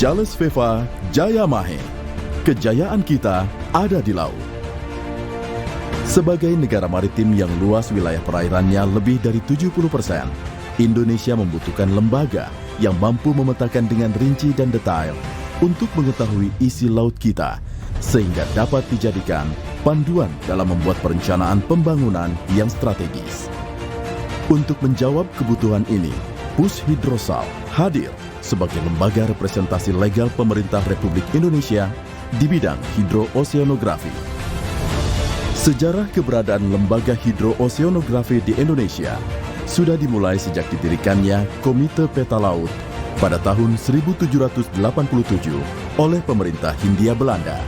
Jales Veva Jaya Mahe. Kejayaan kita ada di laut. Sebagai negara maritim yang luas wilayah perairannya lebih dari 70%, Indonesia membutuhkan lembaga yang mampu memetakan dengan rinci dan detail untuk mengetahui isi laut kita, sehingga dapat dijadikan panduan dalam membuat perencanaan pembangunan yang strategis. Untuk menjawab kebutuhan ini, Pushidrosal hadir sebagai lembaga representasi legal pemerintah Republik Indonesia di bidang hidrooceanografi. Sejarah keberadaan lembaga hidrooceanografi di Indonesia sudah dimulai sejak didirikannya Komite Peta Laut pada tahun 1787 oleh pemerintah Hindia Belanda.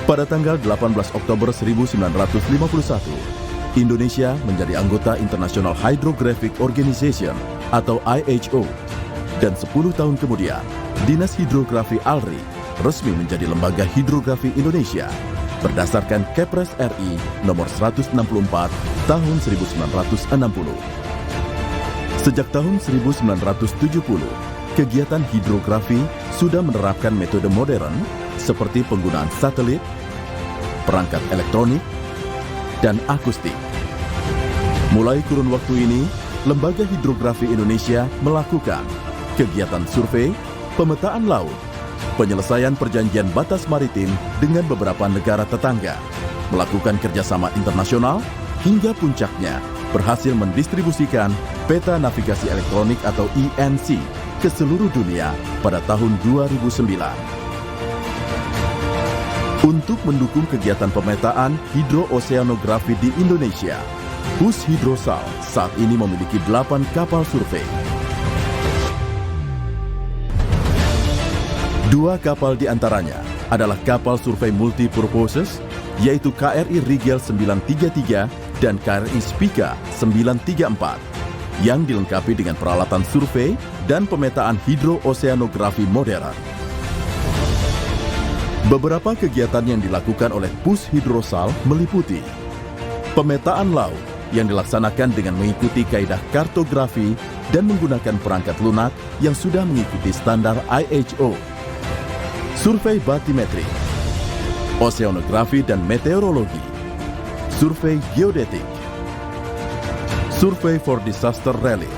Pada tanggal 18 Oktober 1951, Indonesia menjadi anggota International Hydrographic Organization atau IHO, dan 10 tahun kemudian, Dinas Hidrografi ALRI resmi menjadi Lembaga Hidrografi Indonesia berdasarkan Kepres RI nomor 164 tahun 1960. Sejak tahun 1970, kegiatan hidrografi sudah menerapkan metode modern seperti penggunaan satelit, perangkat elektronik, dan akustik. Mulai kurun waktu ini, Lembaga Hidrografi Indonesia melakukan kegiatan survei, pemetaan laut, penyelesaian perjanjian batas maritim dengan beberapa negara tetangga, melakukan kerjasama internasional, hingga puncaknya berhasil mendistribusikan peta navigasi elektronik atau ENC ke seluruh dunia pada tahun 2009. Untuk mendukung kegiatan pemetaan hidrooceanografi di Indonesia, Pushidrosal saat ini memiliki 8 kapal survei. 2 kapal di antaranya adalah kapal survei multipurposes, yaitu KRI Rigel 933 dan KRI Spica 934, yang dilengkapi dengan peralatan survei dan pemetaan hidrooceanografi modern. Beberapa kegiatan yang dilakukan oleh Pushidrosal meliputi pemetaan laut yang dilaksanakan dengan mengikuti kaidah kartografi dan menggunakan perangkat lunak yang sudah mengikuti standar IHO, survei batimetri, oceanografi dan meteorologi, survei geodetik, survei for disaster relief.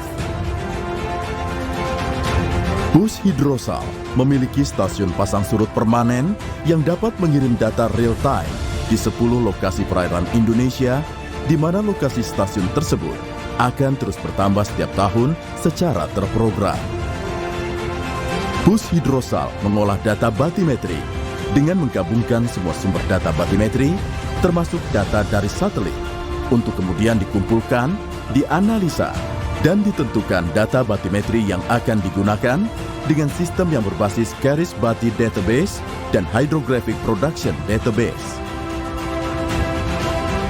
Pushidrosal memiliki stasiun pasang surut permanen yang dapat mengirim data real-time di 10 lokasi perairan Indonesia, di mana lokasi stasiun tersebut akan terus bertambah setiap tahun secara terprogram. Pushidrosal mengolah data batimetri dengan menggabungkan semua sumber data batimetri, termasuk data dari satelit, untuk kemudian dikumpulkan, dianalisa, dan ditentukan data batimetri yang akan digunakan dengan sistem yang berbasis Caris Bati Database dan Hydrographic Production Database.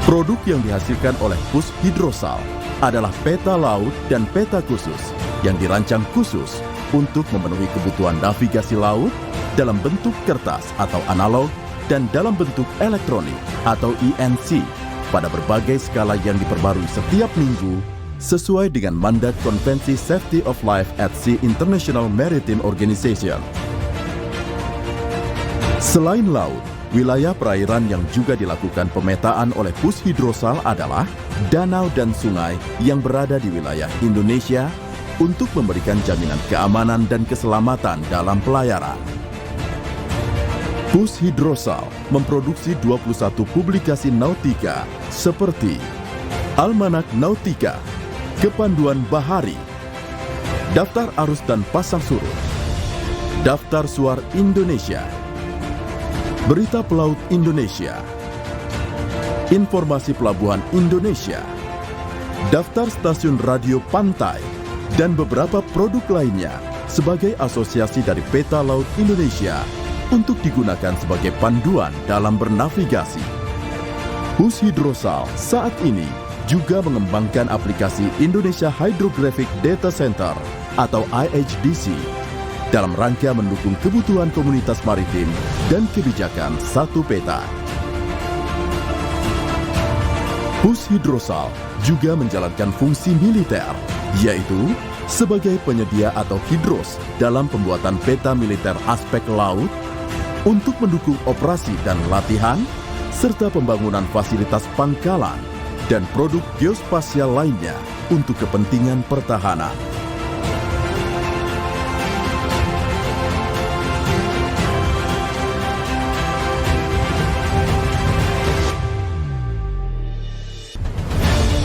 Produk yang dihasilkan oleh Pushidrosal adalah peta laut dan peta khusus yang dirancang khusus untuk memenuhi kebutuhan navigasi laut dalam bentuk kertas atau analog dan dalam bentuk elektronik atau ENC pada berbagai skala yang diperbarui setiap minggu sesuai dengan mandat Konvensi Safety of Life at Sea International Maritime Organization. Selain laut, wilayah perairan yang juga dilakukan pemetaan oleh Pushidrosal adalah danau dan sungai yang berada di wilayah Indonesia untuk memberikan jaminan keamanan dan keselamatan dalam pelayaran. Pushidrosal memproduksi 21 publikasi nautika seperti Almanak Nautika, Kepanduan Bahari, Daftar Arus dan Pasang Surut, Daftar Suar Indonesia, Berita Pelaut Indonesia, Informasi Pelabuhan Indonesia, Daftar Stasiun Radio Pantai, dan beberapa produk lainnya sebagai asosiasi dari Peta Laut Indonesia untuk digunakan sebagai panduan dalam bernavigasi. Pushidrosal saat ini juga mengembangkan aplikasi Indonesia Hydrographic Data Center atau IHDC dalam rangka mendukung kebutuhan komunitas maritim dan kebijakan satu peta. Pushidrosal juga menjalankan fungsi militer, yaitu sebagai penyedia atau hidros dalam pembuatan peta militer aspek laut untuk mendukung operasi dan latihan, serta pembangunan fasilitas pangkalan dan produk geospasial lainnya untuk kepentingan pertahanan.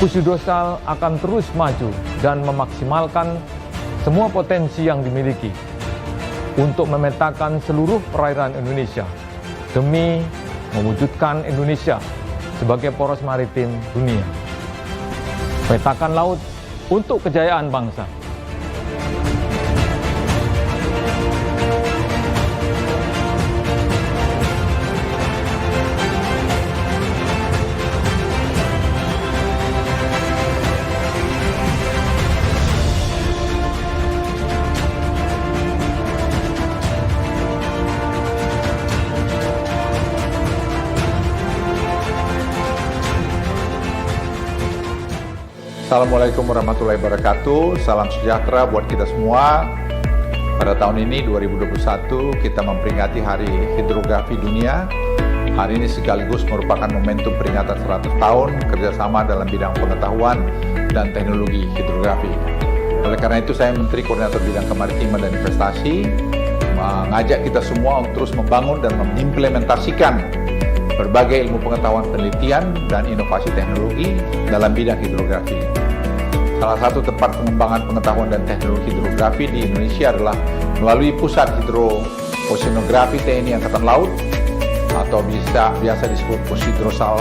Pushidrosal akan terus maju dan memaksimalkan semua potensi yang dimiliki untuk memetakan seluruh perairan Indonesia demi mewujudkan Indonesia sebagai poros maritim dunia. Petakan laut untuk kejayaan bangsa. Assalamualaikum warahmatullahi wabarakatuh. Salam sejahtera buat kita semua. Pada tahun ini 2021 kita memperingati Hari Hidrografi Dunia. Hari ini sekaligus merupakan momentum peringatan 100 tahun kerjasama dalam bidang pengetahuan dan teknologi hidrografi. Oleh karena itu saya Menteri Koordinator Bidang Kemaritiman dan Investasi mengajak kita semua untuk terus membangun dan mengimplementasikan berbagai ilmu pengetahuan, penelitian, dan inovasi teknologi dalam bidang hidrografi. Salah satu tempat pengembangan pengetahuan dan teknologi hidrografi di Indonesia adalah melalui Pusat Hidrooceanografi TNI Angkatan Laut atau biasa disebut Pushidrosal.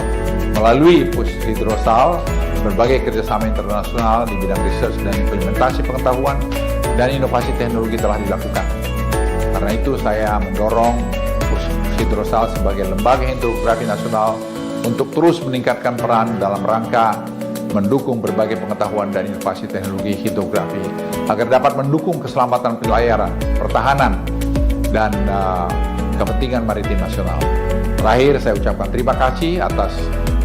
Melalui Pushidrosal, berbagai kerjasama internasional di bidang research dan implementasi pengetahuan dan inovasi teknologi telah dilakukan. Karena itu saya mendorong Pushidrosal sebagai lembaga hidrografi nasional untuk terus meningkatkan peran dalam rangka mendukung berbagai pengetahuan dan inovasi teknologi hidrografi agar dapat mendukung keselamatan pelayaran, pertahanan, dan kepentingan maritim nasional. Terakhir, saya ucapkan terima kasih atas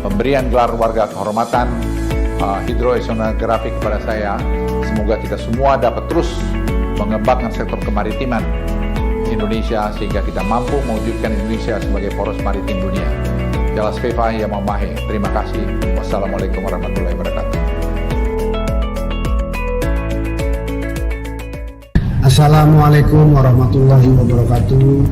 pemberian gelar warga kehormatan hidrooceanografi kepada saya. Semoga kita semua dapat terus mengembangkan sektor kemaritiman Indonesia sehingga kita mampu mewujudkan Indonesia sebagai poros maritim dunia. Jelas Viva yang memahe. Terima kasih. Wassalamualaikum warahmatullahi wabarakatuh. Assalamualaikum warahmatullahi wabarakatuh.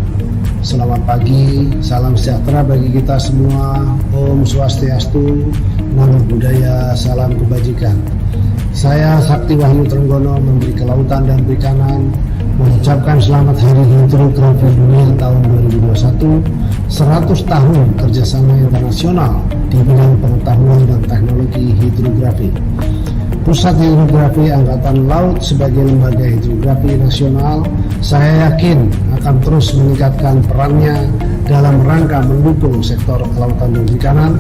Selamat pagi, salam sejahtera bagi kita semua. Om Swastiastu, Namo Buddhaya, salam kebajikan. Saya Sakti Wahyu Trenggono, Menteri Kelautan dan Perikanan, mengucapkan selamat Hari Hidrografi Dunia tahun 2021, 100 tahun kerjasama internasional di bidang pengetahuan dan teknologi hidrografi. Pusat Hidrografi Angkatan Laut sebagai lembaga hidrografi nasional, saya yakin akan terus meningkatkan perannya dalam rangka mendukung sektor kelautan dan perikanan,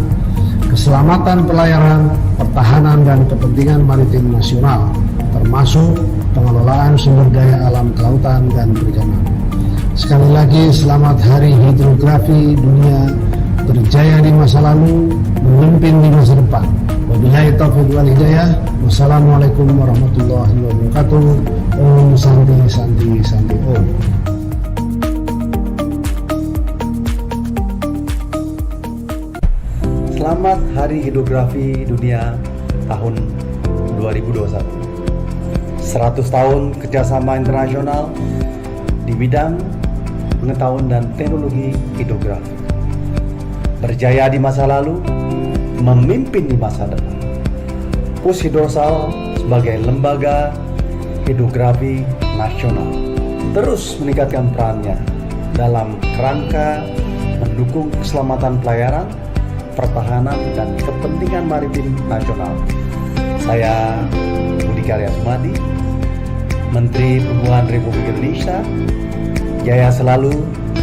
keselamatan pelayaran, pertahanan dan kepentingan maritim nasional, termasuk pengelolaan sumber daya alam kelautan dan perikanan. Sekali lagi selamat Hari Hidrografi Dunia, berjaya di masa lalu, memimpin di masa depan. Wabillahi taufiq wal hidayah. Wassalamualaikum warahmatullahi wabarakatuh. Om Santi Santi Santi Om. Selamat Hari Hidrografi Dunia tahun 2021. 100 tahun kerjasama internasional di bidang pengetahuan dan teknologi hidrografi. Berjaya di masa lalu, memimpin di masa depan. Pushidrosal sebagai lembaga hidrografi nasional terus meningkatkan perannya dalam kerangka mendukung keselamatan pelayaran, pertahanan, dan kepentingan maritim nasional. Saya Budi Karya Sumadi, Menteri Perhubungan Republik Indonesia. Jaya selalu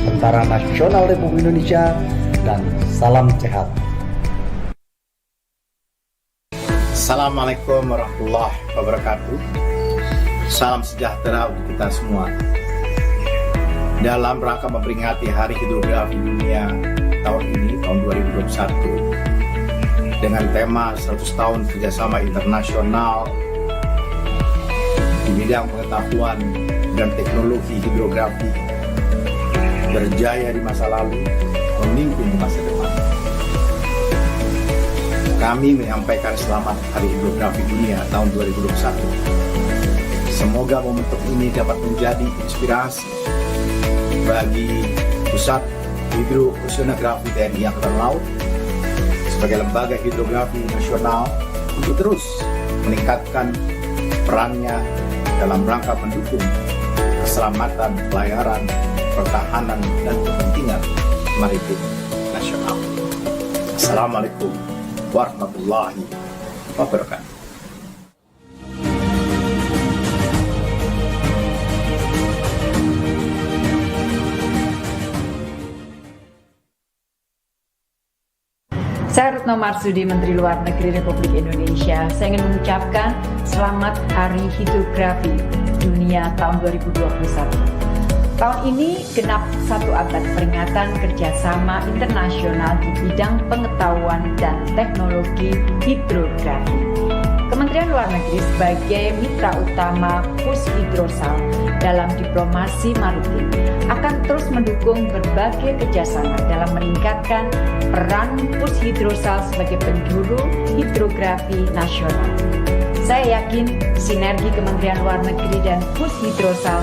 Tentara Nasional Republik Indonesia, dan salam sehat. Assalamualaikum warahmatullahi wabarakatuh. Salam sejahtera untuk kita semua. Dalam rangka memperingati Hari Hidrografi Dunia tahun ini, tahun 2021, dengan tema 100 tahun kerjasama internasional di bidang pengetahuan dan teknologi hidrografi, berjaya di masa lalu, memimpin di masa depan. Kami menyampaikan selamat Hari Hidrografi Dunia tahun 2021. Semoga momentum ini dapat menjadi inspirasi bagi Pusat Hidrography TNI Angkatan Laut sebagai lembaga hidrografi nasional untuk terus meningkatkan perannya dalam rangka mendukung keselamatan pelayaran, pertahanan, dan kepentingan maritim nasional. Assalamualaikum warahmatullahi wabarakatuh. Saya Retno Marsudi, Menteri Luar Negeri Republik Indonesia. Saya ingin mengucapkan selamat Hari Hidrografi Dunia tahun 2021. Tahun ini genap 1 abad peringatan kerjasama internasional di bidang pengetahuan dan teknologi hidrografi. Kementerian Luar Negeri sebagai mitra utama Pushidrosal dalam diplomasi maritim akan terus mendukung berbagai kerjasama dalam meningkatkan peran Pushidrosal sebagai penjuru hidrografi nasional. Saya yakin sinergi Kementerian Luar Negeri dan Pushidrosal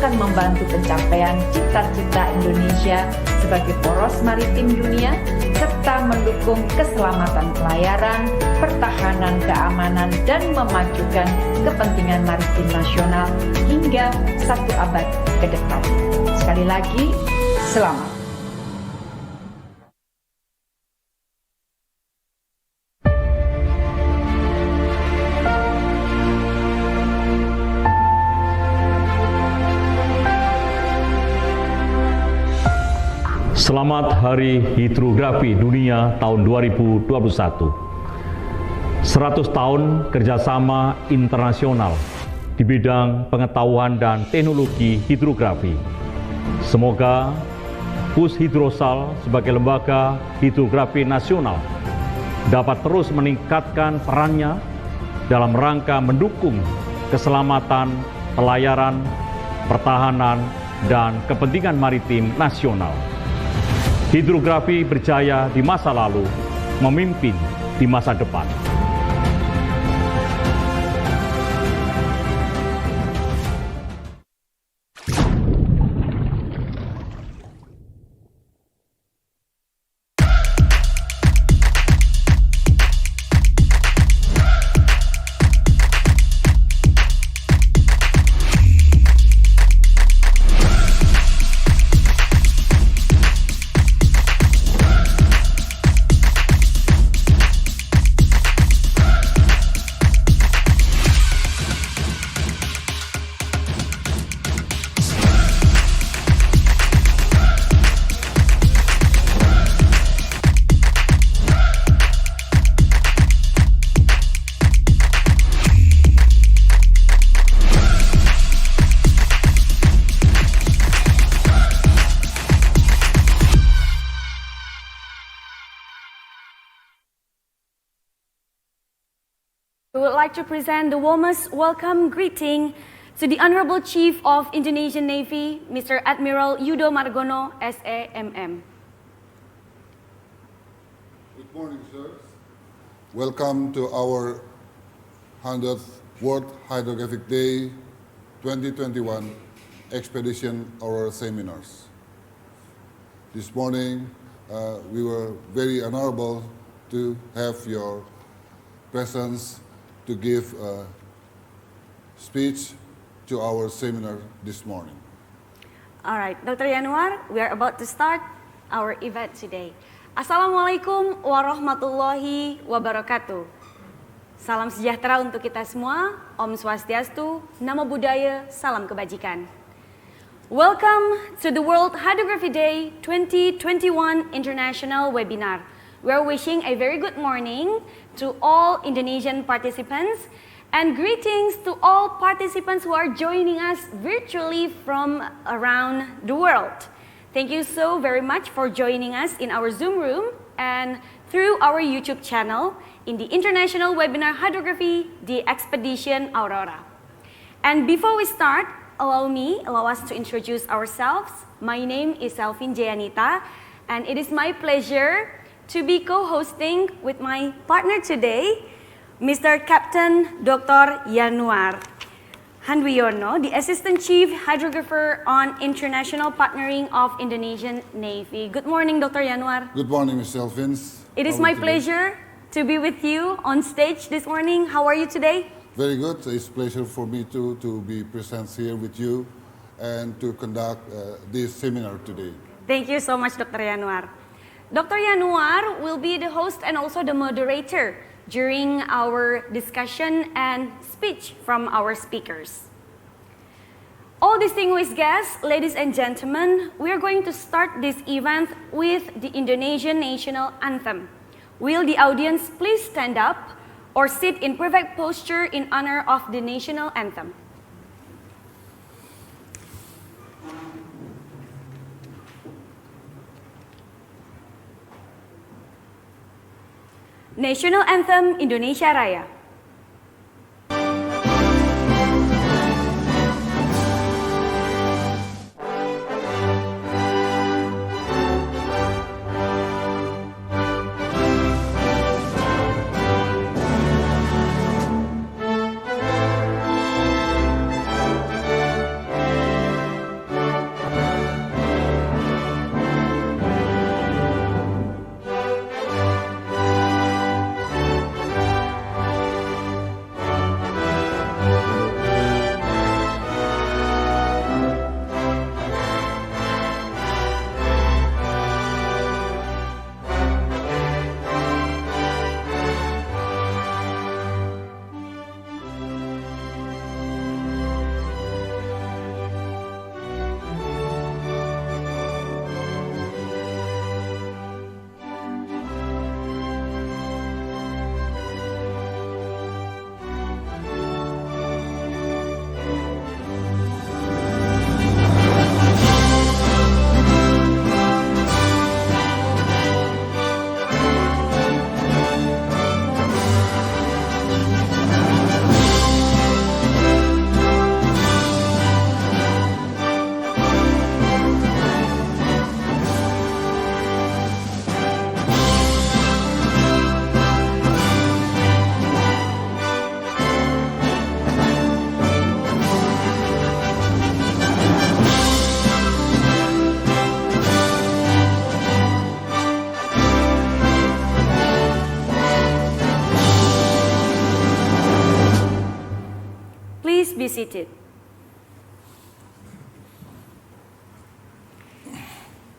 akan membantu pencapaian cita-cita Indonesia sebagai poros maritim dunia serta mendukung keselamatan pelayaran, pertahanan keamanan, dan memajukan kepentingan maritim nasional hingga 1 abad ke depan. Sekali lagi, selamat. Selamat Hari Hidrografi Dunia tahun 2021. 100 tahun kerjasama internasional di bidang pengetahuan dan teknologi hidrografi. Semoga Pushidrosal sebagai lembaga hidrografi nasional dapat terus meningkatkan perannya dalam rangka mendukung keselamatan, pelayaran, pertahanan, dan kepentingan maritim nasional. Hidrografi berjaya di masa lalu, memimpin di masa depan. We would like to present the warmest welcome greeting to the Honorable Chief of Indonesian Navy, Mr. Admiral Yudo Margono, SAMM. Good morning, sirs. Welcome to our 100th World Hydrographic Day 2021 Expedition AURORA Seminars. This morning, we were very honorable to have your presence to give a speech to our seminar this morning. All right, Dr. Yanuar, we are about to start our event today. Assalamualaikum warahmatullahi wabarakatuh. Salam sejahtera untuk kita semua. Om Swastiastu, Namo Buddhaya, salam kebajikan. Welcome to the World Hydrography Day 2021 International Webinar. We are wishing a very good morning to all Indonesian participants and greetings to all participants who are joining us virtually from around the world. Thank you so very much for joining us in our Zoom room and through our YouTube channel in the International Webinar Hydrography, the Expedition AURORA. And before we start, allow us to introduce ourselves. My name is Selvin Jayanita, and it is my pleasure to be co-hosting with my partner today, Mr. Captain Dr. Yanuar Handwiono, the Assistant Chief Hydrographer on International Partnering of Indonesian Navy. Good morning, Dr. Yanuar. Good morning, Ms. Selvin. It is my pleasure to be with you on stage this morning. How are you today? Very good. It's a pleasure for me to be present here with you and to conduct this seminar today. Thank you so much, Dr. Yanuar. Dr. Yanuar will be the host and also the moderator during our discussion and speech from our speakers. All distinguished guests, ladies and gentlemen, we are going to start this event with the Indonesian national anthem. Will the audience please stand up or sit in perfect posture in honor of the national anthem? National Anthem Indonesia Raya. Be seated.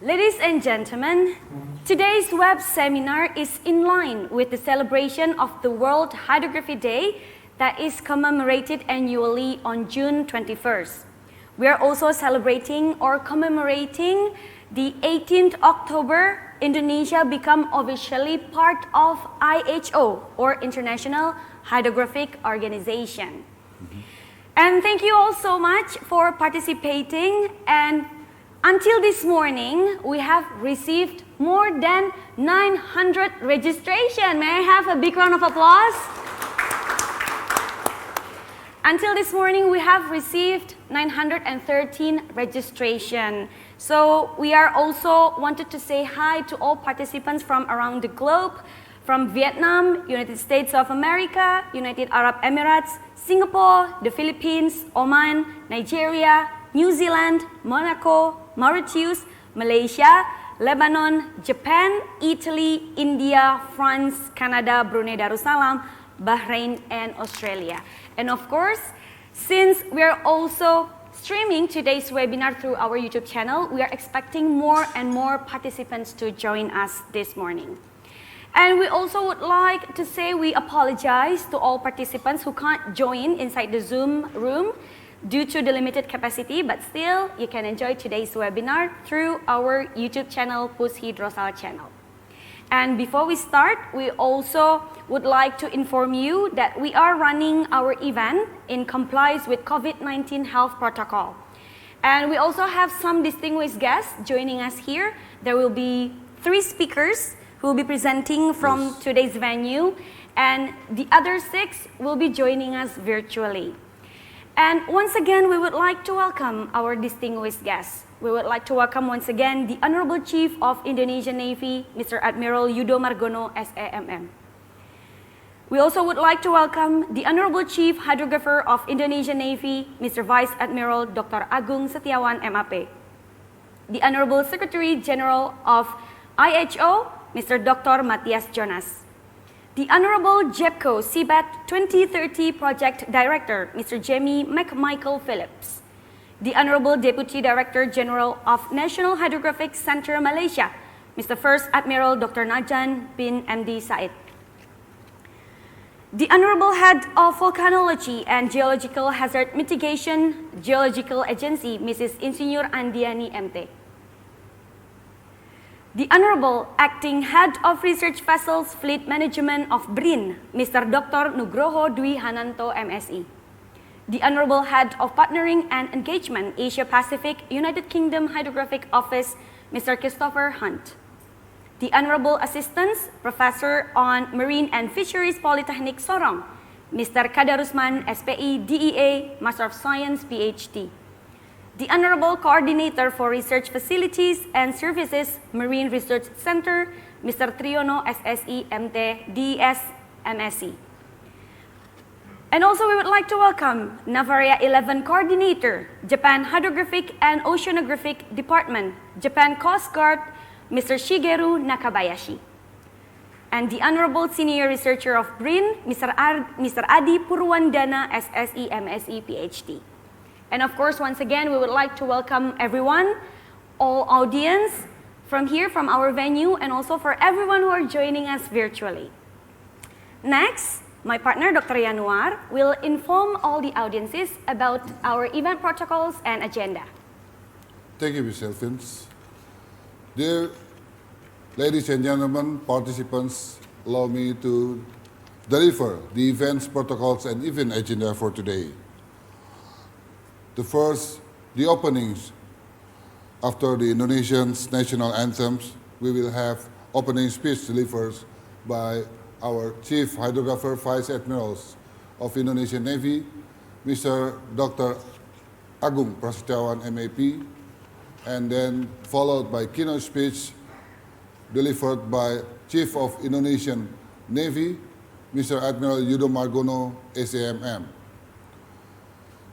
Ladies and gentlemen, today's web seminar is in line with the celebration of the World Hydrography Day that is commemorated annually on June 21st. We are also celebrating or commemorating the 18th October, Indonesia become officially part of IHO or International Hydrographic Organization. And thank you all so much for participating. And until this morning, we have received more than 900 registration. May I have a big round of applause? Until this morning, we have received 913 registration. So we are also wanted to say hi to all participants from around the globe, from Vietnam, United States of America, United Arab Emirates, Singapore, the Philippines, Oman, Nigeria, New Zealand, Monaco, Mauritius, Malaysia, Lebanon, Japan, Italy, India, France, Canada, Brunei Darussalam, Bahrain, and Australia. And of course, since we are also streaming today's webinar through our YouTube channel, we are expecting more and more participants to join us this morning. And we also would like to say we apologize to all participants who can't join inside the Zoom room due to the limited capacity, but still you can enjoy today's webinar through our YouTube channel, Pushidrosal channel. And before we start, we also would like to inform you that we are running our event in compliance with COVID-19 health protocol. And we also have some distinguished guests joining us here. There will be 3 speakers who will be presenting from today's venue, and the other 6 will be joining us virtually. And once again, we would like to welcome our distinguished guests. We would like to welcome once again the Honorable Chief of Indonesian Navy, Mr. Admiral Yudo Margono, SAMM. We also would like to welcome the Honorable Chief Hydrographer of Indonesian Navy, Mr. Vice Admiral Dr. Agung Setiawan, MAP. The Honorable Secretary General of IHO, Mr. Dr. Matthias Jonas. The Honorable JEPCO Seabed 2030 Project Director, Mr. Jamie McMichael Phillips. The Honorable Deputy Director General of National Hydrographic Center Malaysia, Mr. First Admiral Dr. Najan bin MD Said. The Honorable Head of Volcanology and Geological Hazard Mitigation, Geological Agency, Mrs. Insinyur Andiani MT. The Honorable Acting Head of Research Vessels Fleet Management of BRIN, Mr. Dr. Nugroho Dwi Hananto MSI. The Honorable Head of Partnering and Engagement Asia Pacific United Kingdom Hydrographic Office, Mr. Christopher Hunt. The Honorable Assistant Professor on Marine and Fisheries Polytechnic Sorong, Mr. Kadarusman SPI DEA, Master of Science PhD. The Honorable Coordinator for Research Facilities and Services, Marine Research Center, Mr. Triono SSI MT DES MSc. And also we would like to welcome Navaria 11 Coordinator, Japan Hydrographic and Oceanographic Department, Japan Coast Guard, Mr. Shigeru Nakabayashi. And the Honorable Senior Researcher of BRIN, Mr. Adi Purwandana SSI MSc PhD. And of course, once again, we would like to welcome everyone, all audience from here, from our venue, and also for everyone who are joining us virtually. Next, my partner, Dr. Yanuar, will inform all the audiences about our event protocols and agenda. Thank you, Ms. Elkins. Dear ladies and gentlemen, participants, allow me to deliver the events protocols and event agenda for today. The first, the openings. After the Indonesian's national anthems, we will have opening speech delivered by our Chief Hydrographer Vice Admirals of Indonesian Navy, Mr. Dr. Agung Prasetyawan MAP, and then followed by keynote speech delivered by Chief of Indonesian Navy, Mr. Admiral Yudo Margono, SAMM.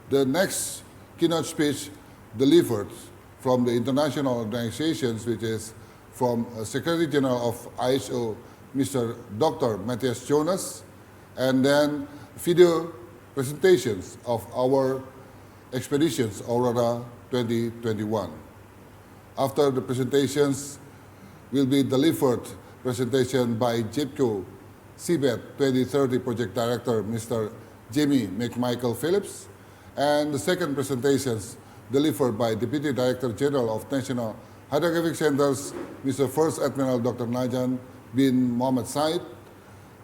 The next keynote speech delivered from the international organizations, which is from Secretary General of IHO, Mr. Dr. Matthias Jonas, and then video presentations of our expeditions, AURORA 2021. After the presentations will be delivered presentation by JEPCO Seabed 2030 Project Director, Mr. Jamie McMichael Phillips, and the second presentations delivered by Deputy Director General of National Hydrographic Centers, Mr. First Admiral Dr. Najan bin Mohammed Said.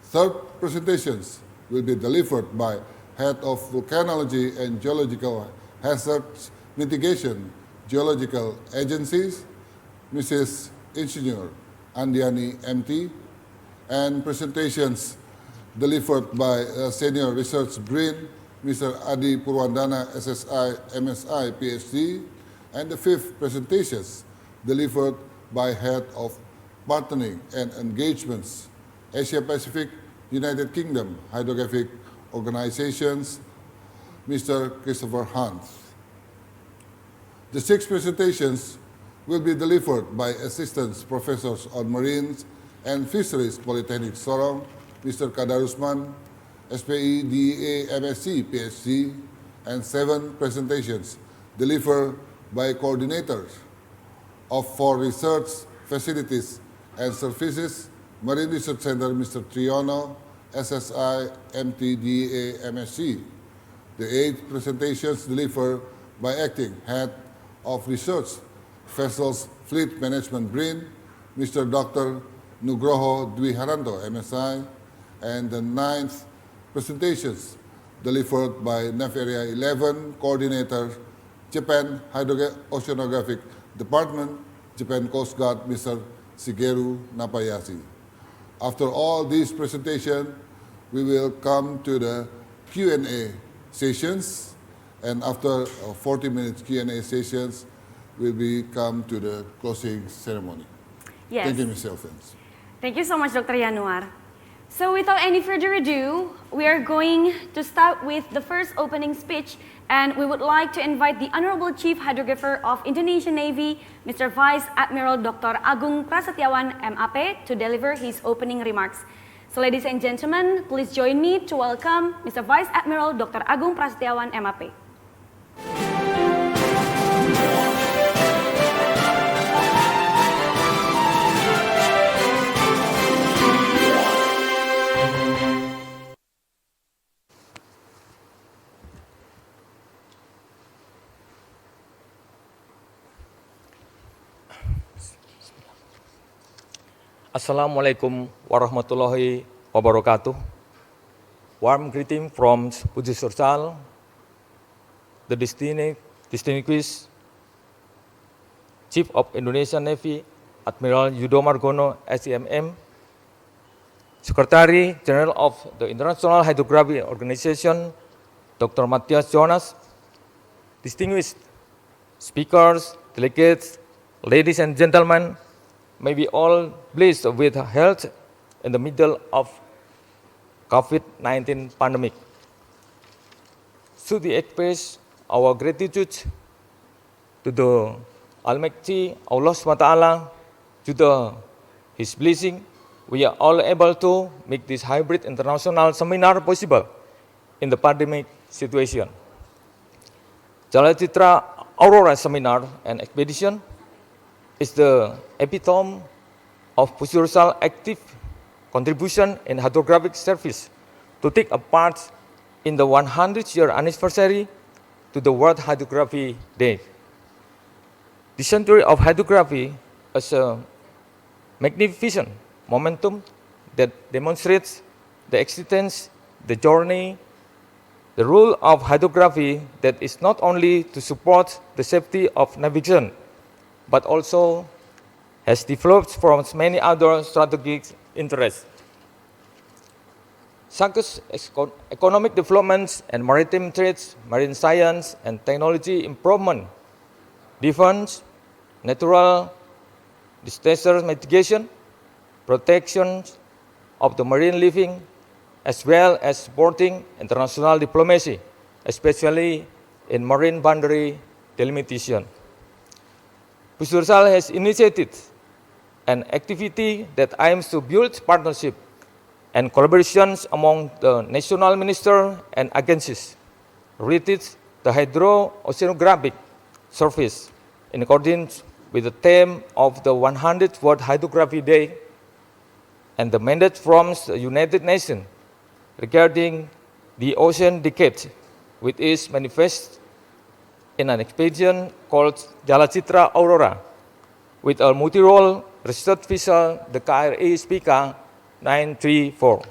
Third presentations will be delivered by Head of Volcanology and Geological Hazards Mitigation Geological Agencies, Mrs. Insinyur Andiani MT, and presentations delivered by Senior Research BRIN, Mr. Adi Purwandana SSI MSI PhD, and the fifth presentations delivered by Head of Partnering and Engagements, Asia Pacific United Kingdom Hydrographic Organizations, Mr. Christopher Hunt. The six presentations will be delivered by Assistant Professors on Marine and Fisheries Polytechnic Sorong, Mr. Kadarusman, SPI DEA MSc PhD, and 7 presentations delivered by coordinators of 4 research facilities and services, Marine Research Center, Mr. Triono, SSI MT DEA MSc. The 8 presentations delivered by Acting Head of Research Vessels Fleet Management BRIN, Mr. Dr. Nugroho Dwi Hananto MSI, and the 9th presentations delivered by NAV Area 11 Coordinator, Japan Oceanographic Department, Japan Coast Guard, Mr. Shigeru Nakabayashi. After all these presentations, we will come to the Q&A sessions, and after 40 minutes Q&A sessions, we'll come to the closing ceremony. Yes. Thank you, Ms. Elfins. Thank you so much, Dr. Yanuar. So without any further ado, we are going to start with the first opening speech, and we would like to invite the Honorable Chief Hydrographer of Indonesian Navy, Mr. Vice Admiral Dr. Agung Prasetyawan, MAP, to deliver his opening remarks. So ladies and gentlemen, please join me to welcome Mr. Vice Admiral Dr. Agung Prasetyawan, MAP. Assalamualaikum warahmatullahi wabarakatuh. Warm greeting from Pushidrosal, the distinguished Chief of Indonesian Navy, Admiral Yudo Margono, SEMM, Secretary General of the International Hydrography Organization, Dr. Matthias Jonas, distinguished speakers, delegates, ladies and gentlemen, may we all blessed with health in the middle of COVID-19 pandemic. Should we express our gratitude to the Almighty Allah SWT, to His blessing, we are all able to make this hybrid international seminar possible in the pandemic situation. Jalacitra AURORA seminar and expedition is the epitome of Pushidrosal active contribution in hydrographic service to take a part in the 100th-year anniversary to the World Hydrography Day. The century of hydrography is a magnificent momentum that demonstrates the existence, the journey, the role of hydrography that is not only to support the safety of navigation, but also has developed from many other strategic interests, such as economic developments and maritime trades, marine science and technology improvement, defense, natural disaster mitigation, protection of the marine living, as well as supporting international diplomacy, especially in marine boundary delimitation. Pushidrosal has initiated an activity that aims to build partnership and collaborations among the national minister and agencies related to the hydro-oceanographic service in accordance with the theme of the 100th World Hydrography Day and the mandate from the United Nations regarding the ocean decade, which is manifest in an expedition called Jalacitra AURORA with a multi-role research vessel, the KRI Spica 934.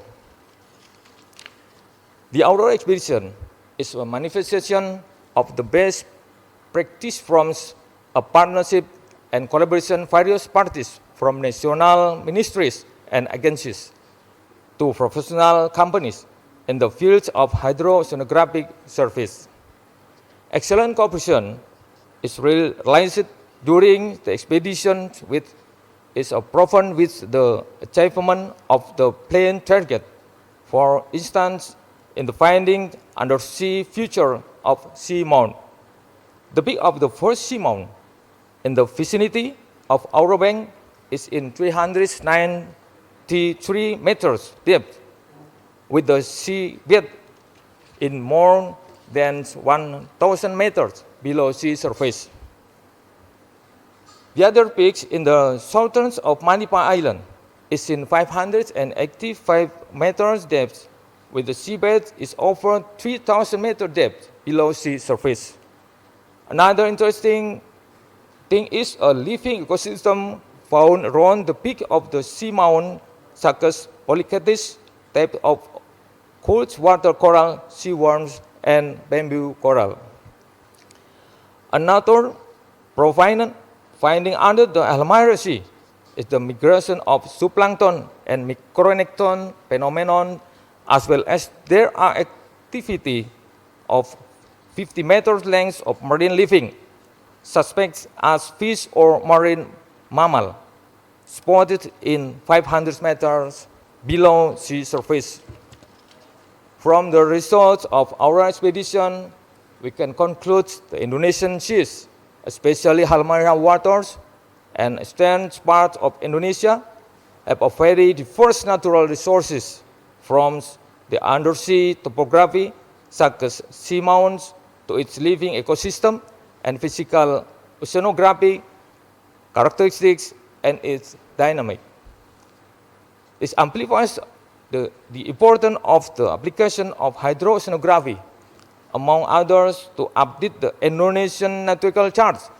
The AURORA expedition is a manifestation of the best practice from a partnership and collaboration various parties from national ministries and agencies to professional companies in the fields of hydro-oceanographic service. Excellent cooperation is realized during the expedition, which is proven with the achievement of the planned target. For instance, in the finding undersea feature of seamount. The peak of the first seamount in the vicinity of Outer Bank is in 393 meters depth, with the seabed in more than 1,000 meters below sea surface. The other peaks in the southern of Manipa Island is in 585 meters depth, with the seabed is over 3,000 meters depth below sea surface. Another interesting thing is a living ecosystem found around the peak of the seamount, such as polychaetes, type of cold water coral, sea worms, and bamboo coral. Another prominent finding under the Almira Sea is the migration of zooplankton and microplankton phenomenon, as well as there are activity of 50 meters length of marine living, suspects as fish or marine mammal, spotted in 500 meters below sea surface. From the results of our expedition, we can conclude the Indonesian seas, especially Halmahera waters and eastern parts of Indonesia, have a very diverse natural resources, from the undersea topography, such as seamounts, to its living ecosystem and physical oceanography characteristics and its dynamic. This amplifies the importance of the application of hydroceanography, among others, to update the Indonesian nautical charts,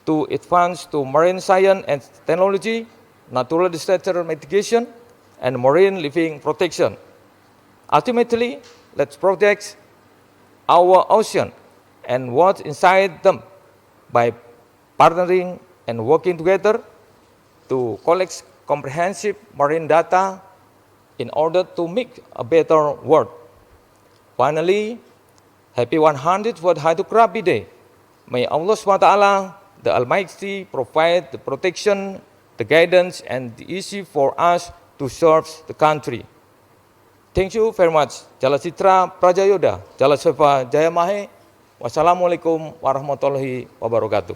to advance to marine science and technology, natural disaster mitigation, and marine living protection. Ultimately, let's protect our ocean and what's inside them by partnering and working together to collect comprehensive marine data in order to make a better world. Finally, happy 100th World Hydrography Day. May Allah SWT, the Almighty, provide the protection, the guidance, and the easy for us to serve the country. Thank you very much. Jala Citra Prajayoda, Jala Seva Jayamahe. Wassalamualaikum warahmatullahi wabarakatuh.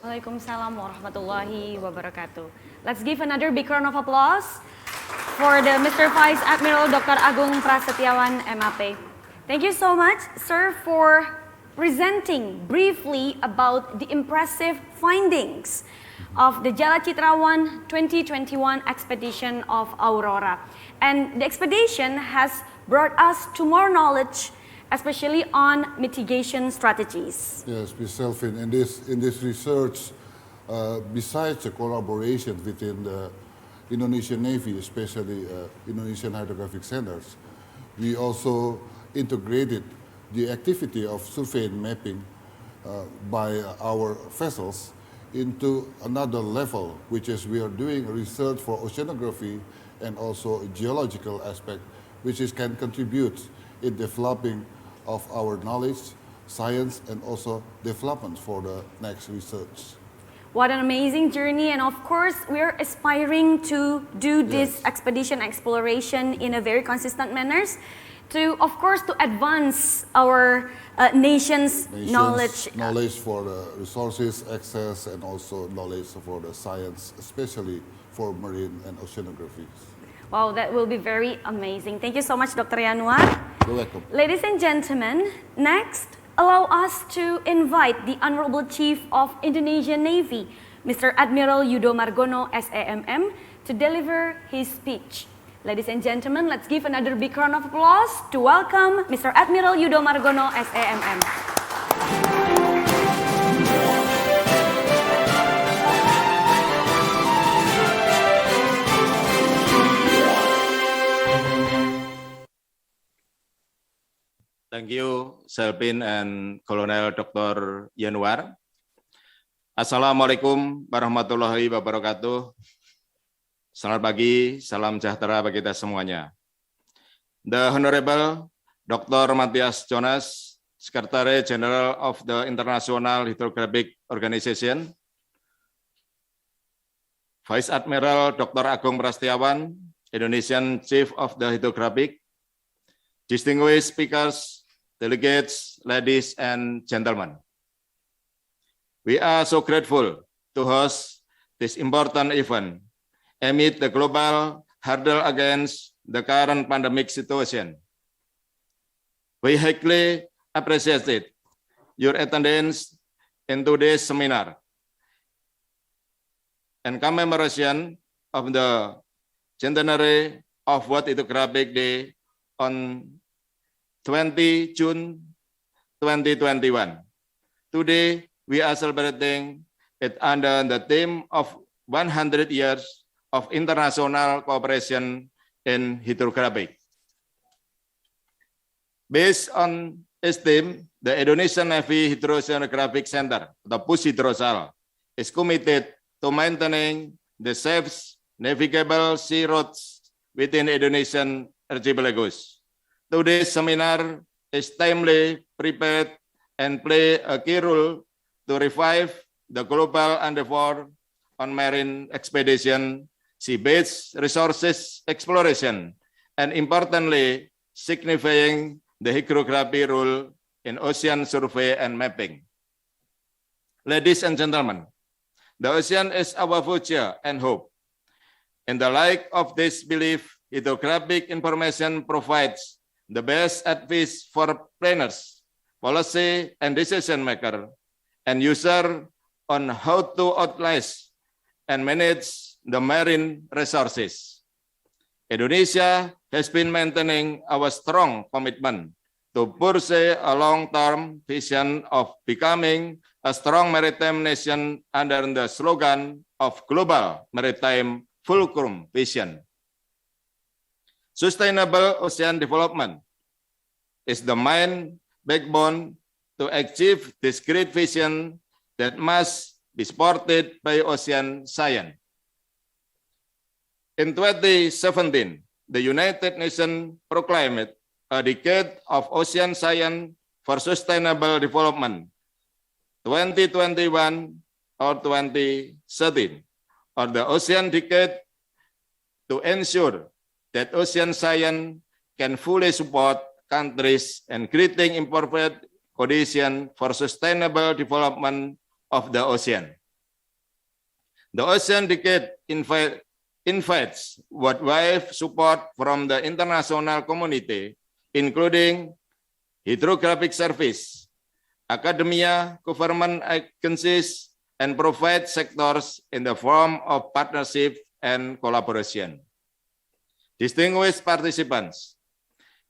Waalaikumsalam warahmatullahi wabarakatuh. Let's give another big round of applause for the Mr. Vice Admiral Dr. Agung Prasetyawan, MAP. Thank you so much, sir, for presenting briefly about the impressive findings of the Jala Citra 1 2021 expedition of Aurora. And the expedition has brought us to more knowledge, especially on mitigation strategies. Yes, Ms. Selvin, in this research, besides the collaboration within the Indonesian Navy, especially Indonesian Hydrographic Centers, we also integrated the activity of survey and mapping by our vessels into another level, which is we are doing research for oceanography and also a geological aspect, which can contribute in developing of our knowledge, science, and also development for the next research. What an amazing journey, and of course we're aspiring to do this expedition exploration in a very consistent manner to, of course, to advance our nation's knowledge. Knowledge for the resources, access, and also knowledge for the science, especially for marine and oceanography. Wow, that will be very amazing. Thank you so much, Dr. Yanuar. You're welcome. Ladies and gentlemen, next, allow us to invite the Honorable Chief of Indonesian Navy, Mr. Admiral Yudo Margono, SAMM, to deliver his speech. Ladies and gentlemen, let's give another big round of applause to welcome Mr. Admiral Yudo Margono, SAMM. Thank you, Selvin and Colonel Dr. Yanuar. Assalamualaikum warahmatullahi wabarakatuh. Selamat pagi, salam sejahtera bagi kita semuanya. The Honorable Dr. Matthias Jonas, Secretary General of the International Hydrographic Organization, Vice Admiral Dr. Agung Prasetyawan, Indonesian Chief of the Hydrographic, distinguished speakers, delegates, ladies and gentlemen. We are so grateful to host this important event amid the global hurdle against the current pandemic situation. We highly appreciate your attendance in today's seminar and commemoration of the centenary of World Hydrographic Day on 20 June 2021. Today, we are celebrating it under the theme of 100 years of international cooperation in hydrography. Based on its theme, the Indonesian Navy Hydroceanographic Center, the Pushidrosal, is committed to maintaining the safe, navigable sea routes within Indonesian archipelagos. Today's seminar is timely prepared and play a key role to revive the global endeavor on marine expedition, sea-based resources exploration, and importantly, signifying the hydrography role in ocean survey and mapping. Ladies and gentlemen, the ocean is our future and hope. In the light of this belief, hydrographic information provides the best advice for planners, policy and decision maker, and user on how to utilize and manage the marine resources. Indonesia has been maintaining our strong commitment to pursue a long-term vision of becoming a strong maritime nation under the slogan of Global Maritime Fulcrum Vision. Sustainable ocean development is the main backbone to achieve this great vision that must be supported by ocean science. In 2017, the United Nations proclaimed a decade of ocean science for sustainable development, 2021 or 2030, or the ocean decade, to ensure that ocean science can fully support countries in creating improved conditions for sustainable development of the ocean. The ocean decade invites worldwide support from the international community, including Hydrographic Service, academia, government agencies, and private sectors in the form of partnership and collaboration. Distinguished participants,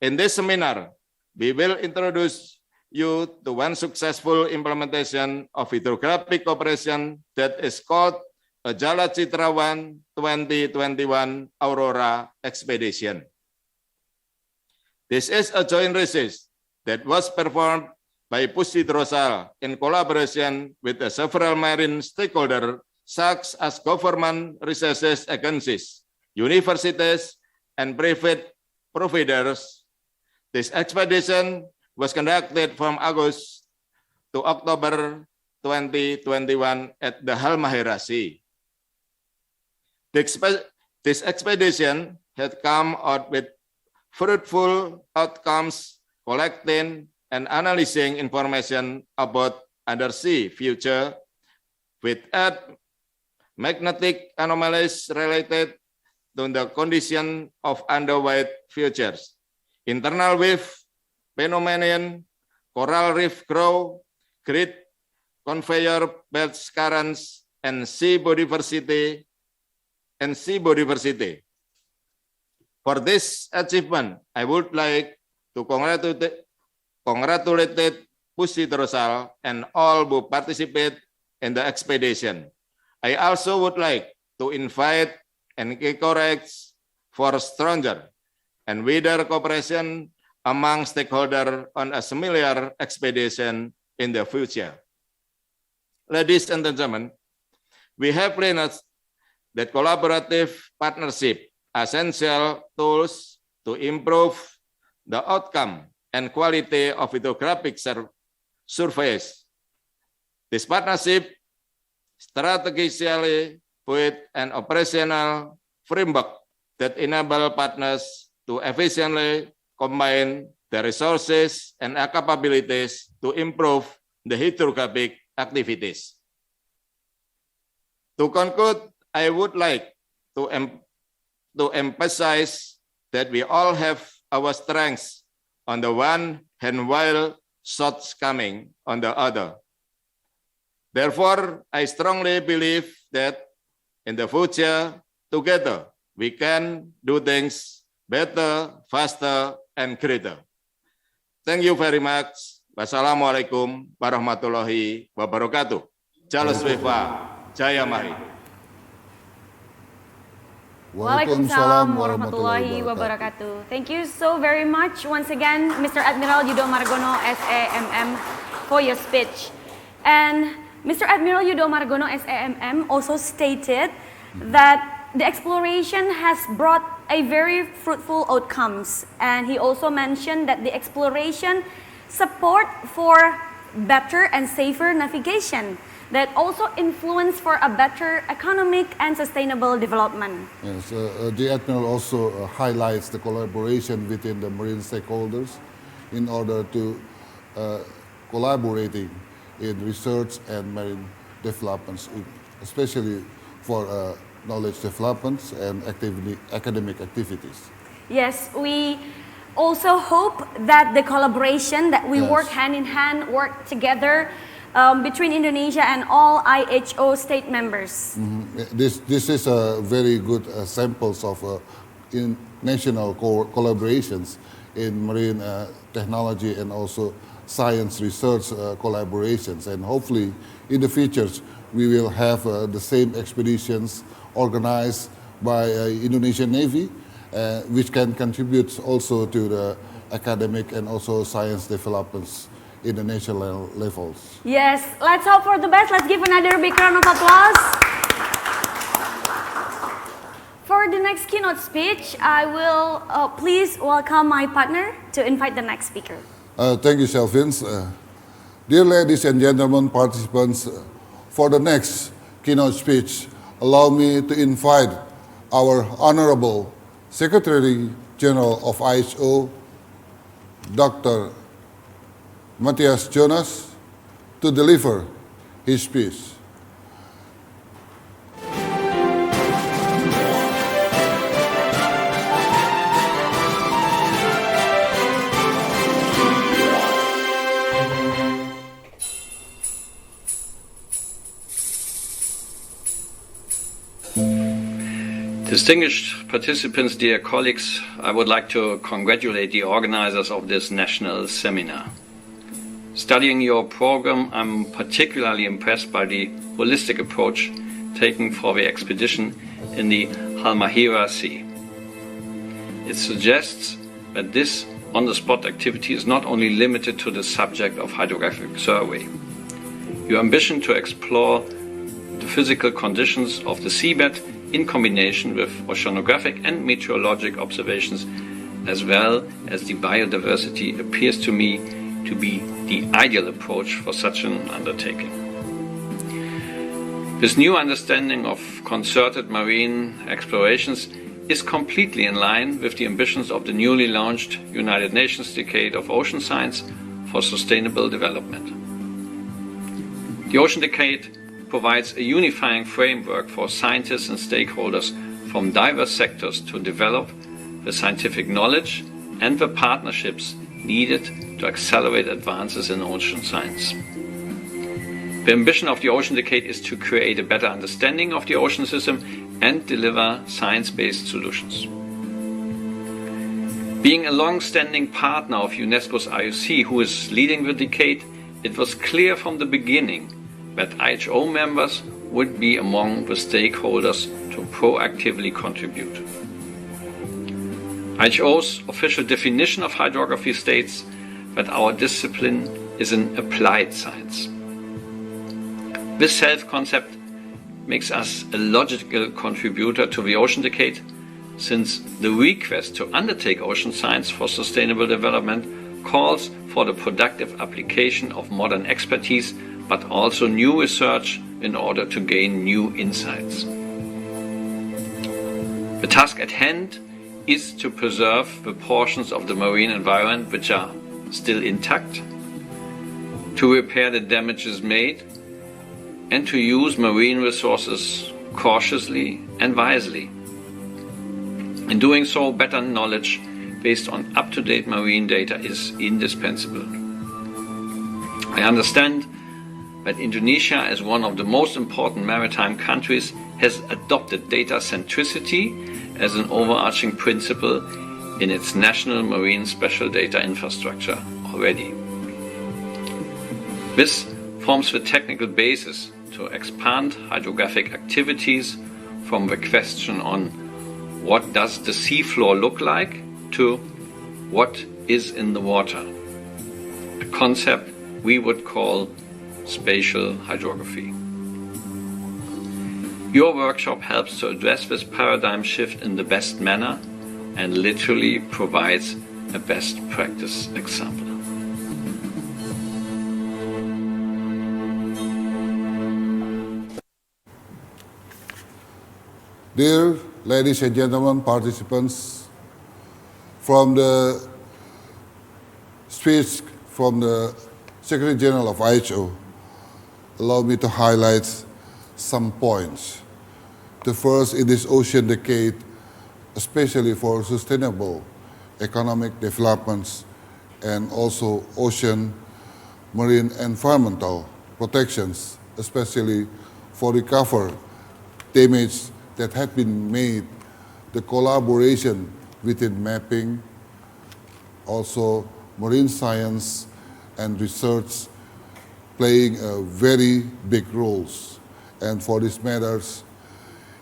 in this seminar, we will introduce you to one successful implementation of hydrographic cooperation that is called a Jala Citrawan 2021 AURORA expedition. This is a joint research that was performed by Pushidrosal in collaboration with several marine stakeholders such as government research agencies, universities, and private providers. This expedition was conducted from August to October 2021 at the Halmahera Sea. This expedition had come out with fruitful outcomes, collecting and analyzing information about undersea future with earth magnetic anomalies related to the condition of underweight futures, internal wave phenomenon, coral reef growth, great conveyor belt currents, and sea biodiversity. For this achievement, I would like to congratulate Pushidrosal and all who participate in the expedition. I also would like to invite and encourage for stronger and wider cooperation among stakeholders on a similar expedition in the future. Ladies and gentlemen, we have learned that collaborative partnership are essential tools to improve the outcome and quality of hydrographic surveys. This partnership strategically build an operational framework that enable partners to efficiently combine the resources and capabilities to improve the hydrographic activities. To conclude, I would like to emphasize that we all have our strengths on the one hand while shortcomings on the other. Therefore, I strongly believe that in the future, together, we can do things better, faster, and greater. Thank you very much. Wassalamualaikum warahmatullahi wabarakatuh. Charles Weva, Jaya Mari. Waalaikumsalam warahmatullahi wabarakatuh. Thank you so very much once again, Mr. Admiral Yudo Margono, SAMM, for your speech. And Mr. Admiral Yudo Margono, SAMM, also stated that the exploration has brought a very fruitful outcomes. And he also mentioned that the exploration support for better and safer navigation that also influence for a better economic and sustainable development. Yes, the Admiral also highlights the collaboration within the marine stakeholders in order to collaborating in research and marine developments, especially for knowledge developments and academic activities. Yes, we also hope that the collaboration that we Yes. work hand in hand, work together between Indonesia and all IHO state members. This is a very good samples of national collaborations in marine technology and also science research collaborations, and hopefully in the future we will have the same expeditions organized by Indonesian Navy, which can contribute also to the academic and also science developments in the national levels. Yes, let's hope for the best. Let's give another big round of applause. For the next keynote speech, I will please welcome my partner to invite the next speaker. Thank you, Selvins. Dear ladies and gentlemen, participants, for the next keynote speech, allow me to invite our Honorable Secretary General of IHO, Dr. Matthias Jonas, to deliver his speech. Distinguished participants, dear colleagues, I would like to congratulate the organizers of this national seminar. Studying your program, I'm particularly impressed by the holistic approach taken for the expedition in the Halmahera Sea. It suggests that this on-the-spot activity is not only limited to the subject of hydrographic survey. Your ambition to explore the physical conditions of the seabed in combination with oceanographic and meteorologic observations, as well as the biodiversity, appears to me to be the ideal approach for such an undertaking. This new understanding of concerted marine explorations is completely in line with the ambitions of the newly launched United Nations Decade of Ocean Science for Sustainable Development. The Ocean Decade provides a unifying framework for scientists and stakeholders from diverse sectors to develop the scientific knowledge and the partnerships needed to accelerate advances in ocean science. The ambition of the Ocean Decade is to create a better understanding of the ocean system and deliver science-based solutions. Being a long-standing partner of UNESCO's IOC, who is leading the decade, it was clear from the beginning that IHO members would be among the stakeholders to proactively contribute. IHO's official definition of hydrography states that our discipline is an applied science. This self-concept makes us a logical contributor to the Ocean Decade, since the request to undertake ocean science for sustainable development calls for the productive application of modern expertise, but also new research in order to gain new insights. The task at hand is to preserve the portions of the marine environment which are still intact, to repair the damages made, and to use marine resources cautiously and wisely. In doing so, better knowledge based on up-to-date marine data is indispensable. I understand that Indonesia, as one of the most important maritime countries, has adopted data centricity as an overarching principle in its national marine special data infrastructure already. This forms the technical basis to expand hydrographic activities from the question on what does the seafloor look like to what is in the water, a concept we would call spatial hydrography. Your workshop helps to address this paradigm shift in the best manner and literally provides a best practice example. Dear ladies and gentlemen, participants, from the speech from the Secretary General of IHO, allow me to highlight some points. The first, in this ocean decade, especially for sustainable economic developments and also ocean marine environmental protections, especially for recover damage that had been made, the collaboration within mapping, also marine science and research playing a very big roles. And for these matters,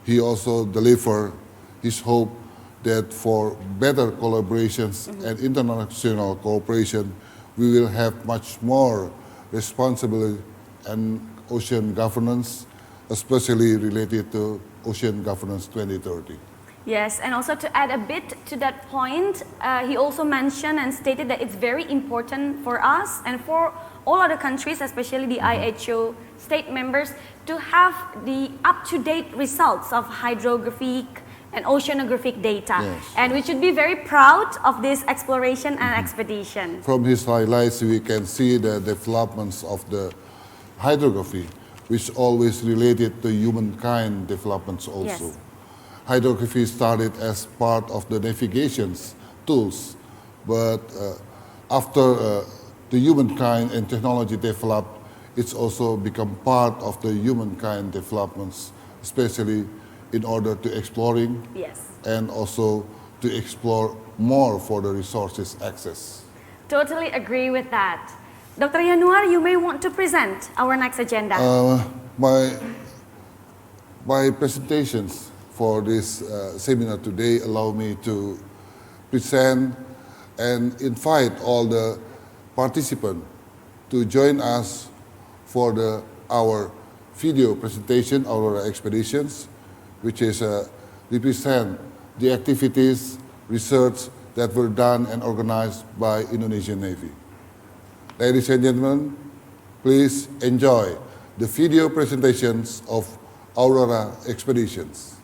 he also delivered his hope that for better collaborations and international cooperation, we will have much more responsibility and ocean governance, especially related to Ocean Governance 2030. Yes, and also to add a bit to that point, he also mentioned and stated that it's very important for us and for all other countries, especially the IHO state members, to have the up-to-date results of hydrographic and oceanographic data. Yes. And we should be very proud of this exploration and expedition. From his highlights, we can see the developments of the hydrography, which always related to humankind developments also. Yes. Hydrography started as part of the navigation tools, but after the humankind and technology developed, it's also become part of the humankind developments, especially in order to exploring and also to explore more for the resources access. Totally agree with that. Dr. Yanuar, you may want to present our next agenda. My presentations for this seminar today allow me to present and invite all the participants to join us for our video presentation, AURORA expeditions, which is represent the activities, research that were done and organized by Indonesian Navy. Ladies and gentlemen, please enjoy the video presentations of AURORA expeditions.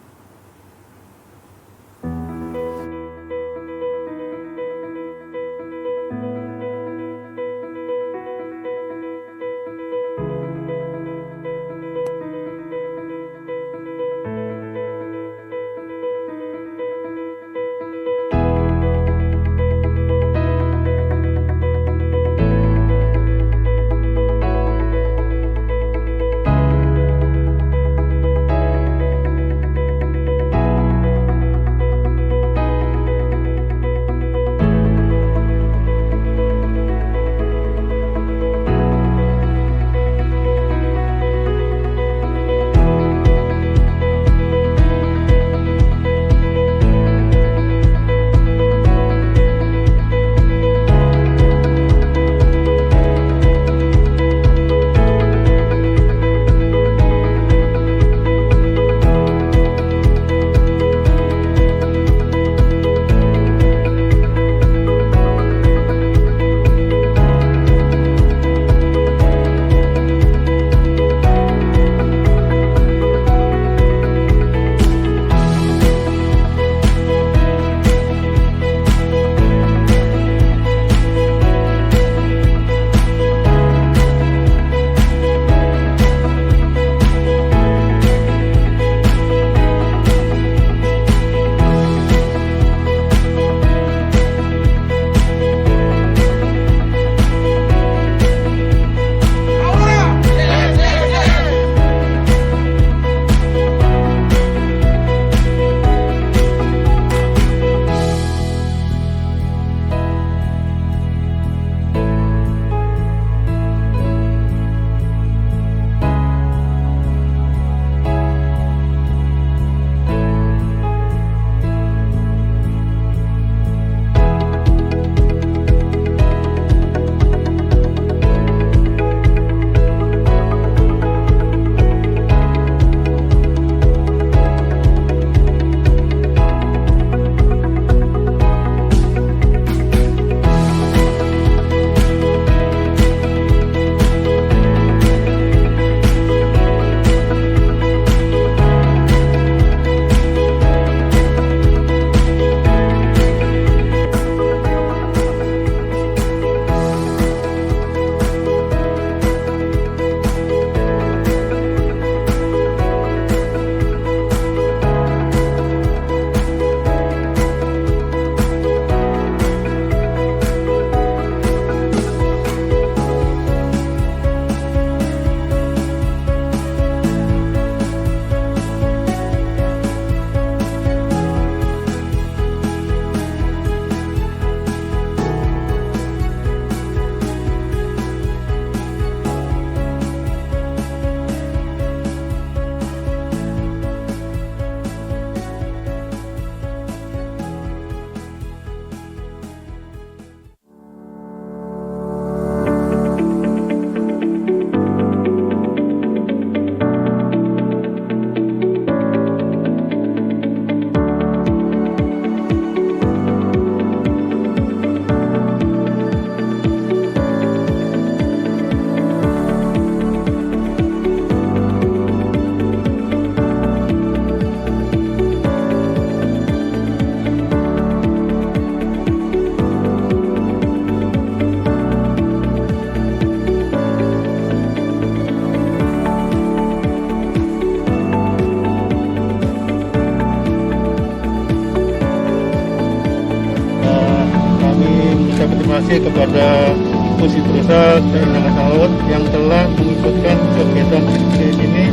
kasih kepada Pushidrosal dan Angkatan Laut yang telah mengikutkan kegiatan ekspedisi ini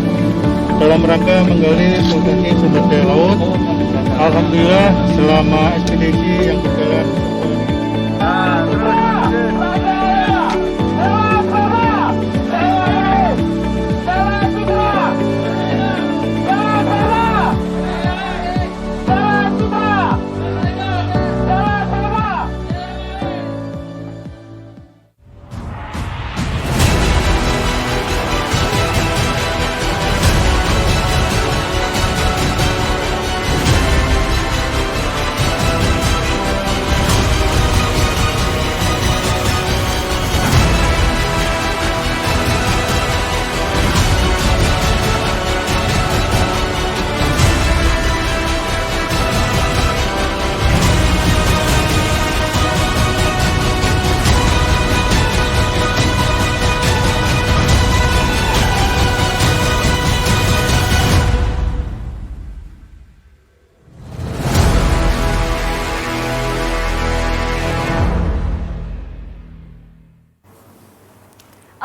dalam rangka menggali potensi sumber daya laut. Alhamdulillah selama ekspedisi yang berjalan.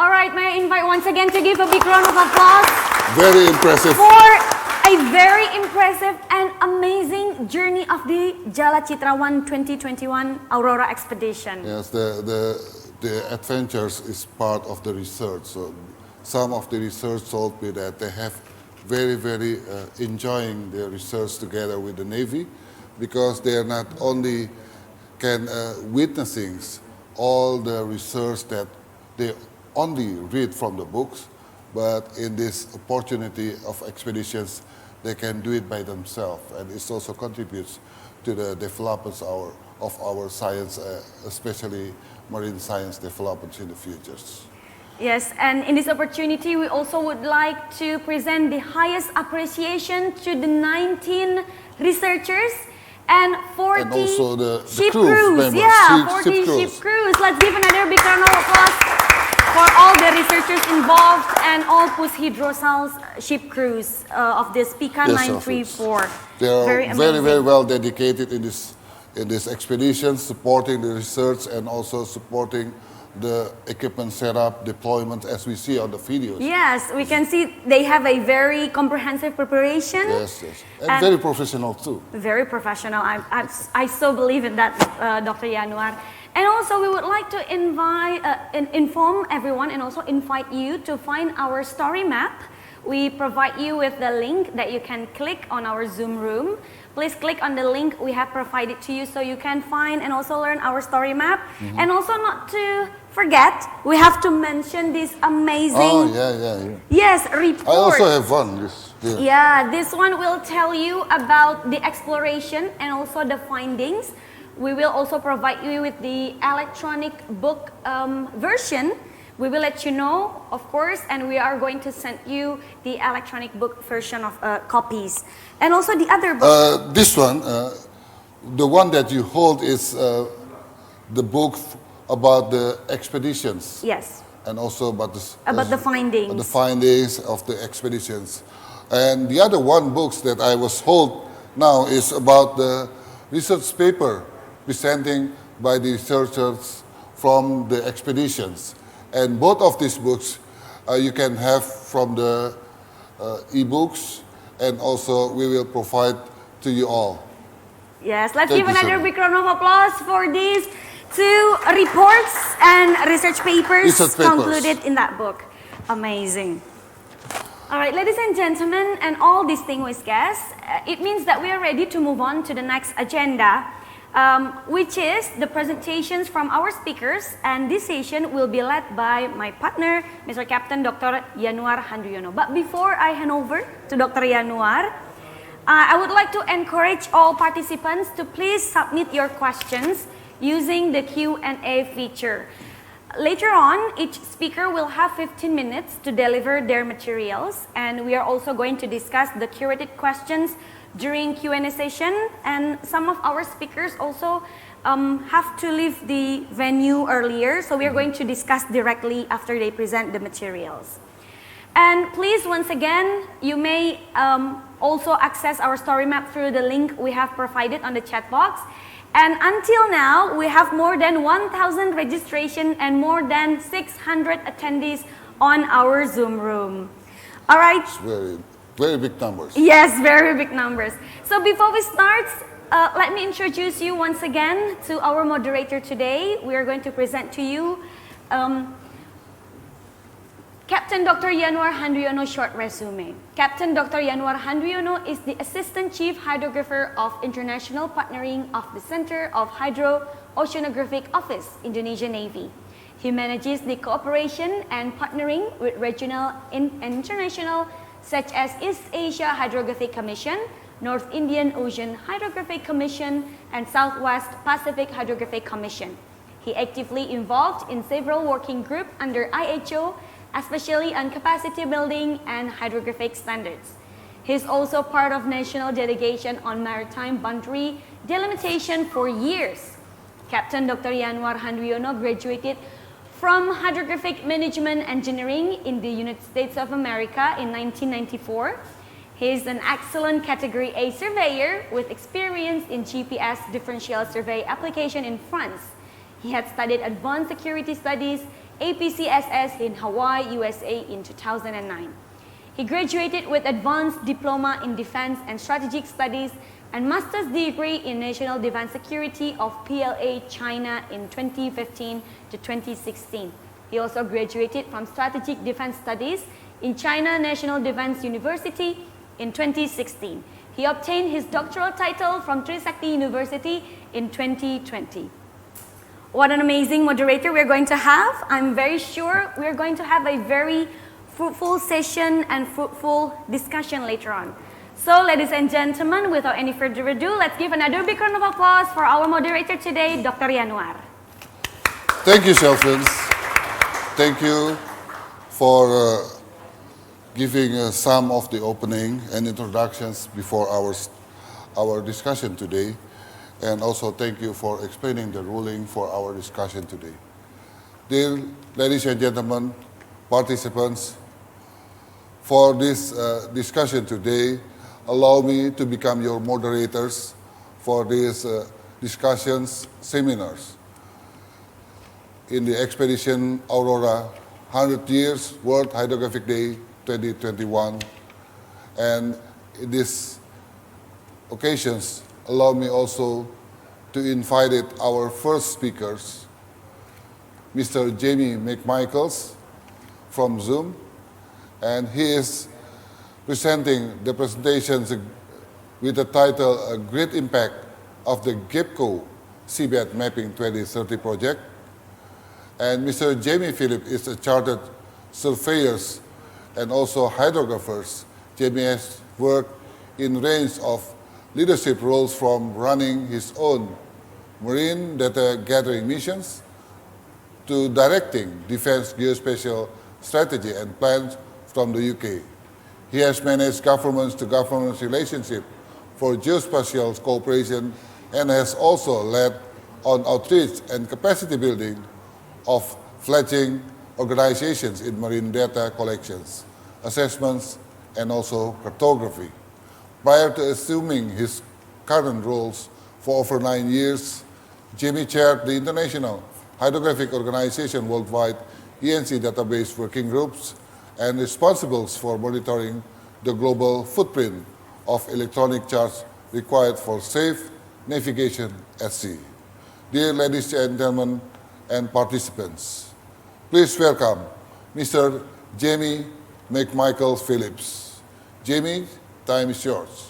Alright, may I invite once again to give a big round of applause Very impressive. for a very impressive and amazing journey of the Jala Citra 1 2021 Aurora expedition. Yes, the adventures is part of the research. So some of the research told me that they have very enjoying their research together with the Navy, because they are not only can witnessing all the research that they only read from the books, but in this opportunity of expeditions, they can do it by themselves, and it also contributes to the developments of our science, especially marine science developments in the futures. Yes, and in this opportunity, we also would like to present the highest appreciation to the 19 researchers and 40 And also the ship crew crews. members, Yeah, ship 40 crews. ship crews. Let's give another big round of applause for all the researchers involved and all Pushidrosal's ship crews of this Pika Yes, 934. They are Very amazing. very well dedicated in this expedition, supporting the research and also supporting the equipment setup, deployment, as we see on the videos. Yes, we can see they have a very comprehensive preparation. Yes. And very professional too. Very professional. I so believe in that, Dr. Yanuar. And also we would like to inform everyone and also invite you to find our story map. We provide you with the link that you can click on our Zoom room. Please click on the link we have provided to you so you can find and also learn our story map. And also not to forget, we have to mention this amazing Yes, report. I also have one. Yeah, this one will tell you about the exploration and also the findings. We will also provide you with the electronic book version. We will let you know, of course, and we are going to send you the electronic book version of copies. And also the other book. This one, the one that you hold is the book about the expeditions. Yes. And also about the findings. The findings of the expeditions. And the other one books that I was hold now is about the research paper presenting by the researchers from the expeditions. And both of these books you can have from the e-books, and also we will provide to you all. Yes, let's Thank give you so another much. big round of applause for these two reports and research papers concluded in that book. Amazing. All right, ladies and gentlemen, and all distinguished guests, it means that we are ready to move on to the next agenda, which is the presentations from our speakers, and this session will be led by my partner, Mr. Captain Dr. Yanuar Handriono. But before I hand over to Dr. Yanuar, I would like to encourage all participants to please submit your questions using the Q&A feature. Later on, each speaker will have 15 minutes to deliver their materials, and we are also going to discuss the curated questions during Q&A session, and some of our speakers also have to leave the venue earlier, so we are going to discuss directly after they present the materials. And please, once again, you may also access our story map through the link we have provided on the chat box. And until now, we have more than 1,000 registration and more than 600 attendees on our Zoom room. All right. Very big numbers. Yes, very big numbers. So before we start, let me introduce you once again to our moderator today. We are going to present to you Captain Dr. Yanuar Handriono short resume. Captain Dr. Yanuar Handriono is the Assistant Chief Hydrographer of International Partnering of the Center of Hydro-Oceanographic Office, Indonesian Navy. He manages the cooperation and partnering with regional and international such as East Asia Hydrographic Commission, North Indian Ocean Hydrographic Commission, and Southwest Pacific Hydrographic Commission. He actively involved in several working groups under IHO, especially on capacity building and hydrographic standards. He is also part of national delegation on maritime boundary delimitation for years. Captain Dr. Yanuar Handriono graduated from Hydrographic Management Engineering in the United States of America in 1994. He is an excellent Category A surveyor with experience in GPS differential survey application in France. He had studied Advanced Security Studies, APCSS in Hawaii, USA in 2009. He graduated with Advanced Diploma in Defense and Strategic Studies and Master's Degree in National Defense Security of PLA, China in 2015 to 2016. He also graduated from Strategic Defense Studies in China National Defense University in 2016. He obtained his doctoral title from Trisakti University in 2020. What an amazing moderator we're going to have. I'm very sure we're going to have a very fruitful session and fruitful discussion later on. So ladies and gentlemen, without any further ado, let's give another big round of applause for our moderator today, Dr. Yanuar. Thank you, Shelfins. Thank you for giving some of the opening and introductions before our discussion today. And also thank you for explaining the ruling for our discussion today. Dear ladies and gentlemen, participants, for this discussion today, allow me to become your moderators for these discussions, seminars in the expedition AURORA 100 Years World Hydrographic Day 2021. And in these occasions, allow me also to invite our first speakers, Mr. Jamie McMichaels from Zoom, and he is presenting the presentations with the title A Great Impact of the GEPCO Seabed Mapping 2030 project. And Mr. Jamie Phillip is a chartered surveyor and also hydrographers. Jamie has worked in range of leadership roles from running his own marine data gathering missions to directing defense geospatial strategy and plans from the UK. He has managed government-to-government relationship for geospatial cooperation and has also led on outreach and capacity building of fledgling organizations in marine data collections, assessments, and also cartography. Prior to assuming his current roles for over 9 years, Jamie chaired the International Hydrographic Organization Worldwide ENC database working groups and responsible for monitoring the global footprint of electronic charts required for safe navigation at sea. Dear ladies and gentlemen and participants, please welcome Mr. Jamie McMichaels Phillips. Jamie, time is yours.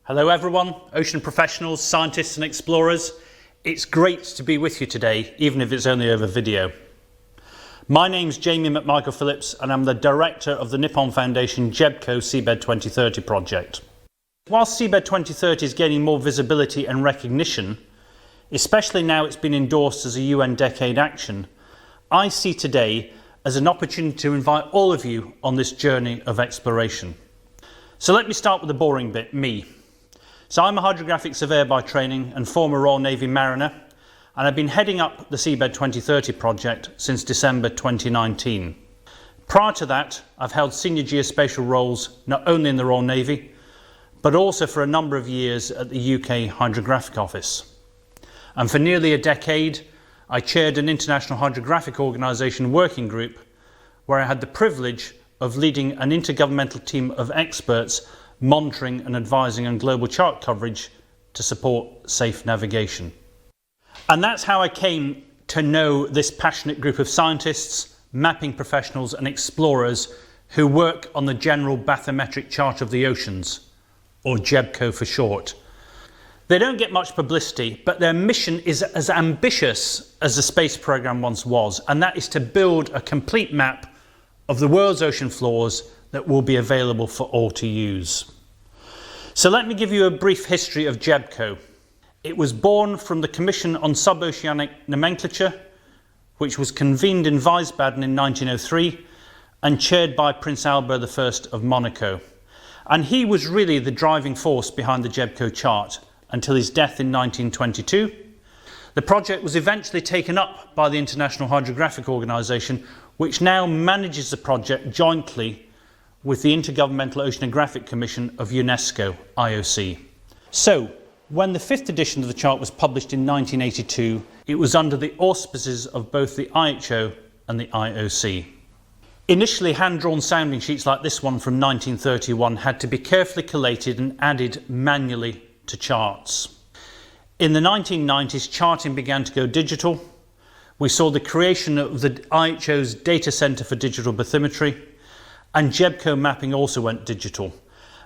Hello everyone, ocean professionals, scientists and explorers. It's great to be with you today, even if it's only over video. My name's Jamie McMichael Phillips and I'm the director of the Nippon Foundation GEPCO Seabed 2030 project. While Seabed 2030 is gaining more visibility and recognition, especially now it's been endorsed as a UN Decade Action, I see today as an opportunity to invite all of you on this journey of exploration. So let me start with the boring bit, me. So I'm a hydrographic surveyor by training and former Royal Navy mariner, and I've been heading up the Seabed 2030 project since December 2019. Prior to that, I've held senior geospatial roles not only in the Royal Navy, but also for a number of years at the UK Hydrographic Office. And for nearly a decade, I chaired an international hydrographic organisation working group where I had the privilege of leading an intergovernmental team of experts monitoring and advising on global chart coverage to support safe navigation. And that's how I came to know this passionate group of scientists, mapping professionals and explorers who work on the General Bathymetric Chart of the Oceans, or GEBCO for short. They don't get much publicity, but their mission is as ambitious as the space programme once was, and that is to build a complete map of the world's ocean floors that will be available for all to use. So let me give you a brief history of GEBCO. It was born from the Commission on Suboceanic Nomenclature, which was convened in Wiesbaden in 1903 and chaired by Prince Albert I of Monaco. And he was really the driving force behind the GEBCO chart until his death in 1922. The project was eventually taken up by the International Hydrographic Organisation, which now manages the project jointly with the Intergovernmental Oceanographic Commission of UNESCO, IOC. So, when the 5th edition of the chart was published in 1982, it was under the auspices of both the IHO and the IOC. Initially, hand-drawn sounding sheets like this one from 1931 had to be carefully collated and added manually to charts. In the 1990s, charting began to go digital. We saw the creation of the IHO's Data Centre for Digital Bathymetry, and GEBCO mapping also went digital.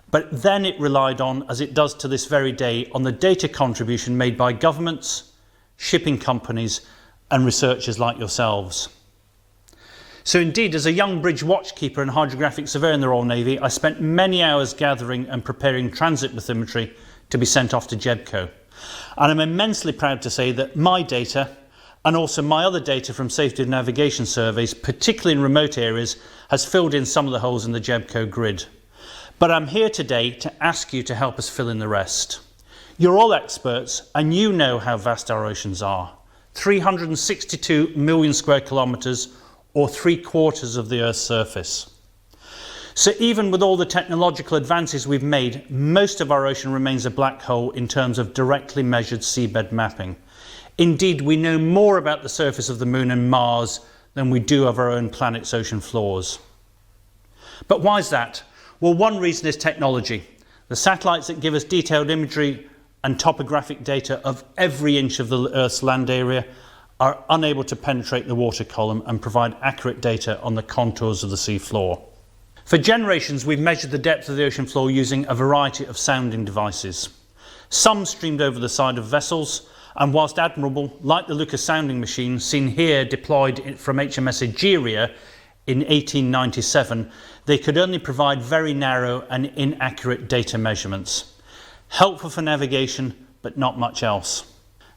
But then it relied on, as it does to this very day, on the data contribution made by governments, shipping companies and researchers like yourselves. So indeed, as a young bridge watchkeeper and hydrographic surveyor in the Royal Navy, I spent many hours gathering and preparing transit bathymetry to be sent off to GEBCO. And I'm immensely proud to say that my data, and also my other data from safety of navigation surveys, particularly in remote areas, has filled in some of the holes in the GEBCO grid. But I'm here today to ask you to help us fill in the rest. You're all experts and you know how vast our oceans are. 362 million square kilometres, or 3/4 of the Earth's surface. So even with all the technological advances we've made, most of our ocean remains a black hole in terms of directly measured seabed mapping. Indeed, we know more about the surface of the Moon and Mars than we do of our own planet's ocean floors. But why is that? Well, one reason is technology. The satellites that give us detailed imagery and topographic data of every inch of the Earth's land area are unable to penetrate the water column and provide accurate data on the contours of the sea floor. For generations, we've measured the depth of the ocean floor using a variety of sounding devices. Some streamed over the side of vessels, and whilst admirable, like the Lucas sounding machine seen here deployed from HMS Egeria in 1897, they could only provide very narrow and inaccurate data measurements. Helpful for navigation, but not much else.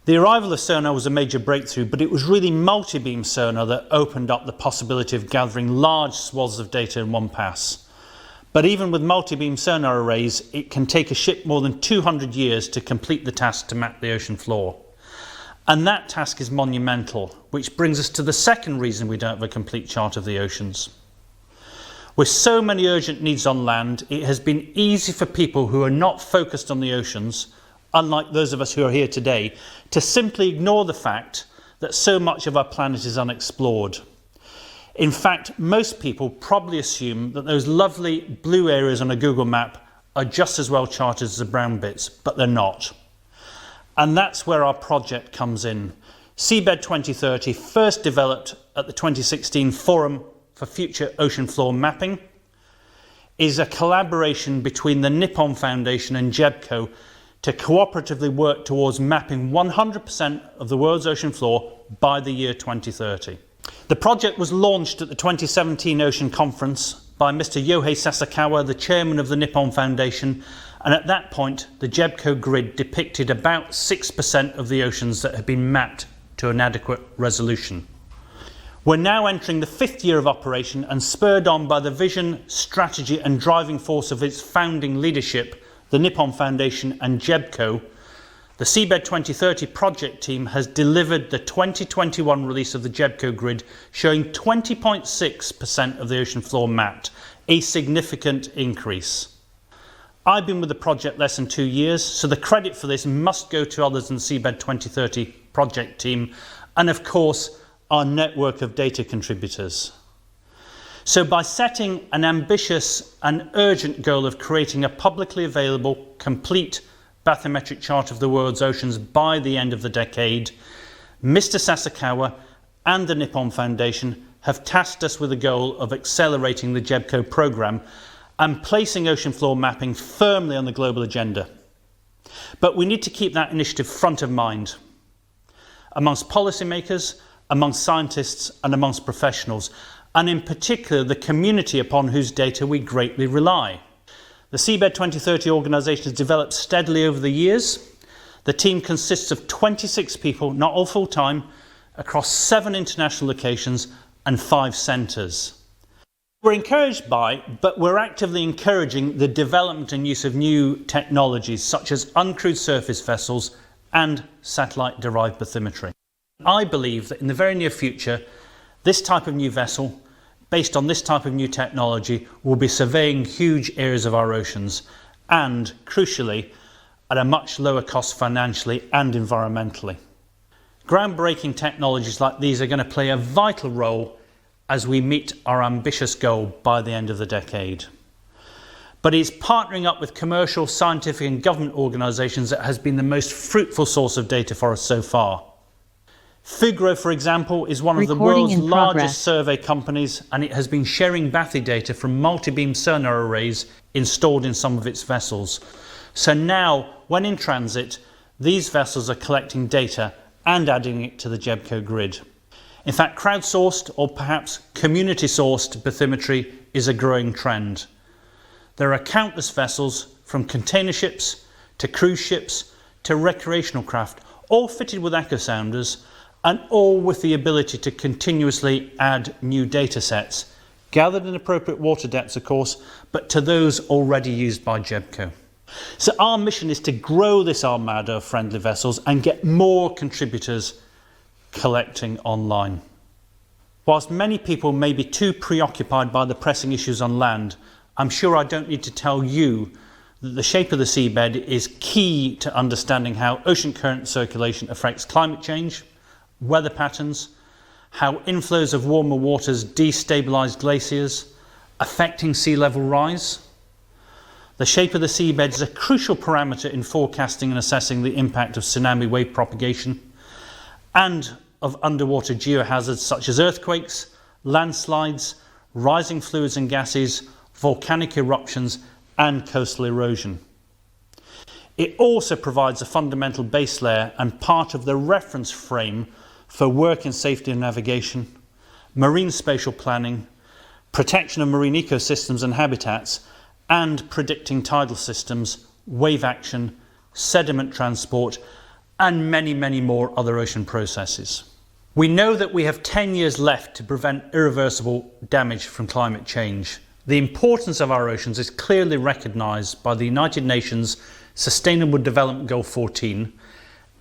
The arrival of sonar was a major breakthrough, but it was really multi-beam sonar that opened up the possibility of gathering large swaths of data in one pass. But even with multi-beam sonar arrays, it can take a ship more than 200 years to complete the task to map the ocean floor. And that task is monumental, which brings us to the second reason we don't have a complete chart of the oceans. With so many urgent needs on land, it has been easy for people who are not focused on the oceans, unlike those of us who are here today, to simply ignore the fact that so much of our planet is unexplored. In fact, most people probably assume that those lovely blue areas on a Google map are just as well charted as the brown bits, but they're not. And that's where our project comes in. Seabed 2030, first developed at the 2016 Forum for Future Ocean Floor Mapping, is a collaboration between the Nippon Foundation and GEBCO to cooperatively work towards mapping 100% of the world's ocean floor by the year 2030. The project was launched at the 2017 Ocean Conference by Mr. Yohei Sasakawa, the chairman of the Nippon Foundation, and at that point the GEBCO grid depicted about 6% of the oceans that had been mapped to an adequate resolution. We're now entering the 5th year of operation, and spurred on by the vision, strategy and driving force of its founding leadership, the Nippon Foundation and JEBCO, the Seabed 2030 project team has delivered the 2021 release of the JEBCO grid, showing 20.6% of the ocean floor mapped, a significant increase. I've been with the project less than 2 years, so the credit for this must go to others in the Seabed 2030 project team, and of course, our network of data contributors. So by setting an ambitious and urgent goal of creating a publicly available, complete bathymetric chart of the world's oceans by the end of the decade, Mr. Sasakawa and the Nippon Foundation have tasked us with the goal of accelerating the JEBCO programme and placing ocean floor mapping firmly on the global agenda. But we need to keep that initiative front of mind amongst policymakers, amongst scientists and amongst professionals, and in particular the community upon whose data we greatly rely. The Seabed 2030 organisation has developed steadily over the years. The team consists of 26 people, not all full-time, across 7 international locations and 5 centres. We're encouraged by, but we're actively encouraging the development and use of new technologies such as uncrewed surface vessels and satellite-derived bathymetry. I believe that in the very near future, this type of new vessel, based on this type of new technology, will be surveying huge areas of our oceans and, crucially, at a much lower cost financially and environmentally. Groundbreaking technologies like these are going to play a vital role as we meet our ambitious goal by the end of the decade. But it's partnering up with commercial, scientific and government organisations that has been the most fruitful source of data for us so far. Fugro, for example, is one of the world's largest survey companies, and it has been sharing bathy data from multi-beam sonar arrays installed in some of its vessels. So now, when in transit, these vessels are collecting data and adding it to the JEBCO grid. In fact, crowdsourced or perhaps community-sourced bathymetry is a growing trend. There are countless vessels, from container ships to cruise ships to recreational craft, all fitted with echo sounders, and all with the ability to continuously add new data sets, gathered in appropriate water depths of course, but to those already used by JEBCO. So our mission is to grow this armada of friendly vessels and get more contributors collecting online. Whilst many people may be too preoccupied by the pressing issues on land, I'm sure I don't need to tell you that the shape of the seabed is key to understanding how ocean current circulation affects climate change, weather patterns, how inflows of warmer waters destabilise glaciers, affecting sea level rise. The shape of the seabed is a crucial parameter in forecasting and assessing the impact of tsunami wave propagation and of underwater geohazards such as earthquakes, landslides, rising fluids and gases, volcanic eruptions and coastal erosion. It also provides a fundamental base layer and part of the reference frame for work in safety and navigation, marine spatial planning, protection of marine ecosystems and habitats, and predicting tidal systems, wave action, sediment transport, and many, many more other ocean processes. We know that we have 10 years left to prevent irreversible damage from climate change. The importance of our oceans is clearly recognised by the United Nations Sustainable Development Goal 14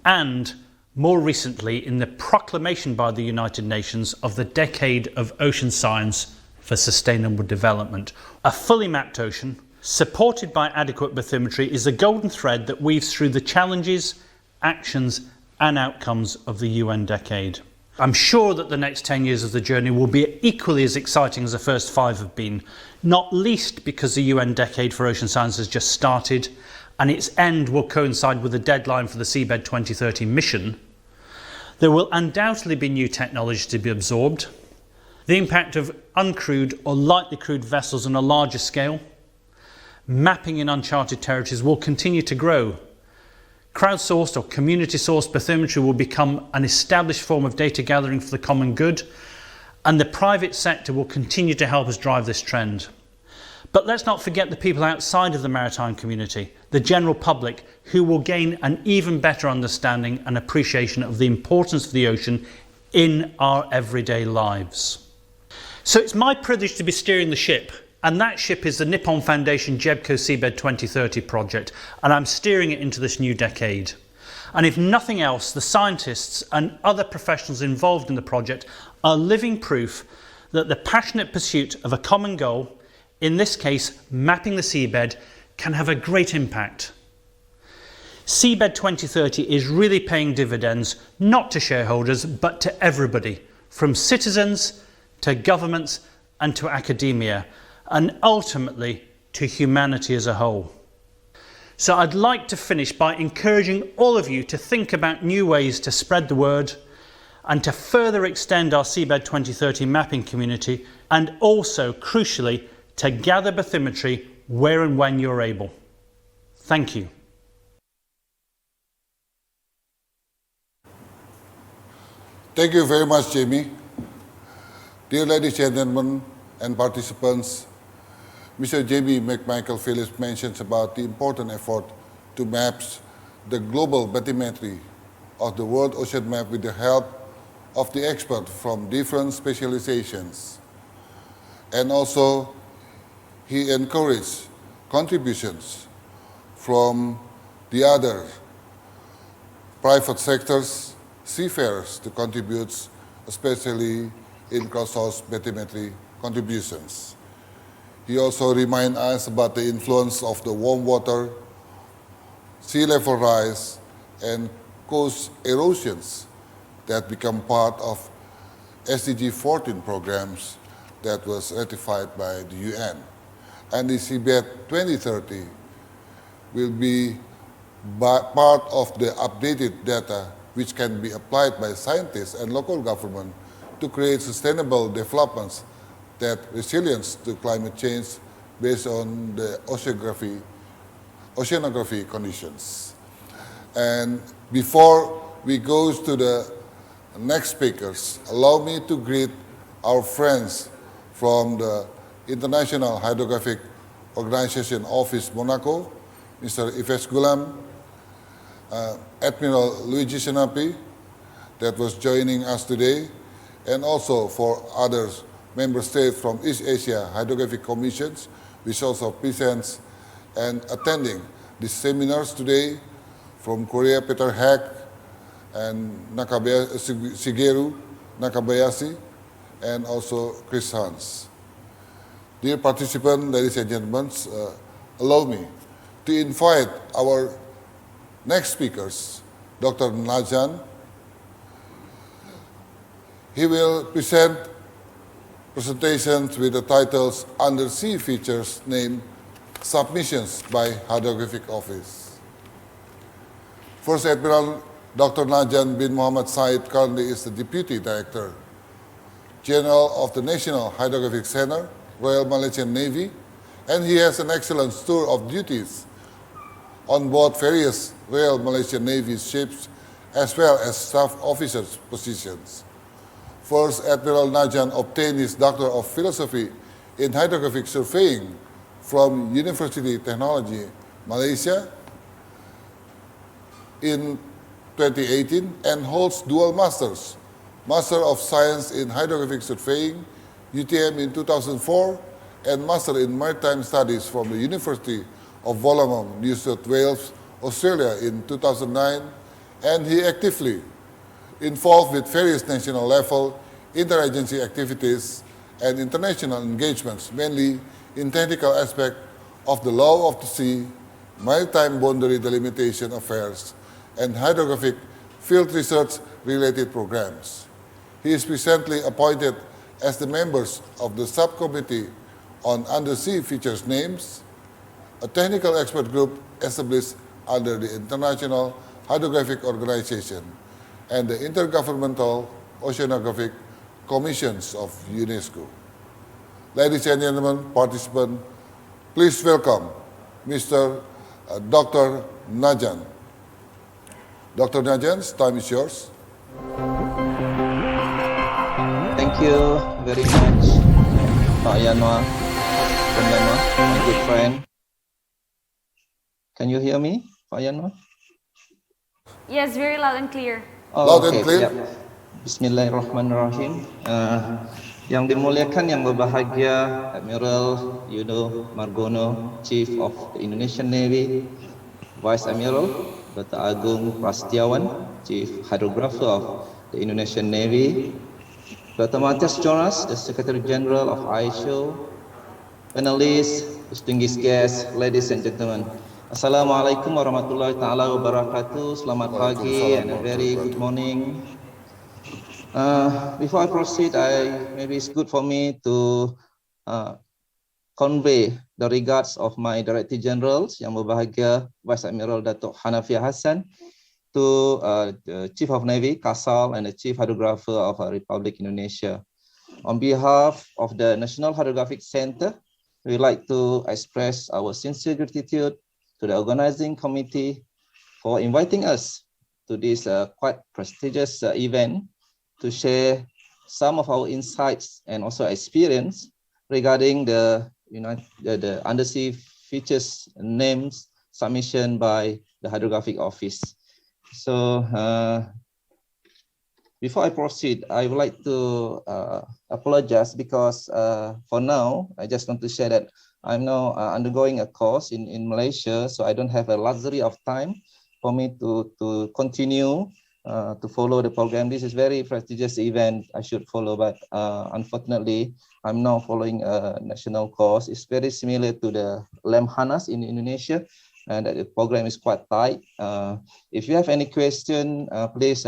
and more recently in the proclamation by the United Nations of the Decade of Ocean Science for Sustainable Development. A fully mapped ocean, supported by adequate bathymetry, is the golden thread that weaves through the challenges, actions and outcomes of the UN decade. I'm sure that the next 10 years of the journey will be equally as exciting as the first 5 have been, not least because the UN decade for ocean science has just started and its end will coincide with the deadline for the Seabed 2030 mission. There will undoubtedly be new technology to be absorbed. The impact of uncrewed or lightly crewed vessels on a larger scale. Mapping in uncharted territories will continue to grow. Crowdsourced or community-sourced bathymetry will become an established form of data gathering for the common good, and the private sector will continue to help us drive this trend. But let's not forget the people outside of the maritime community, the general public, who will gain an even better understanding and appreciation of the importance of the ocean in our everyday lives. So it's my privilege to be steering the ship And that ship is the Nippon Foundation JEBCO Seabed 2030 project, and I'm steering it into this new decade. And if nothing else, the scientists and other professionals involved in the project are living proof that the passionate pursuit of a common goal, in this case mapping the seabed, can have a great impact. Seabed 2030 is really paying dividends, not to shareholders, but to everybody, from citizens to governments and to academia, and ultimately to humanity as a whole. So I'd like to finish by encouraging all of you to think about new ways to spread the word and to further extend our Seabed 2030 mapping community, and also, crucially, to gather bathymetry where and when you're able. Thank you. Thank you very much, Jamie. Dear ladies and gentlemen and participants, Mr. Jamie McMichael Phillips mentions about the important effort to map the global bathymetry of the world ocean map with the help of the experts from different specializations. And also, he encouraged contributions from the other private sectors, seafarers, to contribute, especially in cross-source bathymetry contributions. He also reminds us about the influence of the warm water, sea level rise, and coast erosions that become part of SDG 14 programs that was ratified by the UN. And the Seabed 2030 will be part of the updated data which can be applied by scientists and local government to create sustainable developments that resilience to climate change based on the oceanography conditions. And before we go to the next speakers, allow me to greet our friends from the International Hydrographic Organization Office Monaco, Mr. Yves Goulam, Admiral Luigi Senapi, that was joining us today, and also for others member states from East Asia Hydrographic Commissions, which also presents and attending these seminars today, from Korea, Peter Hack, and Shigeru Nakabayashi, and also Chris Hans. Dear participants, ladies and gentlemen, allow me to invite our next speakers, Dr. Najan. He will present presentations with the titles Undersea Features named Submissions by Hydrographic Office. First Admiral Dr. Najan bin Muhammad Said currently is the Deputy Director General of the National Hydrographic Center, Royal Malaysian Navy, and he has an excellent tour of duties on board various Royal Malaysian Navy ships as well as staff officers' positions. First Admiral Najan obtained his Doctor of Philosophy in Hydrographic Surveying from University Technology, Malaysia in 2018 and holds dual masters, Master of Science in Hydrographic Surveying, UTM in 2004, and Master in Maritime Studies from the University of Wollongong, New South Wales, Australia in 2009, and he actively involved with various national level interagency activities and international engagements, mainly in technical aspect of the law of the sea, maritime boundary delimitation affairs, and hydrographic field research related programs. He is presently appointed as the members of the subcommittee on undersea features names, a technical expert group established under the International Hydrographic Organization and the Intergovernmental Oceanographic Commissions of UNESCO. Ladies and gentlemen, participants, please welcome Mr. Dr. Najan. Dr. Najan, time is yours. Thank you very much, Pak Yanwa, my good friend. Can you hear me, Pak Yanwa? Yes, very loud and clear. Oh, loud and clear. Yep. Bismillahirrahmanirrahim. Yang dimuliakan yang berbahagia Admiral Yudo Margono, Chief of the Indonesian Navy, Vice Admiral Dr. Agung Prasetyawan, Chief Hydrographer of the Indonesian Navy, Dr. Matias Jonas, the Secretary General of ISO, panelists, distinguished guests, ladies and gentlemen. Assalamualaikum warahmatullahi taala wabarakatuh. Selamat pagi and a very good morning. Before I proceed, maybe it's good for me to convey the regards of my Director Generals yang berbahagia Vice Admiral Datuk Hanafiah Hassan, to the Chief of Navy Kasal and the Chief Hydrographer of Republic Indonesia. On behalf of the National Hydrographic Center, we'd like to express our sincere gratitude to the organizing committee for inviting us to this quite prestigious event to share some of our insights and also experience regarding the undersea features names submission by the Hydrographic Office. So before I proceed, I would like to apologize because for now, I just want to share that I'm now undergoing a course in Malaysia, so I don't have a luxury of time for me to continue to follow the program. This is very prestigious event I should follow, but unfortunately, I'm now following a national course. It's very similar to the Lemhanas in Indonesia, and the program is quite tight. If you have any question, please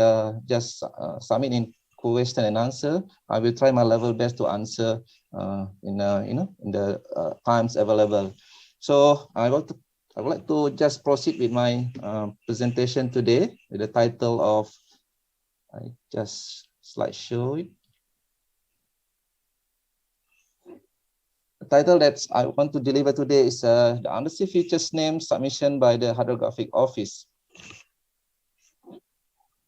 just submit in question and answer. I will try my level best to answer in the times available. So I would like to just proceed with my presentation today with the title of, I just slideshow it. The title that I want to deliver today is the Undersea Features Name Submission by the Hydrographic Office.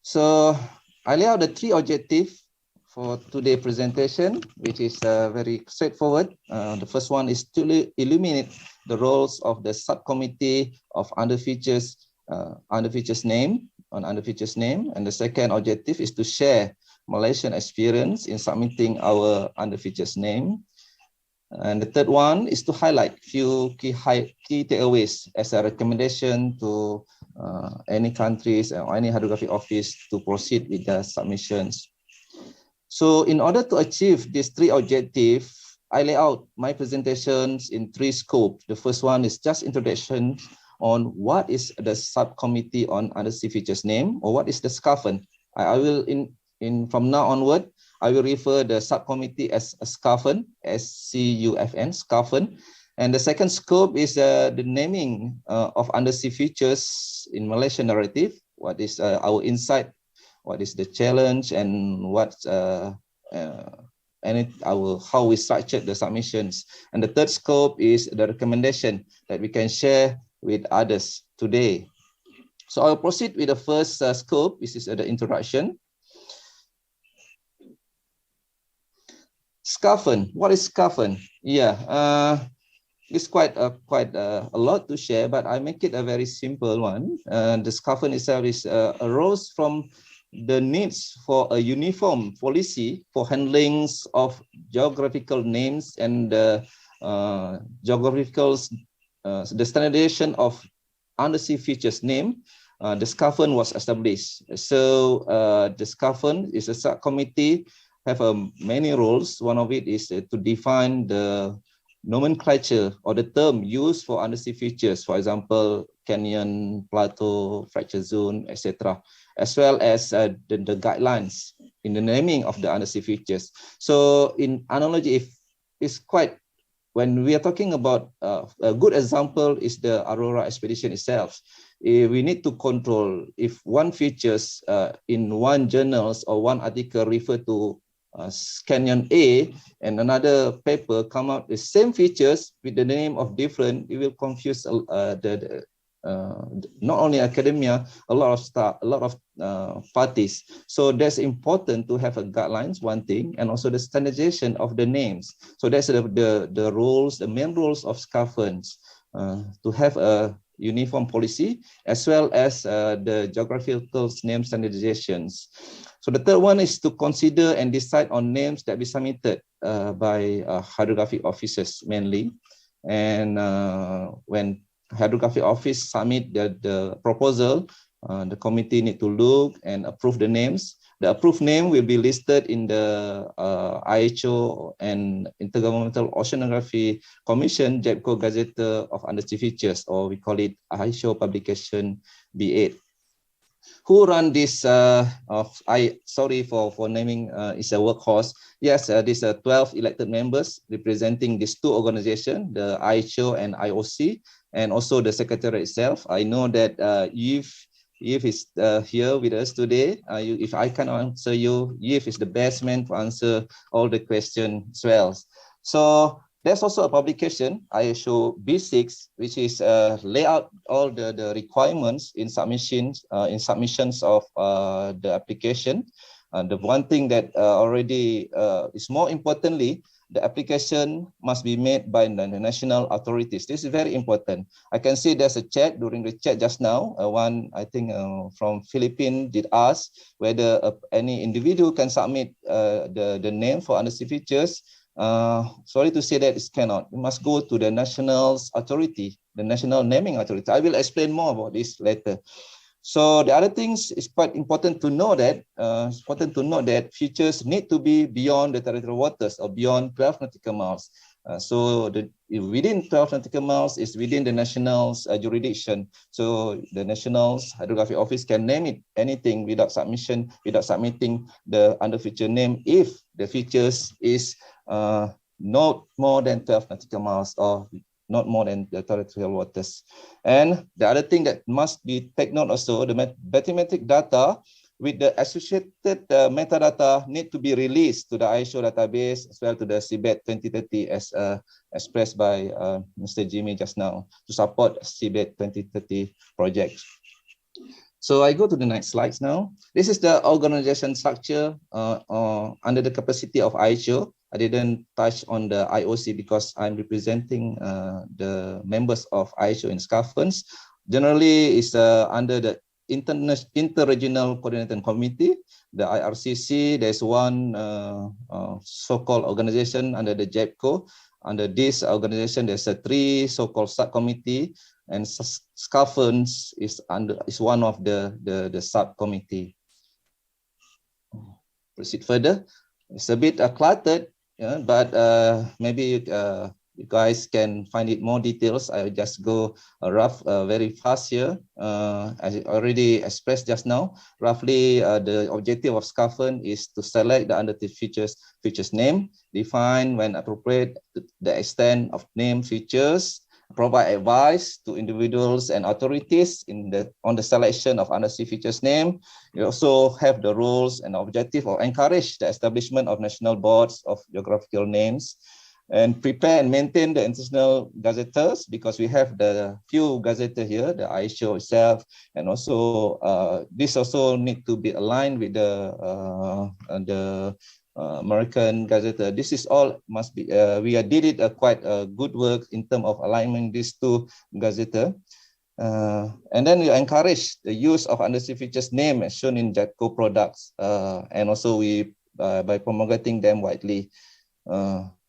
So I lay out the three objectives for today's presentation, which is very straightforward. The first one is to illuminate the roles of the subcommittee of underfeatures name, and the second objective is to share Malaysian experience in submitting our underfeatures name. And the third one is to highlight few key takeaways as a recommendation to any countries or any hydrographic office to proceed with the submissions. So in order to achieve these three objectives, I lay out my presentations in three scopes. The first one is just introduction on what is the subcommittee on undersea features name, or what is the SCAFN. I will from now onward, I will refer the subcommittee as a SCAFN, S-C-U-F-N, SCAFN. And the second scope is the naming of undersea features in Malaysian narrative. What is our insight? What is the challenge? And what's how we structured the submissions. And the third scope is the recommendation that we can share with others today. So I'll proceed with the first scope. This is the introduction. SCAFN. What is SCAFN? Yeah, it's quite a lot to share, but I make it a very simple one. The SCAFN itself is arose from the needs for a uniform policy for handling of geographical names and the standardization of undersea features name. The SCAFN was established. So the SCAFN is a subcommittee, have many roles. One of it is to define the nomenclature or the term used for undersea features, for example, canyon, plateau, fracture zone, etc., as well as the guidelines in the naming of the undersea features. So in analogy, it's quite, when we are talking about a good example is the AURORA expedition itself. We need to control if one features in one journals or one article refer to canyon A and another paper come out the same features with the name of different, it will confuse not only academia, a lot of parties. So that's important to have a guidelines, one thing, and also the standardization of the names. So that's the roles, the main roles of SCAFNs, to have a uniform policy as well as the geographical name standardizations. So the third one is to consider and decide on names that be submitted by hydrographic officers mainly. And when hydrography office submit the proposal, the committee need to look and approve the names. The approved name will be listed in the IHO and Intergovernmental Oceanography Commission JEPCO Gazette of Undersea Features, or we call it IHO Publication B8. Who run this? Sorry for naming. It's a workhorse. Yes, these are 12 elected members representing these two organizations, the IHO and IOC, and also the secretary itself. I know that Yves is here with us today. If I can answer you, Yves is the best man to answer all the questions as well. So there's also a publication, ISO B6, which is lay out all the requirements in submissions of the application. The one thing that already is more importantly, the application must be made by the national authorities. This is very important. I can see there's a chat during the chat just now. One, I think from Philippines did ask whether any individual can submit the name for undersea features. Sorry to say that it cannot. It must go to the national authority, the national naming authority. I will explain more about this later. So the other things is quite important to know that features need to be beyond the territorial waters or beyond 12 nautical miles. So within 12 nautical miles is within the national's jurisdiction. So the national's hydrographic office can name it anything without submitting the under feature name if the features is not more than 12 nautical miles or not more than the territorial waters. And the other thing that must be taken note also, the bathymetric data with the associated metadata need to be released to the ISO database as well to the CBET 2030 as expressed by Mr. Jimmy just now to support CBET 2030 project. So I go to the next slides now. This is the organization structure under the capacity of IHO. I didn't touch on the IOC because I'm representing the members of IHO in SCAFUNS. Generally, it's under the Interregional Coordinating Committee, the IRCC. There's one so-called organization under the JEPCO. Under this organization, there's a 3 so-called subcommittee, and SCAFUNS is one of the subcommittee. Proceed further. It's a bit cluttered. Yeah, but maybe you guys can find it more details. I will just go very fast here. As I already expressed just now, roughly the objective of SCAFUN is to select the undersea features name, define when appropriate the extent of name features, provide advice to individuals and authorities on the selection of undersea features name. We also have the roles and objective of encourage the establishment of national boards of geographical names, and prepare and maintain the international gazetters, because we have the few gazetters here, the ISO itself, and also this also need to be aligned with the American Gazette. This is all must be, we did it quite good work in terms of aligning these two Gazette. And then we encourage the use of undersea features name as shown in JEPCO products, and also we by promulgating them widely.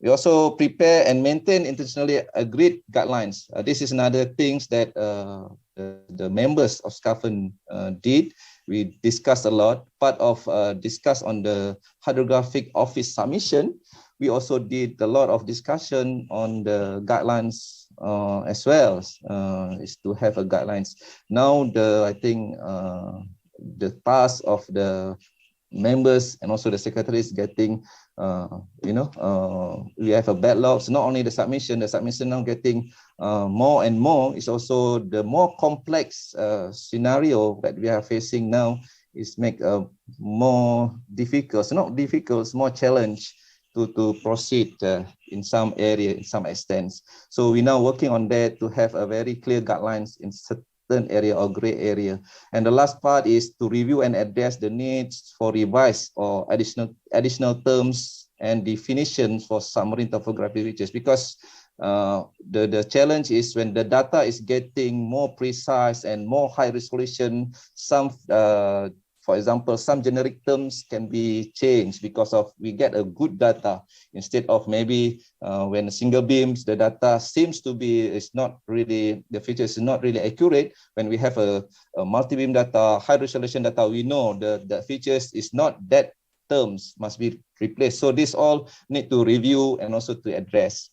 We also prepare and maintain internationally agreed guidelines. This is another things that the members of SCAFUN did. We discussed a lot. Part of discuss on the hydrographic office submission, we also did a lot of discussion on the guidelines as well. Is to have a guidelines. Now I think the task of the members and also the secretary is getting, we have a backlog. So not only the submission now getting more and more. It's also the more complex scenario that we are facing now is make more difficult. So not difficult, it's more challenge to proceed in some area, in some extents. So we're now working on that to have a very clear guidelines in certain area or gray area. And the last part is to review and address the needs for revised or additional terms and definitions for submarine topography features, because the challenge is when the data is getting more precise and more high resolution, some For example, some generic terms can be changed because of we get a good data instead of maybe when single beams, the data seems to be the feature is not really accurate. When we have a multi-beam data, high resolution data, we know the features is not that terms must be replaced. So this all need to review and also to address.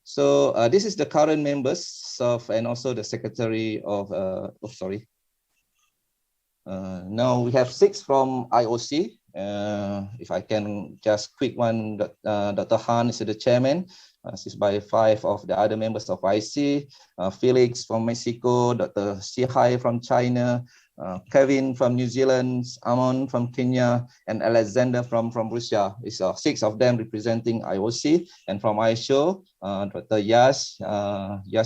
So this is the current members of and also the secretary of. Now we have 6 from IOC. If I can just quick one, Dr. Han is the chairman. Assisted by 5 of the other members of IC. Felix from Mexico, Dr. Sihai from China, Kevin from New Zealand, Amon from Kenya, and Alexander from Russia. It's 6 of them representing IOC. And from ISO, Dr. Yas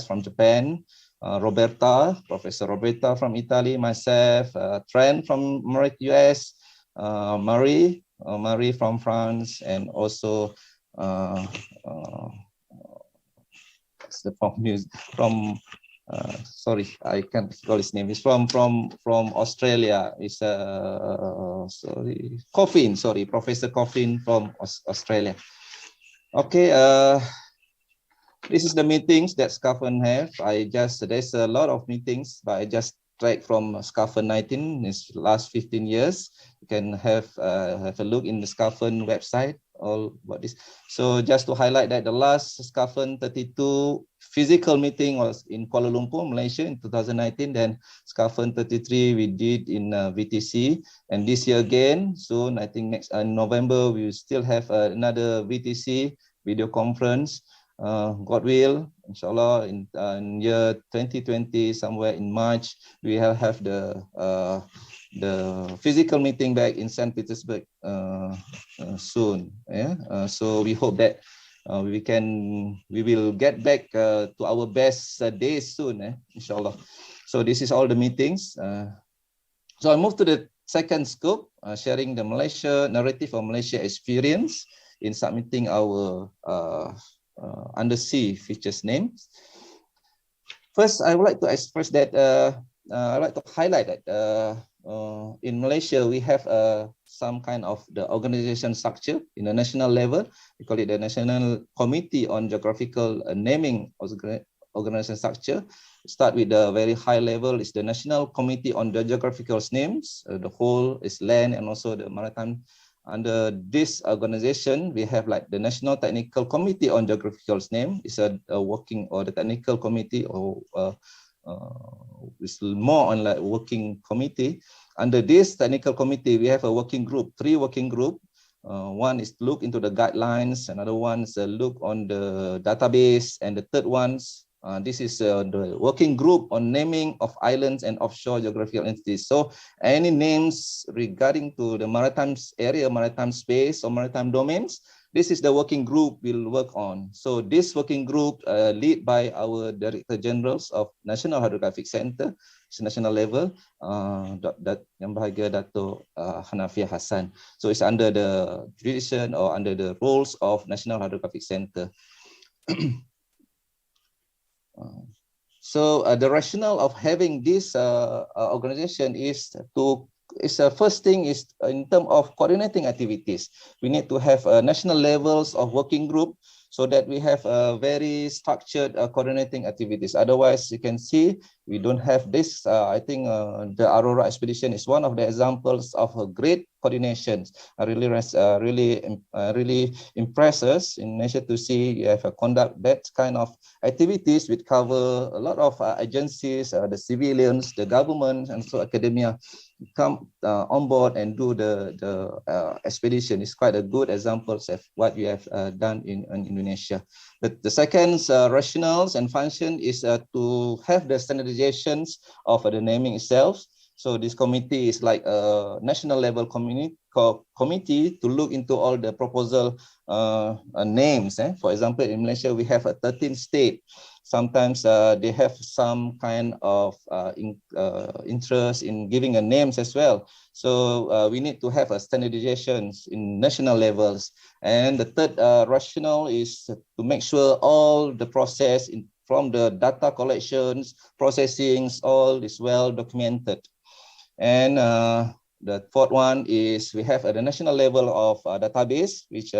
from Japan, Professor Roberta from Italy, myself, Trent from US, Marie from France, and also sorry, I can't recall his name. He's from Australia. It's Professor Coffin from Australia. Okay, this is the meetings that SCAFN have. There's a lot of meetings, but I just track from SCAFN 19, its last 15 years. You can have a look in the SCAFN website, all about this. So just to highlight that the last SCAFN 32 physical meeting was in Kuala Lumpur, Malaysia in 2019. Then SCAFN 33 we did in VTC. And this year again, soon, I think next November, we will still have another VTC video conference. God will, inshallah, in year 2020, somewhere in March, we will have the physical meeting back in St. Petersburg soon. Yeah? So we hope that we will get back to our best days soon, inshallah. So this is all the meetings. So I move to the second scope, sharing the Malaysia narrative of Malaysia experience in submitting our undersea features names. First, I would like to express that I would like to highlight that in Malaysia we have some kind of the organization structure in the national level. We call it the National Committee on Geographical Naming organization structure. Start with the very high level is the National Committee on the Geographical Names. The whole is land and also the maritime. Under this organization, we have like the National Technical Committee on Geographical Name. It's a working or the technical committee or it's more on like working committee. Under this technical committee, we have a working group, 3 working group. One is to look into the guidelines, another one is a look on the database, and the third one's this is the working group on naming of islands and offshore geographical entities. So any names regarding to the maritime area, maritime space, or maritime domains, this is the working group we'll work on. So this working group led by our Director Generals of National Hydrographic Center, it's national level, Yang Bahagia Dato' Hanafiah Hassan. So it's under the jurisdiction or under the roles of National Hydrographic Center. So the rationale of having this organization is first thing is in terms of coordinating activities. We need to have national levels of working group so that we have very structured coordinating activities. Otherwise, you can see we don't have this. I think the AURORA expedition is one of the examples of a great coordination. Really impress us in nature to see you have conduct that kind of activities which cover a lot of agencies, the civilians, the government, and so academia come on board and do the expedition. Is quite a good example of what you have done in Indonesia. The second rationales and function is to have the standardizations of the naming itself. So this committee is like a national level committee to look into all the proposal names. For example, in Malaysia, we have a 13 state. Sometimes they have some kind of interest in giving a names as well. So we need to have a standardizations in national levels. And the third rationale is to make sure all the process from the data collections, processings, all is well documented. And the fourth one is we have at the national level of database, which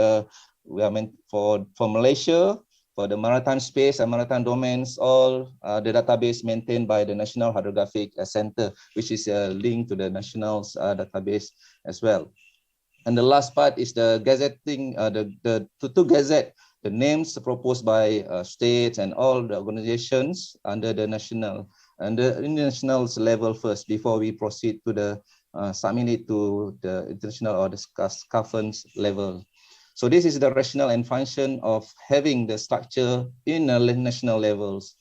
we are meant for Malaysia, for the maritime space and maritime domains, all the database maintained by the National Hydrographic Center, which is linked to the national database as well. And the last part is the gazetting, to gazette the names proposed by states and all the organizations under the national and the international level first before we proceed to the submit it to the international or the conference level. So this is the rationale and function of having the structure in national levels.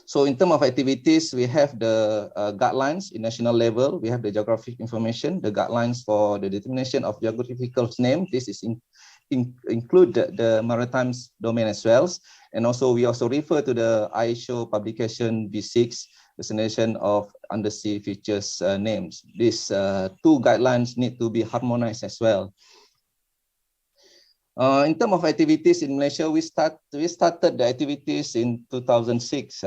So in terms of activities, we have the guidelines in national level. We have the geographic information, the guidelines for the determination of geographical name. This is include the maritime domain as well. And also we also refer to the ISO publication B6, destination of undersea features names. These two guidelines need to be harmonized as well. In terms of activities in Malaysia, we started the activities in 2006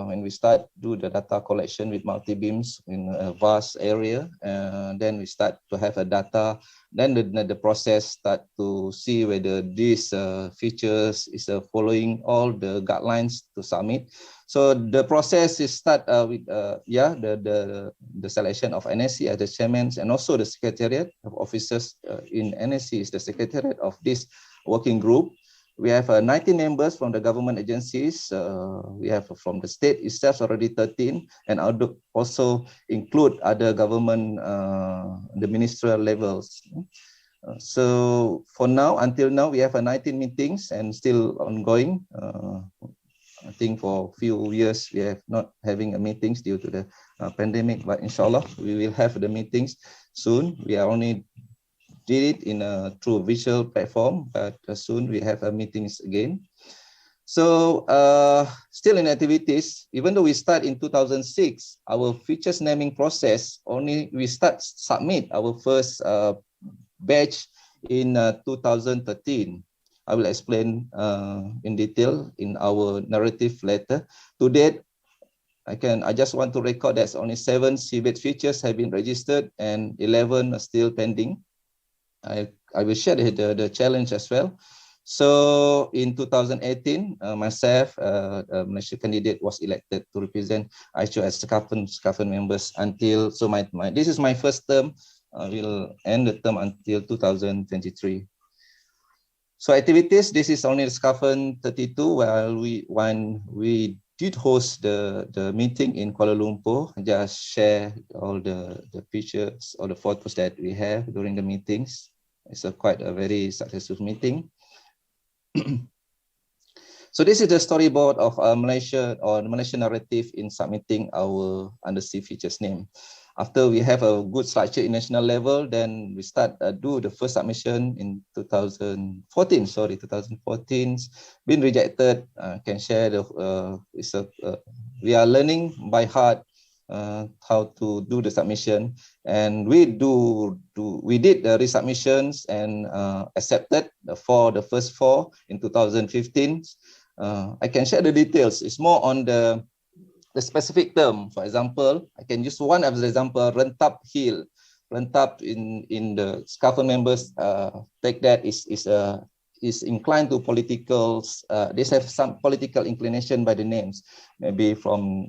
when we start do the data collection with multi-beams in a vast area. Then we start to have a data. Then the process start to see whether these features is following all the guidelines to submit. So the process is start with the selection of NSC as the chairman and also the secretariat of officers in NSC is the secretariat of this working group. We have 19 members from the government agencies. We have from the state itself already 13, and also include other government, the ministerial levels. So for now, until now, we have 19 meetings and still ongoing. I think for a few years we have not having meetings due to the pandemic, but inshallah we will have the meetings soon. We are only did it in a through visual platform, but soon we have meetings again. So still in activities, even though we start in 2006, our features naming process only we start submit our first batch in 2013. I will explain in detail in our narrative later. To date, I just want to record that only 7 seabed features have been registered and 11 are still pending. I will share the challenge as well. So in 2018, myself, a Malaysia candidate, was elected to represent ISO as SCAFN members until, so this is my first term. I will end the term until 2023. So activities, this is only the SCAFN 32, when we did host the meeting in Kuala Lumpur, just share all the pictures or the photos that we have during the meetings. It's quite a very successful meeting. So this is the storyboard of Malaysia or the Malaysian narrative in submitting our undersea features name. After we have a good structure in national level, then we start do the first submission in 2014. Sorry, 2014 been rejected. Can share the we are learning by heart how to do the submission, and we did the resubmissions and accepted for the first 4 in 2015. I can share the details. It's more on the specific term. For example, I can use one as an example, Rentap Hill. Rentap in the SCAFN members take that is inclined to political, they have some political inclination by the names, maybe from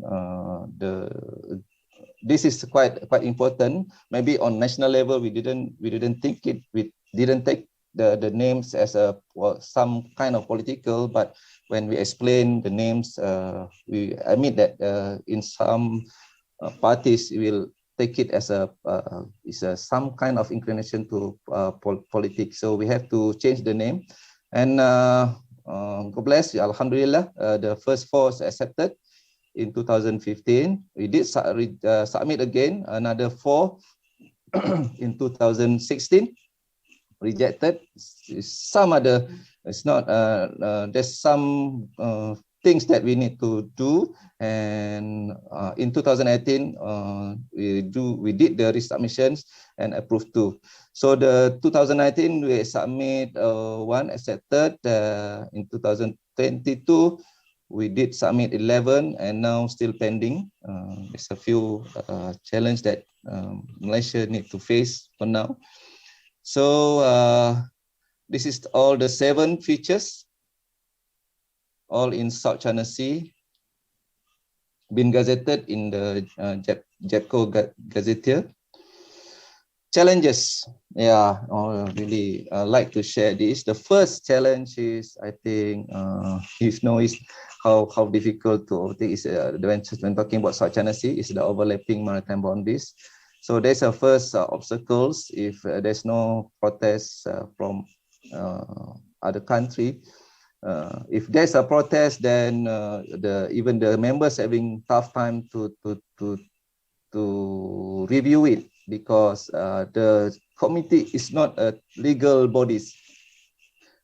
this is quite important. Maybe on national level, we didn't think it, we didn't take the names as some kind of political, but when we explain the names, we admit that in some parties we will take it as some kind of inclination to politics. So we have to change the name. And God bless you, Alhamdulillah, the first 4 is accepted in 2015. We did submit again another 4 in 2016. Rejected. Some other, it's not, there's some things that we need to do, and in 2018 we did the resubmissions and approved 2. So the 2019 we submit 1 accepted. In 2022 we did submit 11 and now still pending. There's a few challenges that Malaysia need to face for now. So this is all the 7 features, all in South China Sea, been gazetted in the JETCO Gazetteer. Challenges, yeah, I really like to share this. The first challenge is, I think, is how difficult to overtake is when talking about South China Sea is the overlapping maritime boundaries. So there's a first obstacles if there's no protest from other country. If there's a protest, then even the members having tough time to review it, because the committee is not a legal bodies.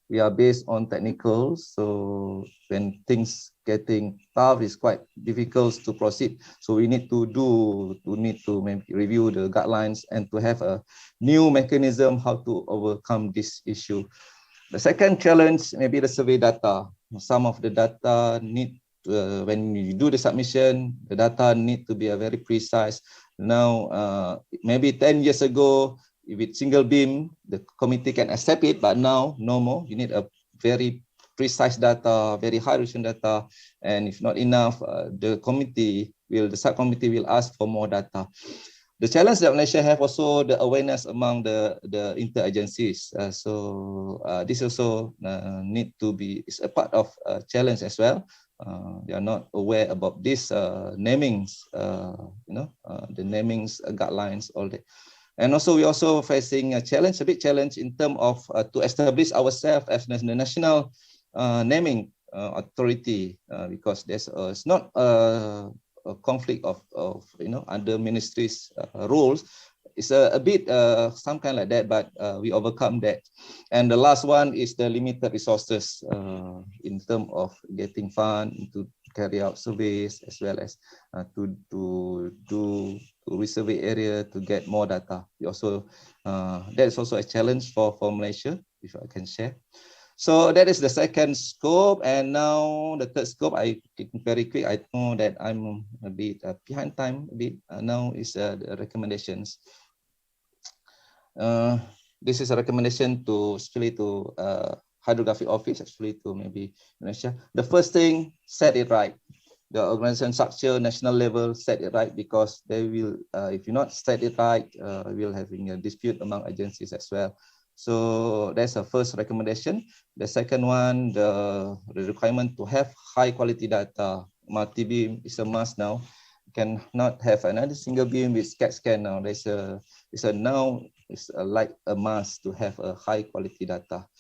We are based on technical, so when things getting tough, it's quite difficult to proceed. So we need to maybe review the guidelines and to have a new mechanism how to overcome this issue. The second challenge, maybe the survey data. Some of the data need, when you do the submission, the data need to be very precise. Now, maybe 10 years ago, with single beam, the committee can accept it, but now no more. You need a very precise data, very high resolution data, and if not enough, the subcommittee will ask for more data. The challenge that Malaysia have also the awareness among the inter-agencies. So this also need to be, is a part of challenge as well. They are not aware about this namings, the namings guidelines, all that. And also we also facing a challenge, a big challenge in terms of to establish ourselves as the national naming authority, because there's it's not a conflict of other ministries' roles. It's a bit some kind like that, but we overcome that. And the last one is the limited resources in terms of getting fund to carry out surveys, as well as to do resurvey area to get more data. We also that is also a challenge for Malaysia, if I can share. So that is the second scope, and now the third scope. I very quick. I know that I'm a bit behind time. A bit now is the recommendations. This is a recommendation to hydrography office, actually to maybe Malaysia. The first thing, set it right. The organization structure, national level, set it right, because they will, if you not set it right, we'll having a dispute among agencies as well. So that's a first recommendation. The second one, the requirement to have high quality data. Multi-beam is a must now. You cannot have another single beam with CAT scan now. It's like a must to have a high quality data.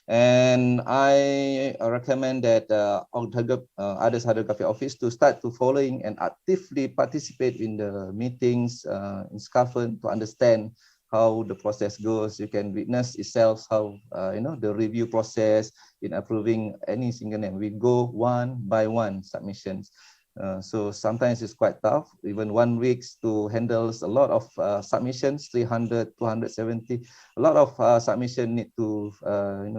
And I recommend that others hydrography office to start to following and actively participate in the meetings in SCAFN to understand how the process goes. You can witness itself how the review process in approving any single name. We go one by one submissions. So sometimes it's quite tough, even 1 week to handle a lot of submissions, 300, 270. A lot of submission need to,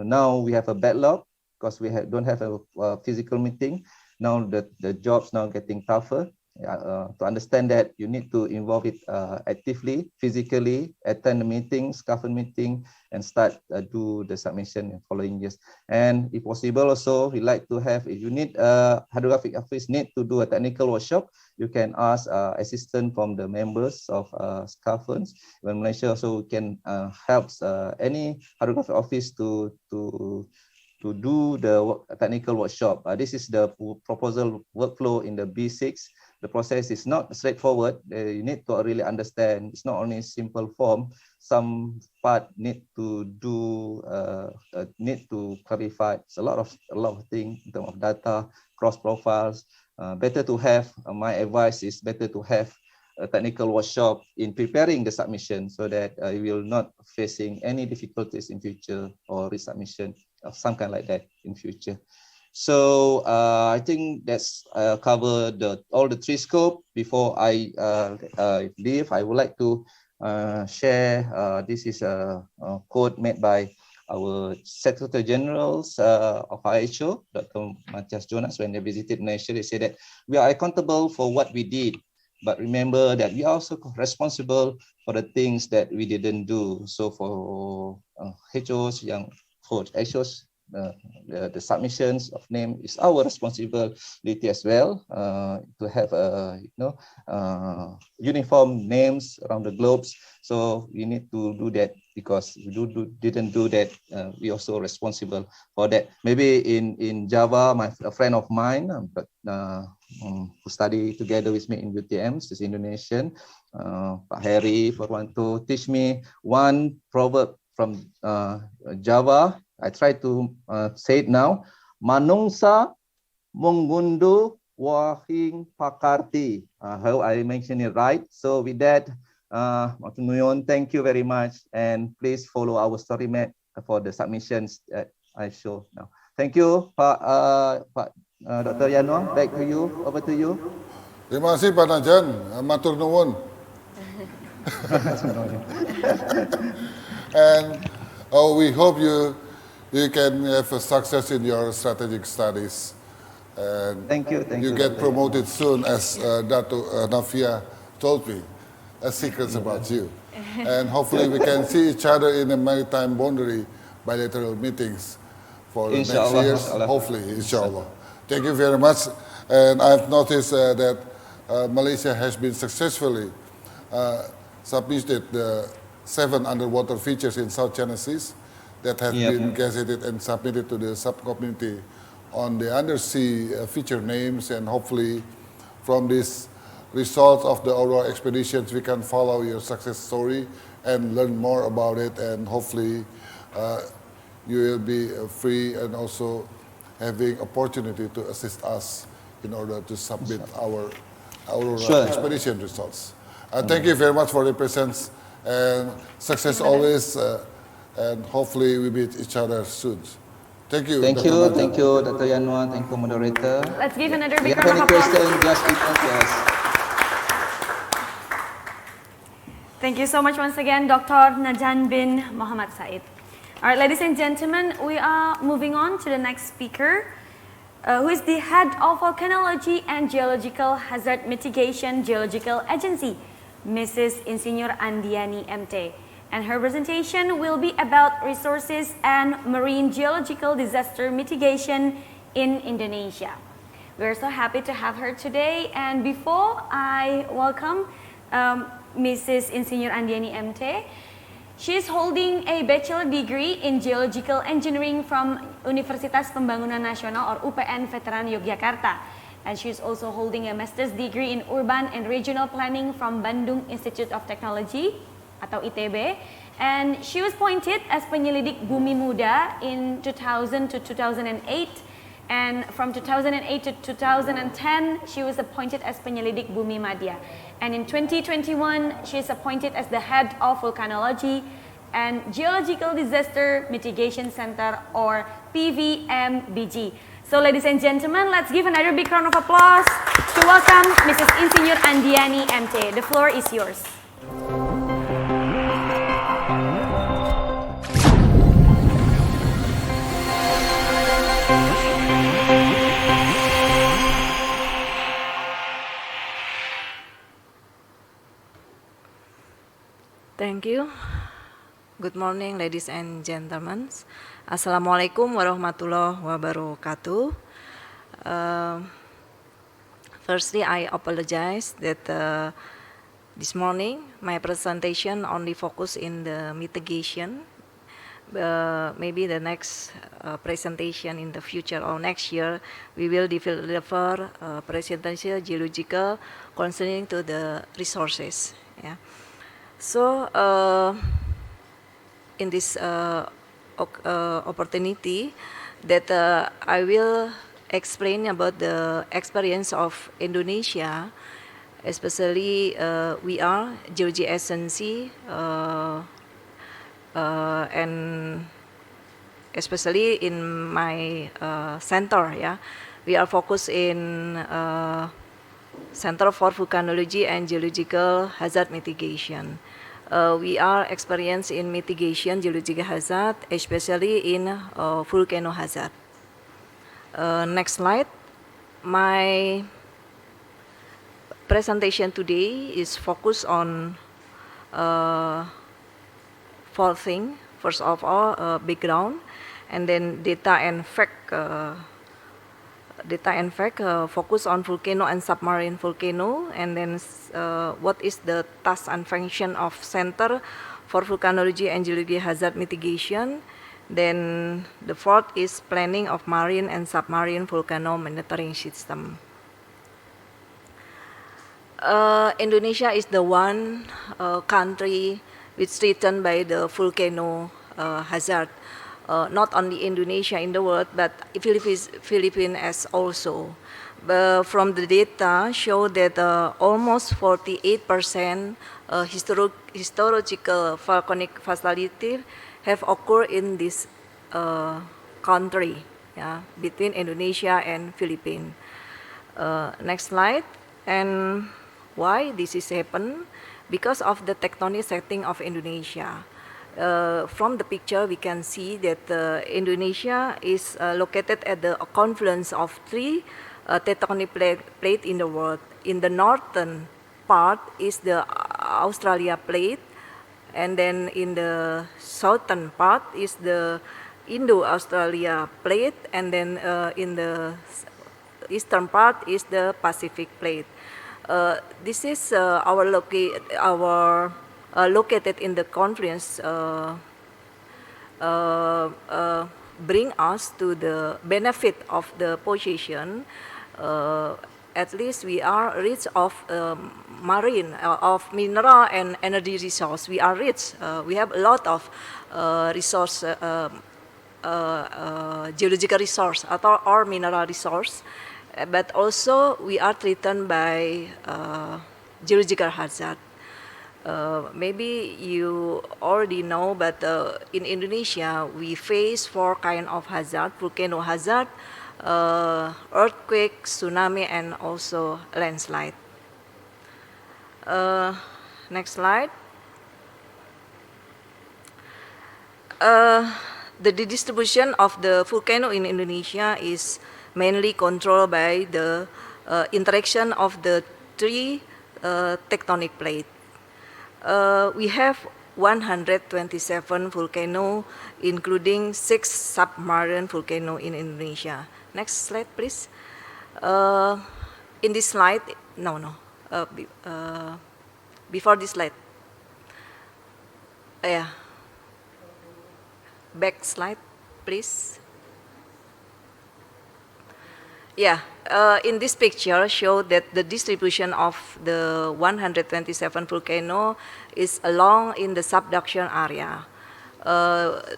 now we have a backlog because we don't have a physical meeting. Now the job's now getting tougher. To understand that, you need to involve it actively, physically, attend the meeting, SCAFN meeting, and start do the submission in following years. And if possible, also we like to have, if you need hydrographic office need to do a technical workshop, you can ask assistance from the members of SCAFN. When Malaysia also can help any hydrographic office to do the technical workshop. This is the proposal workflow in the B6. The process is not straightforward. You need to really understand. It's not only simple form. Some part need to do, need to clarify. It's a lot of things in terms of data, cross profiles. Better to have. My advice is better to have a technical workshop in preparing the submission, so that you will not facing any difficulties in future or resubmission of some kind like that in future. So I think that's cover all the 3 scope. Before I leave, I would like to share. This is a quote made by our Secretary Generals of IHO, Dr. Matthias Jonas, when they visited Malaysia, they said that we are accountable for what we did, but remember that we are also responsible for the things that we didn't do. So for HOs, for HOs, the submissions of name is our responsibility as well, to have uniform names around the globes. So we need to do that, because we didn't do that, we also responsible for that. Maybe in Java, a friend of mine, who study together with me in UTM, is Indonesian, Pak Heri Purwanto, teach me one proverb from Java. I try to say it now. Manungsa mengunduh wahing pakarti. How I mention it right? So with that, thank you very much, and please follow our story map for the submissions that I show now. Thank you, Pak Dr. Yanuar. Back to you. Over to you. Terima kasih Pak Najan. Matur nuwun. And we hope you can have a success in your strategic studies. And thank you. You get promoted soon, as Dato Nafia told me. Secrets about you. And hopefully we can see each other in the maritime boundary bilateral meetings for the next years. Hopefully, inshallah. Thank you very much. And I've noticed that Malaysia has been successfully submitted the 7 underwater features in South China Seas that have been gazetted and submitted to the subcommittee on the undersea feature names, and hopefully from this results of the AURORA expeditions we can follow your success story and learn more about it, and hopefully you will be free and also having opportunity to assist us in order to submit our AURORA expedition results. Thank you very much for your presence, and success always, and hopefully we meet each other soon. Thank you. Thank you, Dr. Yanuar. Thank you, moderator. Let's give another big round of applause. Just Thank you so much once again, Dr. Najan bin Muhammad Said. All right, ladies and gentlemen, we are moving on to the next speaker, who is the head of Volcanology and Geological Hazard Mitigation Geological Agency, Mrs. Insinyur Andiani MT. And her presentation will be about resources and marine geological disaster mitigation in Indonesia. We're so happy to have her today. And before I welcome Mrs. Insinyur Andiani MT, she is holding a bachelor degree in geological engineering from Universitas Pembangunan Nasional, or UPN Veteran Yogyakarta. And she is also holding a master's degree in urban and regional planning from Bandung Institute of Technology, atau ITB, and she was appointed as penyelidik Bumi Muda in 2000 to 2008, and from 2008 to 2010 she was appointed as penyelidik Bumi Madya, and in 2021 she is appointed as the head of Volcanology and Geological Disaster Mitigation Center, or PVMBG. So ladies and gentlemen, let's give another big round of applause to welcome Mrs. Insinyur Andiani MT. The floor is yours. Thank you. Good morning, ladies and gentlemen. Assalamualaikum warahmatullahi wabarakatuh. Firstly, I apologize that this morning my presentation only focused in the mitigation. Maybe the next presentation in the future or next year, we will deliver presentation geological concerning to the resources. Yeah. So in this opportunity that I will explain about the experience of Indonesia, especially we are Geology Agency and especially in my center, yeah, we are focused in Center for Volcanology and Geological Hazard Mitigation. we are experienced in mitigation geological hazard, especially in volcano hazard. Next slide. My presentation today is focused on four things. First of all, background, and then data and fact. Focus on volcano and submarine volcano, and then what is the task and function of Center for Volcanology and Geological Hazard Mitigation. Then the fourth is planning of marine and submarine volcano monitoring system. Indonesia is the one country which is threatened by the volcano hazard. Not only Indonesia in the world, but Philippines as also. From the data show that almost 48% historical volcanic facility have occurred in this country, between Indonesia and Philippines. Next slide. And why this is happened? Because of the tectonic setting of Indonesia. From the picture, we can see that Indonesia is located at the confluence of three tectonic plates in the world. In the northern part is the Australia plate, and then in the southern part is the Indo-Australia plate, and then in the eastern part is the Pacific plate. This is located in the confluence bring us to the benefit of the position. At least we are rich of marine, of mineral and energy resource. We are rich. We have a lot of resource, geological resource or mineral resource. But also we are threatened by geological hazard. Maybe you already know, but in Indonesia we face four kinds of hazard: volcano hazard, earthquake, tsunami, and also landslide. Next slide. The distribution of the volcano in Indonesia is mainly controlled by the interaction of the three tectonic plates. We have 127 volcanoes, including 6 submarine volcanoes in Indonesia. Next slide, please. In this slide, before this slide. Yeah. Back slide, please. Yeah, in this picture show that the distribution of the 127 volcano is along in the subduction area.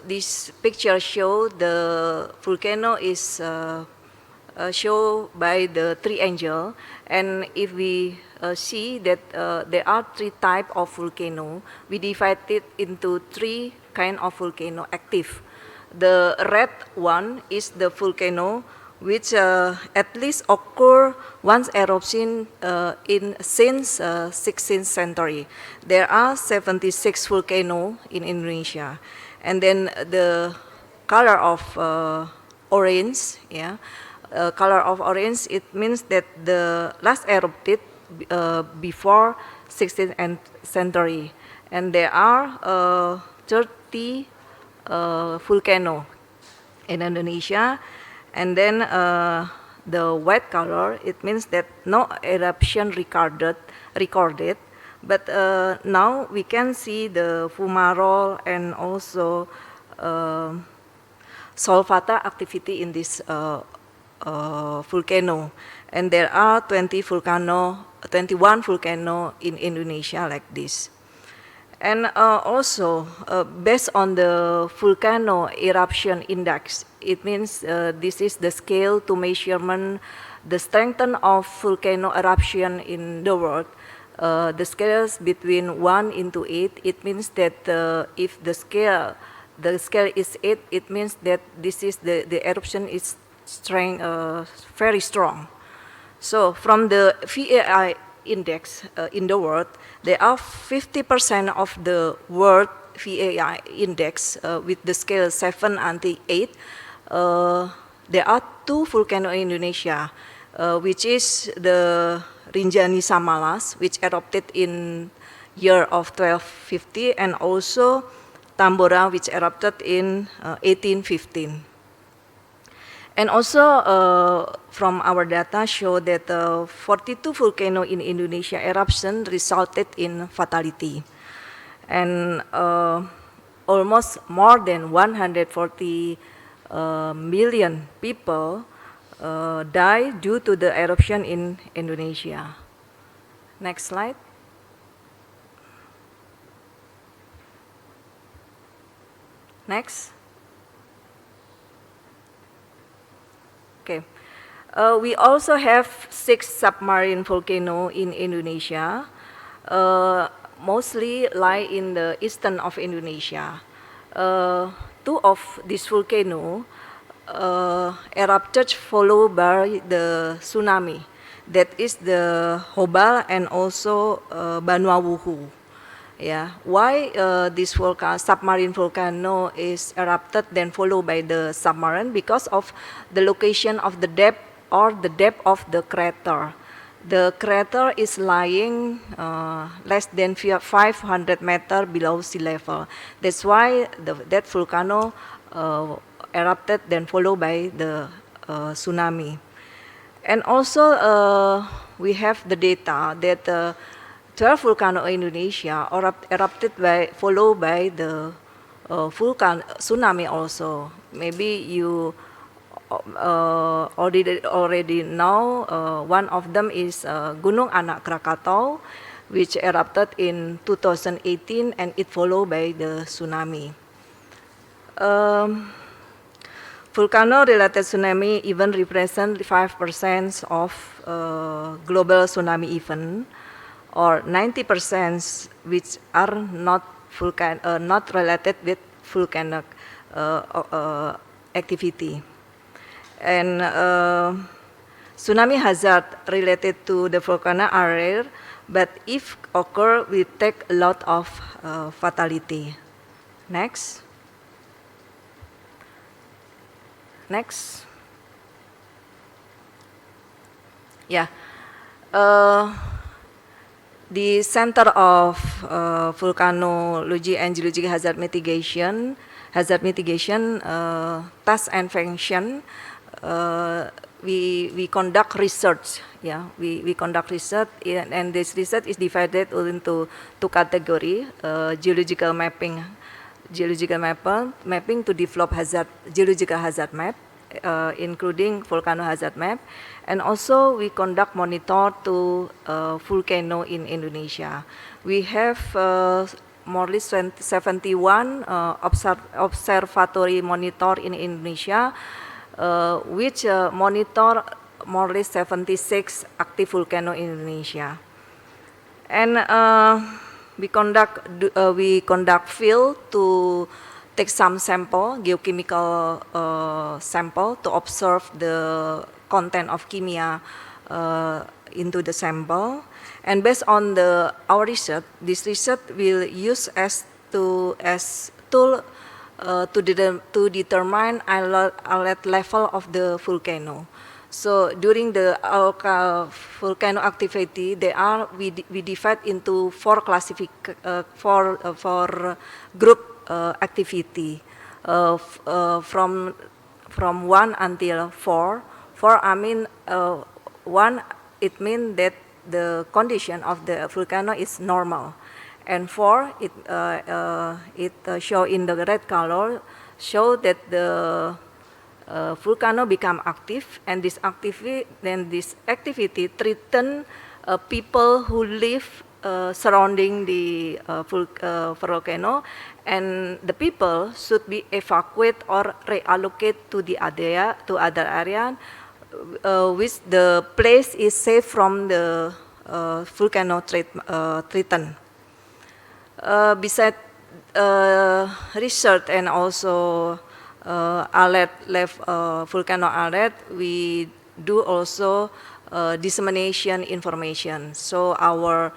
This picture show the volcano is shown by the triangle, and if we see that there are 3 types of volcano, we divide it into 3 kind of volcano active. The red one is the volcano which at least occur once eruption since 16th century. There are 76 volcanoes in Indonesia, and then the color of orange, color of orange, it means that the last erupted before 16th century, and there are 30 volcanoes in Indonesia. And then the white color, it means that no eruption recorded. But now we can see the fumarole and also solvata activity in this volcano. And there are 21 volcanoes in Indonesia like this. And also, based on the volcano eruption index, it means this is the scale to measurement the strength of volcano eruption in the world. The scales between 1 into 8, it means that if the scale is 8, it means that this is the eruption is very strong. So from the VAI index in the world, there are 50% of the world VAI index with the scale 7 until 8. There are 2 volcanoes in Indonesia, which is the Rinjani Samalas, which erupted in year of 1250, and also Tambora, which erupted in 1815. And also from our data show that 42 volcanoes in Indonesia eruption resulted in fatality. And almost more than 140 million people die due to the eruption in Indonesia. Next slide. Next. Okay. We also have 6 submarine volcanoes in Indonesia, mostly lie in the eastern of Indonesia. 2 of these volcanoes erupted followed by the tsunami. That is the Hobal and also Banuawuhu. Yeah, why this submarine volcano is erupted then followed by the submarine? Because of the location of the depth or the depth of the crater. The crater is lying less than 500 meters below sea level. That's why that volcano erupted then followed by the tsunami. And also we have the data that 12 volcanoes in Indonesia erupted followed by the tsunami also. Maybe you already know one of them is Gunung Anak Krakatau, which erupted in 2018 and it followed by the tsunami. Volcano-related tsunami even represent 5% of global tsunami event, or 90% which are not related with volcanic activity. And tsunami hazard related to the volcano are rare, but if occur, we take a lot of fatality. Next. Next. Yeah. The Center of Volcanology and Geological Hazard Mitigation Task and Function, we conduct research. Yeah, we conduct research, and this research is divided into 2 categories: geological mapping to develop geological hazard map, including volcano hazard map, and also we conduct monitor to volcano in Indonesia. We have more or less 71 observatory monitor in Indonesia, which monitor more or less 76 active volcano in Indonesia. And we conduct field to take some sample, geochemical sample, to observe the content of kimia into the sample. And based on our research, this research will use as tool to determine alert level of the volcano. So during the volcano activity, we divide into 4 group activity from 1 until 4. 4, I mean 1, it means that the condition of the volcano is normal, and 4, it show in the red color, show that the volcano become active, and this activity threaten people who live surrounding the volcano, and the people should be evacuated or reallocate to other area, which the place is safe from the volcano threaten. Besides research and also volcano alert, we do also dissemination information. So our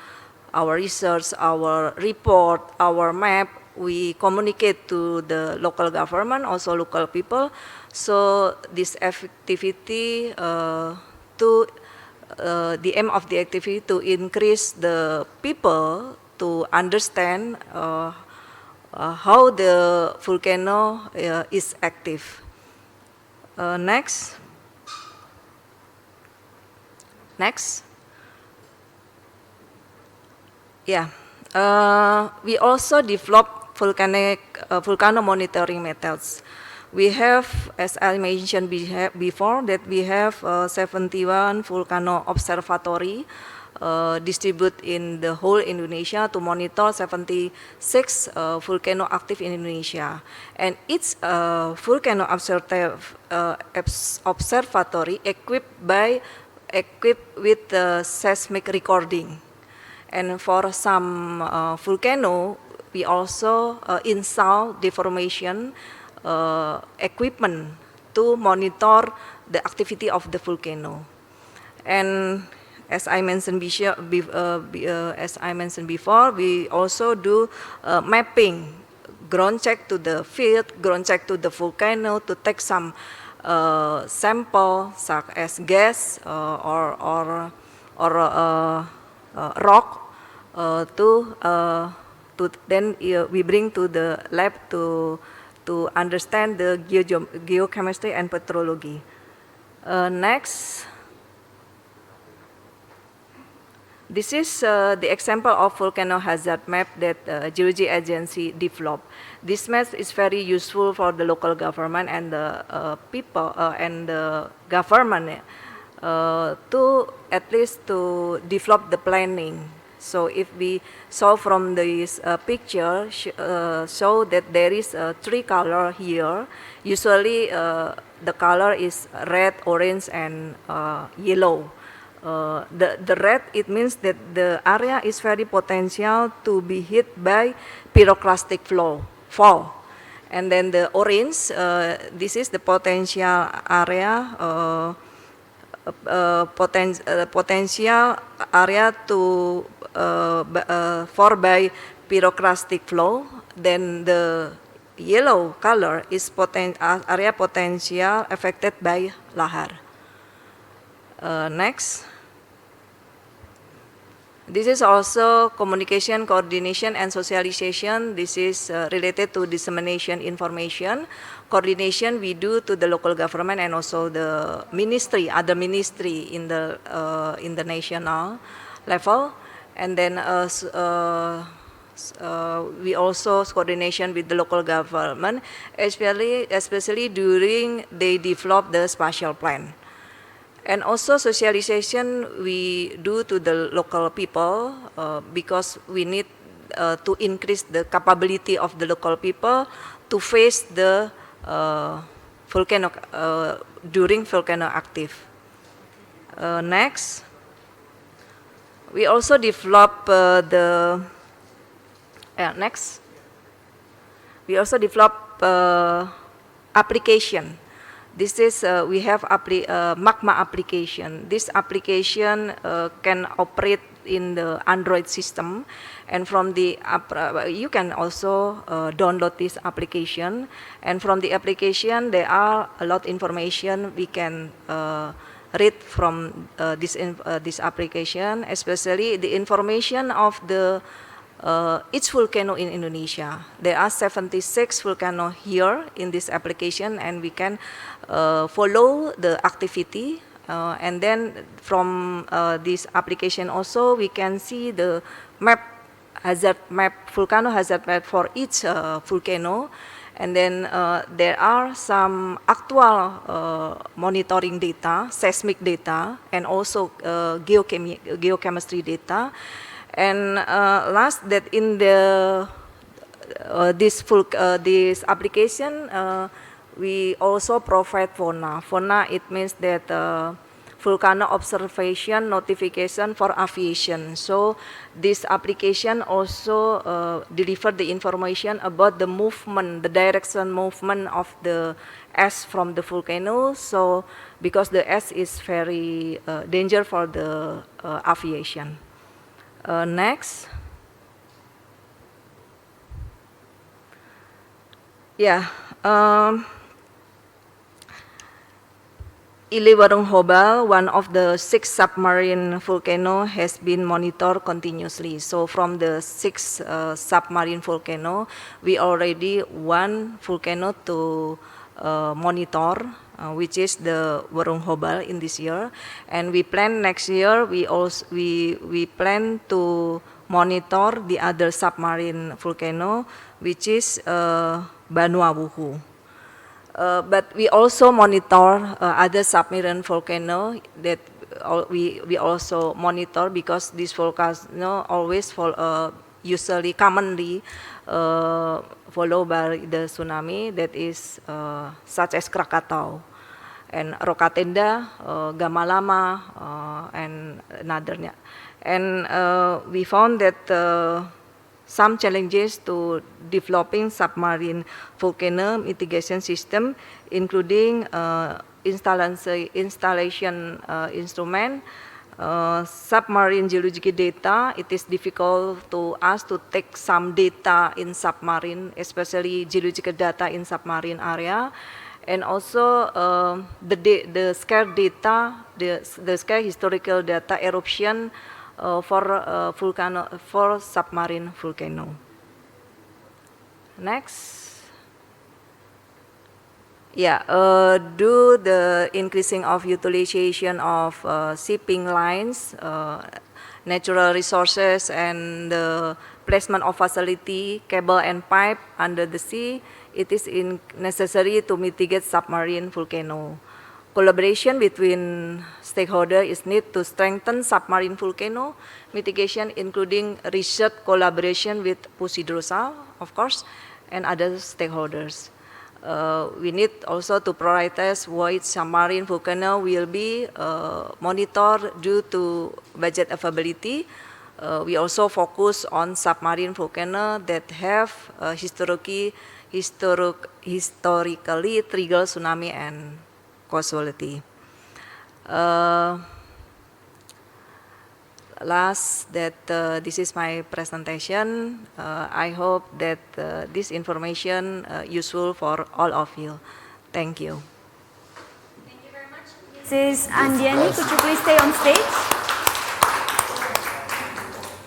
research, our report, our map, we communicate to the local government, also local people. So this activity the aim of the activity to increase the people to understand how the volcano is active. Next. Yeah, we also develop volcano monitoring methods. We have, as I mentioned before, that we have 71 volcano observatory distributed in the whole Indonesia to monitor 76 volcano active in Indonesia. And each volcano observatory equipped with seismic recording. And for some volcano, we also install deformation equipment to monitor the activity of the volcano. And as I mentioned before, we also do mapping, ground check to the field, ground check to the volcano to take some sample such as gas or rock to then we bring to the lab to understand the geochemistry and petrology. Next. This is the example of volcano hazard map that Geology Agency developed. This map is very useful for the local government and the people and the government to at least to develop the planning. So if we saw from this picture, show that there is three color here. Usually the color is red, orange, and yellow. The red, it means that the area is very potential to be hit by pyroclastic fall. And then the orange, this is the potential area, potential area to for by pyroclastic flow. Then the yellow color is area potential affected by lahar. Next. This is also communication, coordination, and socialization. This is related to dissemination information. Coordination we do to the local government and also the ministry, other ministry in the national level. And then we also coordination with the local government, especially during they develop the spatial plan. And also socialization we do to the local people because we need to increase the capability of the local people to face the volcano during volcano active. Next, we also develop we also develop application. This is we have magma application. This application can operate in the Android system, and from the you can also download this application. And from the application, there are a lot of information we can read from this application, especially the information of the each volcano in Indonesia. There are 76 volcanoes here in this application, and we can follow the activity. And then from this application also, we can see the volcano hazard map for each volcano. And then there are some actual monitoring data, seismic data, and also geochemistry data. And last, that in the this application, we also provide fauna. Fauna, it means that volcano observation notification for aviation. So this application also deliver the information about the movement, the direction movement of the ash from the volcano. So because the ash is very danger for the aviation. Next. Yeah. Ili Warung Hobal, one of the 6 submarine volcano, has been monitored continuously. So from the 6 submarine volcano, we already 1 volcano to monitor, which is the Warung Hobal in this year, and we plan next year. We plan to monitor the other submarine volcano, which is Banuawuhu. But we also monitor other submarine volcano that we also monitor, because this volcano always usually commonly followed by the tsunami, that is such as Krakatau and Rokatenda, Gamalama, and another. And we found that some challenges to developing submarine volcano mitigation system, including installation instrument, submarine geological data. It is difficult to us to take some data in submarine, especially geological data in submarine area, and also the scarce data, the scarce historical data eruption for submarine volcano. Next. Yeah, due the increasing of utilization of shipping lines, natural resources, and the placement of facility, cable and pipe under the sea, it is necessary to mitigate submarine volcano. Collaboration between stakeholders is needed to strengthen submarine volcano mitigation, including research collaboration with Pushidrosal, of course, and other stakeholders. We need also to prioritize which submarine volcano will be monitored due to budget availability. We also focus on submarine volcano that have historically triggered tsunami and causality. Last, this is my presentation. I hope that this information useful for all of you. Thank you. Thank you very much, Mrs. Andiani. Could you please stay on stage?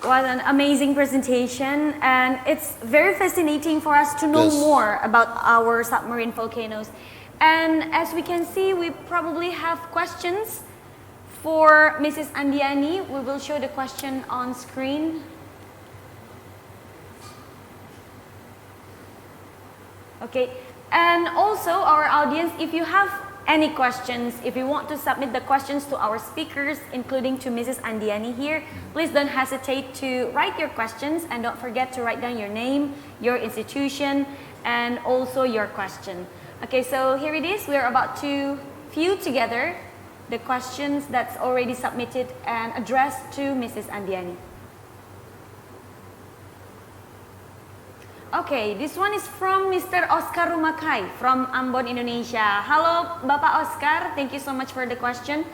What an amazing presentation, and it's very fascinating for us to know more about our submarine volcanoes. And as we can see, we probably have questions for Mrs. Andiani. We will show the question on screen. Okay, and also our audience, if you have any questions, if you want to submit the questions to our speakers, including to Mrs. Andiani here, please don't hesitate to write your questions, and don't forget to write down your name, your institution, and also your question. Okay, so here it is. We're about to view together the questions that's already submitted and addressed to Mrs. Andiani. Okay, this one is from Mr. Oscar Rumakai from Ambon, Indonesia. Hello, Bapak Oscar. Thank you so much for the question.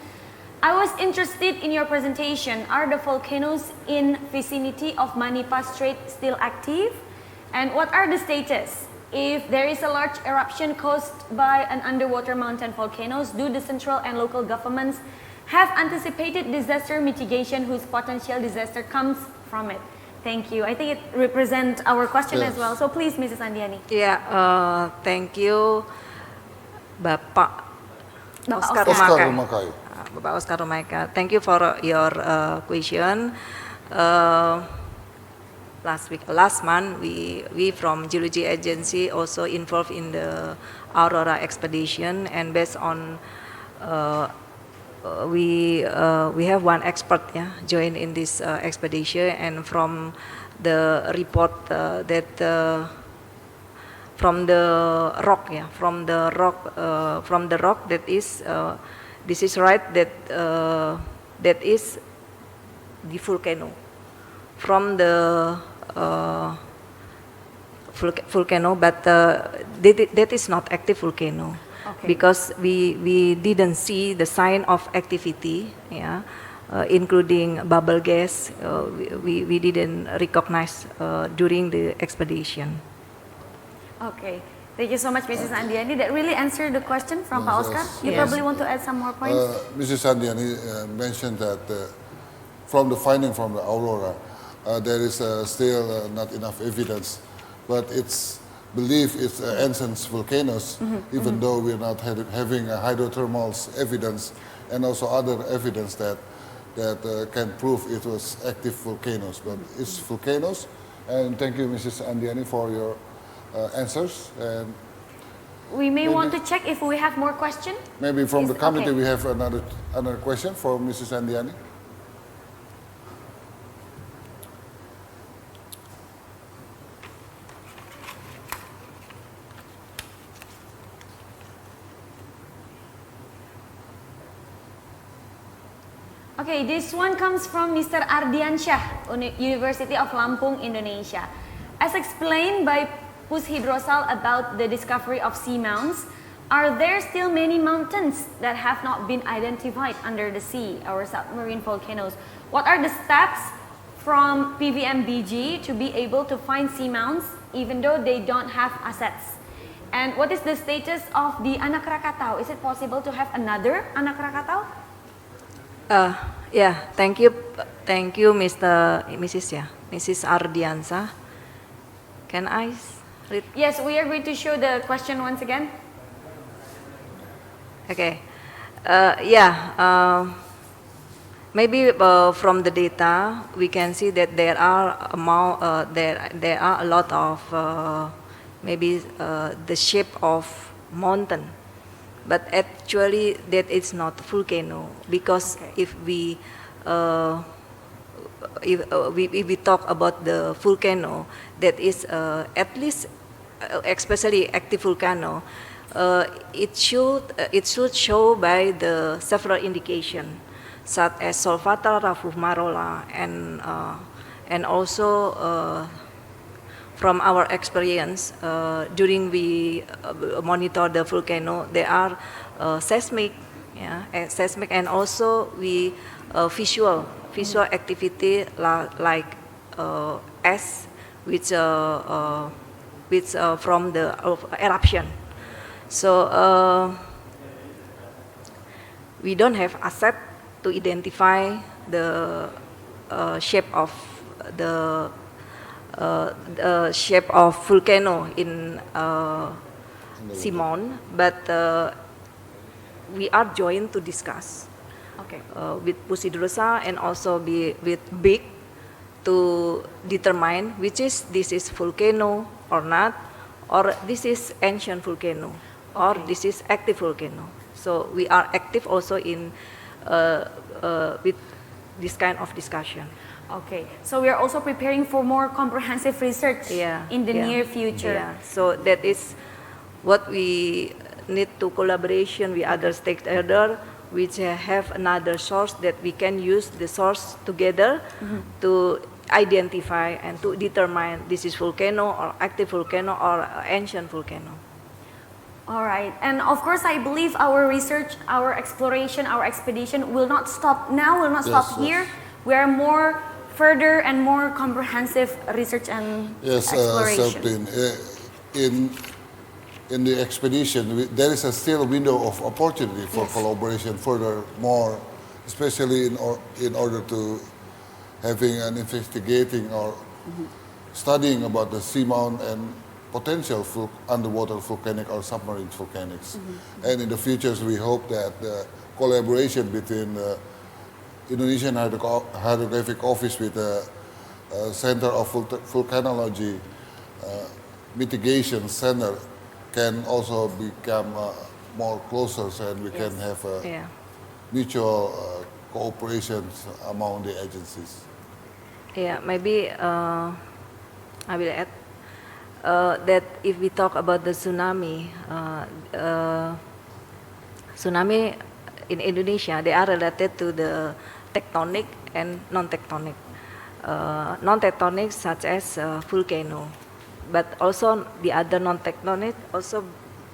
I was interested in your presentation. Are the volcanoes in vicinity of Manipa Strait still active? And what are the status? If there is a large eruption caused by an underwater mountain volcanoes, do the central and local governments have anticipated disaster mitigation whose potential disaster comes from it? Thank you. I think it represents our question as well. So please, Mrs. Andiani. Yeah, thank you, Bapak Oscar Rumakai. Bapak Oscar Rumakai. Thank you for your question. Last month, we from Geology Agency also involved in the AURORA expedition, and based on we have one expert join in this expedition, and from the report that from the rock that is this is right that that is the volcano. From the volcano, but that is not active volcano. Okay. Because we didn't see the sign of activity, yeah, including bubble gas. We didn't recognize during the expedition. Okay. Thank you so much, Mrs. Andiani. That really answered the question from Pak Oscar. You Yes. probably want to add some more points? Mrs. Andiani mentioned that from the finding from the Aurora, there is still not enough evidence, but it's believed it's ancient volcanoes, even though we're not having a hydrothermal evidence and also other evidence that can prove it was active volcanoes. But it's volcanoes, and thank you, Mrs. Andiani, for your answers. And We may want to check if we have more questions. maybe from the committee okay. we have another question for Mrs. Andiani. Okay, this one comes from Mr. Ardiansyah, University of Lampung, Indonesia. As explained by Pushidrosal about the discovery of seamounts, are there still many mountains that have not been identified under the sea, our submarine volcanoes? What are the steps from PVMBG to be able to find seamounts even though they don't have assets? And what is the status of the Anak Krakatau? Is it possible to have another Anak Krakatau? Yeah, thank you, Mrs. Ardiansa. Can I read? Yes, we are going to show the question once again. Okay. Maybe from the data we can see that there are a lot of maybe the shape of mountain, but actually that is not volcano, because if we talk about the volcano that is at least especially active volcano, it should show by the several indication such as Solvatar, Rafuh Marola, and also from our experience during we monitor the volcano, there are seismic, seismic, and also we visual activity like S, which from the eruption. So we don't have asset to identify the shape of the shape of volcano in Simon, but we are joined to discuss with Pushidrosal and also with Big to determine this is volcano or not, or this is ancient volcano, or this is active volcano. So we are active also in with this kind of discussion. Okay, so we are also preparing for more comprehensive research in the near future. Yeah. So that is what we need to collaboration with other stakeholders, which have another source that we can use the source together to identify and to determine this is volcano or active volcano or ancient volcano. All right, and of course I believe our research, our exploration, our expedition will not stop now, will not stop here. We are more further and more comprehensive research and exploration. In the expedition, there is still a window of opportunity for collaboration furthermore, especially in order to having an investigating or studying about the seamount and potential underwater volcanic or submarine volcanics. And in the future, we hope that the collaboration between the Indonesian Hydrographic Office with the Center of Volcanology Mitigation Center can also become more closer, and we can have a mutual cooperation among the agencies. Yeah, maybe I will add that if we talk about the tsunami, tsunami in Indonesia, they are related to the tectonic and non-tectonic. Non-tectonic such as volcano, but also the other non-tectonic, also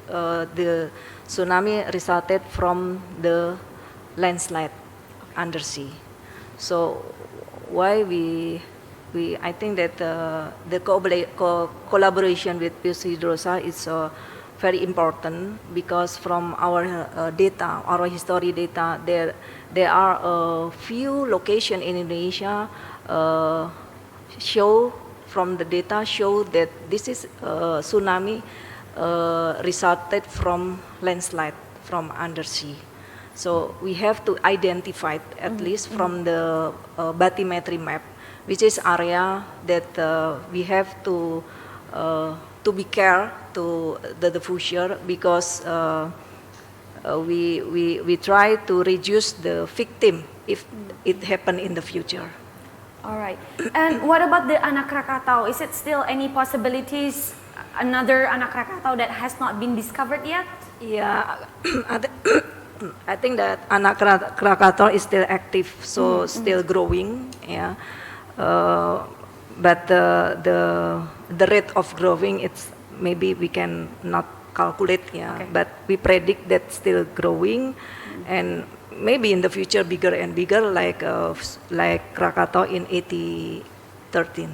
the tsunami resulted from the landslide undersea. So why I think that the collaboration with Pushidrosal is very important, because from our data, our history data, there are a few locations in Indonesia show that this is tsunami resulted from landslide from undersea. So we have to identify at least from the bathymetry map, which is area that we have to be care to the future, because we try to reduce the victim if it happen in the future. All right. And what about the Anak Krakatau? Is it still any possibilities, another Anak Krakatau that has not been discovered yet? Yeah, I think that Anak Krakatau is still active, so still growing. Yeah, but the rate of growing, it's maybe we can not calculate. Yeah, okay. But we predict that still growing, and maybe in the future bigger and bigger, like Krakatau in 1813.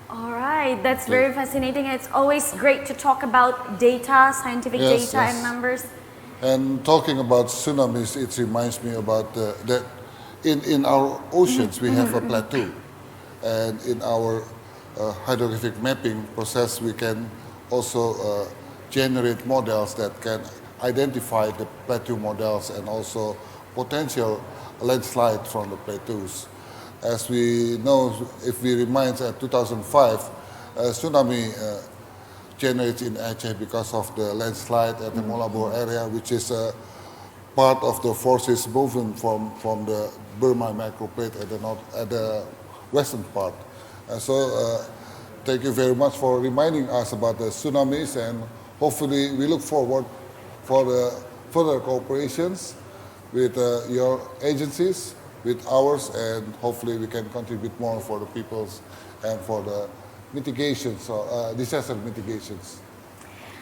All right, that's very fascinating. It's always great to talk about data, scientific data and numbers. And talking about tsunamis, it reminds me about that in our oceans we have a plateau, and in our hydrographic mapping process we can also generate models that can identify the plateau models and also potential landslide from the plateaus. As we know, if we remind 2005, tsunami generates in Aceh because of the landslide at the Molabor area, which is part of the forces moving from the Burma microplate at the western part. So thank you very much for reminding us about the tsunamis, and hopefully we look forward for the further cooperations with your agencies, with ours, and hopefully we can contribute more for the peoples and for the mitigations, or disaster mitigations.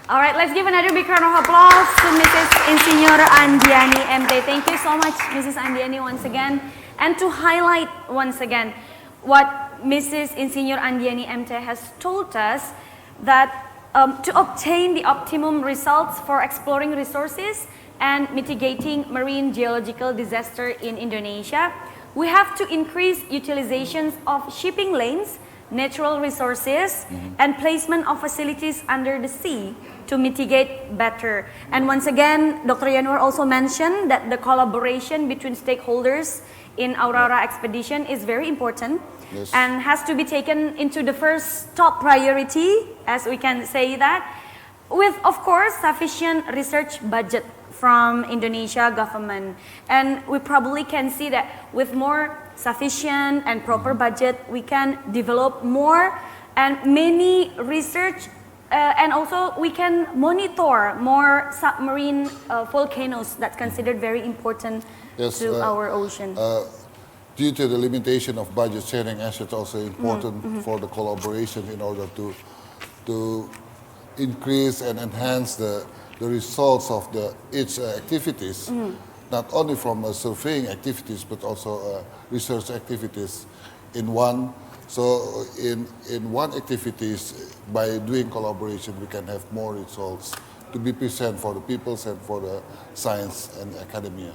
All right, let's give another big round of applause to Mrs. Insinyur Andiani MT. Thank you so much, Mrs. Andiani, once again. And to highlight once again what Mrs. Insinyur Andiani MT has told us, that to obtain the optimum results for exploring resources and mitigating marine geological disaster in Indonesia, we have to increase utilizations of shipping lanes, natural resources, and placement of facilities under the sea to mitigate better. And once again, Dr. Yanuar also mentioned that the collaboration between stakeholders in AURORA expedition is very important, and has to be taken into the first top priority, as we can say that, with, of course, sufficient research budget from Indonesia government. And we probably can see that with more sufficient and proper budget, we can develop more and many research, and also we can monitor more submarine volcanoes that's considered very important to our ocean. Due to the limitation of budget sharing, as it's also important for the collaboration in order to increase and enhance the results of each activities, not only from surveying activities but also research activities in one. So in one activities, by doing collaboration, we can have more results to be present for the peoples and for the science and academia.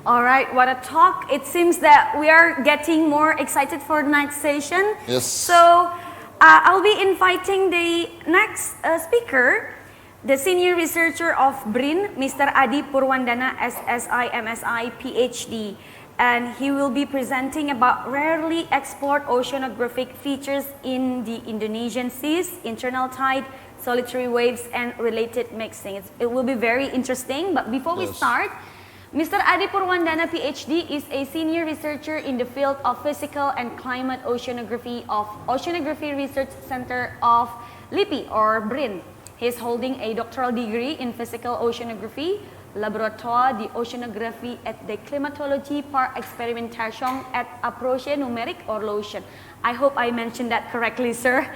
All right, what a talk. It seems that we are getting more excited for the next session. Yes. So I'll be inviting the next speaker, the senior researcher of BRIN, Mr. Adi Purwandana, SSI, MSI, PhD. And he will be presenting about rarely explored oceanographic features in the Indonesian seas, internal tide, solitary waves, and related mixing. It will be very interesting, but before we start, Mr. Adi Purwandana, PhD, is a senior researcher in the field of physical and climate oceanography of Oceanography Research Center of LIPI, or BRIN. He is holding a doctoral degree in physical oceanography Laboratoire d'Oceanography et de Climatologie par Expérimentation et Approche Numérique or LOCEAN. I hope I mentioned that correctly, sir.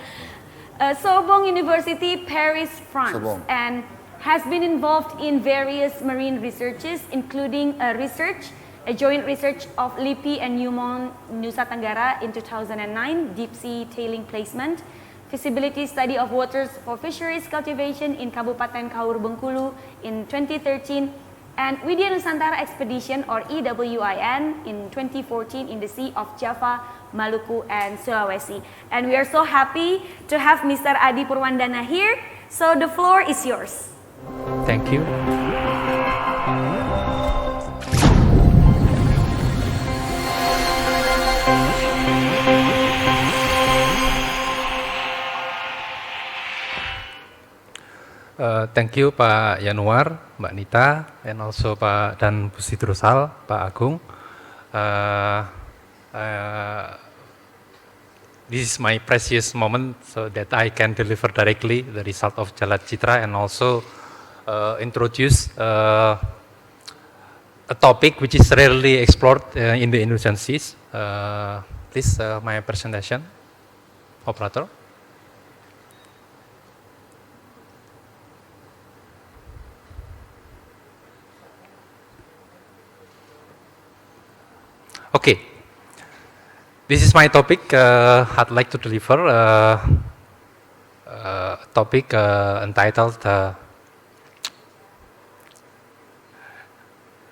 Sorbonne University, Paris, France, Sorbonne. and has been involved in various marine researches, including a joint research of LIPI and Newmont, Nusa Tenggara in 2009, deep sea tailing placement, feasibility study of waters for fisheries cultivation in Kabupaten Kaur Bengkulu in 2013, and Widya Nusantara Expedition or EWIN in 2014 in the Sea of Java, Maluku, and Sulawesi. And we are so happy to have Mr. Adi Purwandana here, so the floor is yours. Thank you. Thank you Pak Yanuar, Mbak Nita, and also Pak dan Pushidrosal, Pak Agung. This is my precious moment so that I can deliver directly the result of Jalat Citra and also introduce a topic which is rarely explored in the Indonesian seas. Please, my presentation, operator. Okay, this is my topic. I'd like to deliver a topic entitled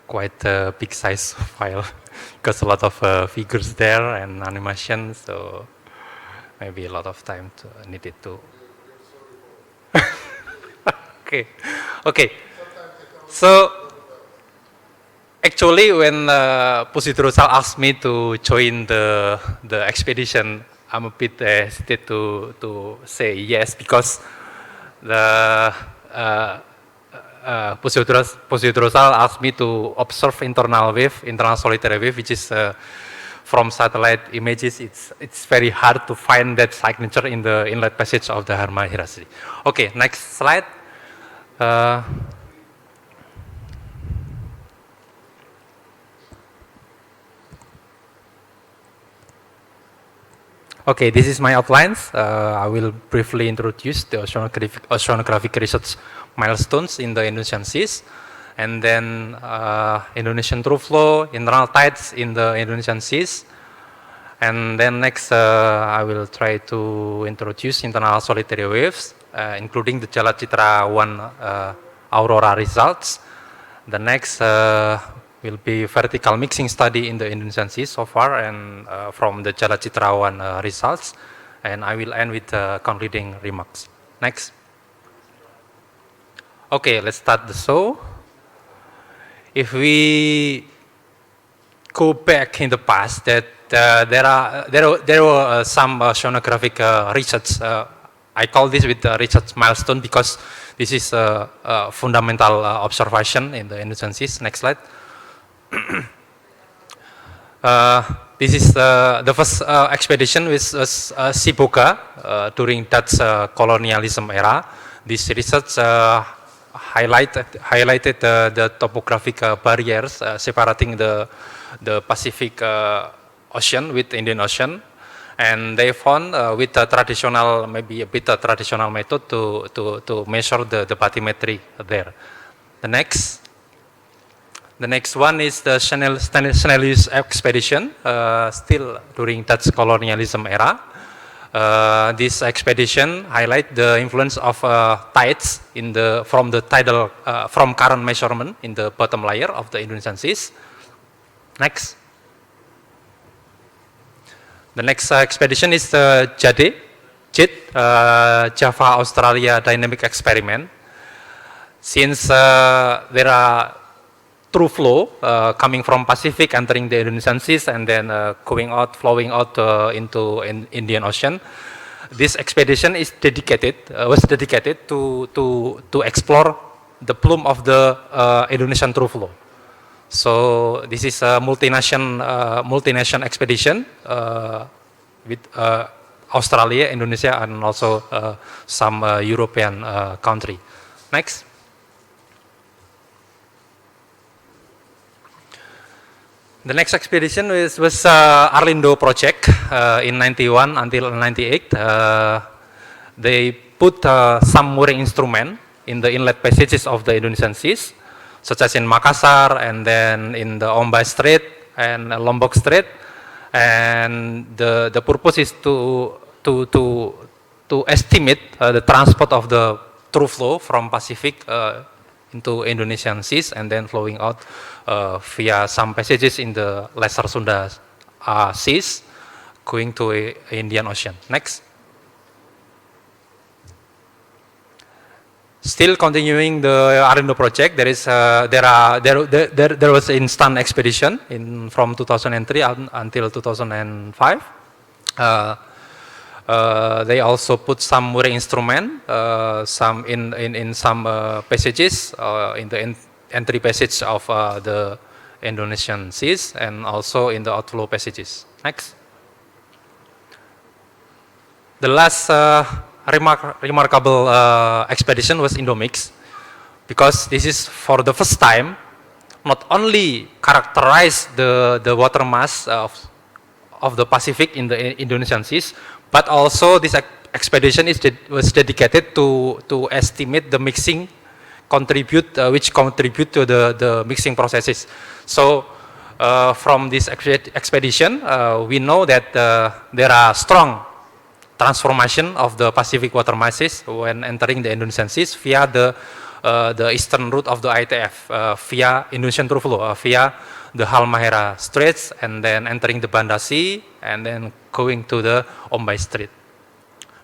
quite a big size file because a lot of figures there and animation, so maybe a lot of time to needed to. Okay. So. Actually, when Pushidrosal asked me to join the expedition, I'm a bit hesitant to say yes because the Pushidrosal asked me to observe internal solitary wave, which is from satellite images. It's very hard to find that signature in the inlet passage of the Harma Hirasi. Okay, next slide. Okay, this is my outlines. I will briefly introduce the oceanographic research milestones in the Indonesian seas, and then Indonesian true flow, internal tides in the Indonesian seas, and then next I will try to introduce internal solitary waves, including the Jalat Citra 1 AURORA results. The next will be vertical mixing study in the Indonesian seas so far, and from the Jalat Citra 1 results, and I will end with concluding remarks. Next. Okay, let's start the show. If we go back in the past, that there were some oceanographic research. I call this with the research milestone because this is a fundamental observation in the Indonesian seas. Next slide. This is the first expedition with Siboga during Dutch colonialism era. This research highlighted the topographic barriers separating the Pacific Ocean with Indian Ocean, and they found with a traditional, maybe a bit traditional method to measure the bathymetry there. The next one is the Snellius expedition, still during Dutch colonialism era. This expedition highlight the influence of tides from current measurement in the bottom layer of the Indonesian seas. Next. The next expedition is the JIT, Java Australia Dynamic Experiment. Since there are true flow coming from Pacific entering the Indonesian seas and then flowing out into Indian Ocean, this expedition was dedicated to explore the plume of the Indonesian true flow. So this is a multi-nation expedition with Australia, Indonesia, and also some European country. Next. The next expedition was Arlindo project in 91 until 98. They put some mooring instrument in the inlet passages of the Indonesian seas, such as in Makassar and then in the Ombay Strait and Lombok Strait. And the purpose is to estimate the transport of the through flow from Pacific into Indonesian seas and then flowing out via some passages in the Lesser Sunda seas going to Indian Ocean. Next. Still continuing the Arlindo project, there was instant expedition from 2003 until 2005. They also put some mooring instrument, some in some passages in the entry passage of the Indonesian seas and also in the outflow passages. Next. The last remarkable expedition was Indomix, because this is for the first time not only characterize the water mass of the Pacific in the Indonesian seas, but also this expedition was dedicated to estimate the mixing which contribute to the mixing processes. So from this expedition, we know that there are strong transformation of the Pacific water masses when entering the Indonesian seas via the eastern route of the ITF, via Indonesian through flow, via the Halmahera Straits, and then entering the Banda Sea, and then going to the Ombay Strait.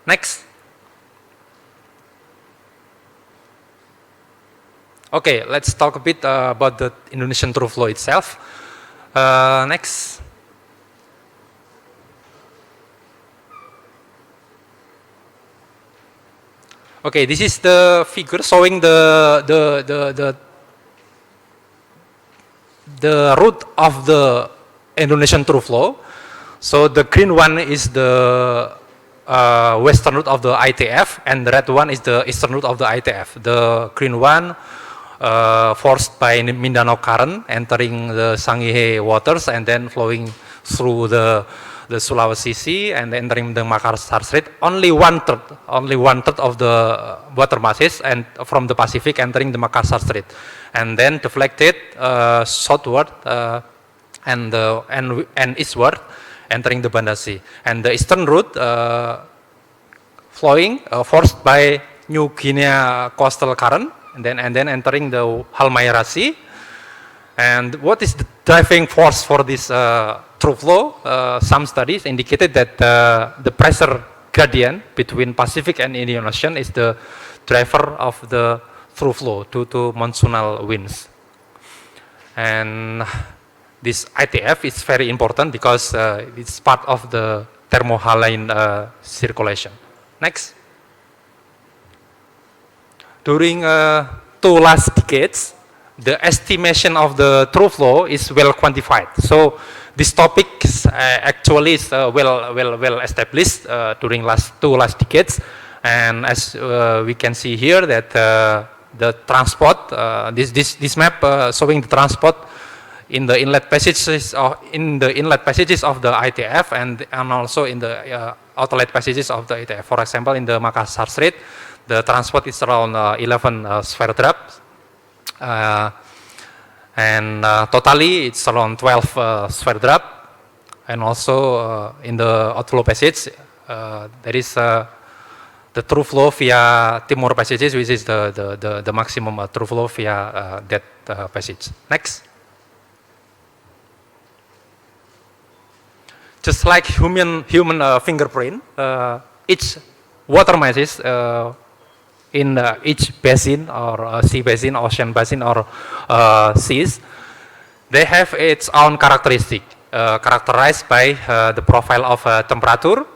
Next. Okay, let's talk a bit about the Indonesian through flow itself. Next. Okay, this is the figure showing the route of the Indonesian through flow. So the green one is the western route of the ITF, and the red one is the eastern route of the ITF. The green one forced by Mindanao Current, entering the Sangihe waters and then flowing through the Sulawesi Sea and entering the Makassar Strait. Only one third of the water masses and from the Pacific entering the Makassar Strait, and then deflected southward and eastward, entering the Banda Sea. And the eastern route flowing forced by New Guinea coastal current, and then entering the Halmahera Sea. And what is the driving force for this through flow? Some studies indicated that the pressure gradient between Pacific and Indian Ocean is the driver of the through flow due to monsoonal winds. And this ITF is very important because it's part of the thermohaline circulation. Next. During 2 last decades, the estimation of the through flow is well quantified. So this topic actually is well established during 2 last decades, and as we can see here that the transport, this map showing the transport in the inlet passages of the ITF and also in the outlet passages of the ITF. For example, in the Makassar Strait, the transport is around 11 sphere drops. And totally it's around 12 sphere drop, and also in the outflow passage there is the through flow via Timur passages, which is the maximum through flow via that passage. Next. Just like human fingerprint, each water masses in each basin or sea basin, ocean basin, or seas, they have its own characteristic, characterized by the profile of temperature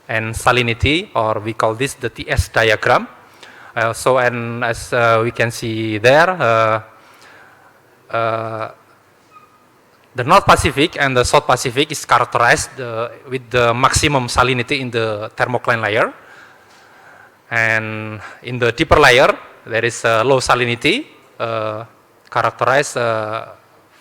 and salinity, or we call this the TS diagram. And as we can see there, the North Pacific and the South Pacific is characterized with the maximum salinity in the thermocline layer. And in the deeper layer, there is low salinity, characterized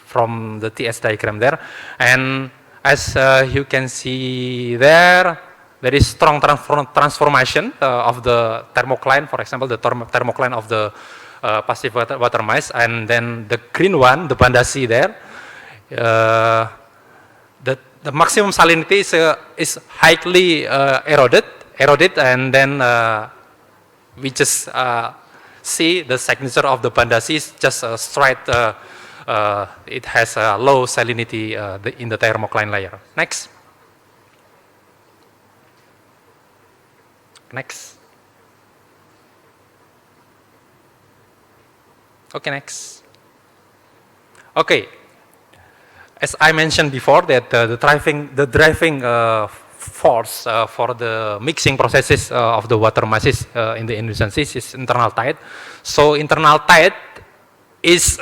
from the TS diagram there. And as you can see there, there is strong transformation of the thermocline, for example, the thermocline of the passive water mice, and then the green one, the bandasi there, the maximum salinity is highly eroded, and then we just see the signature of the bandasi is just straight. It has a low salinity in the thermocline layer. Next. Next. Okay, next. Okay. As I mentioned before, that the driving force for the mixing processes of the water masses in the Indonesian seas is internal tide. So internal tide is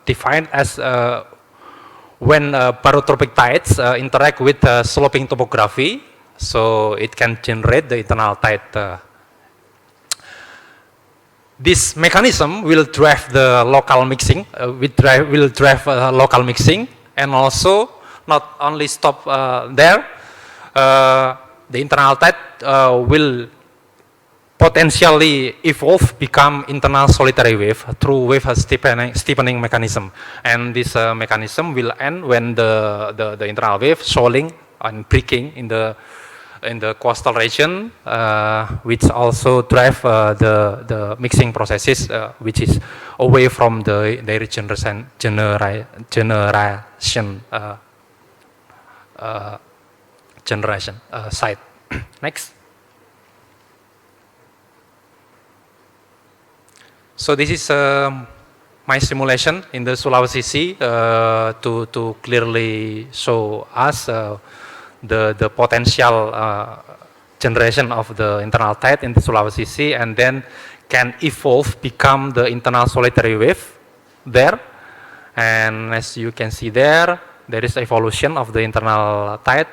defined as when barotropic tides interact with sloping topography, so it can generate the internal tide. This mechanism will drive the local mixing, will drive local mixing, and also not only stop there, the internal tide will potentially evolve, become internal solitary wave through wave steepening mechanism, and this mechanism will end when the internal wave shoaling and breaking in the coastal region, which also drive the mixing processes, which is away from the generation side. Next. So this is my simulation in the Sulawesi Sea to clearly show us the potential generation of the internal tide in the Sulawesi Sea, and then can evolve, become the internal solitary wave there. And as you can see there is evolution of the internal tide,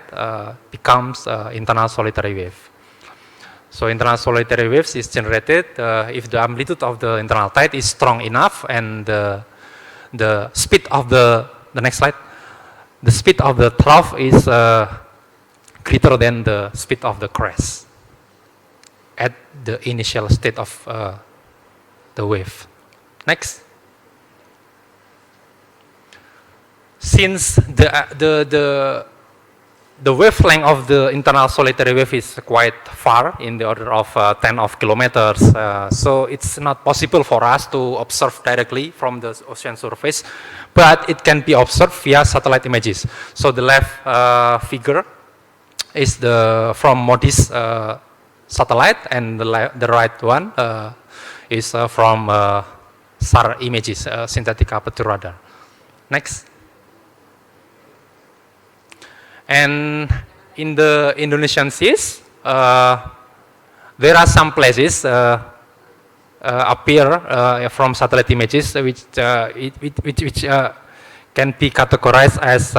becomes internal solitary wave. So internal solitary waves is generated if the amplitude of the internal tide is strong enough, and the speed of the next slide, the speed of the trough is greater than the speed of the crest at the initial state of the wave. Next. Since the wavelength of the internal solitary wave is quite far, in the order of 10 kilometers, so it's not possible for us to observe directly from the ocean surface, but it can be observed via satellite images. So the left figure is from MODIS satellite, and the right one is from SAR images, synthetic aperture radar. Next. And in the Indonesian seas, there are some places appear from satellite images which can be categorized as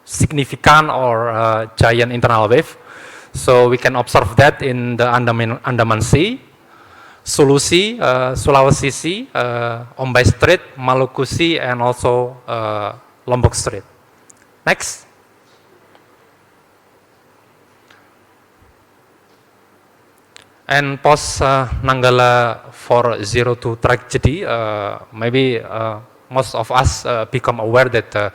significant or giant internal wave. So we can observe that in the Andaman Sea, Sulu Sea, Sulawesi Sea, Ombay Strait, Maluku Sea, and also Lombok Strait. Next. And post Nanggala 402 tragedy, maybe most of us become aware that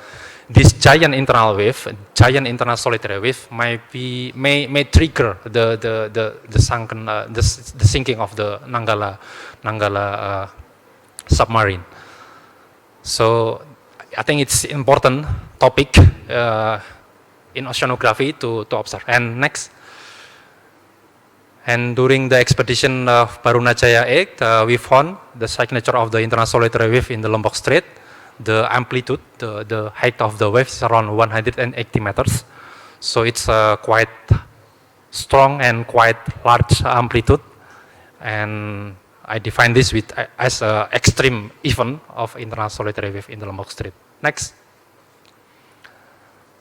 this giant internal wave, giant internal solitary wave, may trigger the sinking of the Nanggala submarine. So I think it's important topic in oceanography to observe. And next. And during the expedition of Barunajaya 8, we found the signature of the internal solitary wave in the Lombok Strait. The amplitude, the height of the wave is around 180 meters. So it's quite strong and quite large amplitude. And I define this as an extreme event of internal solitary wave in the Lombok Strait. Next.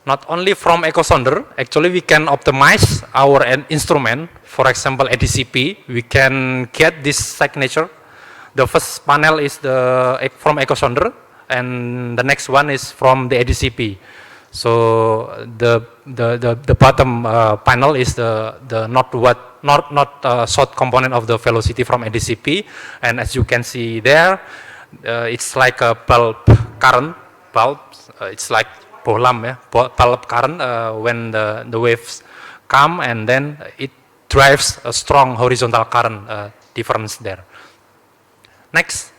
Not only from echosonder, actually we can optimize our instrument. For example, ADCP, we can get this signature. The first panel is from echosonder, and the next one is from the ADCP. So the bottom panel is the not short component of the velocity from ADCP, and as you can see there, it's like a bulb current. It's like bohlam, bulb current when the waves come, and then it drives a strong horizontal current difference there. Next.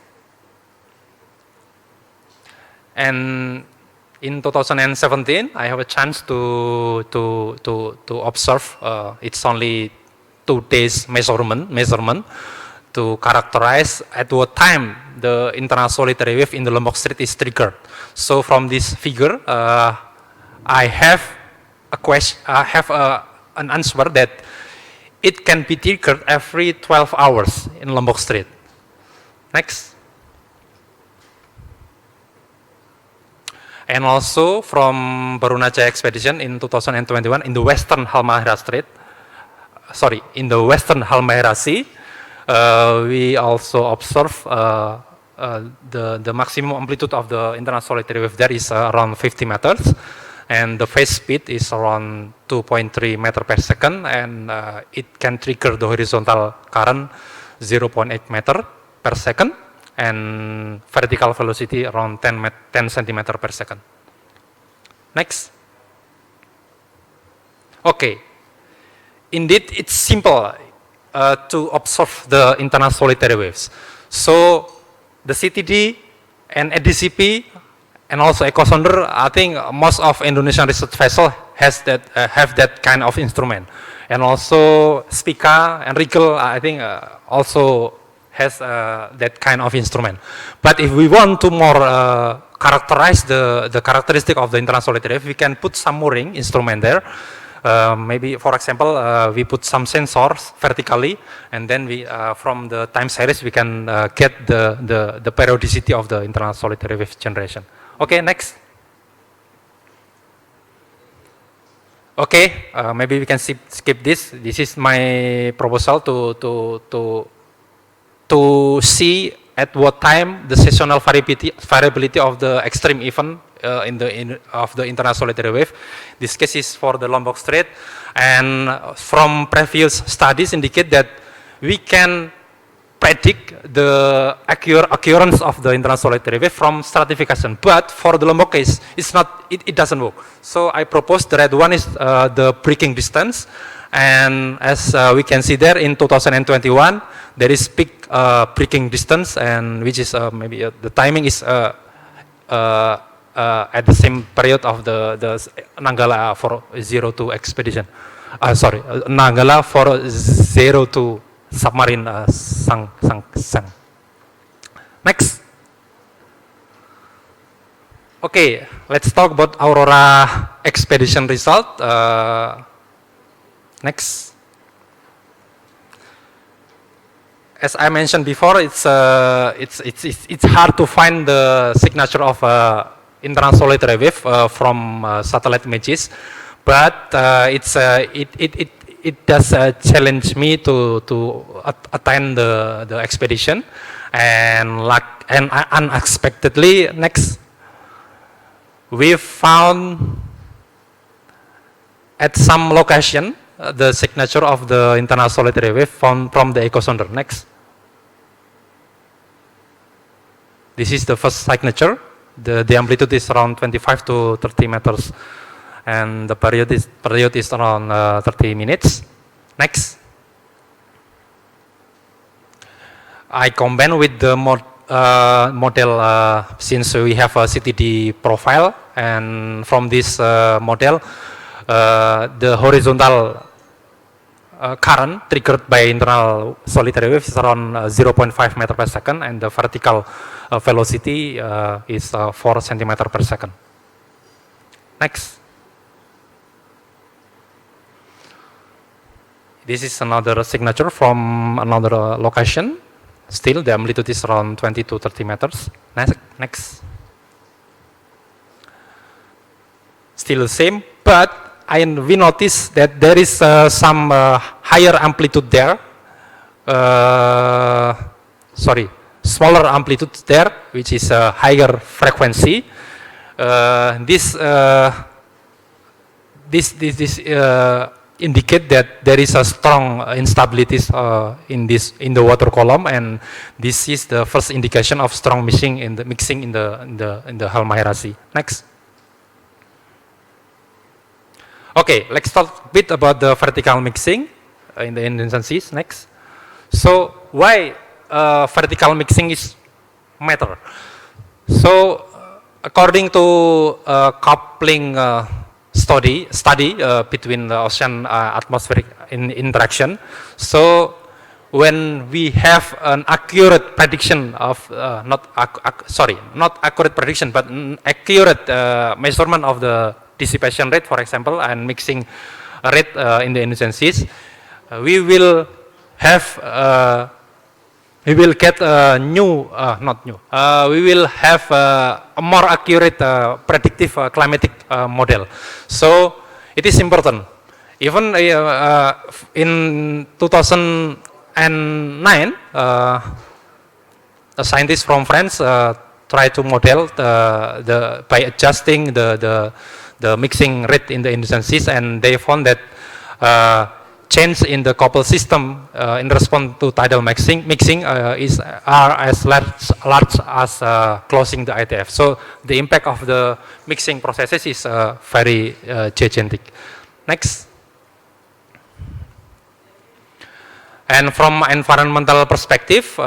And in 2017, I have a chance to observe. It's only 2 days measurement to characterize at what time the internal solitary wave in the Lombok Strait is triggered. So from this figure, I have a question. I have an answer that it can be triggered every 12 hours in Lombok Strait. Next. And also from Barunajaya expedition in 2021 in the Western Halmahera Strait, in the Western Halmahera Sea, we also observe the maximum amplitude of the internal solitary wave there is around 50 meters, and the phase speed is around 2.3 meter per second, and it can trigger the horizontal current 0.8 meter per second, and vertical velocity around 10 centimeter per second. Next. Okay. Indeed, it's simple to observe the internal solitary waves. So the CTD and ADCP and also echosonder, I think most of Indonesian research vessels have that kind of instrument. And also Spica and Rigel, I think also has that kind of instrument. But if we want to more characterize the characteristic of the internal solitary wave, we can put some mooring instrument there. Maybe, for example, we put some sensors vertically, and then we, from the time series, we can get the periodicity of the internal solitary wave generation. Okay, next. Okay, maybe we can skip this. This is my proposal to see at what time the seasonal variability of the extreme event of the internal solitary wave. This case is for the Lombok Strait, and from previous studies indicate that we can predict the occurrence of the internal solitary wave from stratification. But for the Lombok case, it's not. It doesn't work. So I propose the red one is the breaking distance. And as we can see there in 2021, there is peak breaking distance, and which is maybe the timing is at the same period of the Nanggala 402 expedition. Nanggala 402 submarine sank. Next. Okay, let's talk about Aurora expedition result. Next. As I mentioned before, it's hard to find the signature of internal solitary wave from satellite images, but it does challenge me to attend the expedition, and unexpectedly, next, we found at some location the signature of the internal solitary wave found from the echosonder. Next. This is the first signature. The amplitude is around 25 to 30 meters, and the period is around 30 minutes. Next. I combine with the model since we have a CTD profile, and from this model, the horizontal current triggered by internal solitary wave is around 0.5 meter per second, and the vertical velocity is 4 centimeter per second. Next. This is another signature from another location. Still, the amplitude is around 20 to 30 meters. Next. Still the same, but we notice that there is some higher amplitude there. smaller amplitude there, which is a higher frequency. This indicate that there is a strong instabilities in the water column, and this is the first indication of strong mixing in the Halmahera Sea. Next. Okay, let's talk a bit about the vertical mixing in the Indonesian seas. Next. So why vertical mixing is matter? So according to coupling study between the ocean atmospheric interaction, so when we have an accurate prediction of not accurate prediction, but accurate measurement of the dissipation rate, for example, and mixing rate in the Indonesian seas, we will have we will get a we will have a more accurate predictive climatic model. So it is important. Even in 2009, a scientist from France tried to model by adjusting the mixing rate in the Indonesian seas, and they found that change in the couple system in response to tidal mixing are as large as closing the ITF. So the impact of the mixing processes is very gigantic. Next. And from environmental perspective,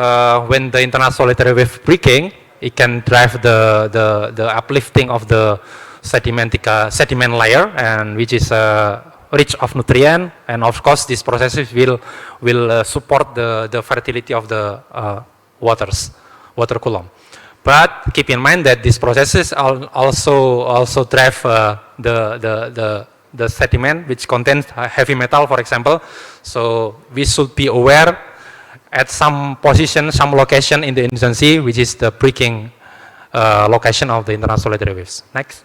when the internal solitary wave breaking, it can drive the uplifting of the sediment layer, and which is rich of nutrient, and of course these processes will support the fertility of the water column. But keep in mind that these processes also drive the sediment which contains heavy metal, for example. So we should be aware at some position, some location in the Indonesian Sea, which is the breaking location of the internal solitary waves. Next.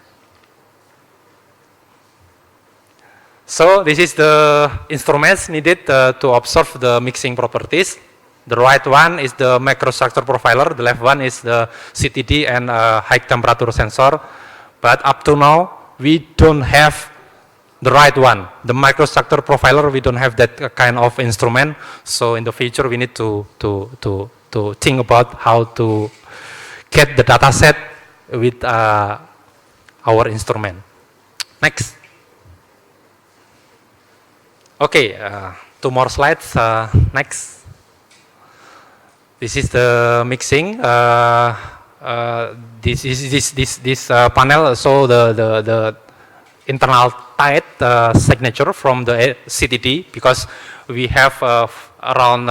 So this is the instruments needed to observe the mixing properties. The right one is the microstructure profiler, the left one is the CTD and high temperature sensor. But up to now, we don't have the right one. The microstructure profiler, we don't have that kind of instrument. So in the future, we need to think about how to get the data set with our instrument. Next. Okay, 2 more slides. Next. This is the mixing. This panel show the internal tide signature from the CTD, because we have around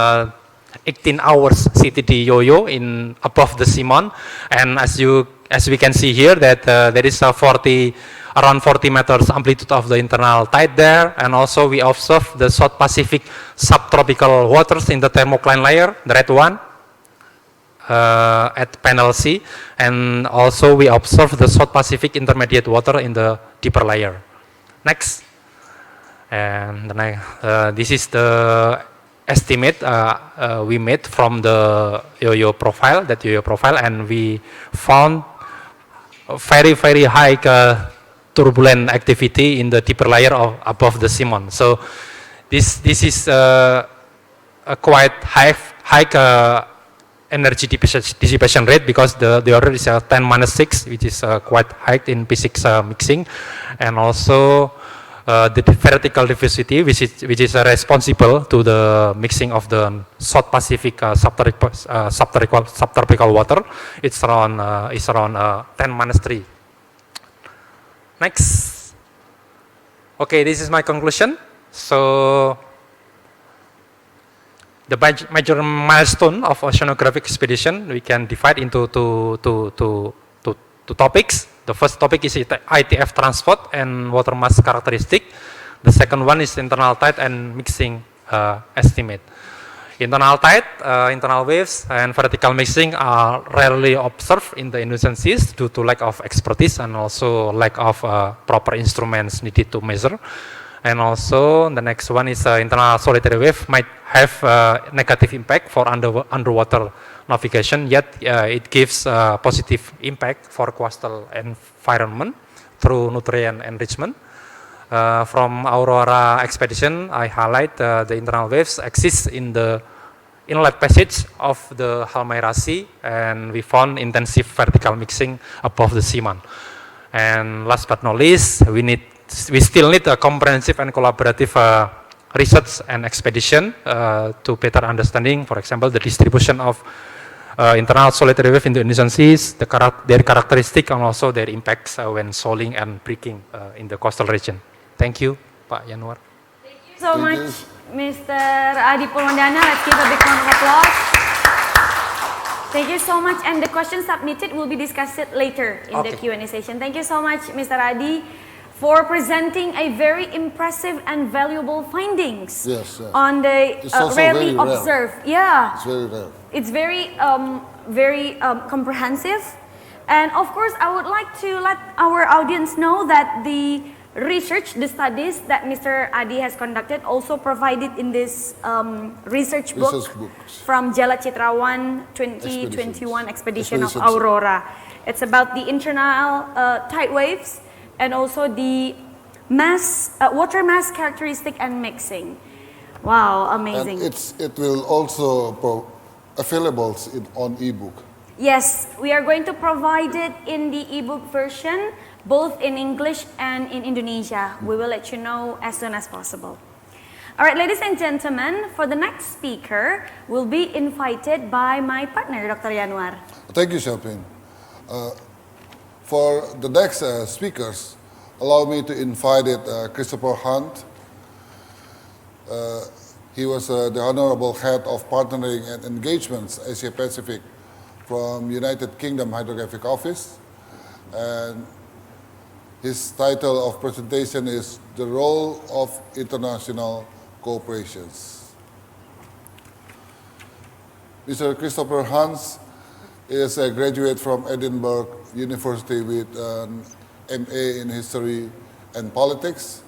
18 hours CTD yo-yo in above the seamount, and as we can see here that there is around 40 meters amplitude of the internal tide there, and also we observe the South Pacific subtropical waters in the thermocline layer, the red one, at panel C, and also we observe the South Pacific intermediate water in the deeper layer. Next. And this is the estimate we made from the yo-yo profile, and we found very, very high turbulent activity in the deeper layer above the seamount. So this is a quite high energy dissipation rate, because the order is 10-6, which is quite high in P6 mixing, and also the vertical diffusivity, which is responsible to the mixing of the South Pacific subtropical water. It's around 10-3. Next. Okay, this is my conclusion. So the major milestone of oceanographic expedition we can divide into two topics. The first topic is ITF transport and water mass characteristic. The second one is internal tide and mixing estimate. Internal tide, internal waves, and vertical mixing are rarely observed in the Indonesian seas due to lack of expertise and also lack of proper instruments needed to measure. And also the next one is internal solitary wave might have negative impact for underwater navigation, yet it gives positive impact for coastal environment through nutrient enrichment. From AURORA expedition, I highlight the internal waves exist in the inlet passage of the Halmahera Sea, and we found intensive vertical mixing above the seaman. And last but not least, we still need a comprehensive and collaborative research and expedition to better understanding, for example, the distribution of internal solitary wave in the Indonesian seas, their characteristic, and also their impacts when shoaling and breaking in the coastal region. Thank you, Pak Yanuar. Thank you so much, Mr. Adi Purwandana. Let's give a big round of applause. Thank you so much. And the questions submitted will be discussed later in the Q&A session. Thank you so much, Mr. Adi, for presenting a very impressive and valuable findings on the rarely observed. Yeah, it's very comprehensive. And of course, I would like to let our audience know that the research, the studies that Mr. Adi has conducted also provided in this research book from Jala Citrawan 2021 expedition of AURORA. It's about the internal tide waves and also the water mass characteristic and mixing. Wow, amazing. And it will also available on ebook. Yes, we are going to provide it in the ebook version, both in English and in Indonesia. We will let you know as soon as possible. All right, ladies and gentlemen, for the next speaker, will be invited by my partner, Dr. Yanuar. Thank you, Shelpin. For the next speakers, allow me to invite Christopher Hunt. He was the Honorable Head of Partnering and Engagements, Asia Pacific, from United Kingdom Hydrographic Office. And his title of presentation is The Role of International Cooperations. Mr. Christopher Hans is a graduate from Edinburgh University with an MA in History and Politics.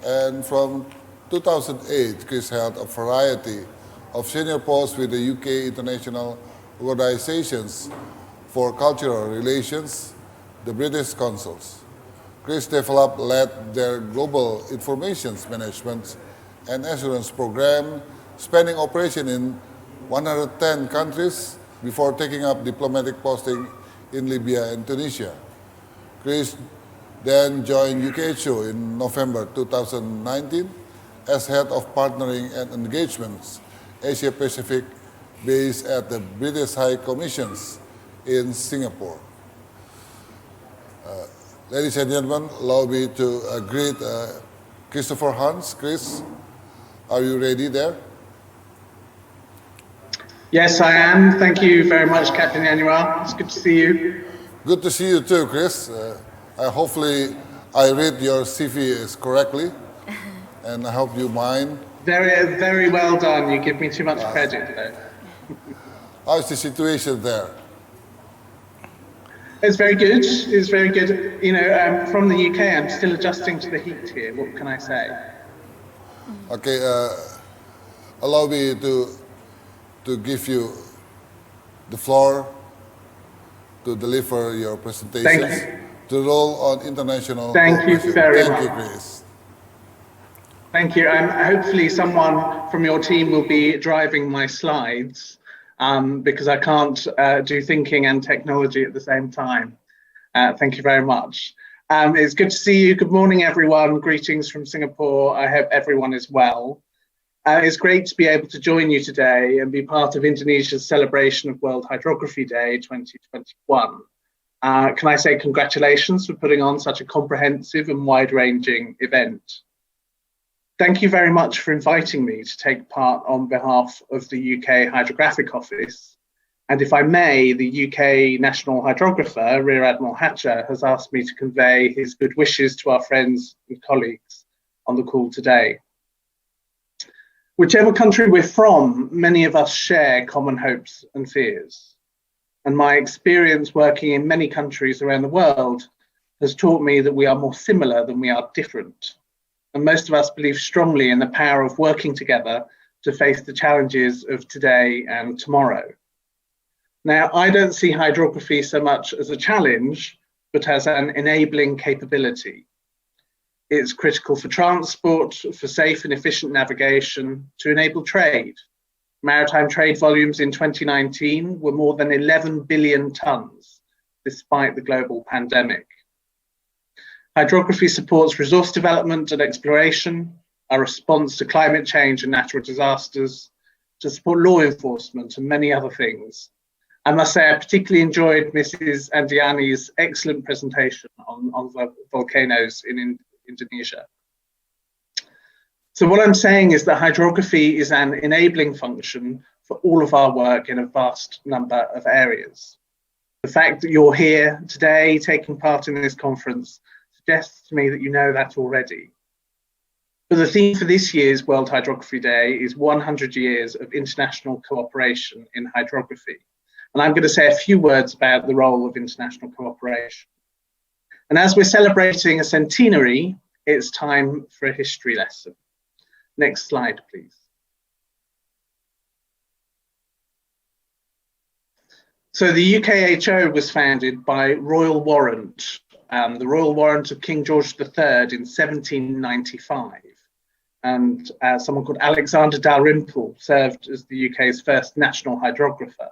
And from 2008, Chris held a variety of senior posts with the UK International Organizations for Cultural Relations, the British Consuls. Chris led their global information management and assurance program, spanning operation in 110 countries before taking up diplomatic posting in Libya and Tunisia. Chris then joined UKHO in November 2019 as Head of Partnering and Engagements, Asia Pacific, based at the British High Commissions in Singapore. Ladies and gentlemen, allow me to greet Christopher Hans. Chris, are you ready there? Yes, I am. Thank you very much, Captain Yanuar. It's good to see you. Good to see you too, Chris. Hopefully I read your CV correctly, and I hope you mind. Very, very well done. You give me too much credit, though. How's the situation there? It's very good. It's very good. You know, from the UK, I'm still adjusting to the heat here. What can I say? Okay, allow me to give you the floor to deliver your presentation. Thank you. The role on international Thank you very much. Thank you, Chris. Thank you. Hopefully someone from your team will be driving my slides because I can't do thinking and technology at the same time. Thank you very much. It's good to see you. Good morning, everyone. Greetings from Singapore. I hope everyone is well. It's great to be able to join you today and be part of Indonesia's celebration of World Hydrography Day 2021. Can I say congratulations for putting on such a comprehensive and wide-ranging event. Thank you very much for inviting me to take part on behalf of the UK Hydrographic Office. And if I may, the UK National Hydrographer, Rear Admiral Hatcher, has asked me to convey his good wishes to our friends and colleagues on the call today. Whichever country we're from, many of us share common hopes and fears. And my experience working in many countries around the world has taught me that we are more similar than we are different. and most of us believe strongly in the power of working together to face the challenges of today and tomorrow. Now, I don't see hydrography so much as a challenge, but as an enabling capability. It's critical for transport, for safe and efficient navigation, to enable trade. Maritime trade volumes in 2019 were more than 11 billion tonnes, despite the global pandemic. Hydrography supports resource development and exploration, our response to climate change and natural disasters, to support law enforcement and many other things. I must say I particularly enjoyed Mrs. Andiani's excellent presentation on volcanoes in Indonesia. So what I'm saying is that hydrography is an enabling function for all of our work in a vast number of areas. The fact that you're here today taking part in this conference suggests to me that you know that already. But the theme for this year's World Hydrography Day is 100 years of international cooperation in hydrography. And I'm going to say a few words about the role of international cooperation. And as we're celebrating a centenary, it's time for a history lesson. Next slide, please. So the UKHO was founded by royal warrant, the royal warrant of King George III in 1795. And someone called Alexander Dalrymple served as the UK's first national hydrographer.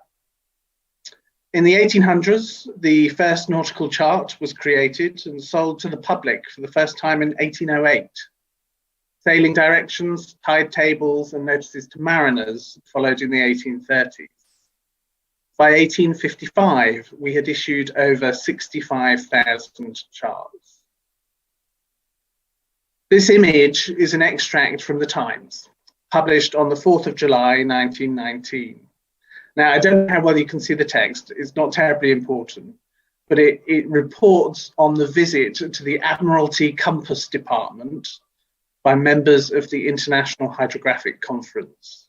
In the 1800s, the first nautical chart was created and sold to the public for the first time in 1808. Sailing directions, tide tables, and notices to mariners followed in the 1830s. By 1855, we had issued over 65,000 charts. This image is an extract from the Times, published on the 4th of July, 1919. Now, I don't know how well you can see the text. It's not terribly important, but it reports on the visit to the Admiralty Compass Department by members of the International Hydrographic Conference.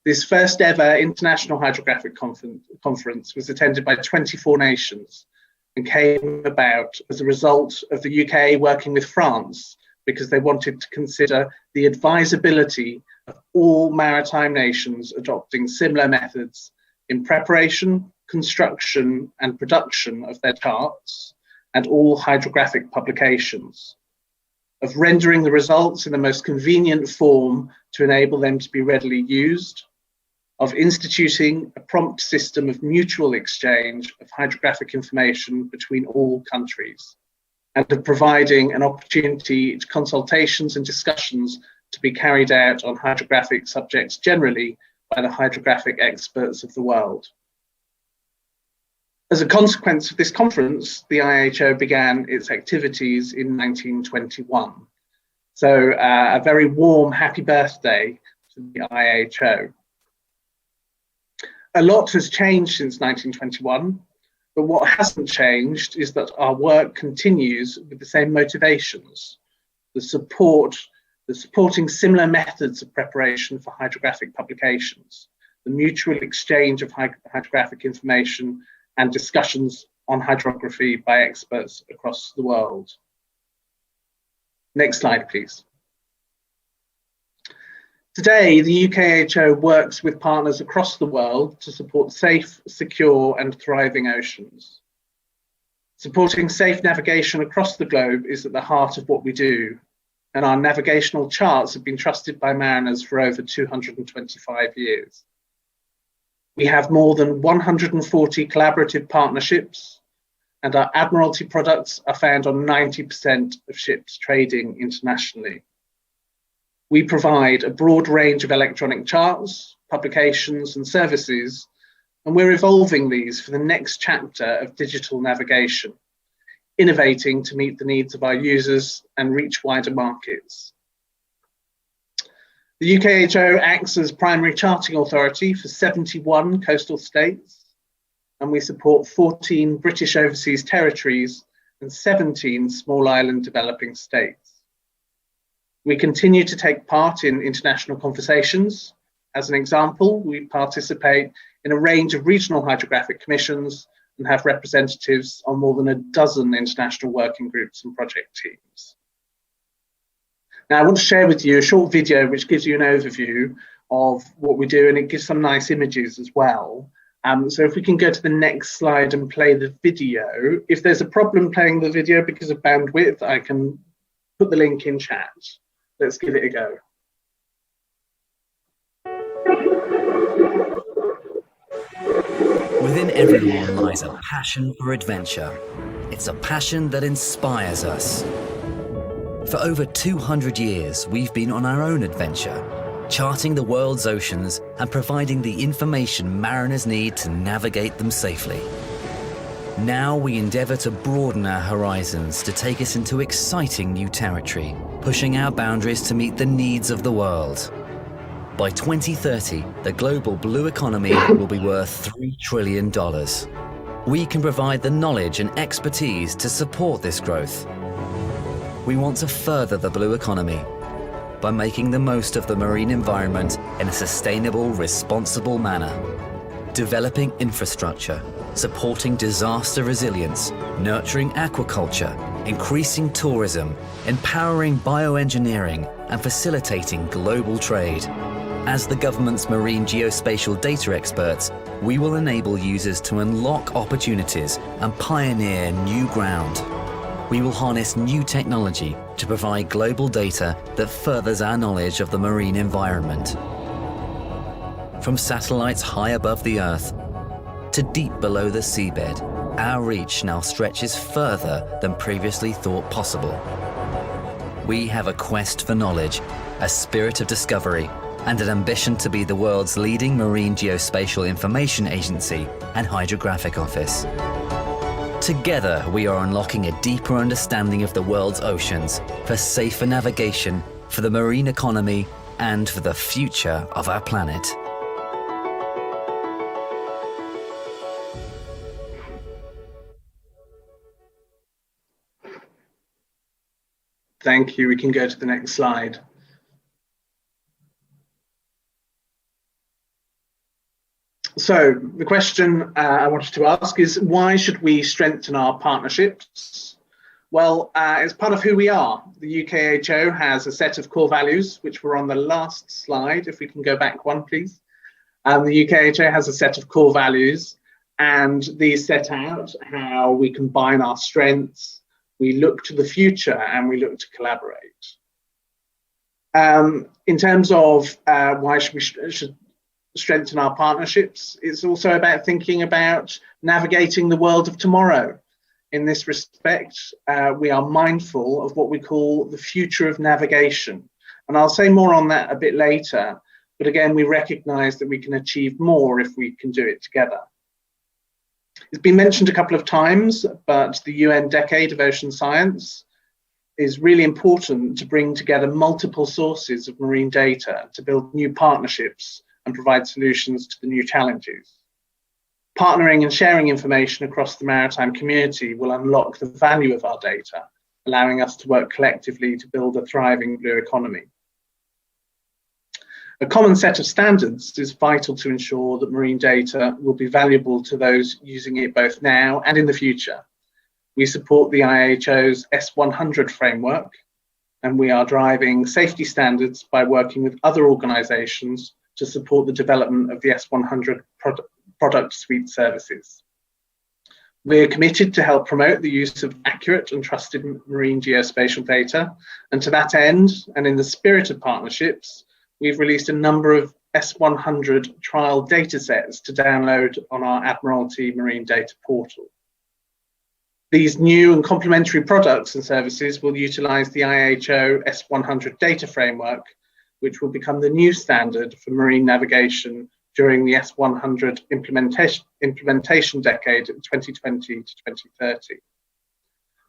This first ever International Hydrographic Conference was attended by 24 nations and came about as a result of the UK working with France because they wanted to consider the advisability of all maritime nations adopting similar methods in preparation, construction, and production of their charts and all hydrographic publications, of rendering the results in the most convenient form to enable them to be readily used, of instituting a prompt system of mutual exchange of hydrographic information between all countries, and of providing an opportunity to consultations and discussions to be carried out on hydrographic subjects generally by the hydrographic experts of the world. As a consequence of this conference, the IHO began its activities in 1921. So a very warm happy birthday to the IHO. A lot has changed since 1921, but what hasn't changed is that our work continues with the same motivations, the supporting similar methods of preparation for hydrographic publications, the mutual exchange of hydrographic information and discussions on hydrography by experts across the world. Next slide, please. Today, the UKHO works with partners across the world to support safe, secure, and thriving oceans. Supporting safe navigation across the globe is at the heart of what we do, and our navigational charts have been trusted by mariners for over 225 years. We have more than 140 collaborative partnerships, and our Admiralty products are found on 90% of ships trading internationally. We provide a broad range of electronic charts, publications, and services, and we're evolving these for the next chapter of digital navigation, innovating to meet the needs of our users and reach wider markets. The UKHO acts as primary charting authority for 71 coastal states, and we support 14 British overseas territories and 17 small island developing states. We continue to take part in international conversations. As an example, we participate in a range of regional hydrographic commissions and have representatives on more than a dozen international working groups and project teams. Now, I want to share with you a short video which gives you an overview of what we do, and it gives some nice images as well. So if we can go to the next slide and play the video. If there's a problem playing the video because of bandwidth, I can put the link in chat. Let's give it a go. Within everyone lies a passion for adventure. It's a passion that inspires us. For over 200 years, we've been on our own adventure, charting the world's oceans and providing the information mariners need to navigate them safely. Now we endeavour to broaden our horizons to take us into exciting new territory, pushing our boundaries to meet the needs of the world. By 2030, the global blue economy will be worth $3 trillion. We can provide the knowledge and expertise to support this growth. We want to further the blue economy by making the most of the marine environment in a sustainable, responsible manner. Developing infrastructure, supporting disaster resilience, nurturing aquaculture, increasing tourism, empowering bioengineering, and facilitating global trade. As the government's marine geospatial data experts, we will enable users to unlock opportunities and pioneer new ground. We will harness new technology to provide global data that furthers our knowledge of the marine environment. From satellites high above the Earth to deep below the seabed, our reach now stretches further than previously thought possible. We have a quest for knowledge, a spirit of discovery, and an ambition to be the world's leading marine geospatial information agency and hydrographic office. Together, we are unlocking a deeper understanding of the world's oceans for safer navigation, for the marine economy, and for the future of our planet. Thank you. We can go to the next slide. So the question I wanted to ask is, why should we strengthen our partnerships? Well, it's part of who we are. The UKHO has a set of core values, which were on the last slide. If we can go back one, please. The UKHO has a set of core values, and these set out how we combine our strengths, we look to the future, and we look to collaborate. In terms of why should strengthen our partnerships, it's also about thinking about navigating the world of tomorrow. In this respect, we are mindful of what we call the future of navigation. And I'll say more on that a bit later, but again, we recognize that we can achieve more if we can do it together. It's been mentioned a couple of times, but the UN Decade of Ocean Science is really important to bring together multiple sources of marine data to build new partnerships and provide solutions to the new challenges. Partnering and sharing information across the maritime community will unlock the value of our data, allowing us to work collectively to build a thriving blue economy. A common set of standards is vital to ensure that marine data will be valuable to those using it both now and in the future. We support the IHO's S100 framework, and we are driving safety standards by working with other organizations to support the development of the S100 product suite services. We're committed to help promote the use of accurate and trusted marine geospatial data, and to that end, and in the spirit of partnerships, we've released a number of S100 trial datasets to download on our Admiralty Marine Data Portal. These new and complementary products and services will utilize the IHO S100 data framework, which will become the new standard for marine navigation during the S100 implementation decade of 2020 to 2030.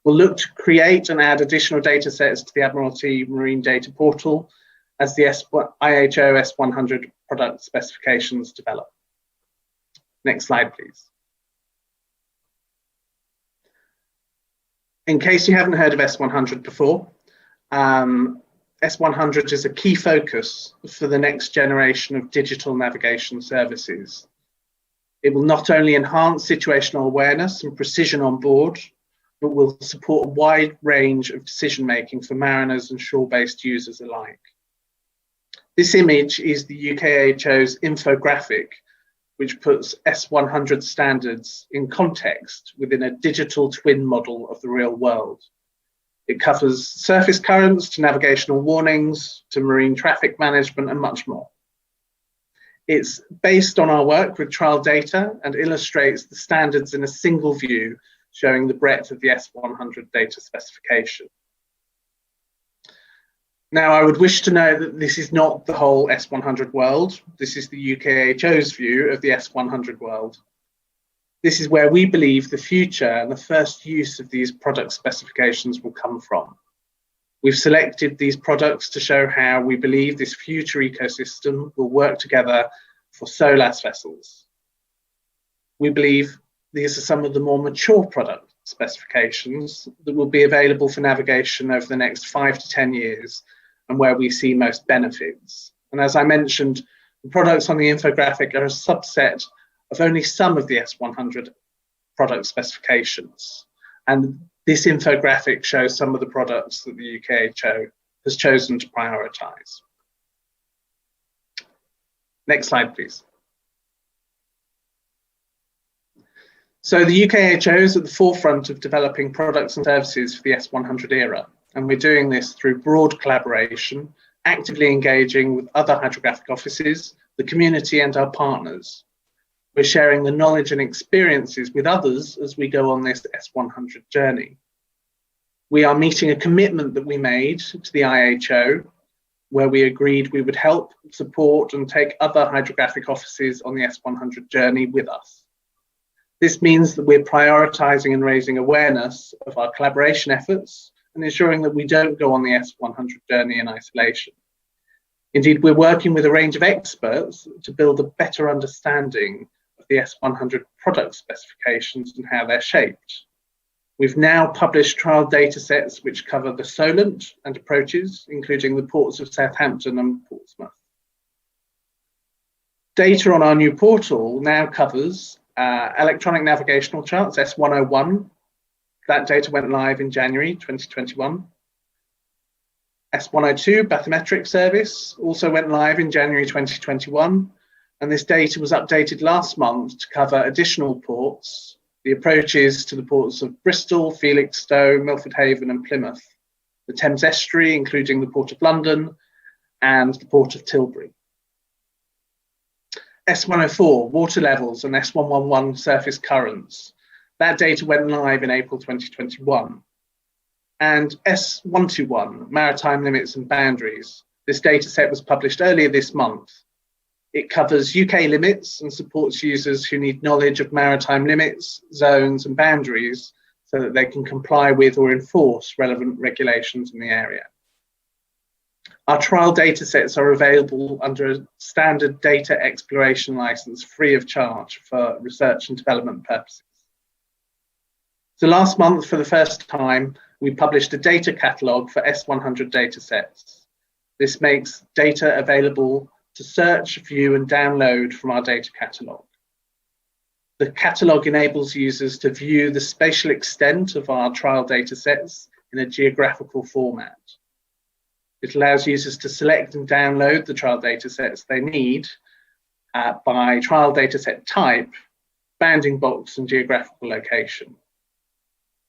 We'll look to create and add additional data sets to the Admiralty Marine Data Portal as the IHO S100 product specifications develop. Next slide, please. In case you haven't heard of S100 before, S100 is a key focus for the next generation of digital navigation services. It will not only enhance situational awareness and precision on board, but will support a wide range of decision-making for mariners and shore-based users alike. This image is the UKHO's infographic, which puts S100 standards in context within a digital twin model of the real world. It covers surface currents to navigational warnings, to marine traffic management, and much more. It's based on our work with trial data and illustrates the standards in a single view, showing the breadth of the S100 data specification. Now, I would wish to know that this is not the whole S100 world. This is the UKHO's view of the S100 world. This is where we believe the future and the first use of these product specifications will come from. We've selected these products to show how we believe this future ecosystem will work together for SOLAS vessels. We believe these are some of the more mature product specifications that will be available for navigation over the next 5 to 10 years and where we see most benefits. And as I mentioned, the products on the infographic are a subset of only some of the S100 product specifications. And this infographic shows some of the products that the UKHO has chosen to prioritize. Next slide, please. So the UKHO is at the forefront of developing products and services for the S100 era. And we're doing this through broad collaboration, actively engaging with other hydrographic offices, the community, and our partners. We're sharing the knowledge and experiences with others as we go on this S100 journey. We are meeting a commitment that we made to the IHO, where we agreed we would help, support, and take other hydrographic offices on the S100 journey with us. This means that we're prioritizing and raising awareness of our collaboration efforts and ensuring that we don't go on the S100 journey in isolation. Indeed, we're working with a range of experts to build a better understanding of the S100 product specifications and how they're shaped. We've now published trial data sets which cover the Solent and approaches, including the ports of Southampton and Portsmouth. Data on our new portal now covers electronic navigational charts, S101. That data went live in January 2021. S102 bathymetric service also went live in January 2021. And this data was updated last month to cover additional ports, the approaches to the ports of Bristol, Felixstowe, Milford Haven, and Plymouth, the Thames Estuary, including the Port of London, and the Port of Tilbury. S104, water levels, and S111 surface currents. That data went live in April 2021. And S121, maritime limits and boundaries. This data set was published earlier this month. It covers UK limits and supports users who need knowledge of maritime limits, zones, and boundaries so that they can comply with or enforce relevant regulations in the area. Our trial data sets are available under a standard data exploration license free of charge for research and development purposes. So last month, for the first time, we published a data catalogue for S100 data sets. This makes data available to search, view, and download from our data catalogue. The catalogue enables users to view the spatial extent of our trial data sets in a geographical format. It allows users to select and download the trial data sets they need by trial data set type, bounding box, and geographical location.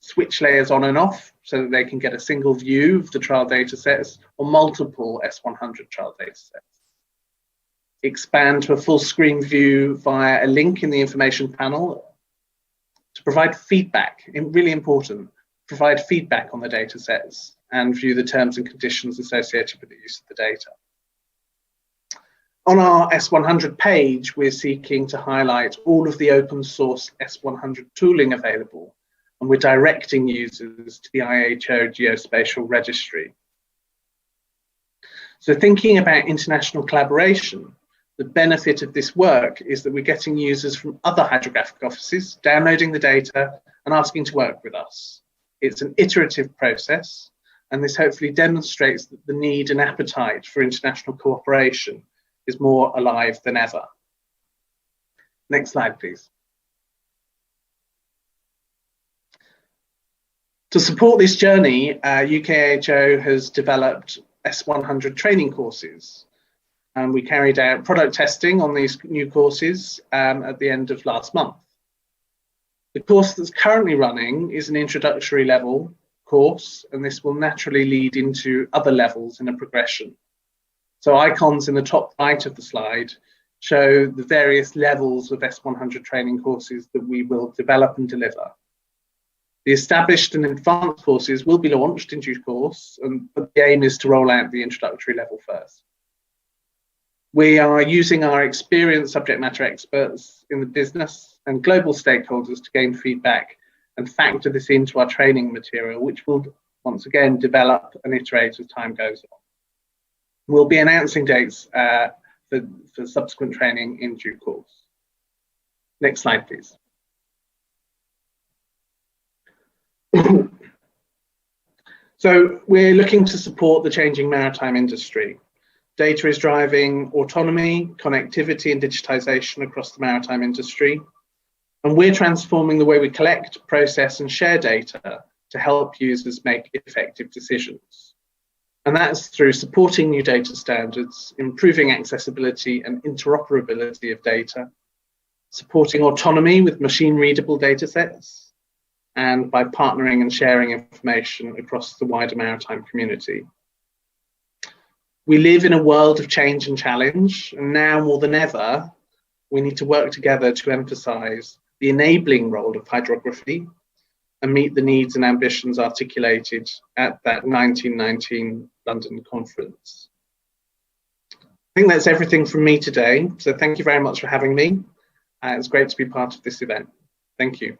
Switch layers on and off so that they can get a single view of the trial data sets or multiple S100 trial data sets. Expand to a full screen view via a link in the information panel to provide feedback, really important, provide feedback on the data sets and view the terms and conditions associated with the use of the data. On our S100 page, we're seeking to highlight all of the open source S100 tooling available, and we're directing users to the IHO Geospatial Registry. So thinking about international collaboration, the benefit of this work is that we're getting users from other hydrographic offices, downloading the data and asking to work with us. It's an iterative process, and this hopefully demonstrates that the need and appetite for international cooperation is more alive than ever. Next slide, please. To support this journey, UKHO has developed S100 training courses. And we carried out product testing on these new courses at the end of last month. The course that's currently running is an introductory level course, and this will naturally lead into other levels in a progression. So icons in the top right of the slide show the various levels of S100 training courses that we will develop and deliver. The established and advanced courses will be launched in due course, but the aim is to roll out the introductory level first. We are using our experienced subject matter experts in the business and global stakeholders to gain feedback and factor this into our training material, which will once again develop and iterate as time goes on. We'll be announcing dates for subsequent training in due course. Next slide, please. So we're looking to support the changing maritime industry. Data is driving autonomy, connectivity, and digitization across the maritime industry. And we're transforming the way we collect, process, and share data to help users make effective decisions. And that's through supporting new data standards, improving accessibility and interoperability of data, supporting autonomy with machine-readable data sets, and by partnering and sharing information across the wider maritime community. We live in a world of change and challenge, and now more than ever, we need to work together to emphasize the enabling role of hydrography and meet the needs and ambitions articulated at that 1919 London conference. I think that's everything from me today, so thank you very much for having me. It's great to be part of this event. Thank you.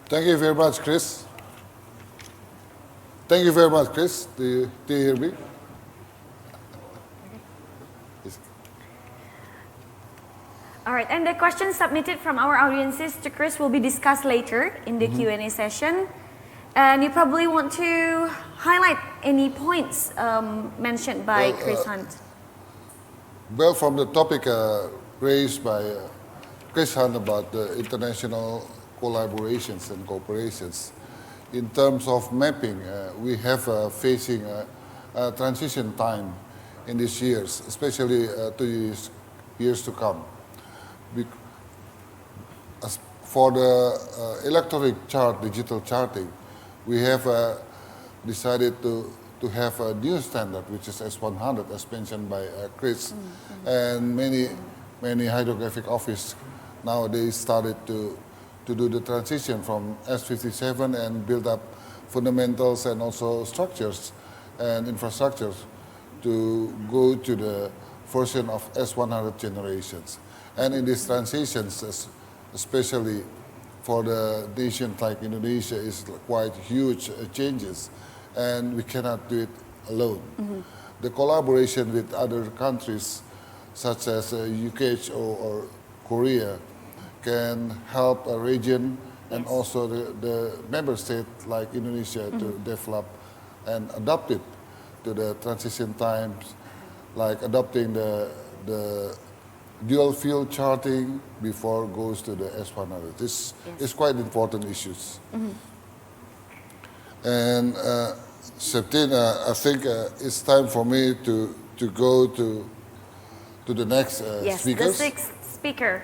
Thank you very much, Chris. Thank you very much, Chris. Do you hear me? All right, and the questions submitted from our audiences to Chris will be discussed later in the Q&A session. And you probably want to highlight any points mentioned by Chris Hunt. Well, from the topic raised by Chris Hunt about the international collaborations and cooperations, in terms of mapping, we have facing a transition time in these years, especially 2 years to come. As for the electronic chart, digital charting, we have decided to have a new standard, which is S100, as mentioned by Chris, and many hydrographic offices nowadays started to do the transition from S57 and build up fundamentals and also structures and infrastructures to go to the version of S100 generations. And in these transitions, especially for the nation like Indonesia, is quite huge changes, and we cannot do it alone. The collaboration with other countries, such as UKHO or Korea, can help a region and also the member state like Indonesia to develop and adapt it to the transition times, like adopting the dual field charting before it goes to the S100. This is quite important issues. And September, I think it's time for me to go to the next speakers. The sixth speaker.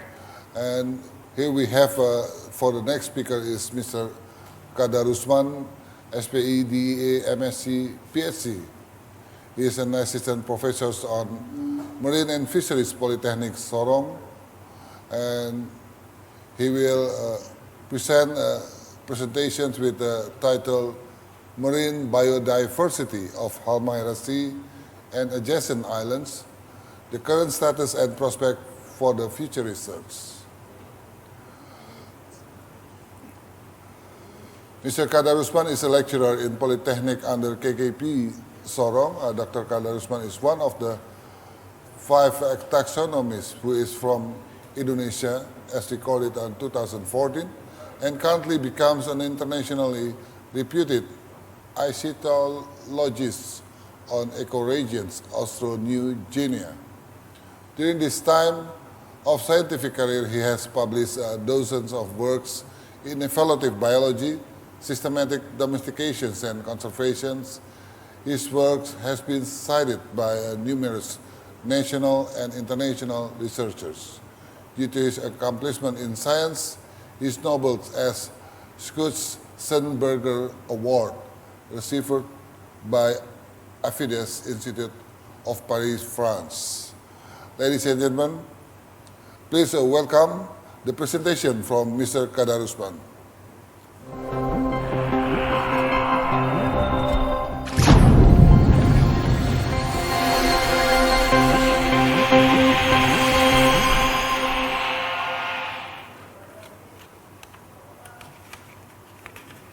And here we have, for the next speaker is Mr. Kadarusman, SPE, DEA, MSc, PhD. He is an assistant professor on Marine and Fisheries Polytechnic Sorong, and he will present presentations with the title Marine Biodiversity of Halmahera Sea and Adjacent Islands, the Current Status and Prospect for the Future Research. Mr. Kadarusman is a lecturer in Polytechnic under KKP Sorong. Dr. Kadarusman is one of the 5 taxonomists who is from Indonesia, as recorded in 2014, and currently becomes an internationally reputed ichthyologist on ecoregions, Austro-New Guinea. During this time of scientific career, he has published dozens of works in evolutive biology, systematic domestications and conservations. His work has been cited by numerous national and international researchers. Due to his accomplishment in science, he is nobled as Schutz-Sonnenberger Award, received by Afides Institute of Paris, France. Ladies and gentlemen, please welcome the presentation from Mr. Kadarusman.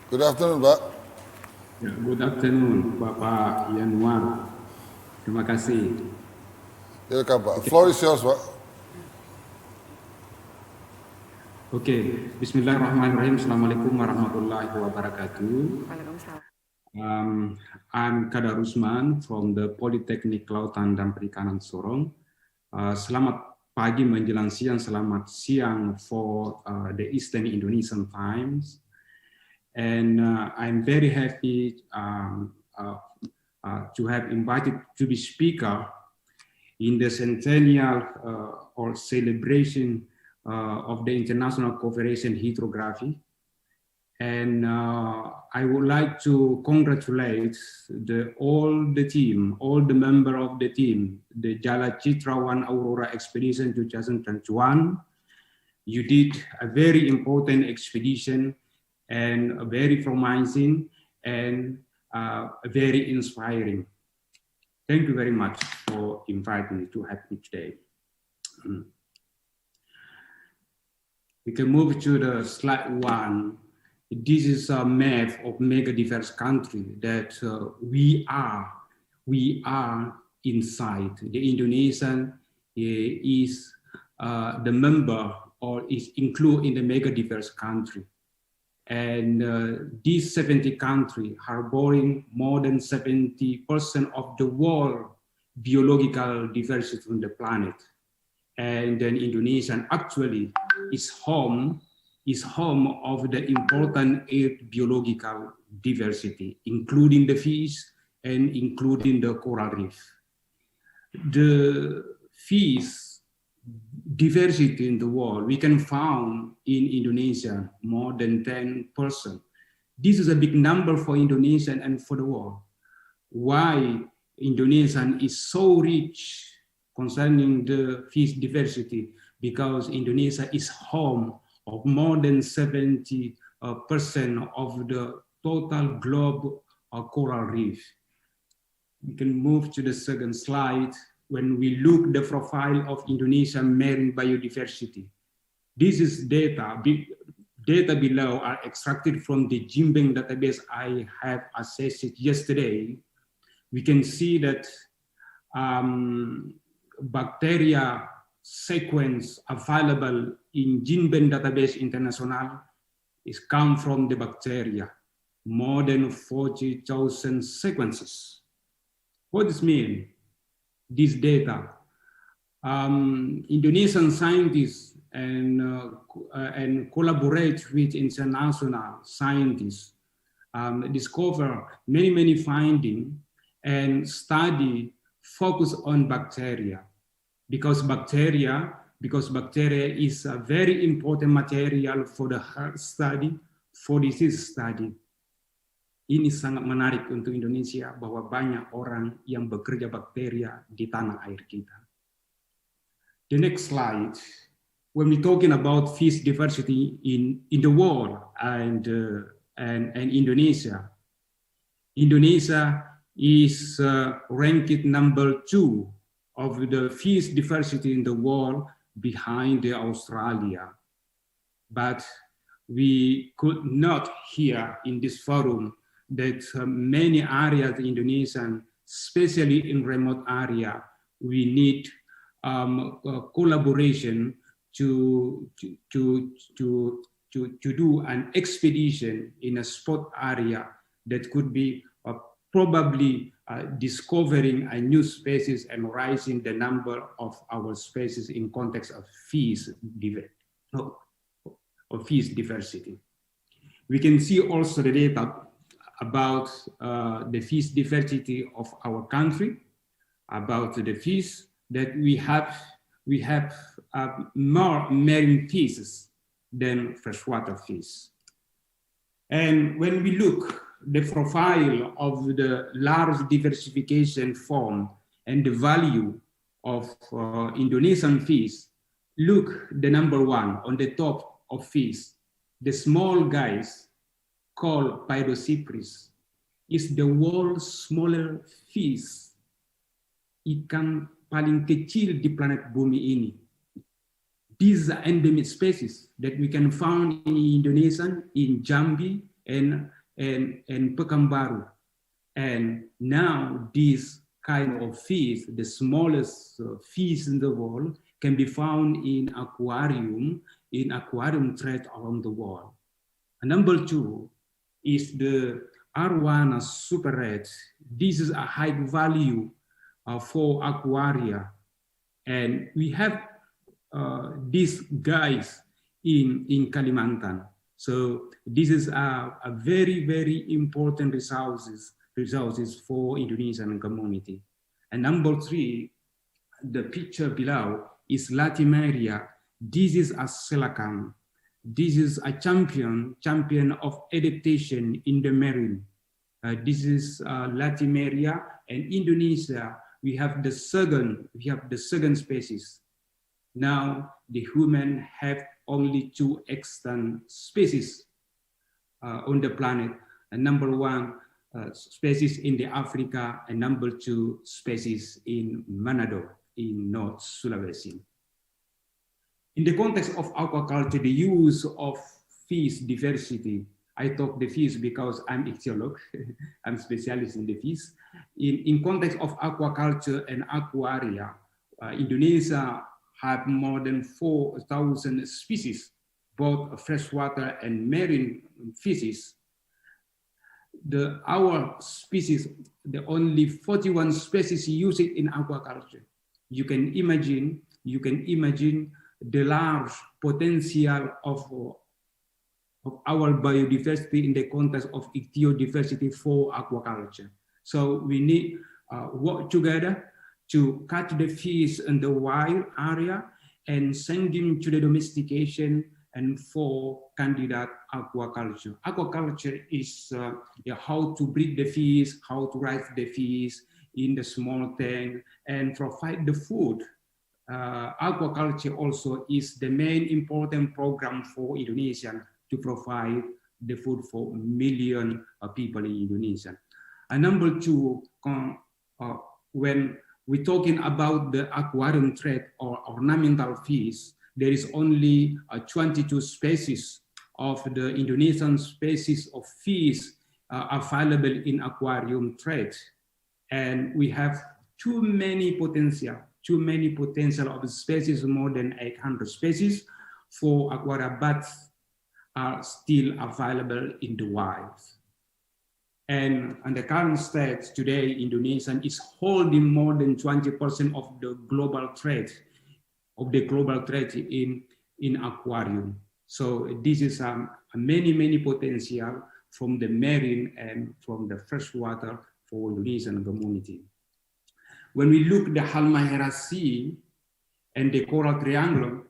Good afternoon, Pak. Ya, good afternoon, Bapak Yanuar. Terima kasih. Welcome, Pak. Floor is yours, Pak. Oke, Bismillahirrahmanirrahim. Assalamualaikum warahmatullahi wabarakatuh. I'm Kadarusman from the Polytechnic Kelautan dan Perikanan Sorong. Selamat pagi menjelang siang, selamat siang for the Eastern Indonesian times. And I'm very happy to have invited to be speaker in the centennial or celebration of the international cooperation hydrography. And I would like to congratulate all the team, all the member of the team, the Jala Citra 1 Aurora Expedition 2021. You did a very important expedition and very promising and very inspiring. Thank you very much for inviting me to have me today. We can move to the slide 1. This is a map of mega diverse country that we are inside. The Indonesian is the member or is included in the mega diverse country. And these 70 countries harboring more than 70% of the world biological diversity on the planet. And then Indonesia actually is home of the important eight biological diversity, including the fish and including the coral reef. The fish diversity in the world, we can find in Indonesia more than 10%. This is a big number for Indonesia and for the world. Why Indonesia is so rich concerning the fish diversity? Because Indonesia is home of more than 70% of the total globe coral reef. We can move to the second slide. When we look the profile of Indonesian marine biodiversity, this is data below are extracted from the Jimbeng database I have accessed yesterday. We can see that bacteria sequence available in Jimbeng database international is come from the bacteria, more than 40,000 sequences. What does this mean? This data, Indonesian scientists and collaborate with international scientists, discover many findings and study focus on bacteria because bacteria is a very important material for the health study, for disease study. Ini sangat menarik untuk Indonesia bahwa banyak orang yang bekerja bakteria di tanah air kita. The next slide, when we're talking about fish diversity in the world and Indonesia, Indonesia is ranked number 2 of the fish diversity in the world behind Australia. But we could not hear in this forum that many areas in Indonesia, especially in remote area, we need collaboration to do an expedition in a spot area that could be probably discovering a new species and rising the number of our species in context of fish diversity. We can see also the data about the fish diversity of our country, about the fish that we have more marine fishes than freshwater fish. And when we look the profile of the large diversification form and the value of Indonesian fish, look the number one on the top of fish, the small guys called Pyrocipris is the world's smaller fish, ikan paling kecil di planet bumi ini. These are endemic species that we can find in Indonesia, in Jambi and Pekanbaru. And now this kind of fish, the smallest fish in the world, can be found in aquarium trade around the world. And number two is the arowana super red. This is a high value for aquaria. And we have these guys in Kalimantan. So this is a very, very important resources for Indonesian community. And number three, the picture below is Latimeria. This is a silicon. This is a champion of adaptation in the marine. This is Latimeria, and Indonesia. We have the second species. Now the human have only 2 extant species on the planet. And number one species in the Africa, and number 2 species in Manado in North Sulawesi. In the context of aquaculture, the use of fish diversity, I talk the fish because I'm ichthyologist, I'm specialist in the fish. In context of aquaculture and aquaria, Indonesia have more than 4,000 species, both freshwater and marine fishes. Our species, the only 41 species used in aquaculture. You can imagine the large potential of our biodiversity in the context of ichthyodiversity for aquaculture. So we need work together to catch the fish in the wild area and send them to the domestication and for candidate aquaculture. Aquaculture is how to breed the fish, how to raise the fish in the small tank and provide the food. Aquaculture also is the main important program for Indonesia to provide the food for millions of people in Indonesia. And number two, when we're talking about the aquarium trade or ornamental fish, there is only 22 species of the Indonesian species of fish available in aquarium trade. And we have too many potential of species, more than 800 species for aquaria, but are still available in the wild. And on the current state today, Indonesia is holding more than 20% of the global trade, in aquarium. So this is many potential from the marine and from the freshwater for Indonesian community. When we look at the Halmahera Sea and the Coral Triangle,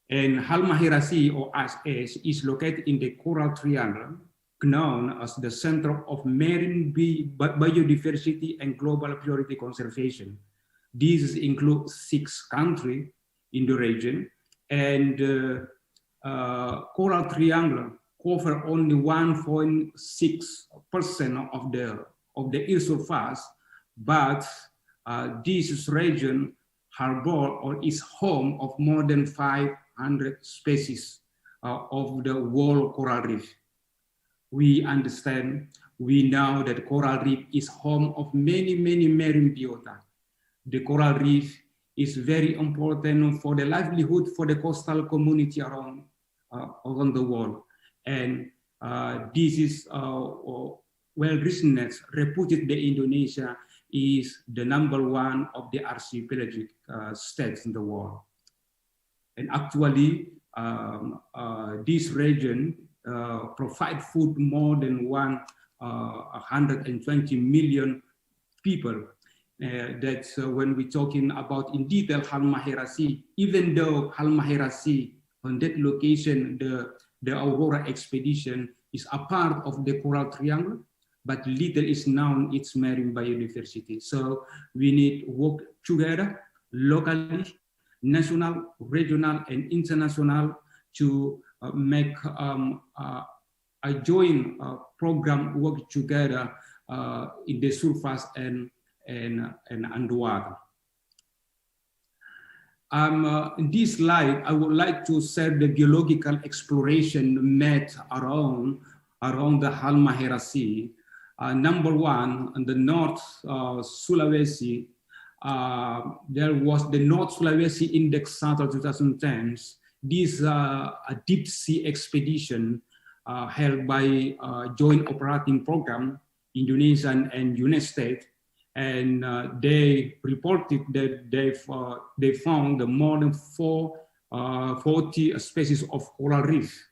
and Halmahera Sea or HS is located in the Coral Triangle, known as the center of marine biodiversity and global priority conservation. These include 6 countries in the region, and Coral Triangle cover only 1.6% of the Earth's surface, but this region harbor or is home of more than 500 species of the world coral reef. We know that coral reef is home of many marine biota. The coral reef is very important for the livelihood for the coastal community around the world. And this is well-recently reputed that Indonesia is the #1 of the archipelagic states in the world. And actually, this region provide food more than 120 million people. That's when we're talking about in detail Halmahera Sea, even though Halmahera Sea, on that location, the Aurora expedition is a part of the Coral Triangle, but little is known its marine biodiversity. So we need to work together locally, national, regional, and international to make a joint program work together in the surface and underwater. In this slide, I would like to share the geological exploration made around the Halmahera Sea. Number one, in the North Sulawesi, there was the North Sulawesi Index Charter 2010. This a deep sea expedition held by Joint Operating Program, Indonesia and United States. And they reported that they found more than 40 species of coral reef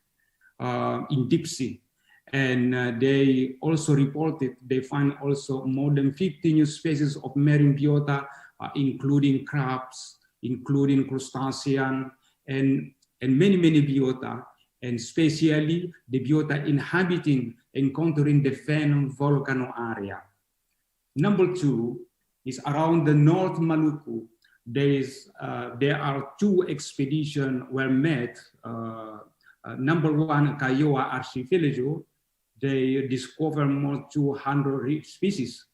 in deep sea. And they also reported they find also more than 50 new species of marine biota, including crabs, including crustacean, and many biota, and especially the biota inhabiting, encountering the Venom volcano area. Number two is around the North Maluku. There are two expeditions were made. Number one, Kiowa Archipelago. They discover more 200 reef species.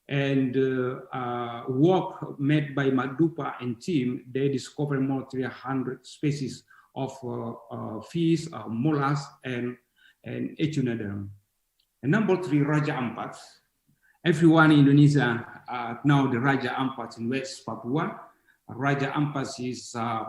And work made by Madupa and team, they discover more 300 species of fish, mollusks, and echinoderm. And number three, Raja Ampat. Everyone in Indonesia know the Raja Ampat in West Papua. Raja Ampat is a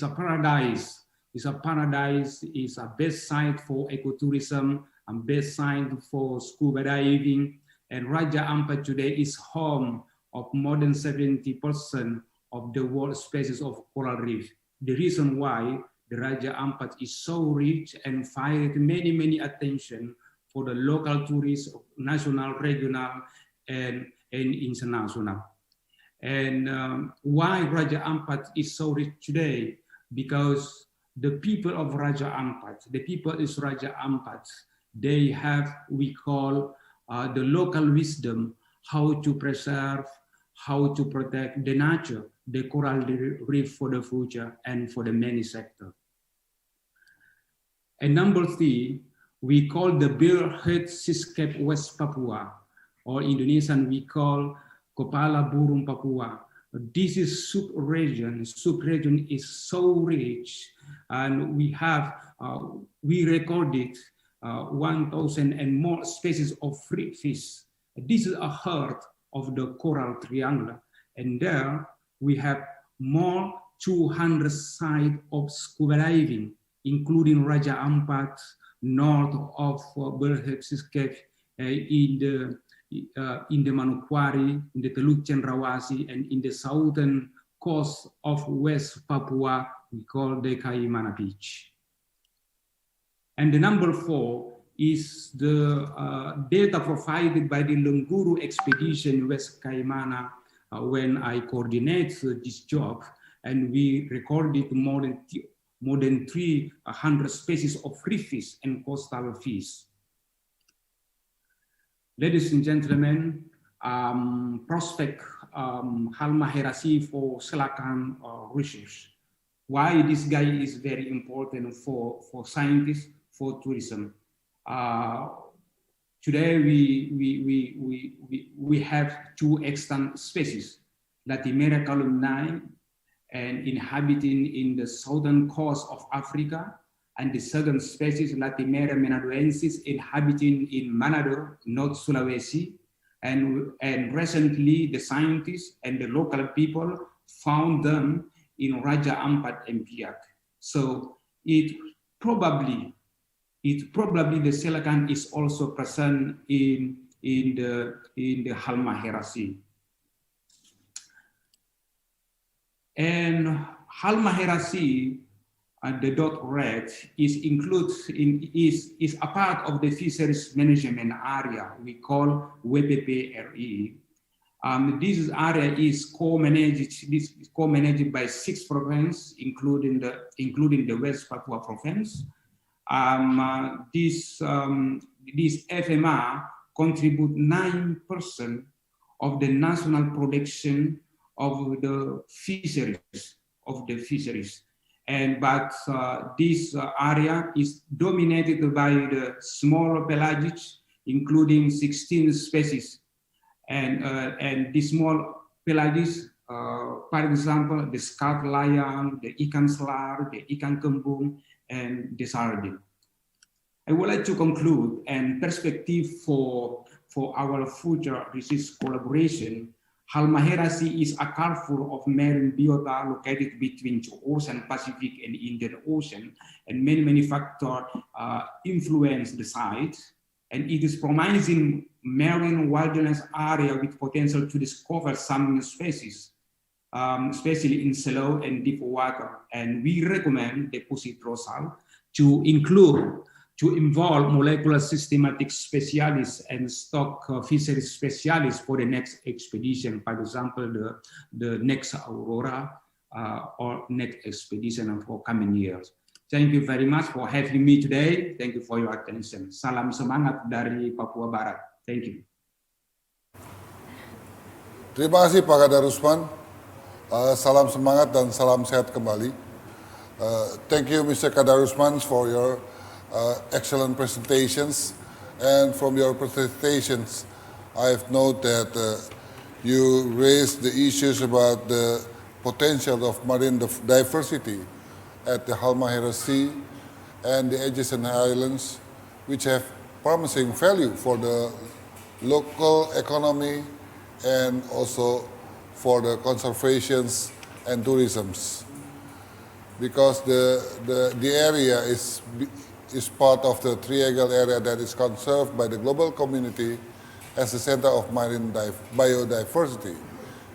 paradise. It's a paradise. It's a best site for ecotourism and best site for scuba diving. And Raja Ampat today is home of more than 70% of the world's species of coral reef. The reason why the Raja Ampat is so rich and find many attention for the local tourists, national, regional, and international. And why Raja Ampat is so rich today? Because the people of Raja Ampat, the people is Raja Ampat, they have, we call the local wisdom, how to preserve, how to protect the nature, the coral reef for the future and for the many sectors. And number three, we call the Billhead Seascape West Papua, or Indonesian we call Kepala Burung Papua. This is sub-region is so rich, and we have, we recorded 1,000 and more species of free fish. This is a heart of the Coral Triangle, and there we have more 200 sites of scuba diving, including Raja Ampat, north of Billhead Seascape, in the Manokwari, in the Teluk Cendrawasih, and in the southern coast of West Papua, we call the Kaimana Beach. And the number four is the data provided by the Lengguru expedition West Kaimana when I coordinate this job, and we recorded more than 300 species of reef fish and coastal fish. Ladies and gentlemen, prospect Halmahera Sea for Selakan research. Why this guy is very important for scientists, for tourism. Today we have two extant species, Latimera columni, and inhabiting in the southern coast of Africa, and the southern species Latimera menadoensis inhabiting in Manado, North Sulawesi, and recently the scientists and the local people found them in Raja Ampat and Biak. So it probably the Selakan is also present in the Halmahera Sea. And Halmahera Sea the dot red is a part of the fisheries management area we call WPPRE. This area is co-managed by 6 provinces, including the West Papua province. This FMR contribute 9% of the national production of the fisheries. But this area is dominated by the smaller pelagic, including 16 species. And the small pelagic, for example, the scarf layang, the ikan selar, the ikan kembung, and the sardine. I would like to conclude and perspective for our future research collaboration. Halmahera Sea is a carrefour of marine biota located between the Ocean Pacific and Indian Ocean, and many factors influence the site. And it is promising marine wilderness area with potential to discover some new species, especially in shallow and deep water. And we recommend the Pushidrosal to involve molecular systematic specialists and stock fisheries specialists for the next expedition. For example, the next AURORA or next expedition for coming years. Thank you very much for having me today. Thank you for your attention. Salam semangat dari Papua Barat. Thank you. Terima kasih Pak Kadarusman. Salam semangat dan salam sehat kembali. Thank you Mr. Kadarusman for your excellent presentations. And from your presentations, I've noted that you raised the issues about the potential of marine diversity at the Halmahera Sea and the adjacent islands, which have promising value for the local economy and also for the conservations and tourisms. Because the area is part of the triangle area that is conserved by the global community as a center of marine biodiversity.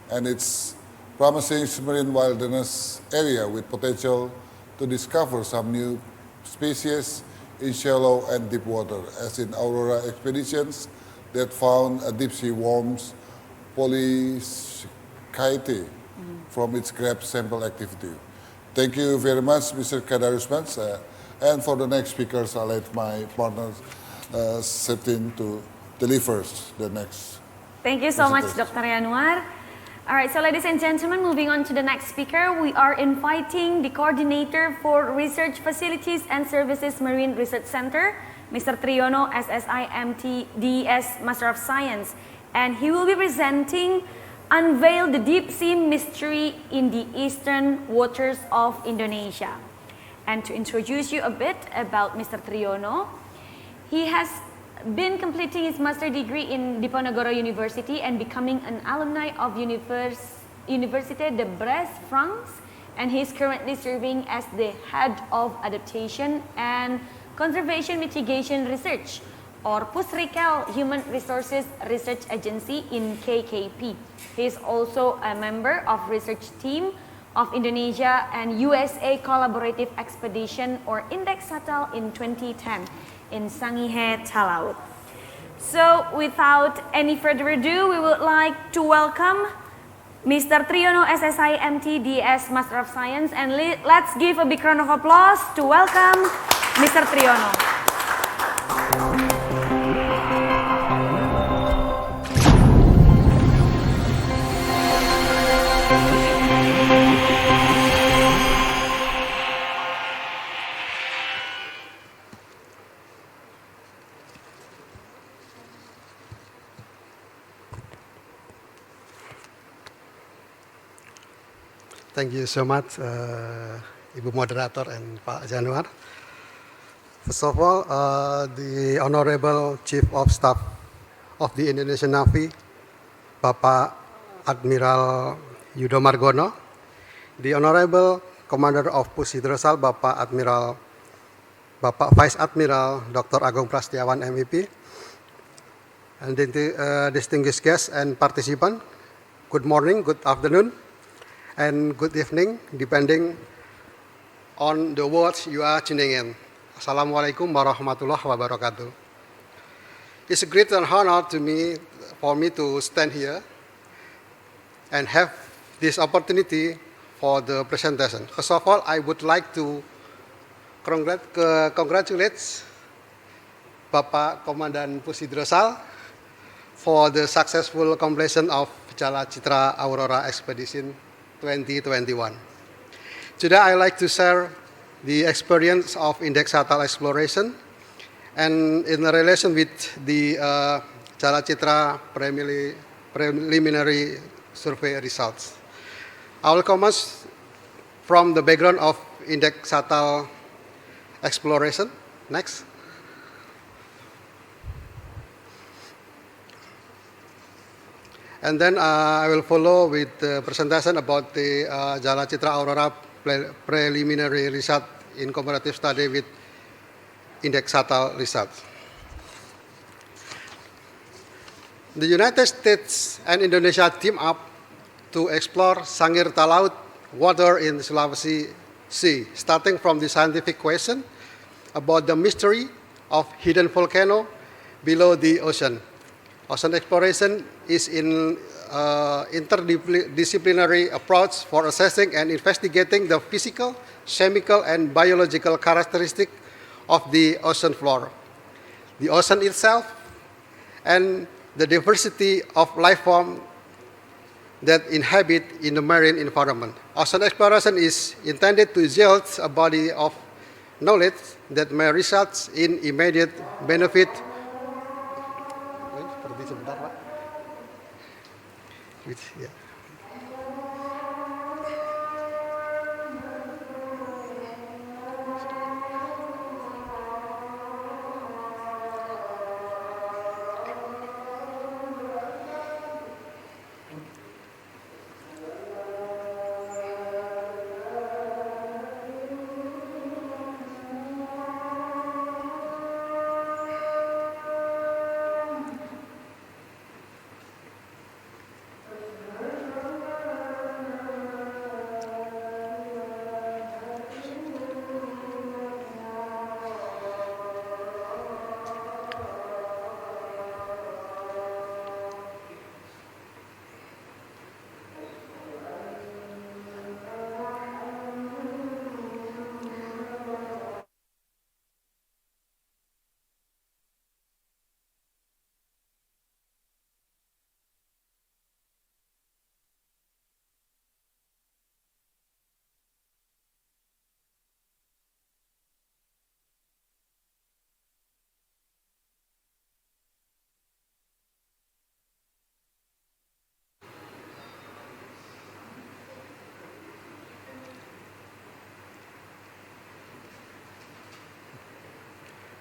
And it's promising marine wilderness area with potential to discover some new species in shallow and deep water, as in AURORA expeditions that found a deep sea worms, Polychaete, from its crab sample activity. Thank you very much, Mr. Kadarusman. And for the next speakers, I'll let my partner, Septin, to deliver the next. Thank you so much, Dr. Yanuar. All right, so ladies and gentlemen, moving on to the next speaker, we are inviting the coordinator for Research Facilities and Services Marine Research Center, Mr. Triyono, SSI MT DS Master of Science, and he will be presenting Unveil the Deep Sea Mystery in the Eastern Waters of Indonesia. And to introduce you a bit about Mr. Triyono, he has been completing his master degree in Diponegoro University and becoming an alumni of Université de Brest, France, and he is currently serving as the head of adaptation and conservation mitigation research, or PUSRICAL Human Resources Research Agency in KKP. He is also a member of research team of Indonesia and USA Collaborative Expedition, or Index Satal, in 2010 in Sangihe, Talaut. So without any further ado, we would like to welcome Mr. Triyono, SSI MT DS Master of Science, and let's give a big round of applause to welcome Mr. Triyono. Thank you so much, Ibu Moderator and Pak Januar. First of all, the Honorable Chief of Staff of the Indonesian Navy, Bapak Admiral Yudo Margono, the Honorable Commander of Pushidrosal, Bapak Vice Admiral Dr. Agung Prastiawan MEP, and the distinguished guests and participants, good morning, good afternoon, and good evening, depending on the world you are tuning in. Assalamualaikum warahmatullahi wabarakatuh. It's a great honor for me to stand here and have this opportunity for the presentation. First of all, I would like to congratulate Bapak Komandan Pushidrosal for the successful completion of Jala Citra AURORA Expedition 2021. Today, I like to share the experience of index satel exploration and in relation with the Jala Citra preliminary survey results. I will comment from the background of index satel exploration. Next. And then I will follow with the presentation about the Jala Citra AURORA preliminary result in comparative study with index satel results. The United States and Indonesia team up to explore Sangir Talaut water in the Sulawesi Sea, starting from the scientific question about the mystery of hidden volcano below the ocean. Ocean exploration is an interdisciplinary approach for assessing and investigating the physical, chemical, and biological characteristics of the ocean floor, the ocean itself, and the diversity of life forms that inhabit in the marine environment. Ocean exploration is intended to yield a body of knowledge that may result in immediate benefit. Yeah.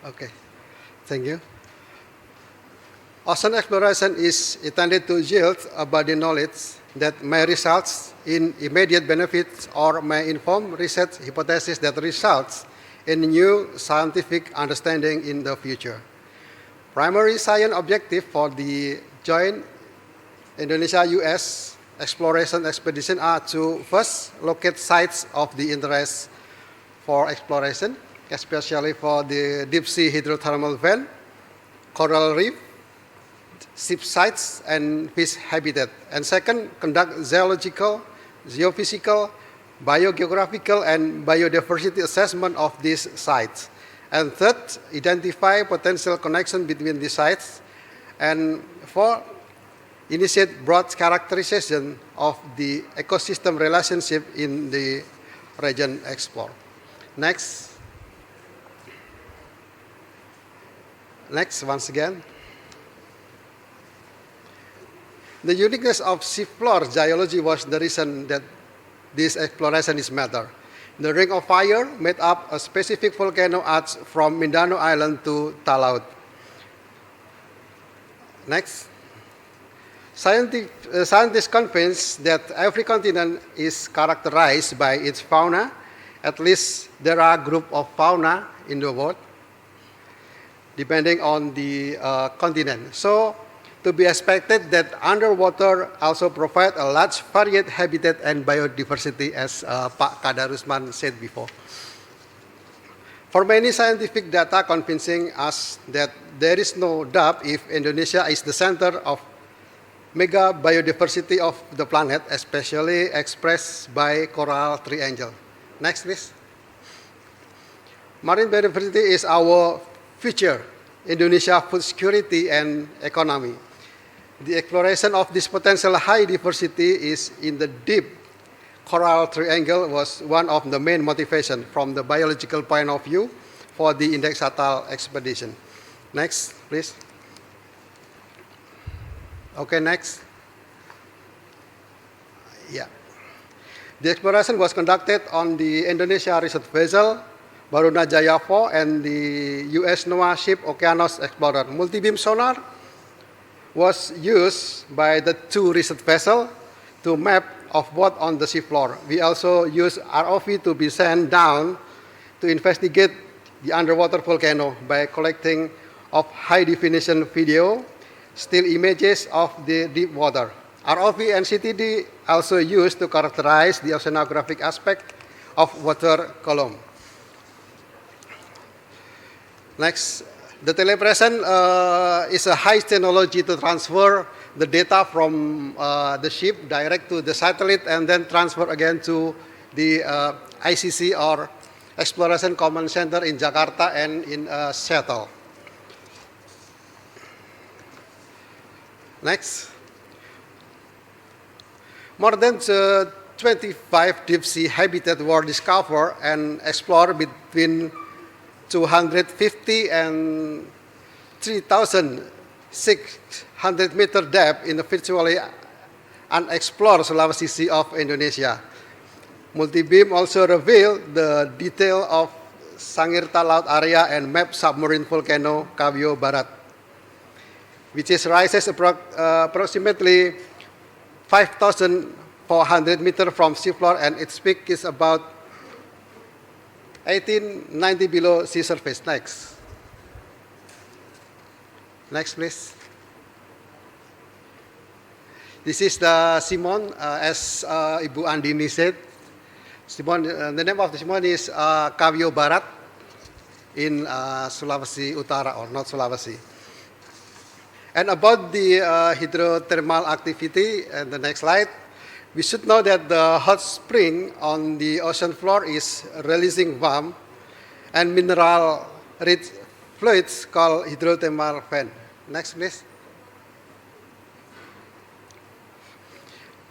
Okay, thank you. Ocean exploration is intended to yield a body knowledge that may result in immediate benefits or may inform research hypotheses that results in new scientific understanding in the future. Primary science objective for the joint Indonesia-US exploration expedition are to first locate sites of the interest for exploration, especially for the deep sea hydrothermal vent, coral reef, ship sites, and fish habitat. And second, conduct geological, geophysical, biogeographical, and biodiversity assessment of these sites. And third, identify potential connection between the sites. And fourth, initiate broad characterization of the ecosystem relationship in the region explored. Next. Next, once again. The uniqueness of seafloor geology was the reason that this exploration is matter. The Ring of Fire made up a specific volcano arch from Mindanao Island to Talaut. Next. Scientists convinced that every continent is characterized by its fauna. At least there are a group of fauna in the world, depending on the continent. So to be expected that underwater also provide a large varied habitat and biodiversity, as Pak Kadarusman said before. For many scientific data convincing us that there is no doubt if Indonesia is the center of mega biodiversity of the planet, especially expressed by coral triangle. Next, please. Marine biodiversity is our future, Indonesia food security and economy. The exploration of this potential high diversity is in the deep coral triangle was one of the main motivations from the biological point of view for the Index Satal expedition. Next, please. Okay, next. Yeah. The exploration was conducted on the Indonesia research vessel Barunajaya 4 and the US NOAA ship Okeanos Explorer. Multi-beam sonar was used by the two research vessels to map of what on the seafloor. We also use ROV to be sent down to investigate the underwater volcano by collecting of high-definition video, still images of the deep water. ROV and CTD also used to characterize the oceanographic aspect of water column. Next, the telepresence is a high technology to transfer the data from the ship direct to the satellite and then transfer again to the ICC or Exploration Command Center in Jakarta and in Seattle. Next. More than 25 deep sea habitats were discovered and explored between 250 and 3,600 meter depth in the virtually unexplored Sulawesi Sea of Indonesia. Multi-beam also revealed the detail of Sangirta Laut area and map submarine volcano Kawio Barat, which rises approximately 5,400 meters from seafloor and its peak is about 1890 below sea surface. Next. Next, please. This is the Simon, as Ibu Andini said. Simon, the name of the Simon is Kawio Barat in Sulawesi Utara or North Sulawesi. And about the hydrothermal activity, and the next slide, we should know that the hot spring on the ocean floor is releasing warm and mineral-rich fluids called hydrothermal vent. Next, please.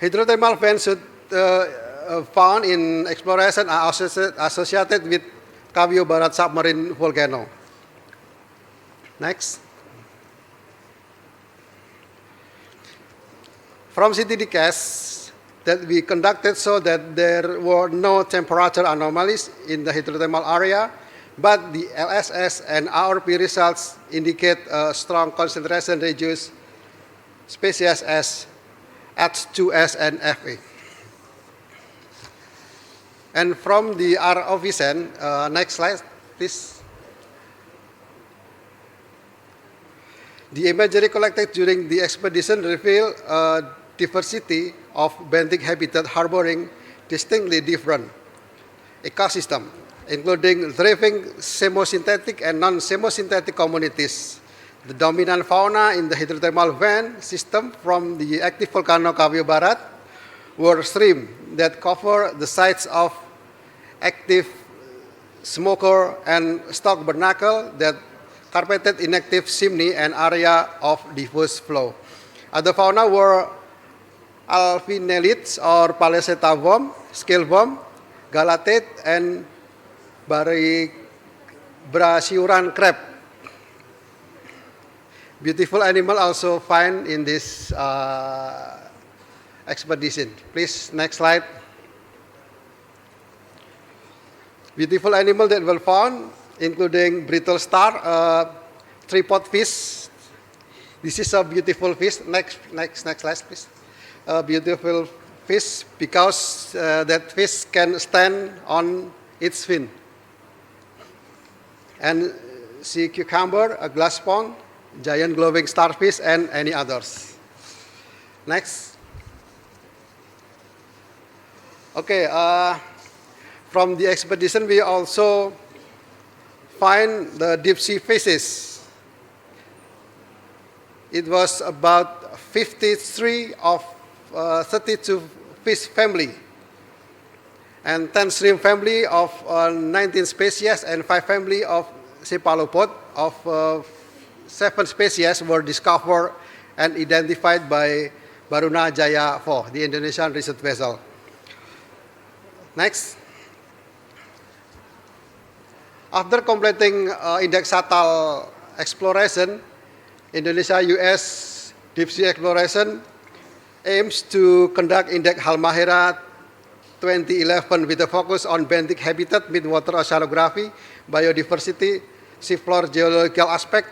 Hydrothermal vents should found in exploration are associated with Kawio Barat submarine volcano. Next. From CTD casts that we conducted so that there were no temperature anomalies in the hydrothermal area, but the LSS and RP results indicate a strong concentration reduced species as H2S and Fe. And from the ROV send, next slide, please. The imagery collected during the expedition revealed a diversity of benthic habitat harboring distinctly different ecosystem, including thriving semosynthetic and non-semosynthetic communities. The dominant fauna in the hydrothermal vent system from the active volcano Kawio Barat were streams that cover the sites of active smoker and stock barnacle that carpeted inactive chimney and area of diffuse flow. Other fauna were alphinelids or Paleseta worm, scale worm, galatid, and brasiuran crab. Beautiful animal also found in this expedition. Please, next slide. Beautiful animal that were found, including brittle star, tripod fish. This is a beautiful fish. Next slide, please. A beautiful fish because that fish can stand on its fin. And sea cucumber, a glass pond, giant glowing starfish, and any others. Next. Okay, from the expedition we also find the deep sea fishes. It was about 53 of 32 fish family and 10 shrimp family of 19 species and 5 family of cephalopod of 7 species were discovered and identified by Barunajaya 4, the Indonesian research vessel. Next. After completing index Satal exploration, Indonesia-US deep sea exploration aims to conduct index Halmahera 2011 with a focus on benthic habitat, midwater oceanography, biodiversity, seafloor geological aspect,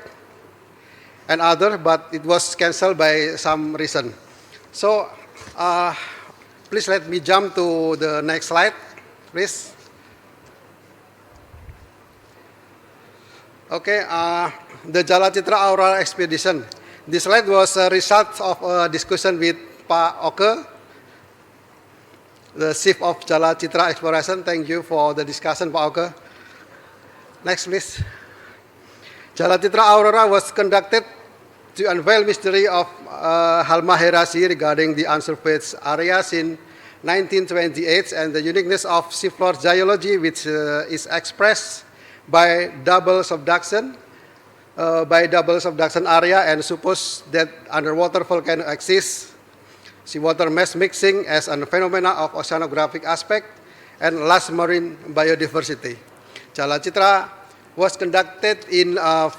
and other, but it was cancelled by some reason. So, please let me jump to the next slide, please. Okay, the Jalacitra AURORA expedition. This slide was a result of a discussion with Pak Oke, the chief of Jalacitra exploration. Thank you for the discussion, Pak Oke. Next, please. Jalacitra AURORA was conducted to unveil mystery of Halmahera Sea regarding the unsurfaced areas in 1928 and the uniqueness of seafloor geology, which is expressed by double subduction area, and suppose that underwater volcano exists, seawater mass mixing as a phenomena of oceanographic aspect, and last marine biodiversity. Jalacitra was conducted in 4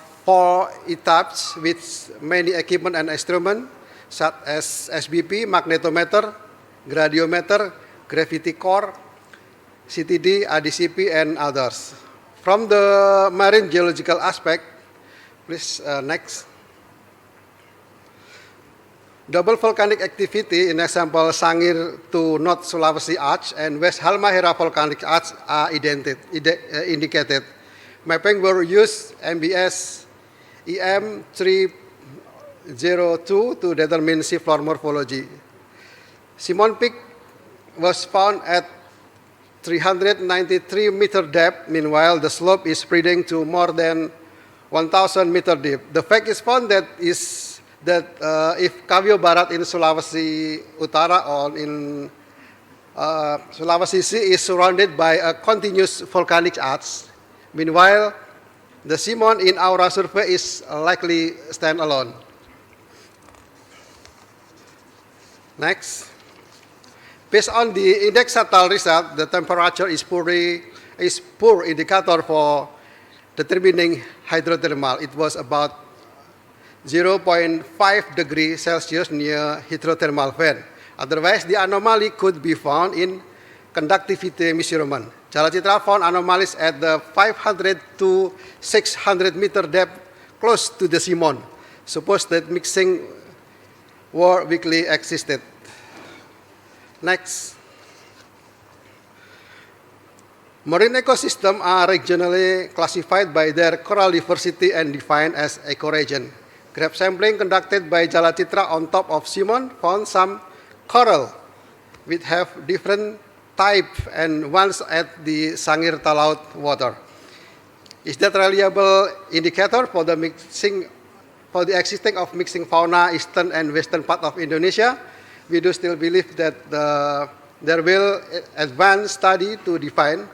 etaps with many equipment and instruments such as SBP, magnetometer, gradiometer, gravity core, CTD, ADCP, and others. From the marine geological aspect, please next. Double volcanic activity, in example Sangir to North Sulawesi Arch and West Halmahera volcanic arch are indicated. Mapping were used MBS EM 302 to determine seafloor morphology. Simon Peak was found at 393 meter depth. Meanwhile, the slope is spreading to more than 1,000 meter deep. The fact is found that if Kavio Barat in Sulawesi Utara or in Sulawesi Sea is surrounded by a continuous volcanic arch. Meanwhile, the Simon in Aura survey is likely standalone. Next. Based on the index Satal result, the temperature is poor indicator for determining hydrothermal. It was about 0.5 degrees Celsius near hydrothermal vent. Otherwise, the anomaly could be found in conductivity measurement. Jalacitra found anomalies at the 500 to 600 meter depth close to the Simon. Suppose that mixing war weakly existed. Next. Marine ecosystems are regionally classified by their coral diversity and defined as ecoregion. Graph sampling conducted by Jalacitra on top of Simon found some coral which have different type and ones at the Sangir Talaut water. Is that reliable indicator for the existing of mixing fauna eastern and western part of Indonesia? We do still believe that there will advanced study to define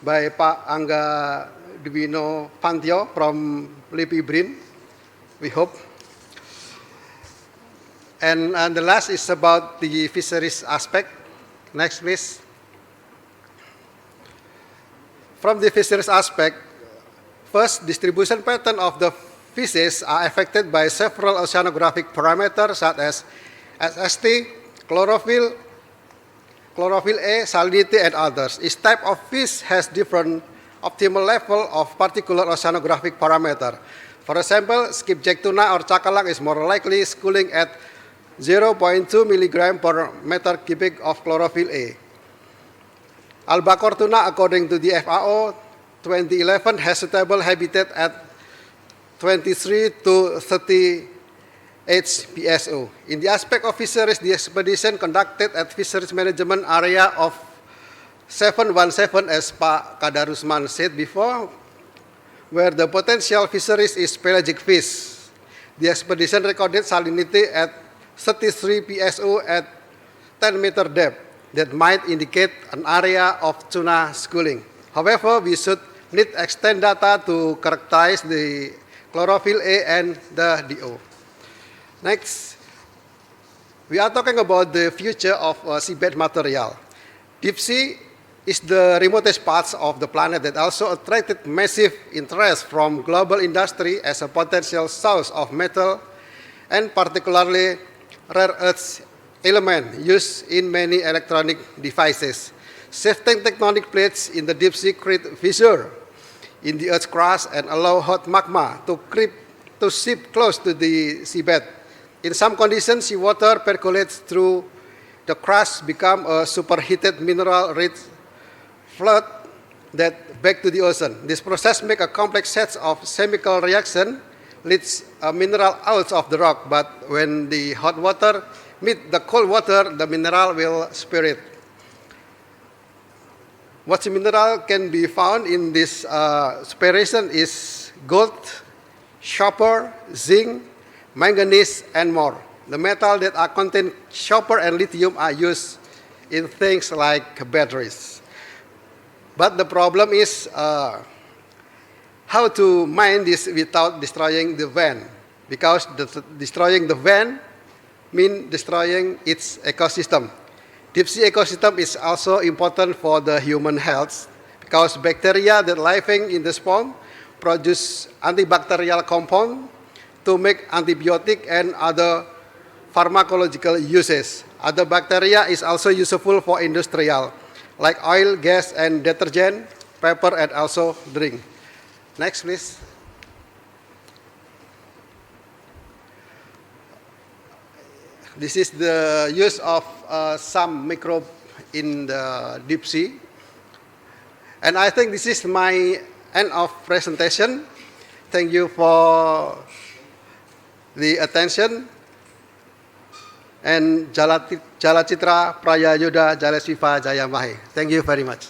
by Pak Angga Dwino Pantio from LIPI BRIN, we hope. And the last is about the fisheries aspect. Next, please. From the fisheries aspect, first, distribution pattern of the fishes are affected by several oceanographic parameters such as SST, chlorophyll A, salinity, and others. Each type of fish has different optimal level of particular oceanographic parameter. For example, skipjack tuna or cakalang is more likely schooling at 0.2 milligram per meter cubic of chlorophyll A. Albacore tuna, according to the FAO 2011, has suitable habitat at 23 to 30 HPSO. In the aspect of fisheries, the expedition conducted at Fisheries Management Area of 717, as Pak Kadarusman said before, where the potential fisheries is pelagic fish. The expedition recorded salinity at 33 PSO at 10-meter depth that might indicate an area of tuna schooling. However, we should need extend data to characterize the chlorophyll A and the DO. Next, we are talking about the future of seabed material. Deep sea is the remotest parts of the planet that also attracted massive interest from global industry as a potential source of metal and particularly rare earth element used in many electronic devices. Shifting tectonic plates in the deep sea create fissure in the earth's crust and allow hot magma to seep close to the seabed. In some conditions, seawater percolates through the crust, become a superheated mineral-rich flood that back to the ocean. This process makes a complex set of chemical reaction, leads a mineral out of the rock, but when the hot water meet the cold water, the mineral will spirit. What mineral can be found in this spiration is gold, copper, zinc, manganese, and more. The metal that are contain copper and lithium are used in things like batteries. But the problem is how to mine this without destroying the vein, because destroying the vein means destroying its ecosystem. Deep sea ecosystem is also important for the human health because bacteria that living in the spawn produce antibacterial compound to make antibiotic and other pharmacological uses. Other bacteria is also useful for industrial, like oil, gas, and detergent, paper, and also drink. Next, please. This is the use of some microbe in the deep sea. And I think this is my end of presentation. Thank you for the attention. And Jala Citra Praya Yuda Jala Siva Jaya Mahe. Thank you very much.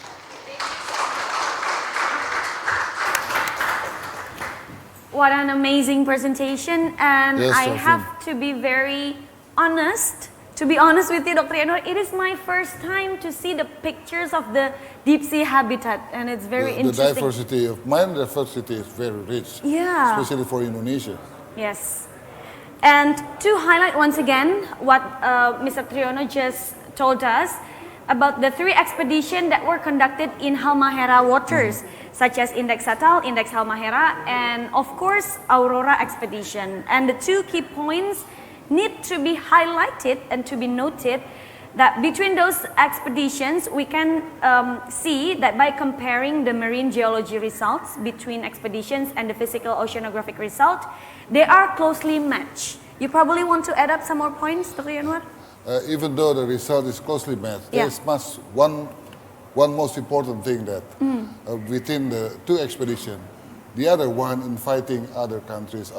What an amazing presentation, and Yes, I awesome. have to be very honest. To be honest with you, Dr. Yanuar, it is my first time to see the pictures of the deep sea habitat, and it's very The interesting. diversity of marine diversity is very rich, Yeah. especially for Indonesia. Yes. And to highlight once again what Mr. Triyono just told us about the 3 expeditions that were conducted in Halmahera waters, such as Index Satal, Index Halmahera, and of course Aurora expedition. And the 2 key points need to be highlighted and to be noted that between those expeditions we can see that by comparing the marine geology results between expeditions and the physical oceanographic result, they are closely matched. You probably want to add up some more points, Dr. Yanuar? Even though the result is closely matched, Yeah. there is one most important thing that within the 2 expeditions, the other one in fighting other countries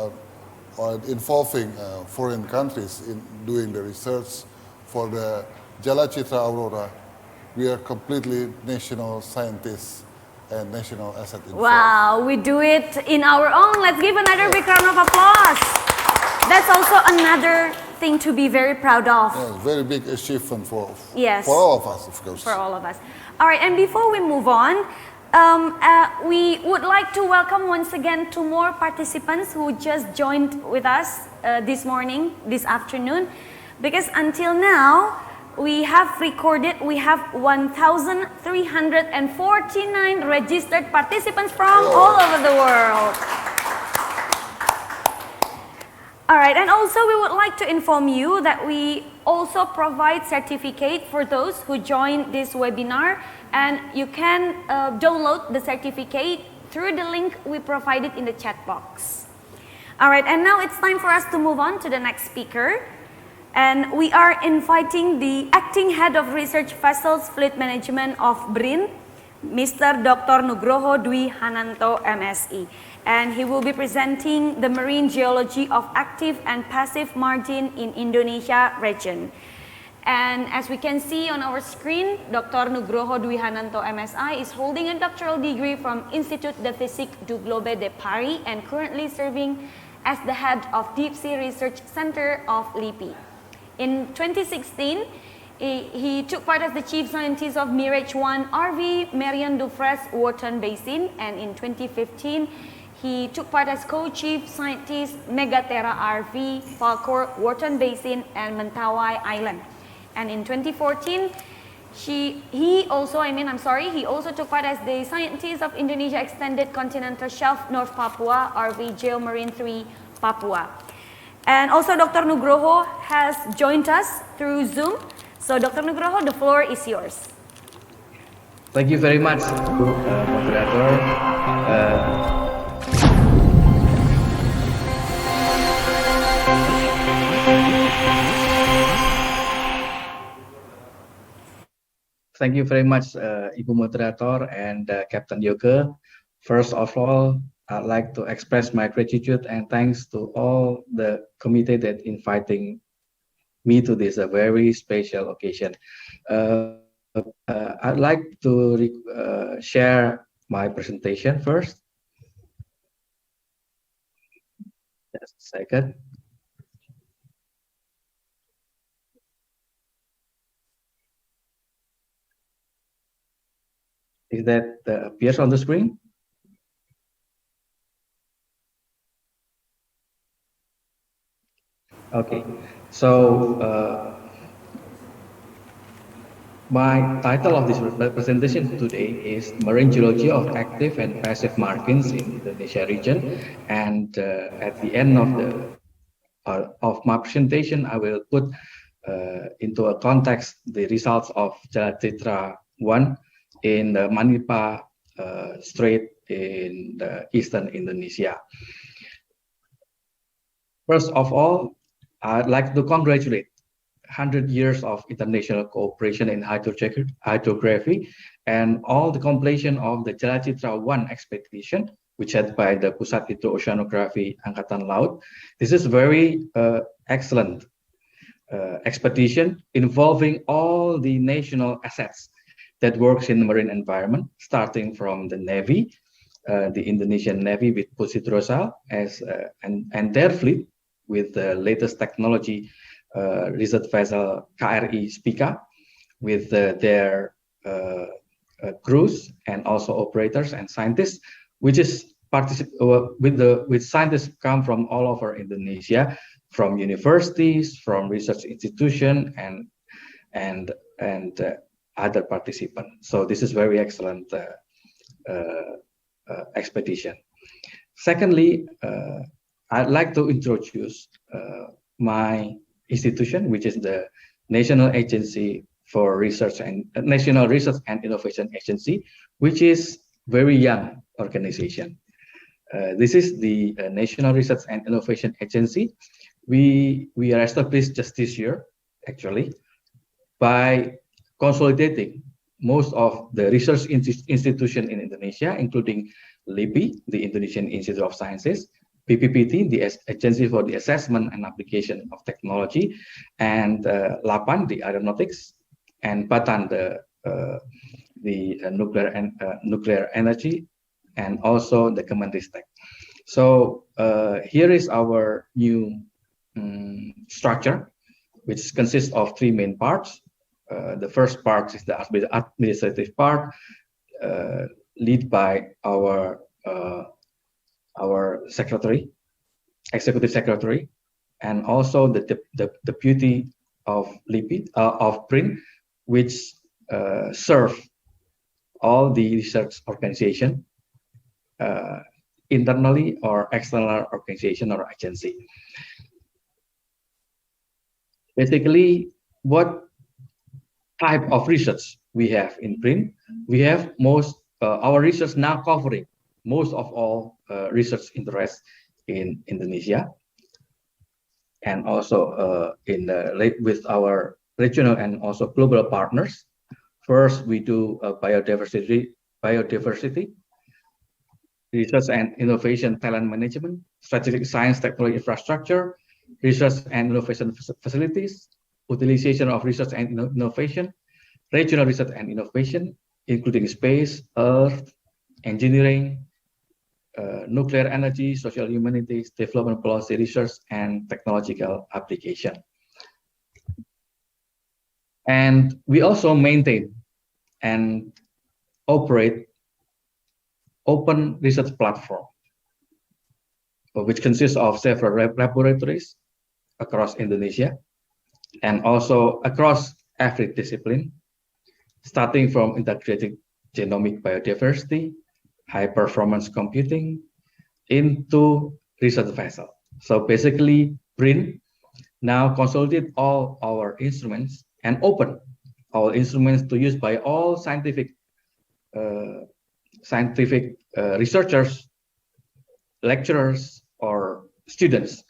or involving foreign countries in doing the research for the Jala Citra Aurora, we are completely national scientists and national asset involved. Wow, we do it in our own. Let's give another big round of applause. That's also another thing to be very proud of. Yeah, very big achievement for Yes. all of us, of course. For all of us. All right, and before we move on, we would like to welcome once again 2 more participants who just joined with us this morning, this afternoon, because until now, we have 1,349 registered participants from all over the world. All right, and also we would like to inform you that we also provide certificate for those who join this webinar, and you can download the certificate through the link we provided in the chat box. All right, and now it's time for us to move on to the next speaker. And we are inviting the Acting Head of Research Vessels Fleet Management of BRIN, Mr. Dr. Nugroho Dwi Hananto, MSc. and he will be presenting the marine geology of active and passive margin in Indonesia region. And as we can see on our screen, Dr. Nugroho Dwi Hananto MSI is holding a doctoral degree from Institut de Physique du Globe de Paris and currently serving as the head of Deep Sea Research Center of LIPI. In 2016, he took part as the chief scientist of Mirage 1 RV Marion Dufresne Wharton Basin, and in 2015, he took part as co-chief scientist Megaterra RV Falkor Wharton Basin and Mentawai Island. And in 2014, he also took part as the scientist of Indonesia Extended Continental Shelf North Papua RV Geomarine 3 Papua. And also Dr. Nugroho has joined us through Zoom. So Dr. Nugroho, the floor is yours. Thank you very much, moderator. Thank you very much, Ibu Moderator and Captain Yoga. First of all, I'd like to express my gratitude and thanks to all the committee that inviting me to this very special occasion. I'd like to share my presentation first. Just a second. Is that appears on the screen? Okay, so my title of this presentation today is Marine Geology of Active and Passive Margins in the Indonesia region, and at the end of my presentation, I will put into a context the results of Jalacitra 1 in the Manipa Strait in the eastern Indonesia. First of all, I'd like to congratulate 100 years of international cooperation in hydrography and all the completion of the Jalacitra 1 expedition, which led by the Pusat Hidro-Oceanography Angkatan Laut. This is very excellent expedition involving all the national assets that works in the marine environment, starting from the Navy, the Indonesian Navy with Pushidrosal and their fleet with the latest technology research vessel KRI Spica with their crews and also operators and scientists, which is with scientists come from all over Indonesia, from universities, from research institutions, and other participants. So this is very excellent expedition. Secondly, I'd like to introduce my institution, which is the National Agency for Research and National Research and Innovation Agency, which is very young organization. This is the National Research and Innovation Agency. We are established just this year, actually, by consolidating most of the research institution in Indonesia, including LIPI, the Indonesian Institute of Sciences, PPPT, the Agency for the Assessment and Application of Technology, and LAPAN, the Aeronautics, and BATAN, the nuclear energy, and also the Kemenristek. So here is our new structure, which consists of three main parts. The first part is the administrative part, led by our secretary, executive secretary, and also the deputy of LIPI, of PRIN, which serve all the research organization, internally or external organization or agency. Basically, what type of research we have in PRIN? We have our research now covering most of all research interests in Indonesia, and also with our regional and also global partners. First, we do biodiversity, research and innovation talent management, strategic science technology infrastructure, research and innovation facilities, utilization of research and innovation, regional research and innovation, including space, earth, engineering, nuclear energy, social humanities, development policy research, and technological application. And we also maintain and operate open research platform, which consists of several laboratories across Indonesia and also across every discipline, starting from integrated genomic biodiversity, high performance computing, into research vessel. So basically, BRIN now consolidate all our instruments and open our instruments to use by all scientific researchers, lecturers, or students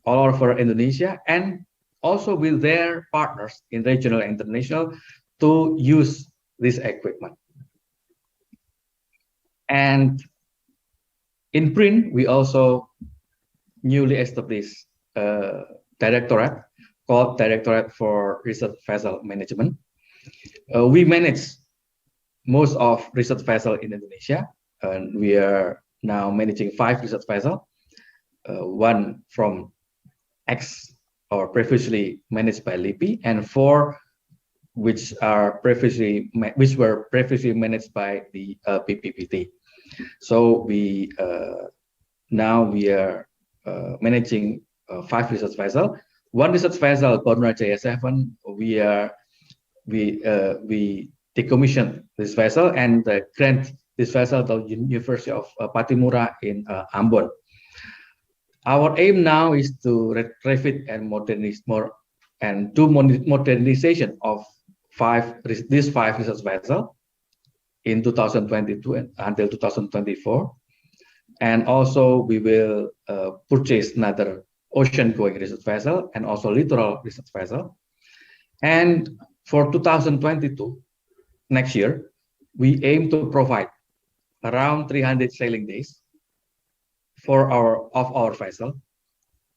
all over Indonesia, and also with their partners in regional and international to use this equipment. And in BRIN, we also newly established a directorate called Directorate for Research Vessel Management. We manage most of research vessels in Indonesia, and we are now managing 5 research vessels, one from X or previously managed by LIPI, and 4 which were previously managed by the PPPT. So we now we are managing 5 research vessels. One research vessel, Barunajaya 7, we decommissioned this vessel and grant this vessel to the University of Patimura in Ambon. Our aim now is to refit and modernize more and do modernization of these 5 research vessels in 2022 and until 2024. And also we will purchase another ocean-going research vessel and also littoral research vessel. And for 2022, next year, we aim to provide around 300 sailing days for our vessel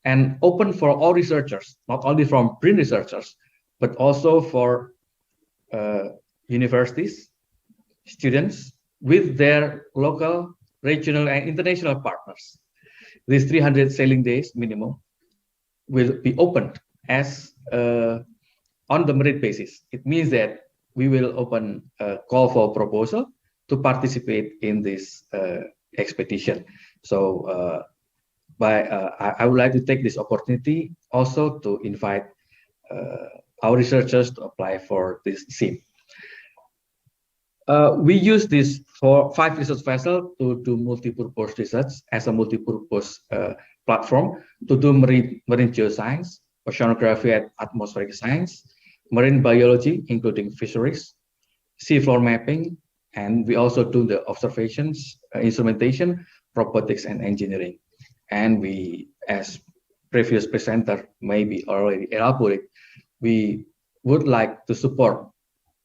and open for all researchers, not only from BRIN researchers, but also for universities, students with their local, regional, and international partners. These 300 sailing days minimum will be opened as on the merit basis. It means that we will open a call for proposal to participate in this expedition. So I would like to take this opportunity also to invite our researchers to apply for this SIM. We use this for 5 research vessels to do multi-purpose research as a multi-purpose platform to do marine geoscience, oceanography and atmospheric science, marine biology, including fisheries, seafloor mapping, and we also do the observations, instrumentation, robotics, and engineering. And we, as previous presenter maybe already elaborate, we would like to support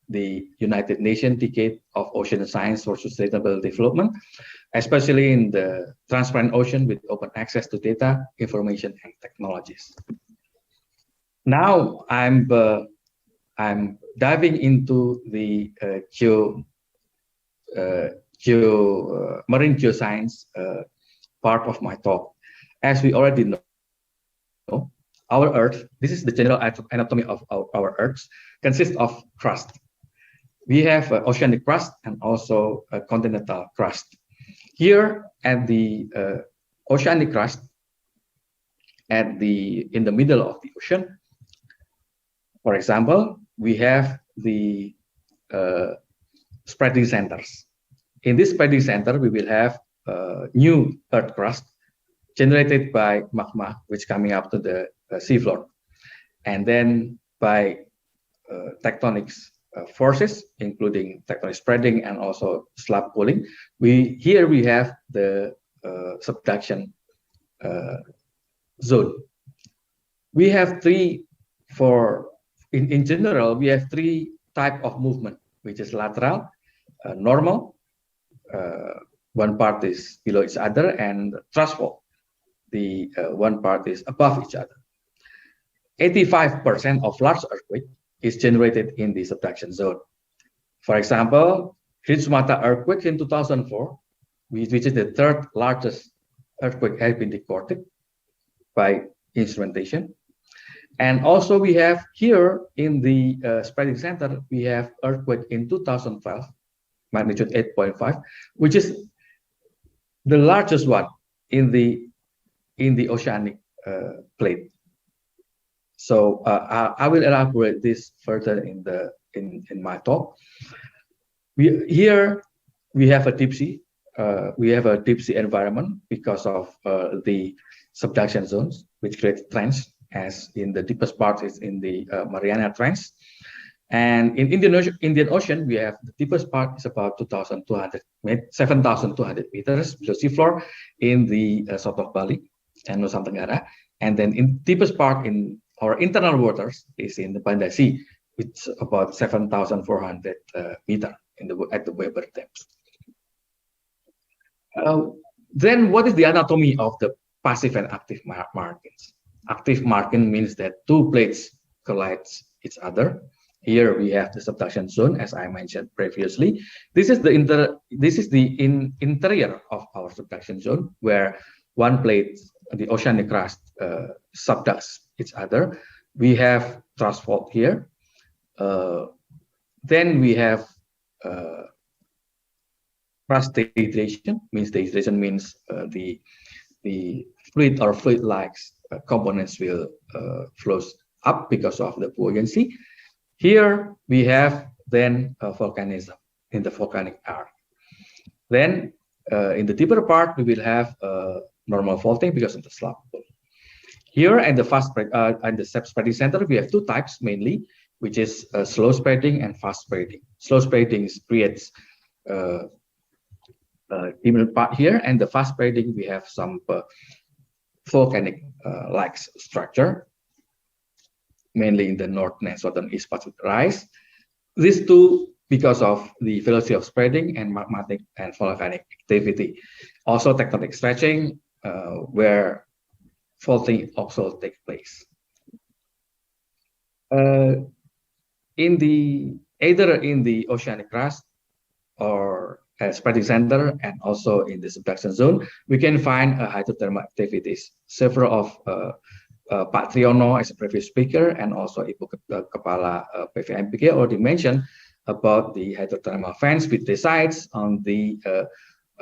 the United Nations Decade of Ocean Science for Sustainable Development, especially in the transparent ocean with open access to data, information, and technologies. Now I'm diving into the marine geoscience part of my talk. As we already know, our Earth, this is the general anatomy of our Earth, consists of crust. We have oceanic crust and also a continental crust. Here at the oceanic crust, in the middle of the ocean, for example, we have the spreading centers. In this spreading center, we will have new Earth crust generated by magma, which coming up to the seafloor, and then by tectonics forces, including tectonic spreading and also slab cooling. Here we have the subduction zone. We have in general, we have 3 types of movement, which is lateral, normal, one part is below each other, and thrust fault, the one part is above each other. 85% of large earthquake is generated in the subduction zone. For example, Sumatra earthquake in 2004, which is the third largest earthquake has been recorded by instrumentation. And also we have here in the spreading center, we have earthquake in 2012, magnitude 8.5, which is the largest one in the oceanic plate. So I will elaborate this further in my talk. Here we have a deep sea. We have a deep sea environment because of the subduction zones, which create trench, as in the deepest part is in the Mariana Trench. And in Indian Ocean, we have the deepest part is about 7,200 meters below seafloor in the south of Bali and Nusa Tenggara. And then in deepest part in our internal waters is in the Banda Sea, which is about 7,400 meters at the Weber depth. Then what is the anatomy of the passive and active margins? Active margin means that two plates collide each other. Here we have the subduction zone, as I mentioned previously. This is the interior of our subduction zone, where one plate, the oceanic crust, subducts each other. We have thrust fault here. Then we have crust dehydration. Dehydration means the fluid or fluid-like components will flow up because of the buoyancy. Here we have then volcanism in the volcanic arc. Then in the deeper part, we will have normal faulting because of the slope. Here and the fast spread and the spreading center, we have two types mainly, which is slow spreading and fast spreading. Slow spreading creates even part here, and the fast spreading we have some volcanic like structure, mainly in the northern and southern east Pacific rise. These two because of the velocity of spreading and magmatic and volcanic activity. Also tectonic stretching, where faulting also takes place. Either in the oceanic crust or spreading center and also in the subduction zone, we can find hydrothermal activities. Several of Pak Triono as a previous speaker and also Ibu Kepala PVMPG already mentioned about the hydrothermal vents which resides on the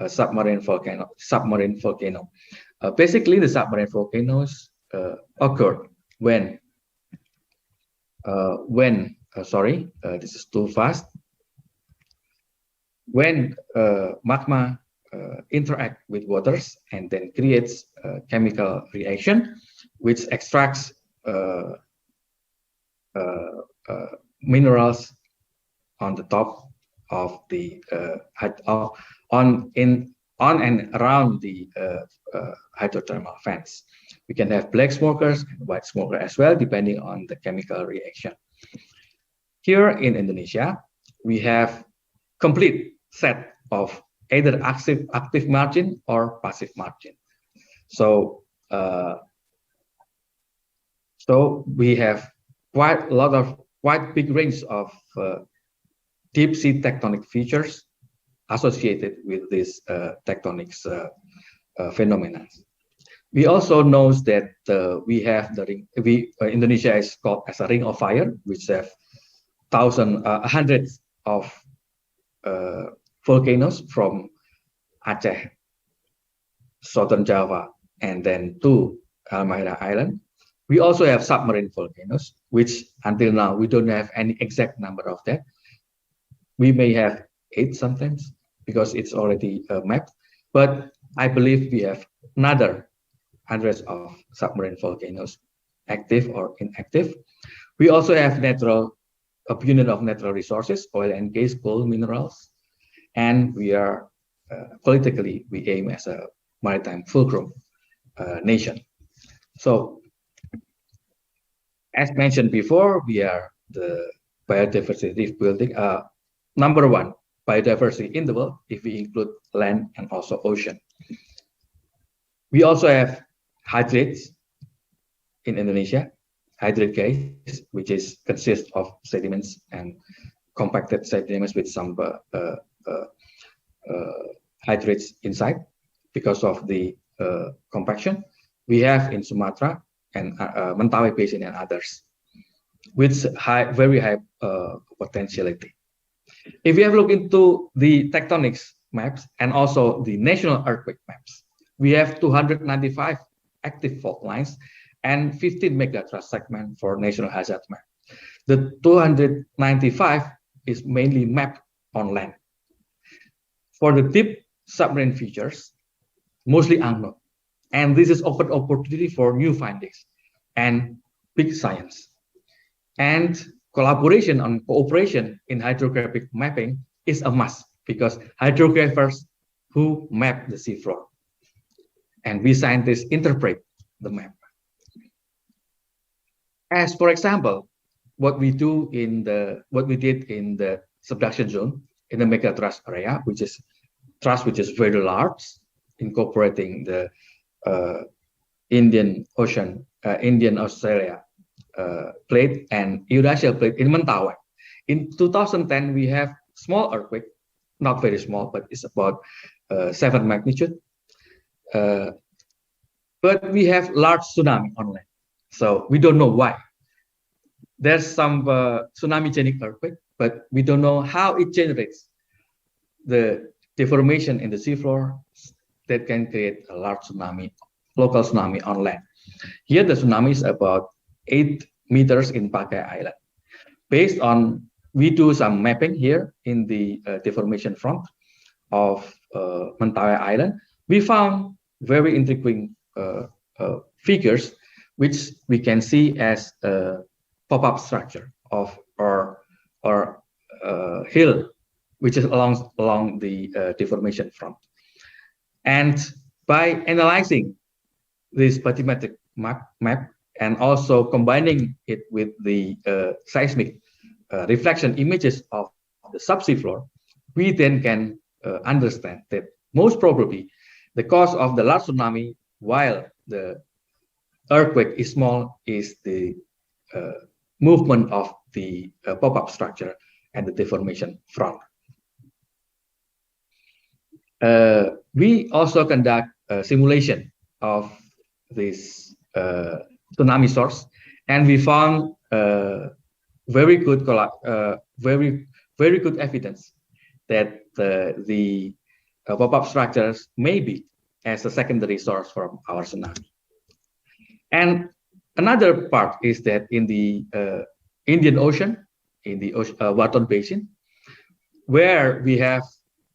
submarine volcano. Basically, the submarine volcanoes occurred when this is too fast. When magma interact with waters and then creates a chemical reaction, which extracts minerals on the top of the on and around the hydrothermal vents. We can have black smokers and white smoker as well, depending on the chemical reaction. Here in Indonesia, we have complete set of either active margin or passive margin. So we have quite big range of deep sea tectonic features associated with this tectonics phenomena. We also know that we have the ring. Indonesia is called as a ring of fire, which have hundreds of volcanoes from Aceh, Southern Java, and then to Halmahera Island. We also have submarine volcanoes, which until now we don't have any exact number of that. We may have 8 sometimes because it's already mapped, but I believe we have another hundreds of submarine volcanoes, active or inactive. We also have abundance of natural resources, oil and gas, coal, minerals, and we are politically we aim as a maritime fulcrum nation. So, as mentioned before, we are the biodiversity building number one biodiversity in the world if we include land and also ocean. We also have hydrates in Indonesia, hydrate case, which consists of sediments and compacted sediments with some hydrates inside because of the compaction. We have in Sumatra and Mentawai Basin and others with very high potentiality. If we have looked into the tectonics maps and also the national earthquake maps, we have 295 active fault lines and 15 megathrust segments for national hazard map. The 295 is mainly mapped on land. For the deep submarine features, mostly unknown. And this is open opportunity for new findings and big science. And collaboration and cooperation in hydrographic mapping is a must because hydrographers who map the seafloor. And we scientists interpret the map. As for example, what we did in the subduction zone in the megathrust area, which is very large, incorporating the Indian Ocean, Indian Australia plate and Eurasian plate in Mentawai. In 2010, we have small earthquake, not very small, but it's about 7 magnitude. But we have large tsunami on land. So we don't know why. There's some tsunami-genic earthquake, but we don't know how it generates the deformation in the seafloor that can create a large tsunami, local tsunami on land. Here, the tsunami is about 8 meters in Pakai Island. Based on, we do some mapping here in the deformation front of Mentawai Island. We found very intriguing figures, which we can see as a pop-up structure of or hill, which is along the deformation front. And by analyzing this bathymetric map and also combining it with the seismic reflection images of the subsea floor, we then can understand that most probably the cause of the large tsunami while the earthquake is small is the movement of the pop-up structure and the deformation front. We also conduct a simulation of this tsunami source, and we found very good evidence that the pop-up structures may be as a secondary source from our tsunami. And another part is that in the Indian Ocean, in the Waton Basin, where we have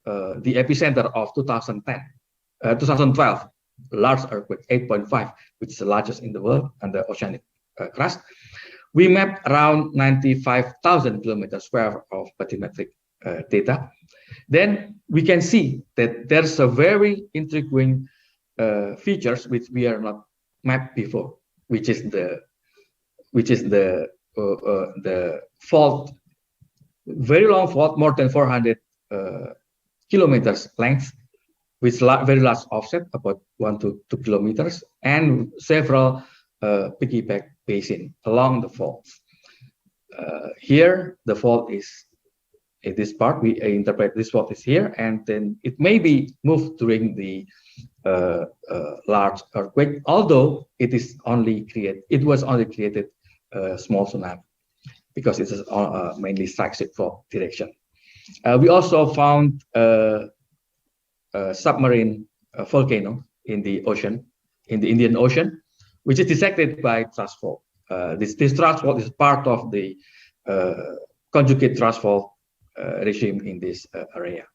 the epicenter of 2012 large earthquake 8.5, which is the largest in the world on the oceanic crust. We mapped around 95,000 kilometers square of bathymetric data. Then we can see that there's a very intriguing features which we are not mapped before, which is the fault, very long fault, more than 400 kilometers length, with very large offset, about 1 to 2 kilometers, and several piggyback basin along the faults. Here, the fault is in this part. We interpret this fault is here, and then it may be moved during the large earthquake, although it was only created small tsunami because it is mainly strikes it for direction. We also found a submarine volcano in the ocean, in the Indian Ocean, which is dissected by thrust fault. This thrust fault is part of the conjugate thrust fault regime in this area.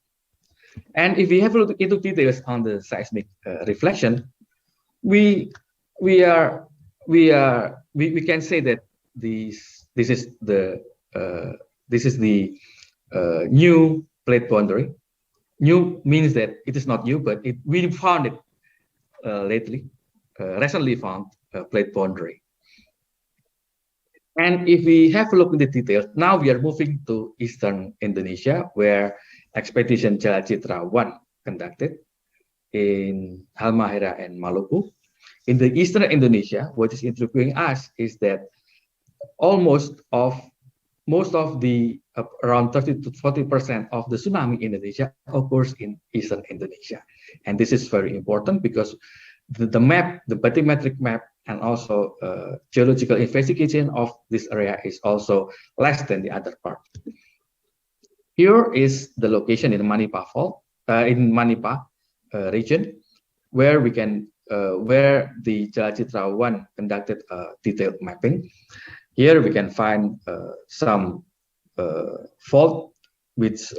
And if we have a look into details on the seismic reflection, we can say that this is the new plate boundary. New means that it is not new, but we found it recently found plate boundary. And if we have a look in the details, now we are moving to eastern Indonesia, where expedition Jalacitra 1 conducted in Halmahera and Maluku. In the eastern Indonesia, what is intriguing us is that most of the around 30 to 40% of the tsunami in Indonesia occurs in eastern Indonesia, and this is very important because the map, the bathymetric map, and also geological investigation of this area is also less than the other part. Here is the location in Manipa Fault, in Manipa region, where we can where the Jalacitra 1 conducted detailed mapping. Here we can find some fault which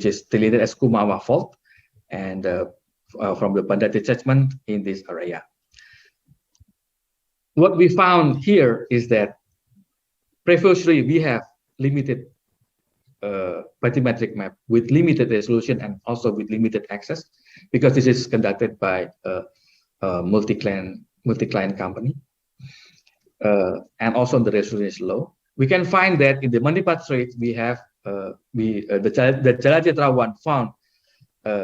is deleted as Kumawa fault, and from the Banda detachment in this area. What we found here is that previously we have limited bathymetric map with limited resolution and also with limited access, because this is conducted by a multi-client company, and also the resolution is low. We can find that in the Manipa Strait we have the Jalacitra 1 found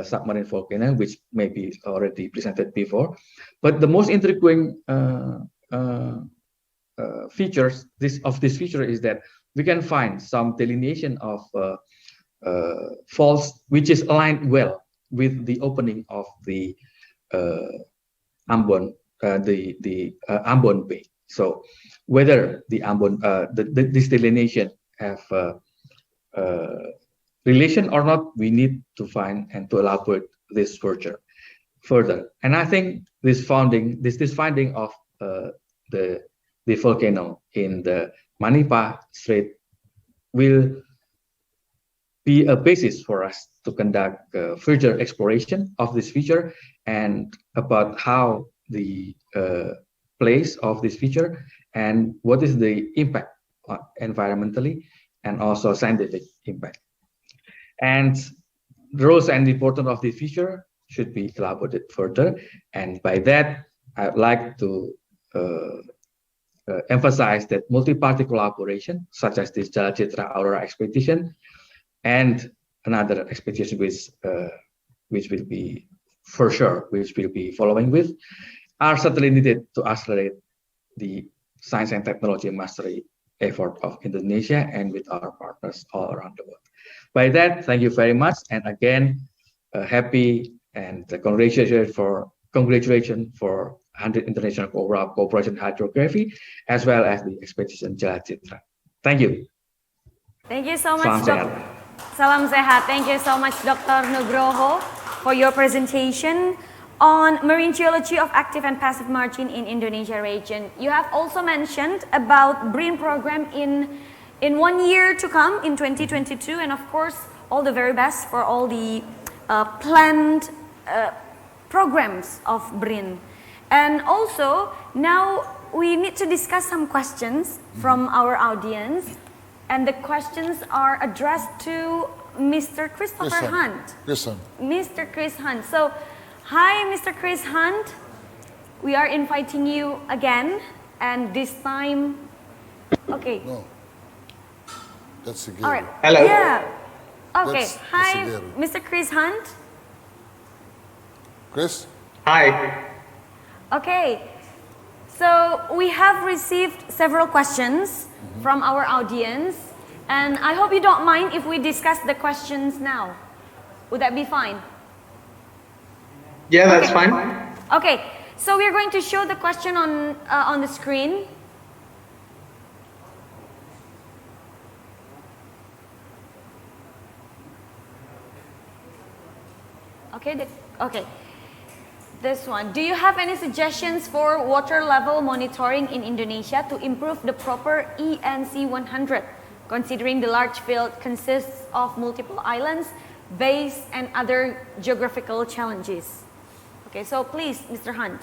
submarine volcano, which may be already presented before, but the most intriguing features of this feature is that we can find some delineation of faults which is aligned well with the opening of the Ambon, Ambon Bay. So whether the Ambon, this delineation have relation or not, we need to find and to elaborate this further. And I think this finding of the volcano in the Manipa Strait will be a basis for us to conduct further exploration of this feature and about how the place of this feature and what is the impact environmentally and also scientific impact. And the roles and importance of this feature should be elaborated further. And by that, I'd like to emphasize that multi-party collaboration, such as this Jalacitra AURORA expedition and another expedition which will be for sure, which we'll be following with, are certainly needed to accelerate the science and technology mastery effort of Indonesia and with our partners all around the world. By that, thank you very much, and again, happy and congratulations for 100 International Cooperation Hydrography, as well as the expedition Jalacitra. Thank you. Thank you so much, Salam sehat. Salam sehat. Thank you so much, Dr. Nugroho, for your presentation on marine geology of active and passive margin in Indonesia region. You have also mentioned about BRIN program in 1 year to come in 2022, and of course all the very best for all the planned programs of BRIN. And also now we need to discuss some questions from our audience, and the questions are addressed to Mr. Christopher Hunt. Mr. Chris Hunt. So hi, Mr. Chris Hunt. We are inviting you again, and this time, okay. No. That's again. All right. Hello. Yeah. Okay. That's Hi, Sigero. Mr. Chris Hunt. Chris? Hi. Okay. So we have received several questions from our audience, and I hope you don't mind if we discuss the questions now. Would that be fine? Yeah, that's fine. Okay. So we're going to show the question on the screen. Okay, okay. This one. Do you have any suggestions for water level monitoring in Indonesia to improve the proper ENC 100, considering the large field consists of multiple islands, bays, and other geographical challenges? Okay, so please, Mr. Hunt.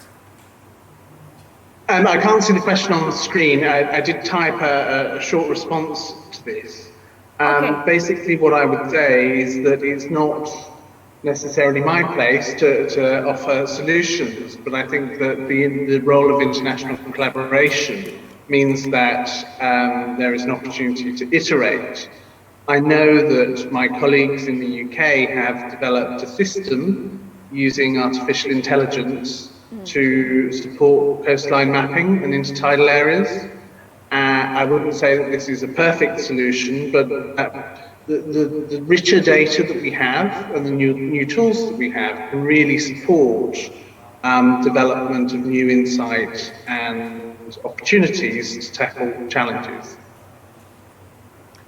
I can't see the question on the screen. I did type a short response to this. Basically, what I would say is that it's not necessarily my place to offer solutions, but I think that the role of international collaboration means that there is an opportunity to iterate. I know that my colleagues in the UK have developed a system using artificial intelligence to support coastline mapping and intertidal areas. I wouldn't say that this is a perfect solution, but the richer data that we have and the new tools that we have can really support development of new insight and opportunities to tackle challenges.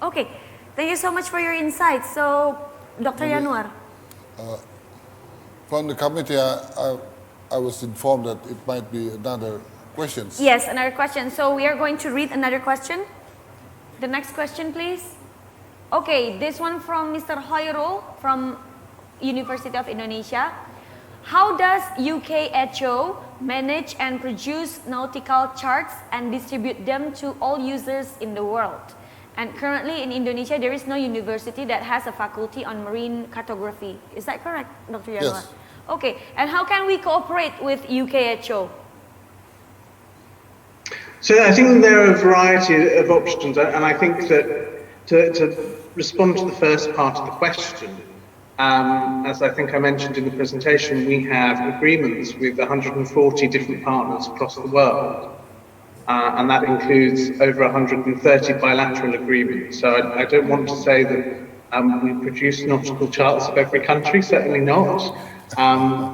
Okay, thank you so much for your insights. So, Dr. Yanuar. From the committee, I was informed that it might be another question. Yes, another question. So we are going to read another question. The next question, please. Okay, this one from Mr. Hoyrul from University of Indonesia. How does UKHO manage and produce nautical charts and distribute them to all users in the world? And currently in Indonesia, there is no university that has a faculty on marine cartography. Is that correct, Dr. Yanuar? Yes. Okay, and how can we cooperate with UKHO? So I think there are a variety of options, and I think that to respond to the first part of the question, as I think I mentioned in the presentation, we have agreements with 140 different partners across the world, and that includes over 130 bilateral agreements. So I don't want to say that we produce nautical charts of every country, certainly not.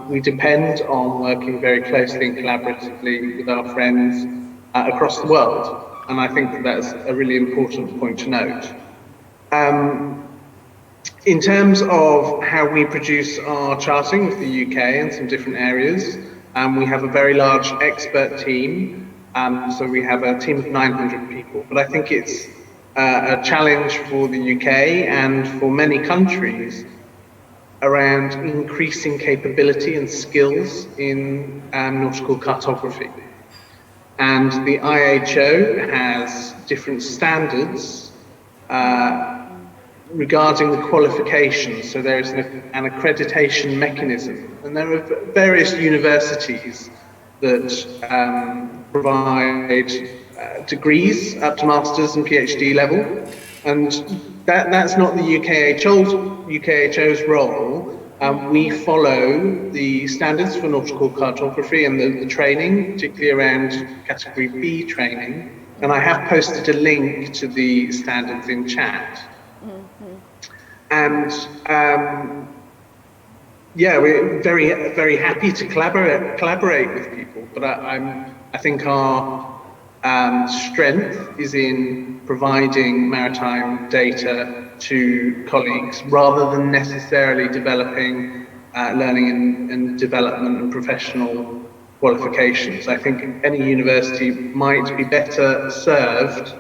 We depend on working very closely and collaboratively with our friends across the world, and I think that that's a really important point to note. In terms of how we produce our charting with the UK and some different areas, we have a very large expert team, so we have a team of 900 people, but I think it's a challenge for the UK and for many countries around increasing capability and skills in nautical cartography. And the IHO has different standards regarding the qualifications. So there's an accreditation mechanism. And there are various universities that provide degrees up to master's and PhD level. And that's not the UKHO's role. We follow the standards for nautical cartography and the training, particularly around category B training. And I have posted a link to the standards in chat. And yeah, we're very happy to collaborate with people. But I think our strength is in providing maritime data to colleagues rather than necessarily developing learning and development and professional qualifications. I think any university might be better served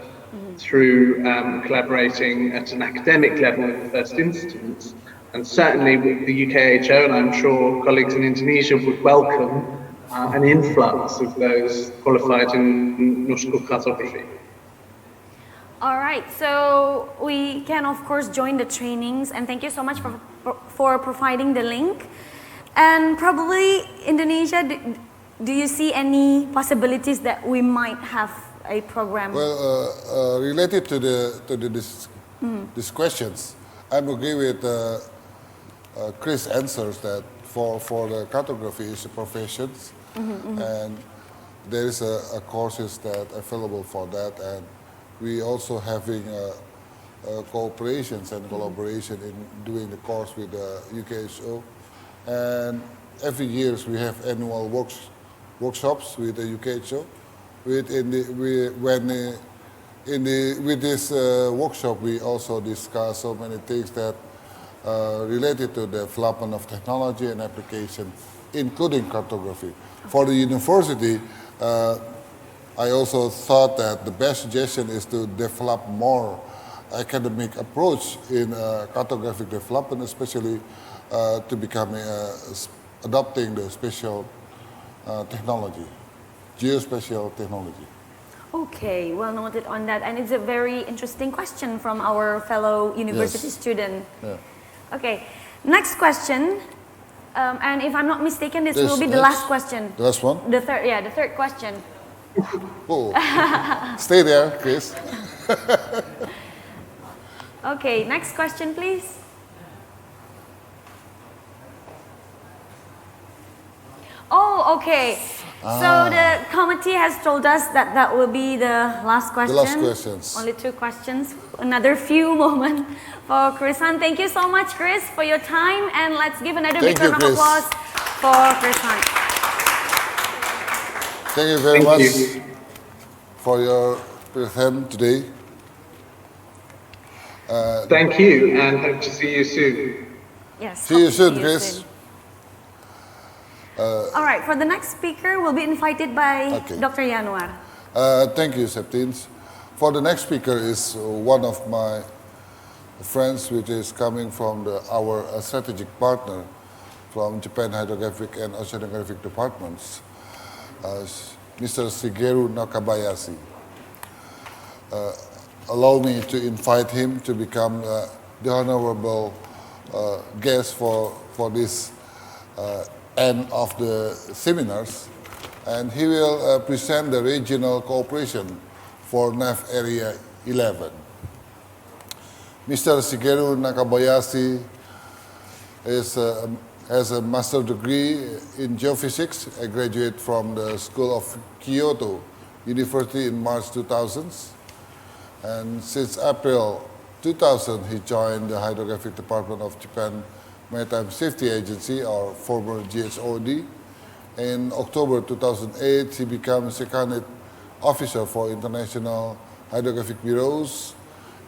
through collaborating at an academic level in the first instance, and certainly with the UKHO, and I'm sure colleagues in Indonesia would welcome an influx of those qualified in nautical cartography. All right, so we can of course join the trainings, and thank you so much for providing the link. And probably Indonesia, do you see any possibilities that we might have a program? Well, related to these questions, I agree with Chris' answers that for the cartography is a profession, and there is a courses that available for that, and we also having cooperations and collaboration in doing the course with the UKHO, and every year we have annual workshops with the UKHO. With this workshop, we also discuss so many things that related to the development of technology and application, including cartography. For the university, I also thought that the best suggestion is to develop more academic approach in cartographic development, especially to become adopting the special technology, geospatial technology. Okay, well noted on that, and it's a very interesting question from our fellow university student. Yeah. Okay, next question, and if I'm not mistaken, this will be the last question. The last one? The third question. Oh. Stay there, Chris. Okay, next question, please. Oh, okay. So the committee has told us that that will be the last question. The last questions. Only 2 questions. Another few moments for Chris-Han. Thank you so much, Chris, for your time. And let's give another big round of applause for Chris-Han. Thank you very much for your present today. Thank you, and hope to see you soon. Yes. See you soon, Chris. All right, for the next speaker, we'll be invited by Dr. Yanuar. Thank you, Septins. For the next speaker is one of my friends, which is coming from our strategic partner from Japan Hydrographic and Oceanographic departments, Mr. Shigeru Nakabayashi. Allow me to invite him to become the honorable guest for this end of the seminars, and he will present the regional cooperation for NAF Area 11. Mr. Shigeru Nakabayashi has a master's degree in geophysics, a graduate from the School of Kyoto University in March 2000. And since April 2000, he joined the Hydrographic Department of Japan Maritime Safety Agency, or former GSOD. In October 2008, he became seconded officer for international hydrographic bureaus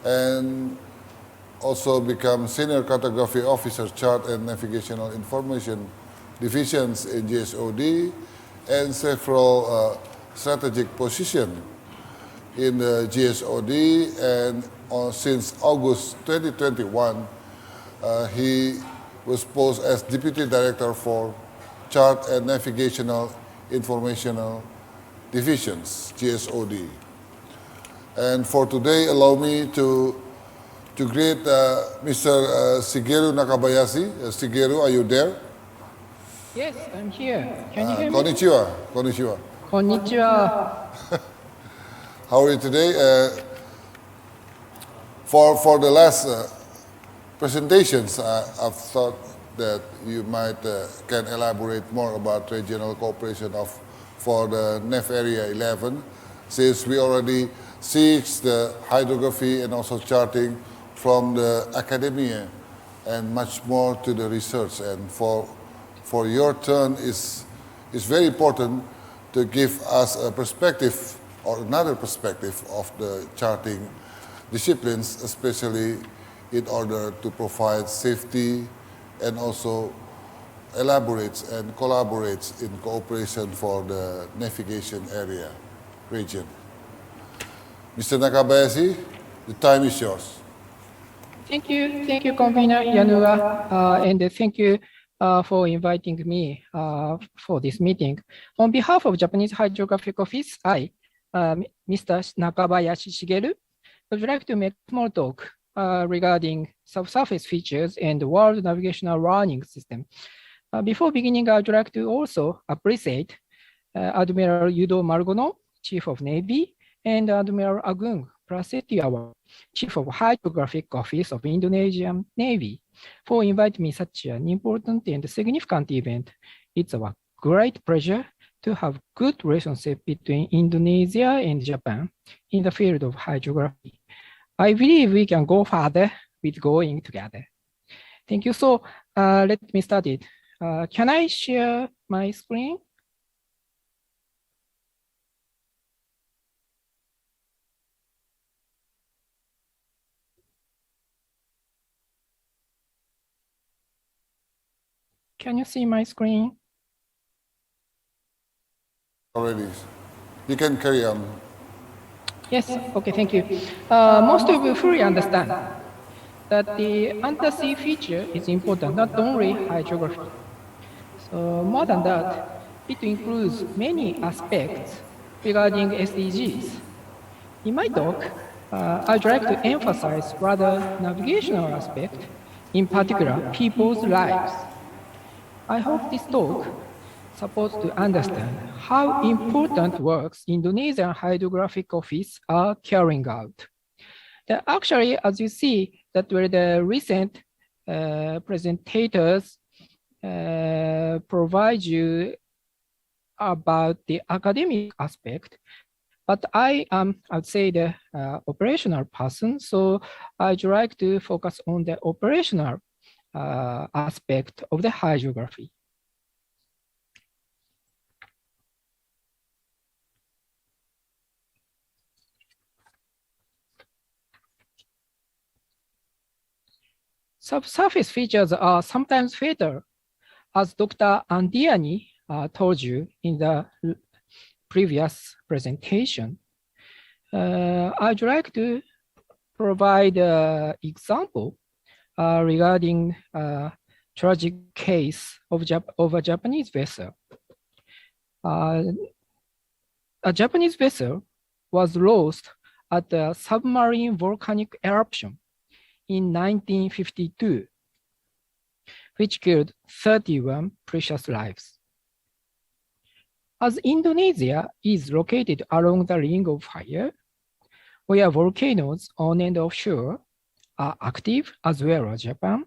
and also become senior cartography officer, chart and navigational information divisions in GSOD, and several strategic positions in the GSOD. And since August 2021, he was posted as Deputy Director for Chart and Navigational Informational Divisions, GSOD. And for today, allow me to greet Mr. Shigeru Nakabayashi. Shigeru, are you there? Yes, I'm here. Can you hear me? Konnichiwa. Konnichiwa. Konnichiwa. How are you today? For the last presentations, I've thought that you might can elaborate more about regional cooperation for the NEF Area 11, since we already see the hydrography and also charting from the academia and much more to the research. And for your turn is very important to give us a perspective or another perspective of the charting disciplines, especially in order to provide safety and also elaborates and collaborates in cooperation for the navigation area region. Mr. Nakabayashi, the time is yours. Thank you, convener Yanuwa, and thank you for inviting me for this meeting. On behalf of Japanese Hydrographic Office, I, Mr. Nakabayashi Shigeru, would like to make a small talk regarding subsurface features and the World Navigational Warning System. Before beginning, I would like to also appreciate Admiral Yudo Margono, Chief of Navy, and Admiral Agung Prasetya, Chief of Hydrographic Office of Indonesian Navy, for inviting me such an important and significant event. It's a great pleasure to have good relationship between Indonesia and Japan in the field of hydrography. I believe we can go further with going together. Thank you. So let me start it. Can I share my screen? Can you see my screen? Already. You can carry on. Yes, okay, thank you. Most of you fully understand that the undersea feature is important, not only hydrography. So more than that, it includes many aspects regarding SDGs. In my talk, I'd like to emphasize rather navigational aspect, in particular, people's lives. I hope this talk supports to understand how important works Indonesian Hydrographic Office are carrying out. Actually, as you see, that were the recent presentators provide you about the academic aspect, but I would say the operational person, so I'd like to focus on the operational aspect of the hydrography. Subsurface features are sometimes fatal, as Dr. Andiani told you in the previous presentation. I'd like to provide an example regarding a tragic case of a Japanese vessel. A Japanese vessel was lost at a submarine volcanic eruption in 1952, which killed 31 precious lives. As Indonesia is located along the Ring of Fire, where volcanoes on and offshore are active as well as Japan,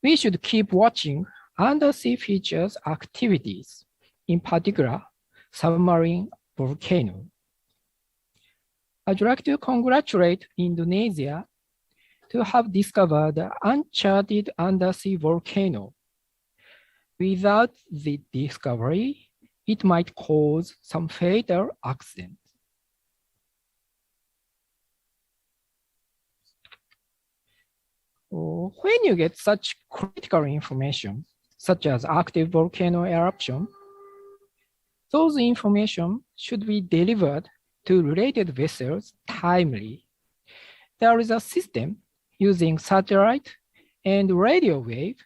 we should keep watching undersea features activities, in particular submarine volcano. I'd like to congratulate Indonesia to have discovered the uncharted undersea volcano. Without the discovery, it might cause some fatal accident. When you get such critical information, such as active volcano eruption, those information should be delivered to related vessels timely. There is a system using satellite and radio wave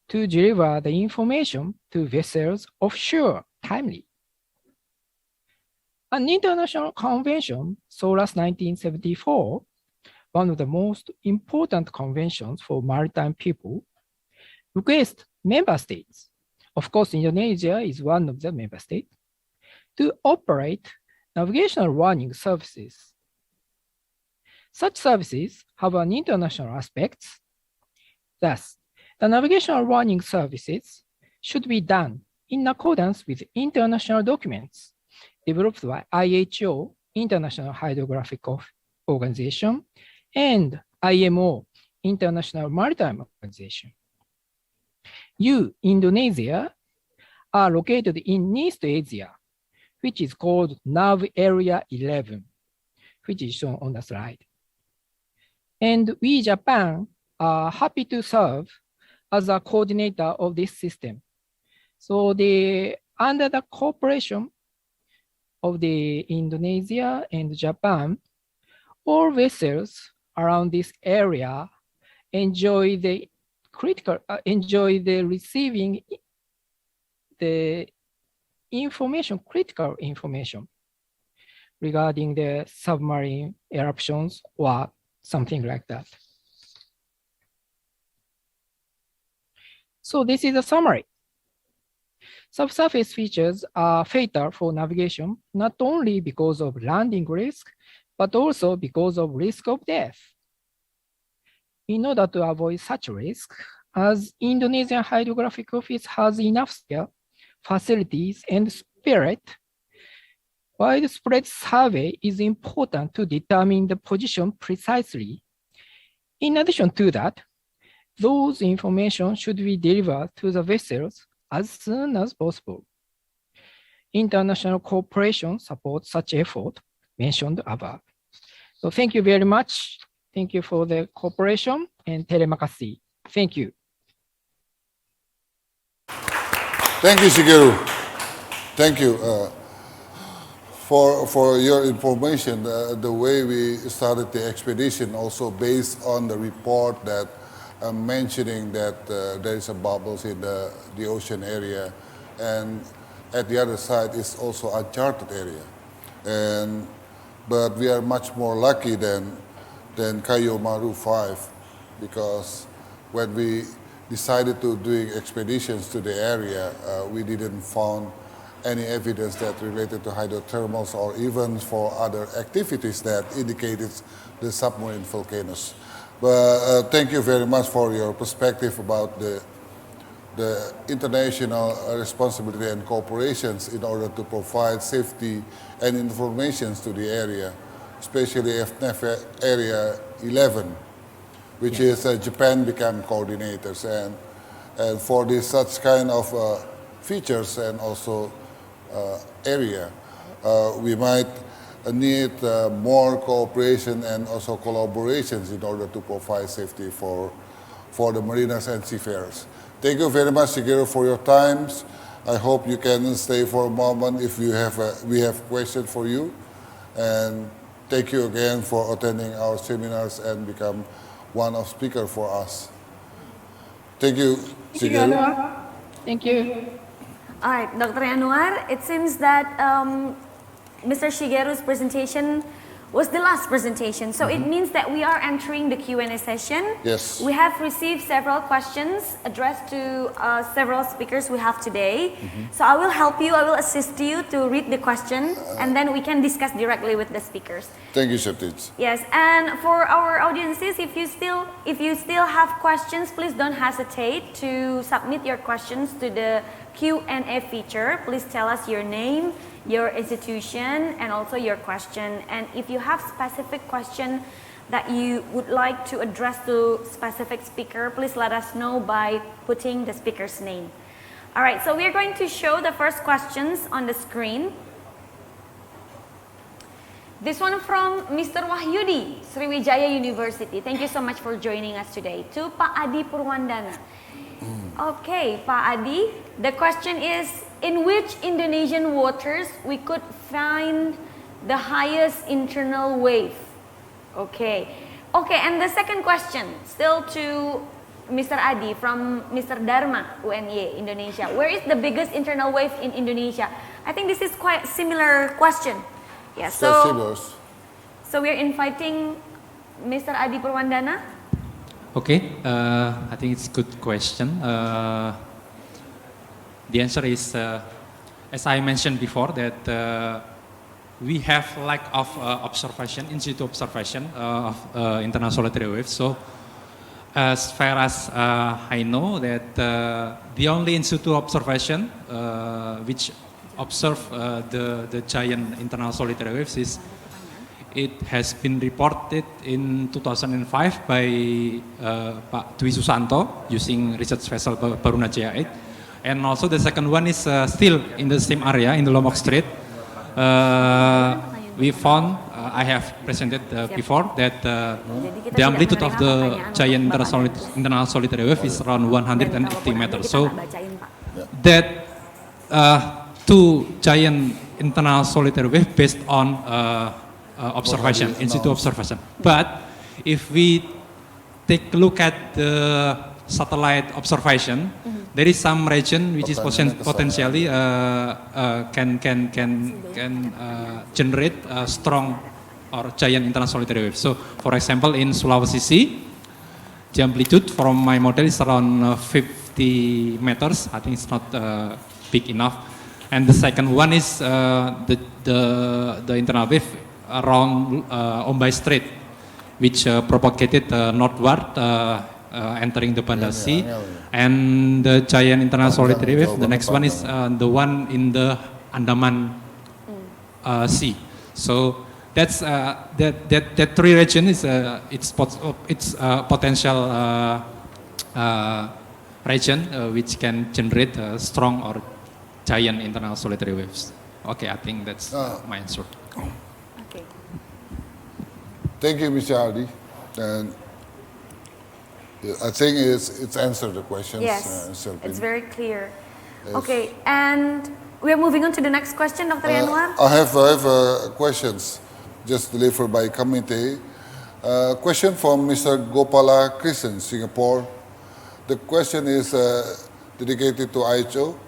to deliver the information to vessels offshore timely. An international convention, SOLAS 1974, one of the most important conventions for maritime people, requests member states, of course Indonesia is one of the member states, to operate navigational warning services. Such services have an international aspect. Thus, the navigational warning services should be done in accordance with international documents developed by IHO, International Hydrographic Organization, and IMO, International Maritime Organization. You, Indonesia, are located in East Asia, which is called Nav Area 11, which is shown on the slide. And we, Japan, are happy to serve as a coordinator of this system. So under the cooperation of the Indonesia and Japan, all vessels around this area enjoy the receiving the information, critical information regarding the submarine eruptions or something like that. So this is a summary. Subsurface features are fatal for navigation, not only because of landing risk, but also because of risk of death. In order to avoid such risk, as Indonesian Hydrographic Office has enough skill, facilities, and spirit, widespread survey is important to determine the position precisely. In addition to that, those information should be delivered to the vessels as soon as possible. International cooperation supports such effort mentioned above. So thank you very much. Thank you for the cooperation and telemakasi. Thank you. Thank you, Shigeru. Thank you. For your information, the way we started the expedition also based on the report that mentioning that there is a bubbles in the ocean area, and at the other side is also uncharted area. But we are much more lucky than Kayomaru 5, because when we decided to doing expeditions to the area, we didn't found any evidence that related to hydrothermals or even for other activities that indicated the submarine volcanoes. But thank you very much for your perspective about the international responsibility and cooperations in order to provide safety and information to the area, especially FNF Area 11, which is Japan become coordinators. And for this such kind of features and also area, we might need more cooperation and also collaborations in order to provide safety for the mariners and seafarers. Thank you very much, Shigeru, for your times. I hope you can stay for a moment if you have we have questions for you. And thank you again for attending our seminars and become one of speakers for us. Thank you, Shigeru. Thank you. All right, Dr. Yanuar, it seems that Mr. Shigeru's presentation was the last presentation. So it means that we are entering the Q&A session. Yes. We have received several questions addressed to several speakers we have today. So I will help you, I will assist you to read the question and then we can discuss directly with the speakers. Thank you, Sheptich. Yes, and for our audiences, if you still have questions, please don't hesitate to submit your questions to the Q&A feature. Please tell us your name, your institution, and also your question. And if you have specific question that you would like to address to specific speaker, please let us know by putting the speaker's name. All right, so we are going to show the first questions on the screen. This one from Mr. Wahyudi, Sriwijaya University. Thank you so much for joining us today. To Pak Adi Purwandana. Okay, Pak Adi, the question is, in which Indonesian waters we could find the highest internal wave? Okay, and the second question, still to Mr. Adi from Mr. Dharma, UNY, Indonesia. Where is the biggest internal wave in Indonesia? I think this is quite a similar question. Yeah, so we are inviting Mr. Adi Purwandana. Okay, I think it's a good question. The answer is, as I mentioned before, that we have lack of observation, in situ observation of internal solitary waves. So, as far as I know, that the only in situ observation which observe the giant internal solitary waves is, it has been reported in 2005 by Pak Dwi Susanto using research vessel Barunajaya 8. And also the second one is still in the same area in the Lombok Strait. We found, I have presented before, that the amplitude of the giant internal solitary wave is around 180 meters. So that two giant internal solitary waves based on observation, in situ observation. But if we take a look at the satellite observation, there is some region which is potentially can generate strong or giant internal solitary waves. So, for example, in Sulawesi Sea, the amplitude from my model is around 50 meters. I think it's not big enough. And the second one is the internal wave around Ombai Strait, which propagated northward, entering the Banda Sea, and the giant internal solitary wave. The next one is the one in the Andaman Sea. So that's that three region is its potential region which can generate strong or giant internal solitary waves. Okay, I think that's my answer. Thank you, Mr. Adi. And I think it's answered the questions. Yes, it's very clear. Yes. Okay, and we are moving on to the next question, Dr. Yanuar. I have questions just delivered by committee. Question from Mr. Gopala Krishnan, Singapore. The question is dedicated to IHO.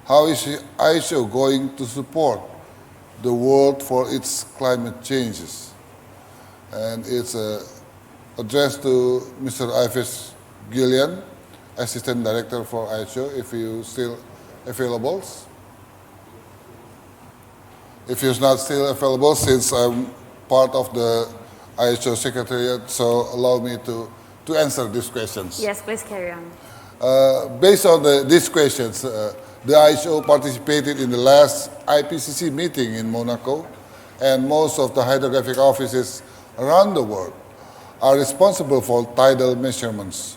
How is IHO going to support the world for its climate changes? And it's addressed to Mr. Ives Gillian, Assistant Director for IHO, if you still available. If you're not still available, since I'm part of the IHO Secretariat, so allow me to to answer these questions. Yes, please carry on. Based on these questions, the IHO participated in the last IPCC meeting in Monaco, and most of the hydrographic offices around the world are responsible for tidal measurements.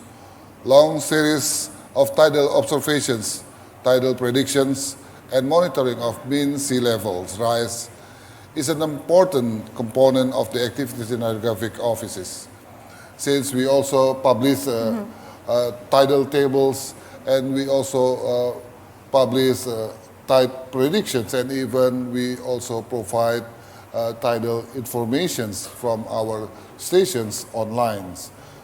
Long series of tidal observations, tidal predictions, and monitoring of mean sea levels rise is an important component of the activities in hydrographic offices. Since we also publish tidal tables, and we also publish tide predictions, and even we also provide tidal informations from our stations online.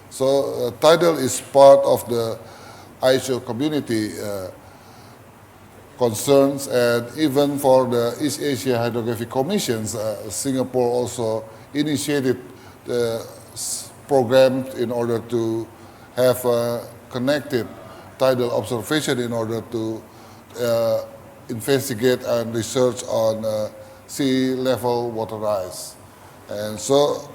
So tidal is part of the IHO community concerns, and even for the East Asia Hydrographic Commissions, Singapore also initiated the program in order to have connected tidal observation in order to investigate and research on sea level water rise. And so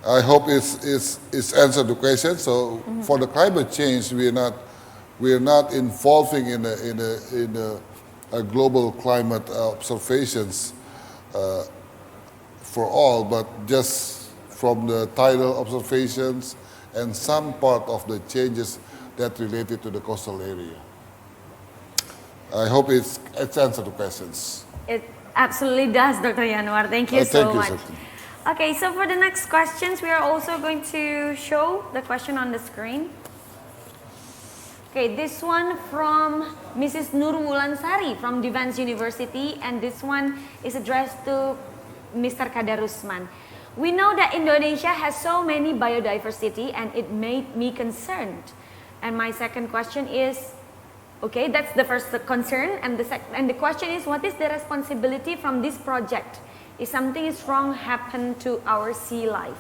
I hope it's answered the question. So for the climate change, we are not involving in a global climate observations for all, but just from the tidal observations and some part of the changes that related to the coastal area. I hope it's answered the questions. It absolutely does, Dr. Yanuar. Thank you so much. Septi. Okay, so for the next questions, we are also going to show the question on the screen. Okay, this one from Mrs. Nur Wulansari from Defense University, and this one is addressed to Mr. Kadarusman. We know that Indonesia has so many biodiversity, and it made me concerned. And my second question is, okay, that's the first concern, and the question is, what is the responsibility from this project if something is wrong happen to our sea life?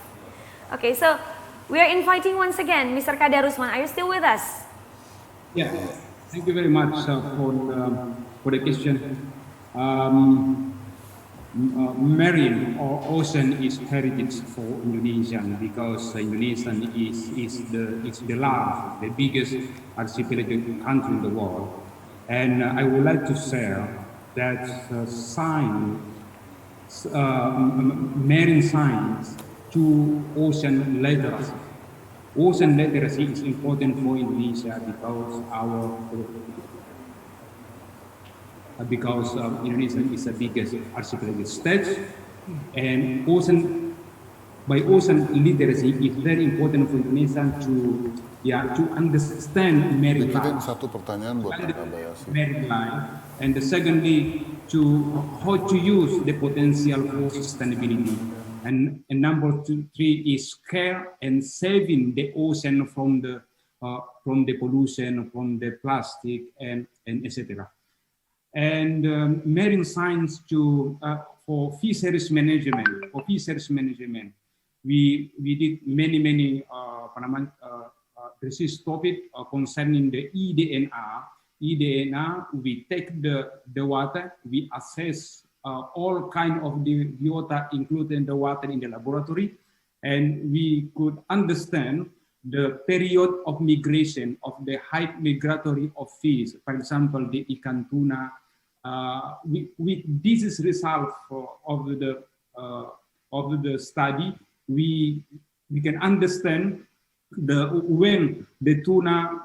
Okay, so we are inviting once again Mr. Kadarusman. Are you still with us? Yeah, thank you very much for the question. Marine or ocean is heritage for Indonesian, because Indonesian is the large, the biggest archipelago country in the world. And I would like to share that marine science to ocean literacy. Ocean literacy is important for Indonesia because Indonesia is the biggest archipelago state, and by ocean literacy is very important for Indonesia to understand marine life. And secondly, how to use the potential for sustainability. And number 3 is care and saving the ocean from the pollution, from the plastic, and etc. And marine science for fisheries management. We did many research topic concerning the EDNR. We take the water, we assess all kind of the biota, including the water in the laboratory, and we could understand the period of migration of the high migratory of fish, for example, the ikan tuna. With this result of the study, we can understand when the tuna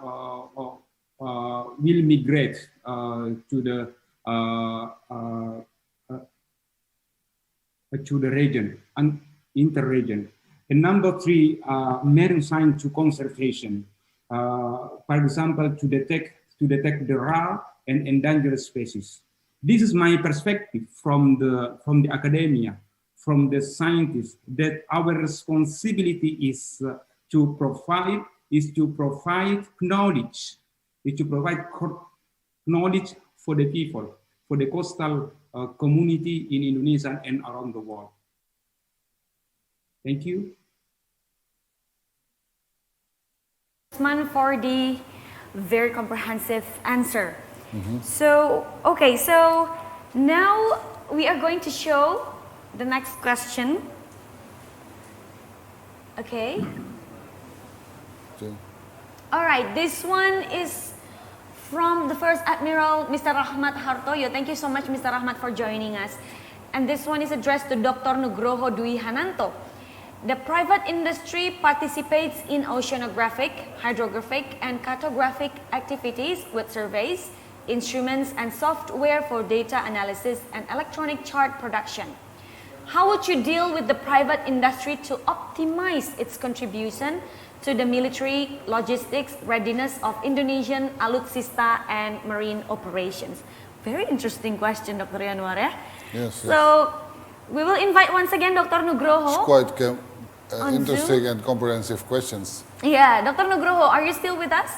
will migrate to the region and interregion. And number 3, marine science to conservation. For example, to detect the rare and endangered species. This is my perspective from the academia, from the scientists, that our responsibility is to provide knowledge, for the people, for the coastal community in Indonesia and around the world. Thank you. For the very comprehensive answer. So, okay, so now we are going to show the next question. Okay. All right, this one is from the First Admiral, Mr. Rahmat Hartoyo. Thank you so much, Mr. Rahmat, for joining us. And this one is addressed to Dr. Nugroho Dwi Hananto. The private industry participates in oceanographic, hydrographic, and cartographic activities with surveys, instruments, and software for data analysis and electronic chart production. How would you deal with the private industry to optimize its contribution to the military logistics readiness of Indonesian alutsista and marine operations? Very interesting question, Dr. Yanuar. Yes. So we will invite once again Dr. Nugroho. It's quite interesting and comprehensive questions. Yeah, Dr. Nugroho, are you still with us?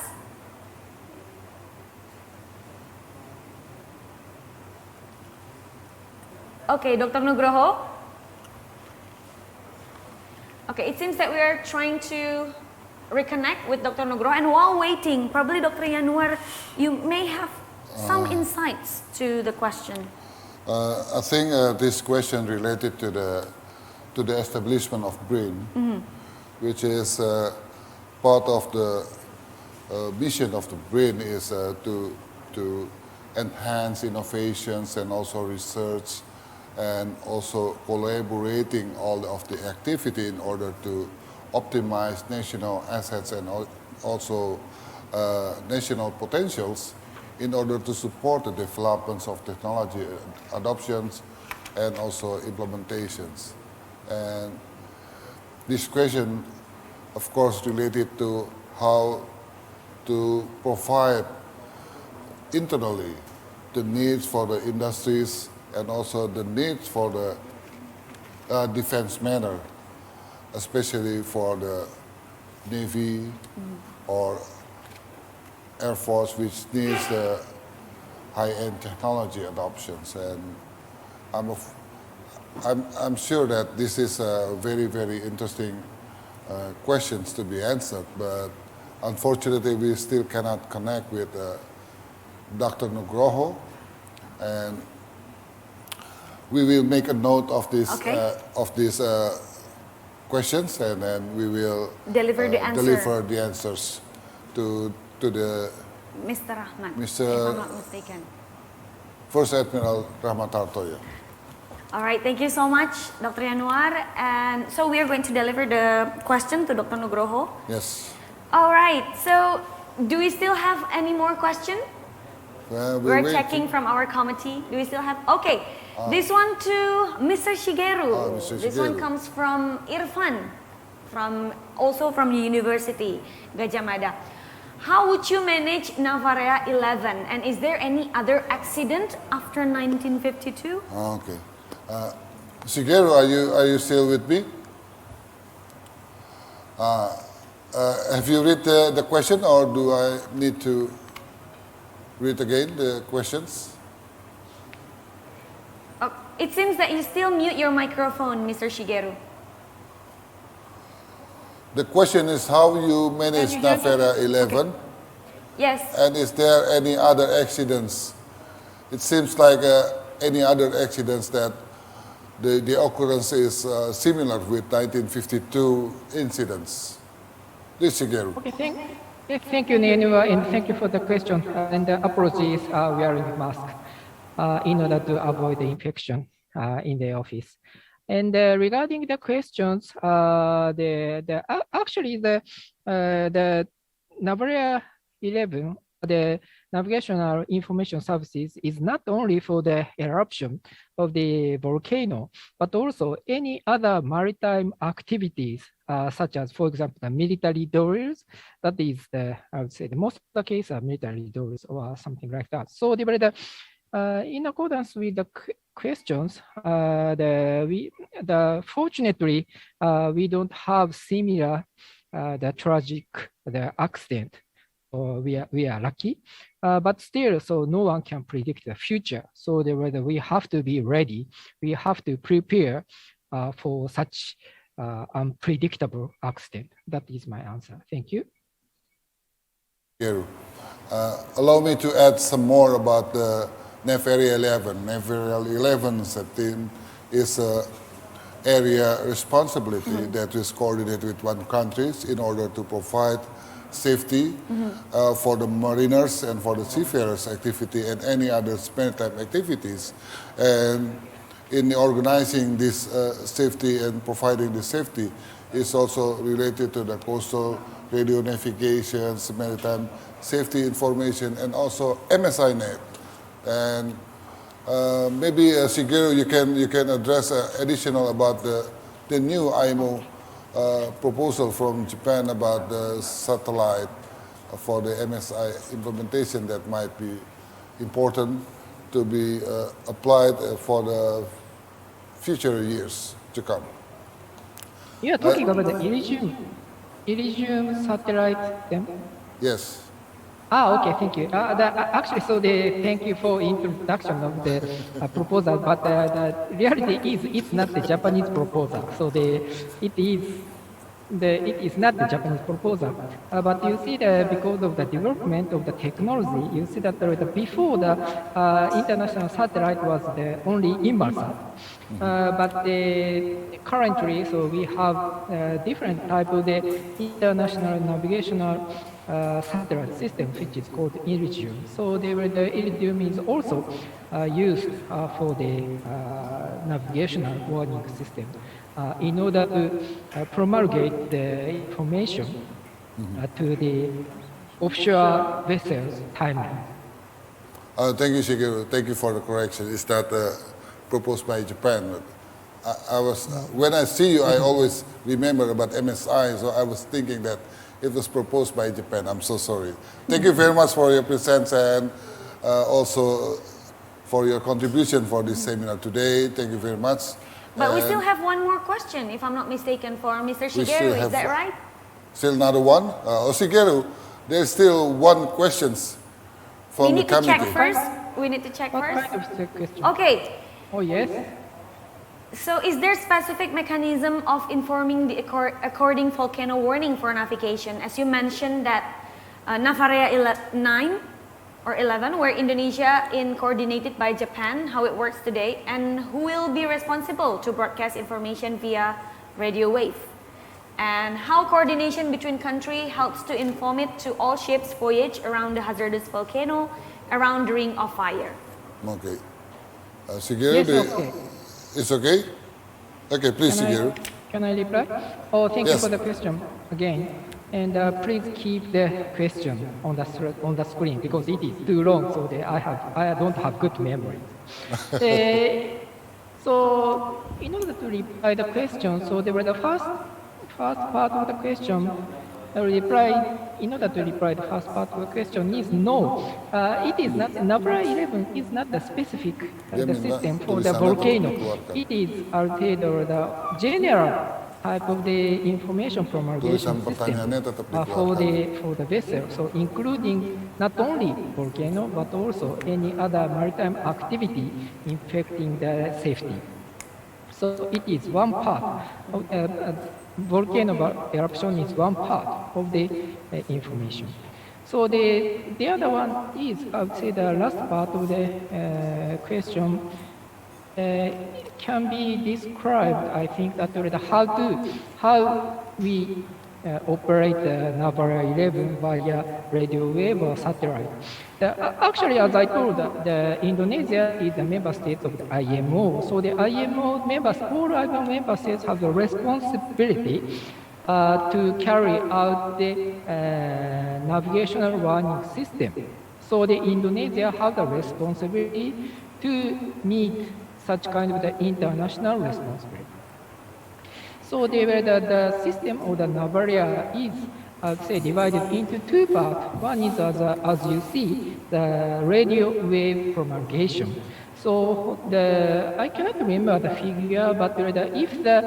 Okay, Dr. Nugroho. Okay, it seems that we are trying to reconnect with Dr. Nugroho, and while waiting, probably Dr. Yanuar, you may have some insights to the question. I think this question related to the establishment of BRIN, which is part of the mission of the BRIN is to enhance innovations and also research and also collaborating all of the activity in order to optimize national assets and also national potentials in order to support the developments of technology adoptions and also implementations. And this question, of course, related to how to provide internally the needs for the industries and also the needs for the defense matter, especially for the Navy or Air Force, which needs the high-end technology adoptions. And I'm sure that this is a very, very interesting questions to be answered, but unfortunately we still cannot connect with Dr. Nugroho, and we will make a note of this questions, and then we will deliver the answers to the Mr. Rahmat, Mr. if I'm not mistaken. First Admiral Rahmat Hartoyo. All right, thank you so much, Dr. Yanuar. And so we are going to deliver the question to Dr. Nugroho. Yes. All right, so do we still have any more questions? We're checking from our committee. Do we still have? Okay, this one to Mr. Shigeru. This one comes from Irfan, also from the University Gajah Mada. How would you manage Navarea 11, and is there any other accident after 1952? Okay. Shigeru, are you still with me? Have you read the question, or do I need to read again the questions? Oh, it seems that you still mute your microphone, Mr. Shigeru. The question is how you manage Navarea 11. Okay. Yes. And is there any other accidents? It seems like any other accidents that the occurrence is similar with 1952 incidents. This Shigeru. Okay, thank you, Nenua, and thank you for the question. And the apologies are wearing mask in order to avoid the infection in the office. And regarding the questions, actually the Navarea 11, the navigational information services is not only for the eruption of the volcano, but also any other maritime activities, such as, for example, the military drills. That is I would say the most of the case are military drills or something like that. So in accordance with the questions, fortunately, we don't have similar the tragic accident. Or we are lucky, but still, so no one can predict the future. So we have to be ready. We have to prepare for such unpredictable accident. That is my answer. Thank you. Allow me to add some more about the Navarea 11. Navarea 11 is an area responsibility that is coordinated with one country in order to provide safety for the mariners and for the seafarers activity and any other maritime activities. And in organizing this safety and providing the safety is also related to the coastal radio navigations, maritime safety information, and also MSINet. And maybe Shigeru, you can address additional about the new IMO proposal from Japan about the satellite for the MSI implementation that might be important to be applied for the future years to come. You are talking about the Elysium satellite them? Yes. Okay, thank you. Actually, so thank you for introduction of the proposal, but the reality is it's not the Japanese proposal. So it is not the Japanese proposal. But you see that because of the development of the technology, you see that before the international satellite was the only Inmarsat. But currently, so we have different type of the international navigational satellite system, which is called Elysium. So the Elysium is also used for the navigational warning system in order to promulgate the information to the offshore vessels timeline. Thank you, Shigeru. Thank you for the correction. It's not proposed by Japan. When I see you, I always remember about MSI, so I was thinking that it was proposed by Japan. I'm so sorry. Thank you very much for your presence and also for your contribution for this seminar today. Thank you very much. But we still have one more question, if I'm not mistaken, for Mr. Shigeru. Is that right? Still another one? Shigeru, there's still one question from the committee. We need to check What first. kind of question? Okay. Oh, yes. So is there specific mechanism of informing the according volcano warning for navigation? As you mentioned that Navarea 9 or 11, where Indonesia in coordinated by Japan, how it works today, and who will be responsible to broadcast information via radio wave? And how coordination between country helps to inform it to all ships voyage around the hazardous volcano around the ring of fire? Okay. Shigeru, Yes, okay. it's okay? Okay, please, Shigeru. Can I reply? Oh, thank you Yes. for the question again. And please keep the question on the screen because it is too long, so that I don't have good memory. So in order to reply the question, so there was the first part of the question. In order to reply the first part of the question is no. It is not, Navara 11 is not the specific the system for the volcano. It is Altedo, the general type of the information promulgation system for the vessel. So including not only volcano, but also any other maritime activity affecting the safety. So it is one part of volcano eruption is one part of the information. So the other one is, I would say, the last part of the question can be described. I think that how we operate the Navara 11 via radio wave or satellite. Actually, as I told, Indonesia is a member state of the IMO. So the IMO members, all IMO member states have the responsibility to carry out the navigational warning system. So the Indonesia have the responsibility to meet such kind of the international responsibility. So the system of the Navaria is, I would say, divided into two parts. One is, as you see, the radio wave promulgation. So I cannot remember the figure, but if the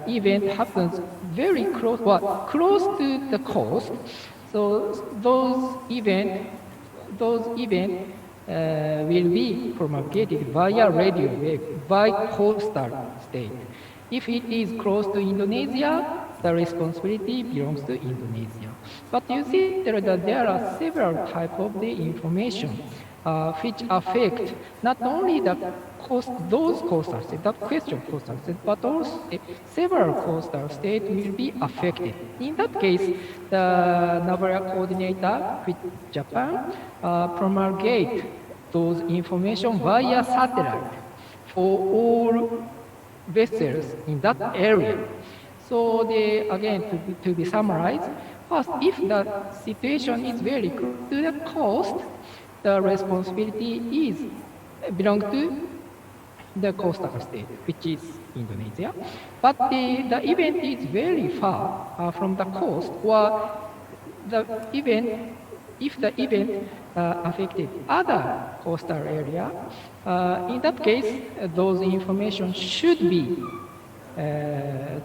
event happens very close to the coast, so those events will be promulgated via radio wave by coastal state. If it is close to Indonesia, the responsibility belongs to Indonesia. But you see, there are several types of the information which affect not only the those coastal states, that question coastal states, but also several coastal states will be affected. In that case, the naval coordinator with Japan promulgate those information via satellite for all vessels in that area. So to be summarized, first, if the situation is very close to the coast, the responsibility belongs to the coastal state, which is Indonesia. But the event is very far from the coast, or if the event affected other coastal area, in that case, those information should be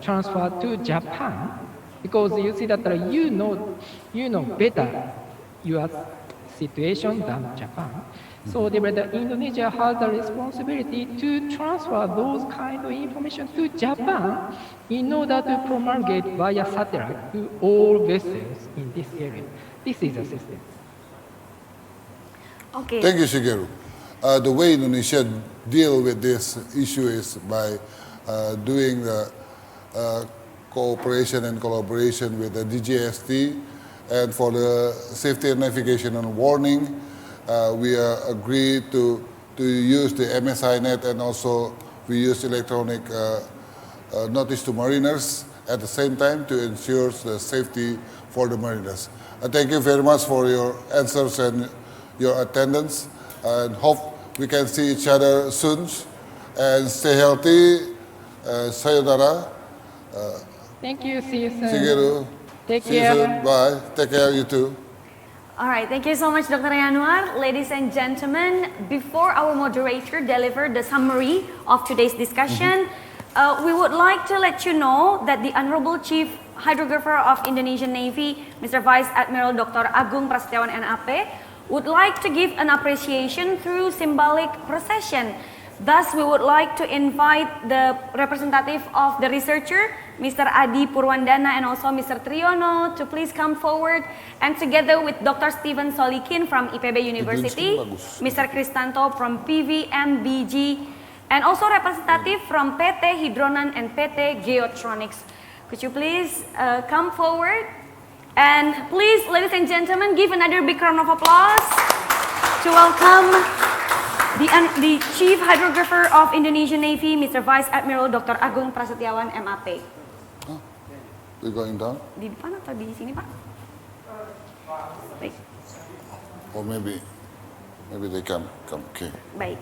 transferred to Japan, because you see that you know better your situation than Japan. So the Indonesia has the responsibility to transfer those kind of information to Japan in order to promulgate via satellite to all vessels in this area. This is the system. Okay. Thank you, Shigeru. The way Indonesia deal with this issue is by doing the cooperation and collaboration with the DGST, and for the safety and navigation and warning, we agreed to use the MSI net, and also we use electronic notice to mariners at the same time to ensure the safety for the mariners. Thank you very much for your answers and your attendance, and hope we can see each other soon, and stay healthy. Sayonara. Thank you. See you soon. Shigeru. Take See care. you soon. Bye. Take care, you too. All right, thank you so much, Dr. Yanuar. Ladies and gentlemen, before our moderator delivers the summary of today's discussion, we would like to let you know that the Honorable Chief Hydrographer of Indonesian Navy, Mr. Vice Admiral Dr. Agung Prasetyawan NAP, would like to give an appreciation through symbolic procession. Thus, we would like to invite the representative of the researcher, Mr. Adi Purwandana, and also Mr. Triyono, to please come forward, and together with Dr. Steven Solikin from IPB University, Mr. Kristanto from PVMBG, and also representative from PT Hydronan and PT Geotronics. Could you please come forward? And please, ladies and gentlemen, give another big round of applause to welcome the Chief Hydrographer of Indonesian Navy, Mr. Vice Admiral Dr. Agung Prasetyawan MAP. We're going down? Di depan atau di sini, Pak? Baik. Or maybe they come. Okay. Baik.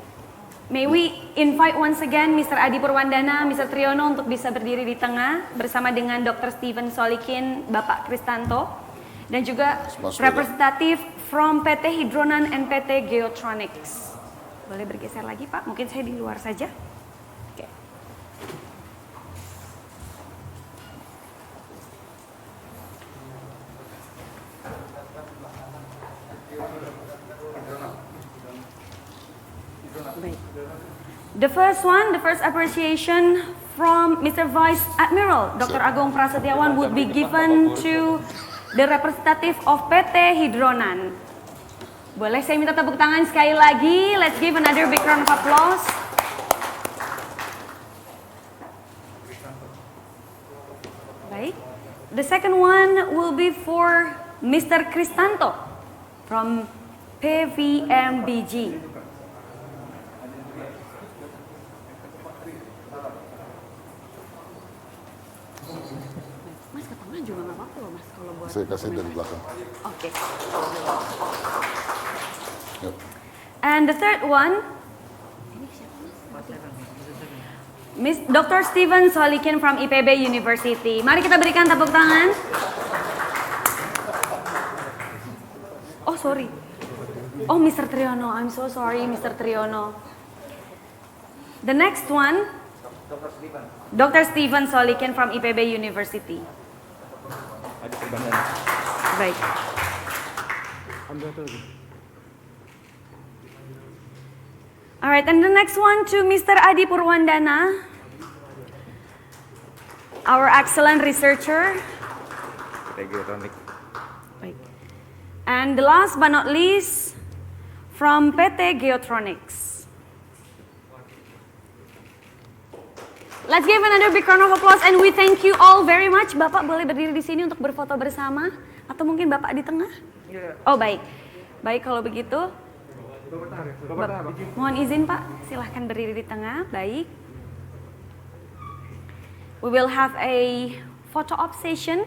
May we invite once again Mr. Adi Purwandana, Mr. Triyono untuk bisa berdiri di tengah bersama dengan Dr. Steven Solikin, Bapak Kristanto, dan juga representatif from PT Hydronan and PT Geotronics. Boleh bergeser lagi, Pak? Mungkin saya di luar saja. Oke. Baik. The first appreciation from Mr. Vice Admiral Dr. Agung Prasetyawan would be given to the representative of PT Hydronan. Boleh saya minta tepuk tangan sekali lagi? Let's give another big round of applause. Baik. The second one will be for Mr. Kristanto from PVMBG. Mas ke tengah juga nggak apa-apa loh, Mas, kalau buat. Saya kasih dari belakang. Oke. And the third one, Dr. Steven Solikin from IPB University. Mari kita berikan tepuk tangan. Oh, sorry. Oh, Mr. Triyono. I'm so sorry, Mr. Triyono. The next one, Dr. Steven Solikin from IPB University. Baik. Alright, and the next one to Mr. Adi Purwandana, our excellent researcher. And the last but not least, from PT Geotronics. Let's give another big round of applause and we thank you all very much. Bapak boleh berdiri di sini untuk berfoto bersama atau mungkin Bapak di tengah? Oh baik. Baik kalau begitu. Mohon izin Pak, silahkan berdiri di tengah. Baik. We will have a photo op session.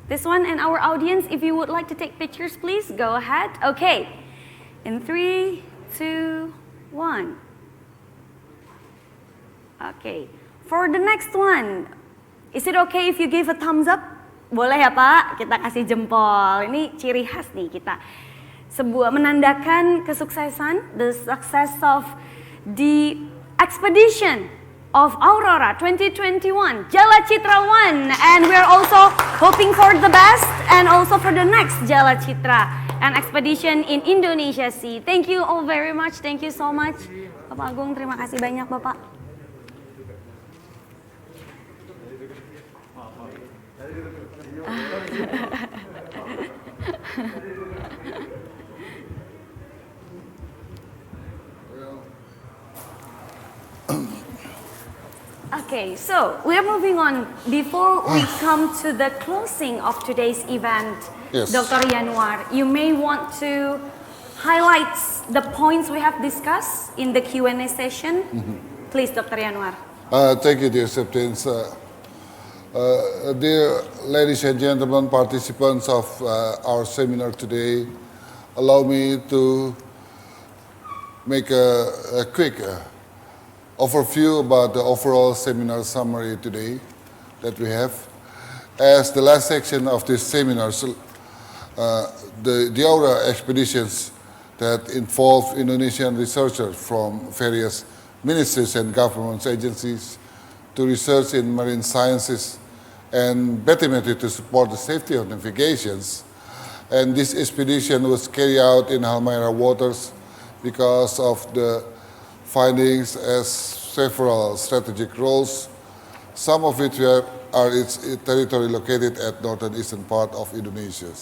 This one and our audience, if you would like to take pictures, please go ahead. Okay. In 3, 2, 1. Okay. For the next one, is it okay if you give a thumbs up? Boleh ya Pak, kita kasih jempol. Ini ciri khas nih kita. Sebuah menandakan kesuksesan, the success of the expedition of Aurora 2021, Jala Citra 1, and we are also hoping for the best and also for the next Jala Citra and expedition in Indonesia Sea. Thank you all very much, thank you so much. Bapak Agung, terima kasih banyak Bapak. Okay, so we're moving on. Before we come to the closing of today's event, Yes. Dr. Yanuar, you may want to highlight the points we have discussed in the Q&A session. Please, Dr. Yanuar. Thank you, dear acceptance. Dear ladies and gentlemen, participants of our seminar today, allow me to make a quick overview about the overall seminar summary today that we have. As the last section of this seminar, the AURORA expeditions that involve Indonesian researchers from various ministries and government agencies to research in marine sciences and bathymetry to support the safety of navigations. And this expedition was carried out in Halmahera waters because of the findings as several strategic roles, some of which are its territory located at northern eastern part of Indonesia.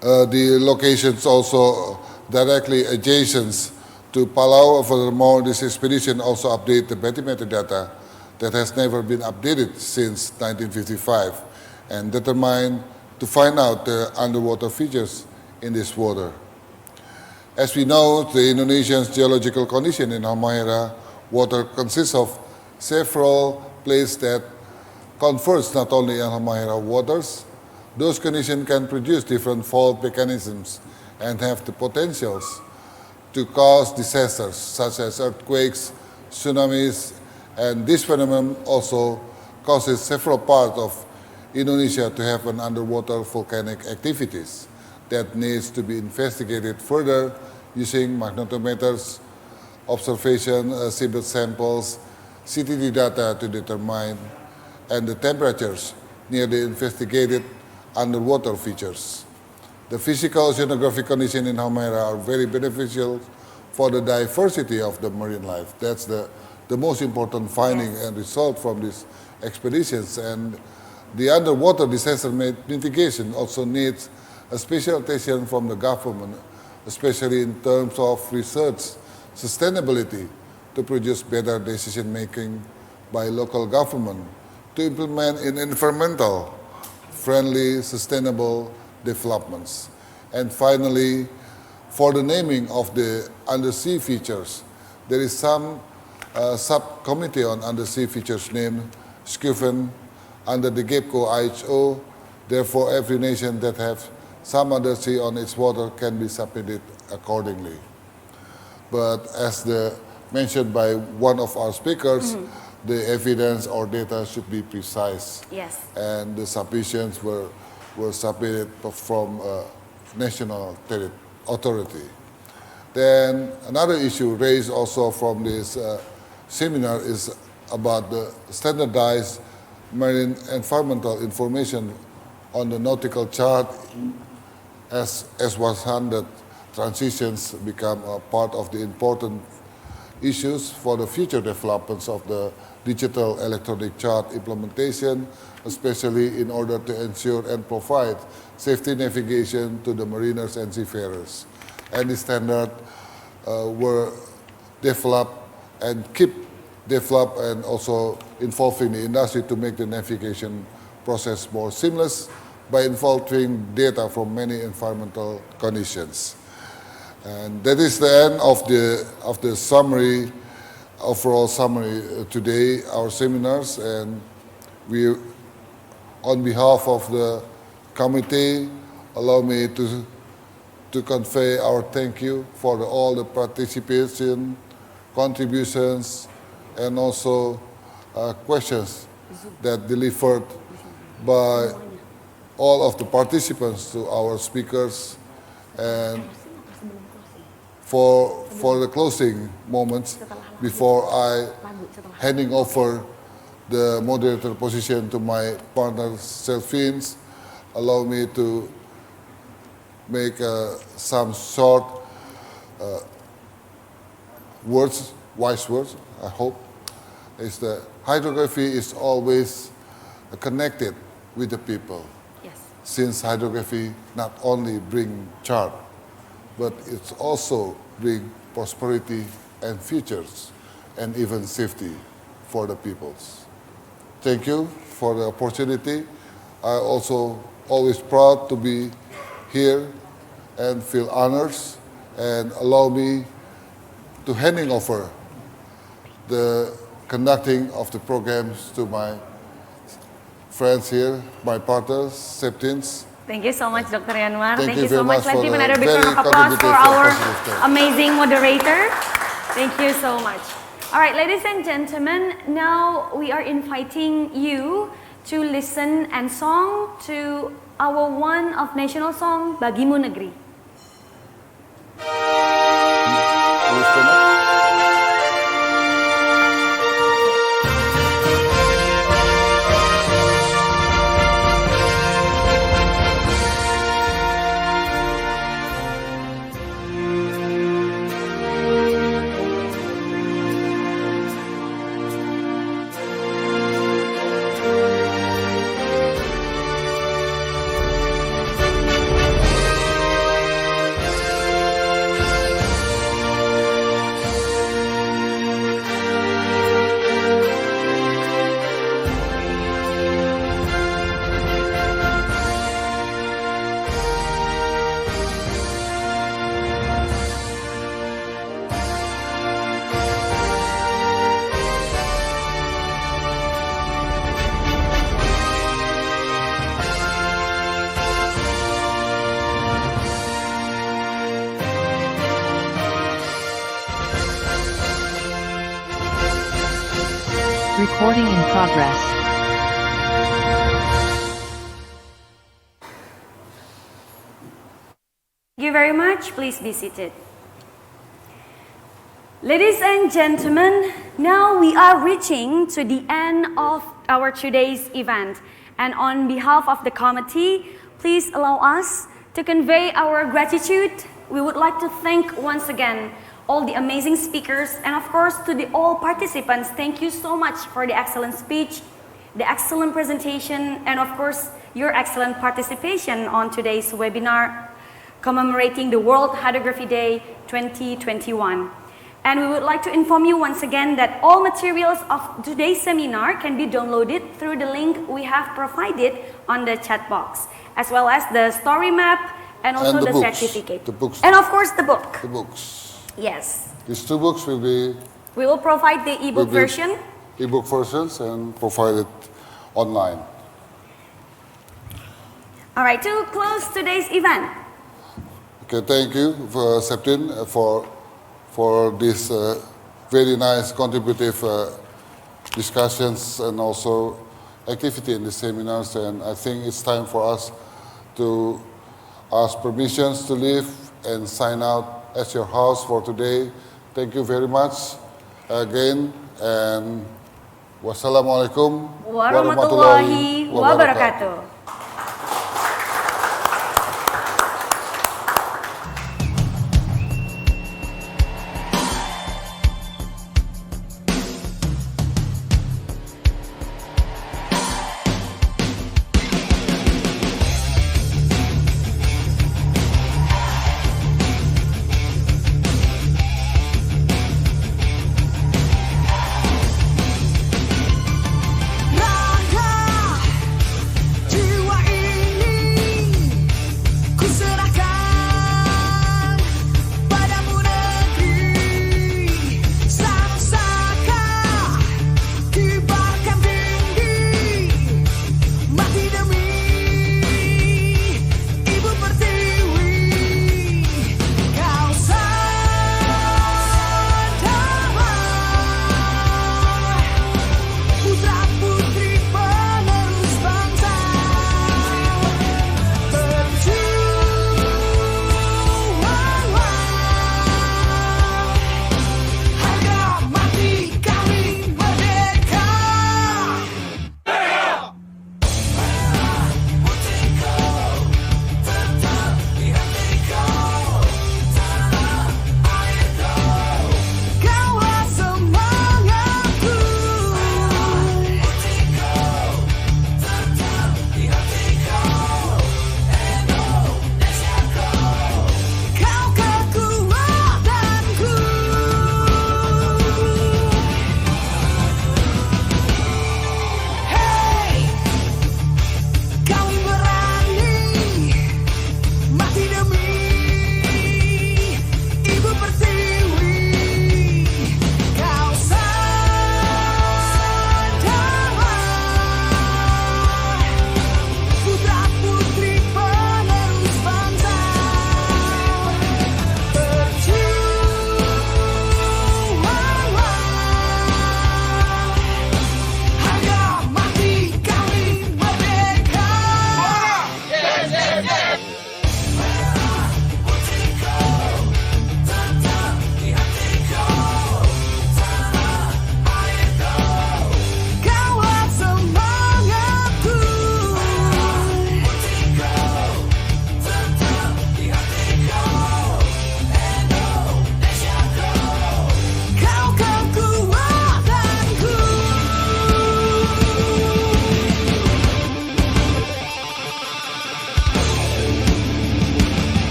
The locations also directly adjacent to Palau. Furthermore, this expedition also updated the bathymetry data that has never been updated since 1955 and determined to find out the underwater features in this water. As we know, the Indonesian geological condition in Halmahera water consists of several places that converge not only in Halmahera waters. Those conditions can produce different fault mechanisms and have the potentials to cause disasters such as earthquakes, tsunamis, and this phenomenon also causes several parts of Indonesia to have an underwater volcanic activities that needs to be investigated further using magnetometers, observation, seabed samples, CTD data to determine and the temperatures near the investigated underwater features. The physical oceanographic conditions in Halmahera are very beneficial for the diversity of the marine life. That's the most important finding and result from these expeditions. And the underwater disaster mitigation also needs a special attention from the government, especially in terms of research sustainability to produce better decision making by local government to implement in environmental friendly, sustainable developments. And finally, for the naming of the undersea features, there is some subcommittee on undersea features named SCUFEN under the GAPCO IHO. Therefore, every nation that has some undersea on its water can be submitted accordingly. But as mentioned by one of our speakers, the evidence or data should be precise. Yes. And the submissions were submitted from national authority. Then another issue raised also from this seminar is about the standardized marine environmental information on the nautical chart as S100 transitions become a part of the important issues for the future developments of the digital electronic chart implementation, especially in order to ensure and provide safety navigation to the mariners and seafarers. And the standard were developed and keep develop and also involving the industry to make the navigation process more seamless by involving data from many environmental conditions. And that is the end of the summary, overall summary today, our seminars, and we, on behalf of the committee, allow me to convey our thank you for all the participation, contributions, and also questions that delivered by all of the participants to our speakers. And for the closing moments, before I handing over the moderator position to my partner, Selvins, allow me to make some short words, wise words, I hope. Is that hydrography is always connected with the people. Yes. Since hydrography not only bring chart, but it's also bring prosperity and futures and even safety for the peoples. Thank you for the opportunity. I also always proud to be here and feel honors and allow me to handing over the conducting of the programs to my friends here, my partners, Septins. Thank you so much, Dr. Yanuar. Thank you so very much. much Let's for give the another big very round of applause for contributive our and positive thing. amazing moderator. Thank you so much. All right, ladies and gentlemen, now we are inviting you to listen and song to our one of national song, Bagimu Negeri. Recording in progress. Thank you very much. Please be seated. Ladies and gentlemen, now we are reaching to the end of our today's event. And on behalf of the committee, please allow us to convey our gratitude. We would like to thank once again all the amazing speakers, and of course to all participants. Thank you so much for the excellent speech, the excellent presentation, and of course your excellent participation on today's webinar commemorating the World Hydrography Day 2021. And we would like to inform you once again that all materials of today's seminar can be downloaded through the link we have provided on the chat box, as well as the story map and also the certificate. The books. And of course the book. The books. Yes. These two books will be... We will provide the ebook version. Ebook versions and provide it online. All right, to close today's event. Okay, thank you, Septin, for this very nice contributive discussions and also activity in the seminars. And I think it's time for us to ask permissions to leave and sign out at your house for today. Thank you very much again, and wassalamualaikum warahmatullahi wabarakatuh.